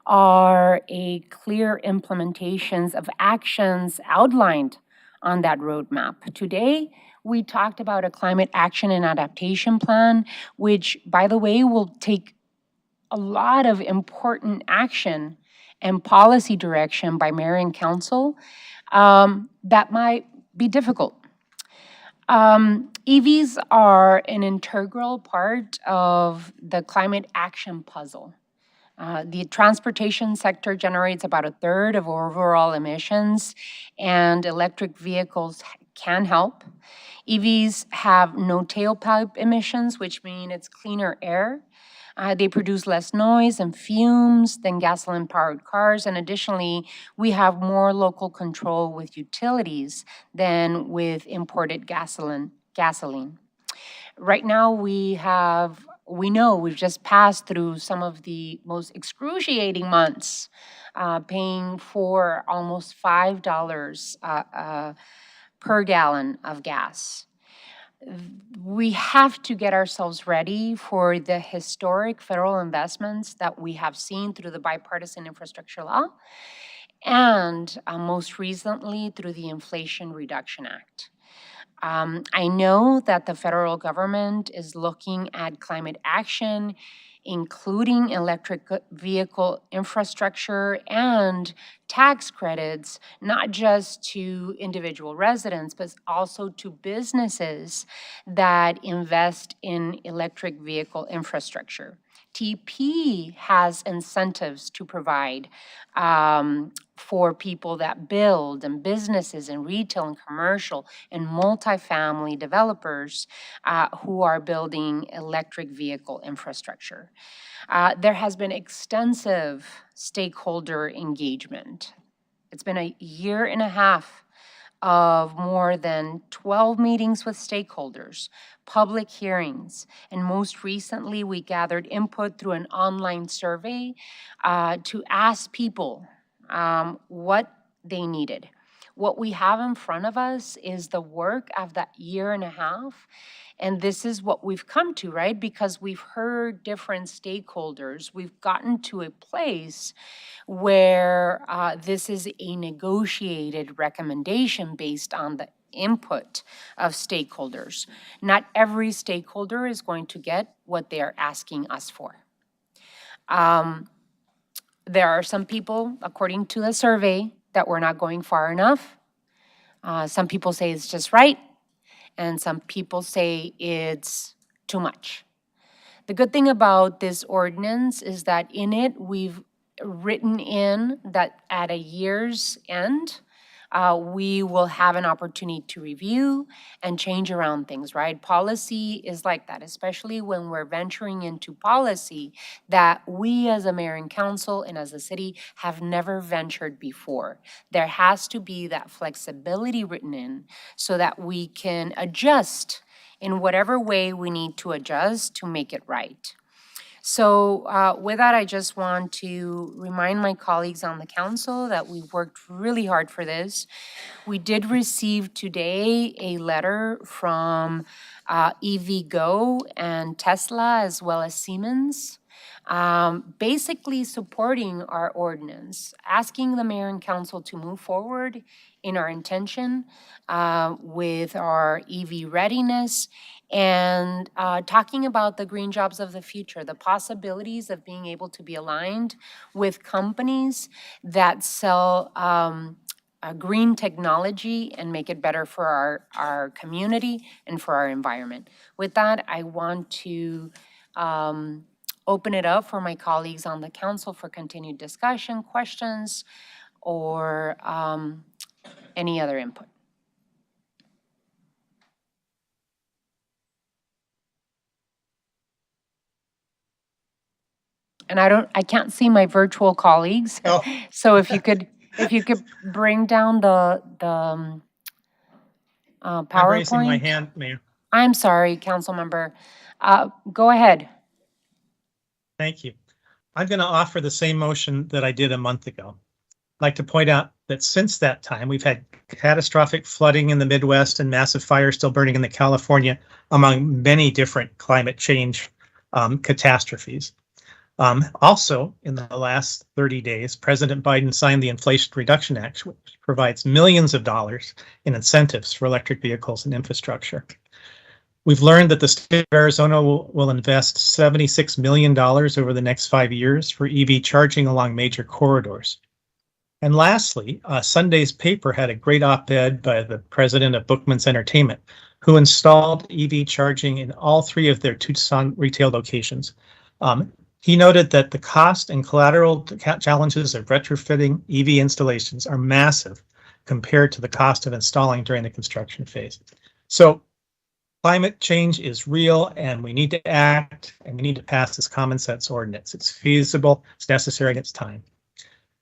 are a clear implementations of actions outlined on that roadmap. Today, we talked about a climate action and adaptation plan, which, by the way, will take a lot of important action and policy direction by mayor and council that might be difficult. EVs are an integral part of the climate action puzzle. The transportation sector generates about a third of overall emissions, and electric vehicles can help. EVs have no tailpipe emissions, which mean it's cleaner air. They produce less noise and fumes than gasoline-powered cars, and additionally, we have more local control with utilities than with imported gasoline. Right now, we know we've just passed through some of the most excruciating months, paying for almost $5 per gallon of gas. We have to get ourselves ready for the historic federal investments that we have seen through the bipartisan infrastructure law and most recently through the Inflation Reduction Act. I know that the federal government is looking at climate action, including electric vehicle infrastructure and tax credits, not just to individual residents, but also to businesses that invest in electric vehicle infrastructure. TP has incentives to provide for people that build, and businesses and retail and commercial and multifamily developers who are building electric vehicle infrastructure. There has been extensive stakeholder engagement. It's been a year and a half of more than 12 meetings with stakeholders, public hearings, and most recently we gathered input through an online survey to ask people what they needed. What we have in front of us is the work of that year and a half, and this is what we've come to, right? Because we've heard different stakeholders. We've gotten to a place where this is a negotiated recommendation based on the input of stakeholders. Not every stakeholder is going to get what they are asking us for. There are some people, according to the survey, that we're not going far enough. Some people say it's just right, and some people say it's too much. The good thing about this ordinance is that in it, we've written in that at a year's end, we will have an opportunity to review and change around things, right? Policy is like that, especially when we're venturing into policy that we as a mayor and council and as a city have never ventured before. There has to be that flexibility written in so that we can adjust in whatever way we need to adjust to make it right. So with that, I just want to remind my colleagues on the council that we worked really hard for this. We did receive today a letter from EVgo and Tesla as well as Siemens, basically supporting our ordinance, asking the mayor and council to move forward in our intention with our EV readiness and talking about the green jobs of the future, the possibilities of being able to be aligned with companies that sell green technology and make it better for our community and for our environment. With that, I want to open it up for my colleagues on the council for continued discussion, questions, or any other input. And I can't see my virtual colleagues. Oh. So if you could bring down the PowerPoint. I'm raising my hand, Mayor. I'm sorry, council member. Go ahead. Thank you. I'm going to offer the same motion that I did a month ago. I'd like to point out that since that time, we've had catastrophic flooding in the Midwest and massive fires still burning in the California, among many different climate change catastrophes. Also, in the last 30 days, President Biden signed the Inflation Reduction Act, which provides millions of dollars in incentives for electric vehicles and infrastructure. We've learned that the state of Arizona will invest $76 million over the next 5 years for EV charging along major corridors. And lastly, Sunday's paper had a great op-ed by the president of Bookman's Entertainment, who installed EV charging in all 3 of their Tucson retail locations. He noted that the cost and collateral challenges of retrofitting EV installations are massive compared to the cost of installing during the construction phase. So climate change is real and we need to act and we need to pass this common sense ordinance. It's feasible, it's necessary, and it's time.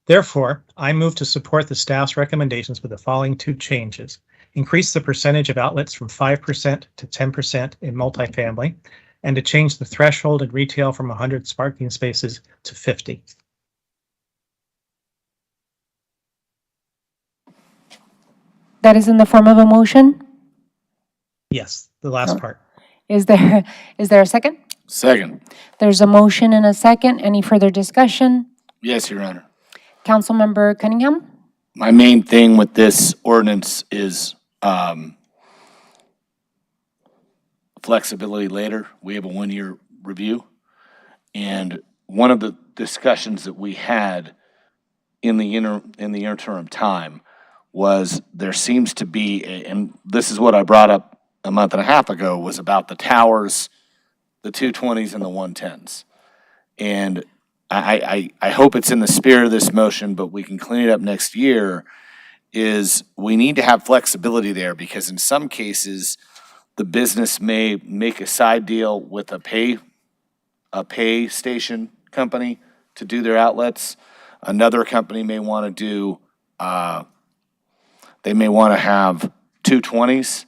Therefore, I move to support the staff's recommendations with the following 2 changes. Increase the percentage of outlets from 5% to 10% in multifamily, and to change the threshold in retail from 100 parking spaces to 50. That is in the form of a motion? Yes, the last part. Is there a second? Second. There's a motion and a second. Any further discussion? Yes, Your Honor. Councilmember Cunningham? My main thing with this ordinance is flexibility later. We have a 1-year review. And one of the discussions that we had in the interim time was there seems to be, and this is what I brought up a month and a half ago, was about the towers, the 220s and the 110s. And I hope it's in the spirit of this motion, but we can clean it up next year, is we need to have flexibility there because in some cases, the business may make a side deal with a pay station company to do their outlets. Another company may want to do, they may want to have 220s.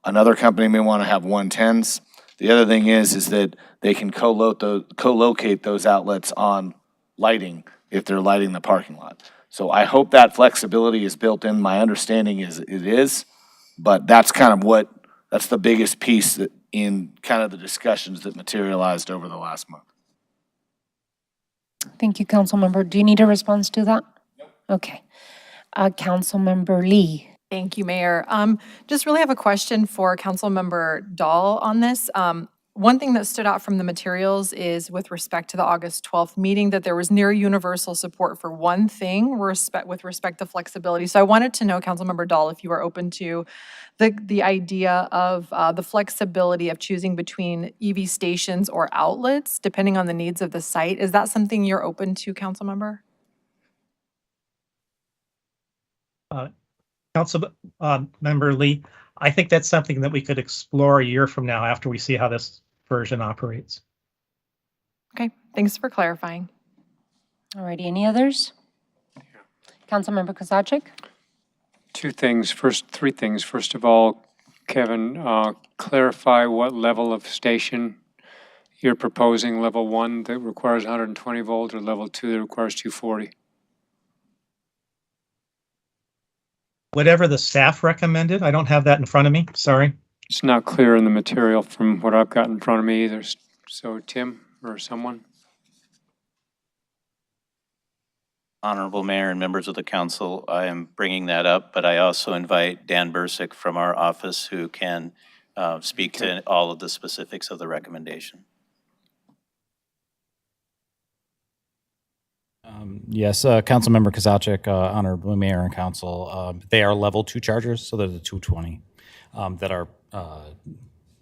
Another company may want to have 110s. The other thing is that they can co-locate those outlets on lighting if they're lighting the parking lot. So I hope that flexibility is built in. My understanding is it is, but that's kind of that's the biggest piece that in kind of the discussions that materialized over the last month. Thank you, Councilmember. Do you need a response to that? No. Okay. Councilmember Lee. Thank you, Mayor. Just really have a question for Councilmember Dahl on this. One thing that stood out from the materials is with respect to the August 12th meeting that there was near universal support for one thing with respect to flexibility. So I wanted to know, Councilmember Dahl, if you are open to the idea of the flexibility of choosing between EV stations or outlets, depending on the needs of the site. Is that something you're open to, Councilmember? Council Member Lee, I think that's something that we could explore a year from now after we see how this version operates. Okay, thanks for clarifying. All righty, any others? Councilmember Kozachik? Three things. First of all, Kevin, clarify what level of station you're proposing, level 1 that requires 120 volt or level 2 that requires 240? Whatever the staff recommended, I don't have that in front of me, sorry. It's not clear in the material from what I've got in front of me either. So Tim or someone? Honorable Mayor and members of the council, I am bringing that up, but I also invite Dan Bursick from our office who can speak to all of the specifics of the recommendation. Yes, Councilmember Kozachik, Honorable Mayor and Council, they are level 2 chargers, so they're the 220 that are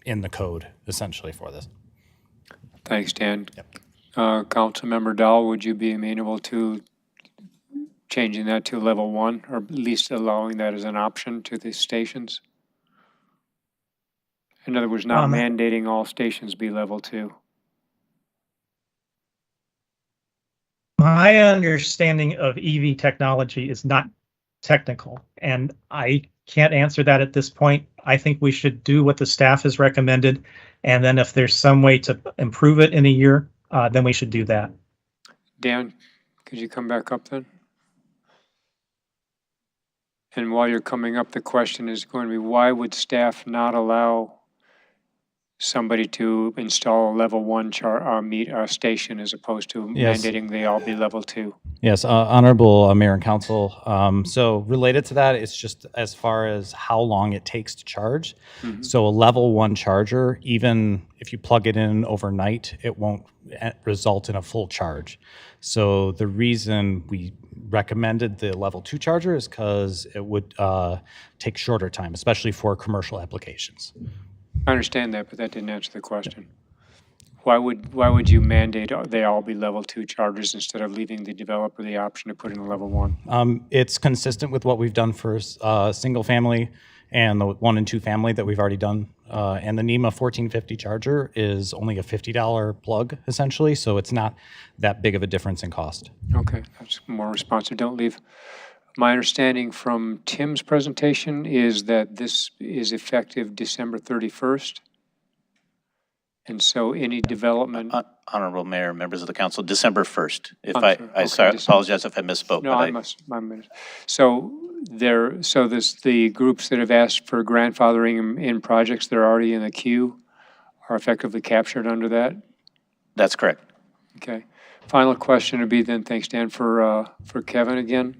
in the code essentially for this. Thanks, Dan. Yep. Councilmember Dahl, would you be amenable to changing that to level 1, or at least allowing that as an option to the stations? In other words, not mandating all stations be level 2. My understanding of EV technology is not technical, and I can't answer that at this point. I think we should do what the staff has recommended, and then if there's some way to improve it in a year, then we should do that. Dan, could you come back up then? And while you're coming up, the question is going to be, why would staff not allow somebody to install a level 1 station as opposed to Yes. mandating they all be level 2? Yes, Honorable Mayor and Council. So related to that, it's just as far as how long it takes to charge. Mhm. So a level 1 charger, even if you plug it in overnight, it won't result in a full charge. So the reason we recommended the level 2 charger is because it would take shorter time, especially for commercial applications. I understand that, but that didn't answer the question. Why would you mandate they all be level 2 chargers instead of leaving the developer the option to put in a level 1? It's consistent with what we've done for single family and the 1 and 2 family that we've already done. And the NEMA 1450 charger is only a $50 plug essentially, so it's not that big of a difference in cost. Okay, that's more responsive. Don't leave. My understanding from Tim's presentation is that this is effective December 31st. And so any development. Honorable Mayor, members of the council, December 1st. If I'm I sorry. Okay, apologize if I misspoke. No, but I must. So the groups that have asked for grandfathering in projects that are already in the queue are effectively captured under that? That's correct. Okay. Final question would be then, thanks Dan for Kevin again.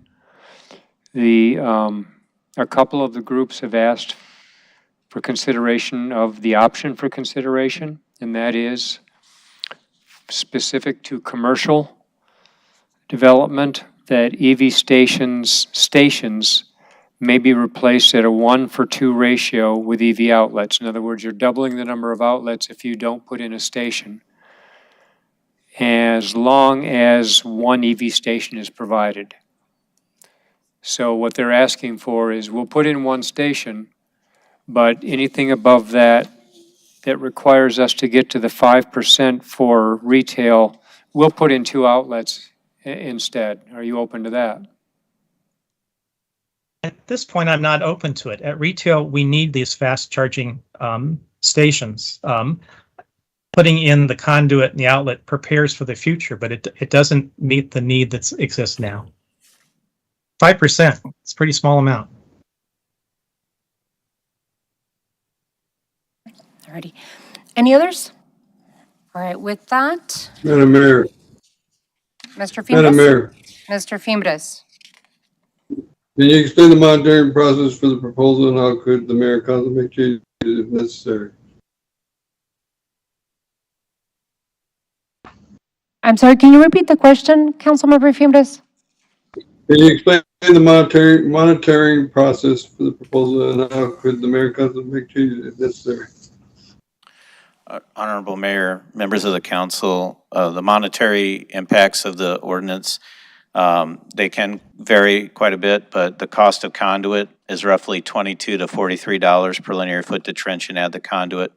A couple of the groups have asked for consideration of the option for consideration, and that is specific to commercial development, that EV stations may be replaced at a 1-for-2 ratio with EV outlets. In other words, you're doubling the number of outlets if you don't put in a station, as long as one EV station is provided. So what they're asking for is, we'll put in 1 station, but anything above that requires us to get to the 5% for retail, we'll put in 2 outlets instead. Are you open to that? At this point, I'm not open to it. At retail, we need these fast charging stations. Putting in the conduit and the outlet prepares for the future, but it doesn't meet the need that exists now. 5%, it's a pretty small amount. Alrighty. Any others? All right, with that, Madam Mayor, Mr. Fimbres? Madam Mayor, Mr. Fimbres. can you explain the monitoring process for the proposal and how could the mayor and council make changes if necessary? I'm sorry, can you repeat the question, Councilmember Fimbres? Can you explain the monitoring process for the proposal and how could the mayor and council make changes if necessary? Honorable Mayor, members of the council, the monetary impacts of the ordinance, they can vary quite a bit, but the cost of conduit is roughly $22 to $43 per linear foot to trench and add the conduit.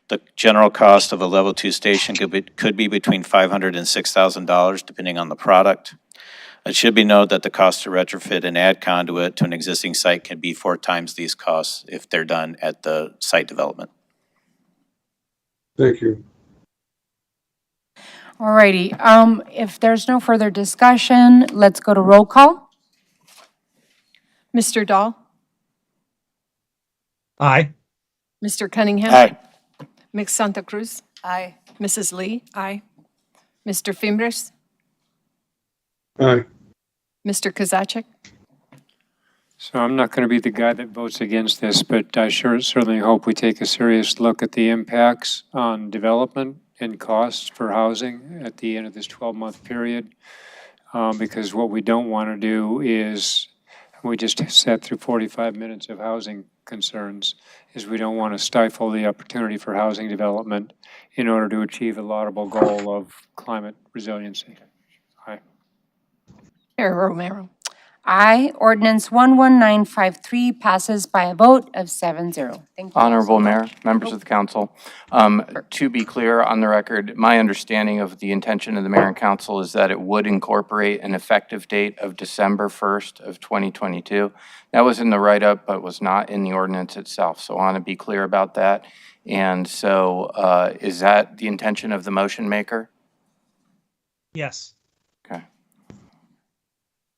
The general cost of a level 2 station could be between $500 and $6,000 depending on the product. It should be noted that the cost to retrofit and add conduit to an existing site can be 4 times these costs if they're done at the site development. Thank you. All righty. If there's no further discussion, let's go to roll call. Mr. Dahl? Aye. Mr. Cunningham? Aye. Ms. Santa Cruz? Aye. Mrs. Lee? Aye. Mr. Fimbres? Aye. Mr. Kozaczek? So I'm not going to be the guy that votes against this, but I certainly hope we take a serious look at the impacts on development and costs for housing at the end of this 12-month period. Because what we don't want to do is, we just sat through 45 minutes of housing concerns, is we don't want to stifle the opportunity for housing development in order to achieve a laudable goal of climate resiliency. Aye. Mayor Romero? Aye. Ordinance 11953 passes by a vote of 7-0. Thank you. Honorable Mayor, members of the council, to be clear on the record, my understanding of the intention of the mayor and council is that it would incorporate an effective date of December 1st of 2022. That was in the write-up, but was not in the ordinance itself. So I want to be clear about that. And so is that the intention of the motion maker? Yes. Okay.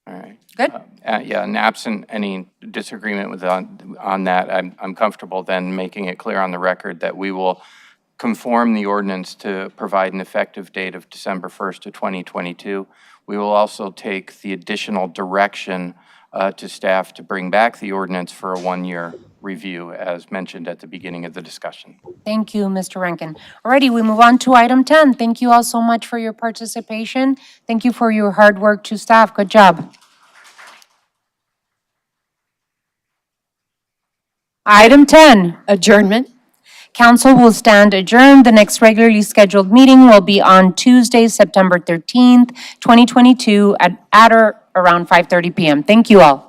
All right. Good. Yeah, and absent any disagreement with on that, I'm comfortable then making it clear on the record that we will conform the ordinance to provide an effective date of December 1st of 2022. We will also take the additional direction to staff to bring back the ordinance for a 1-year review, as mentioned at the beginning of the discussion. Thank you, Mr. Rankin. Alrighty, we move on to item 10. Thank you all so much for your participation. Thank you for your hard work to staff. Good job. Item 10. Adjournment. Council will stand adjourned. The next regularly scheduled meeting will be on Tuesday, September 13th, 2022 at or around 5:30 p.m. Thank you all.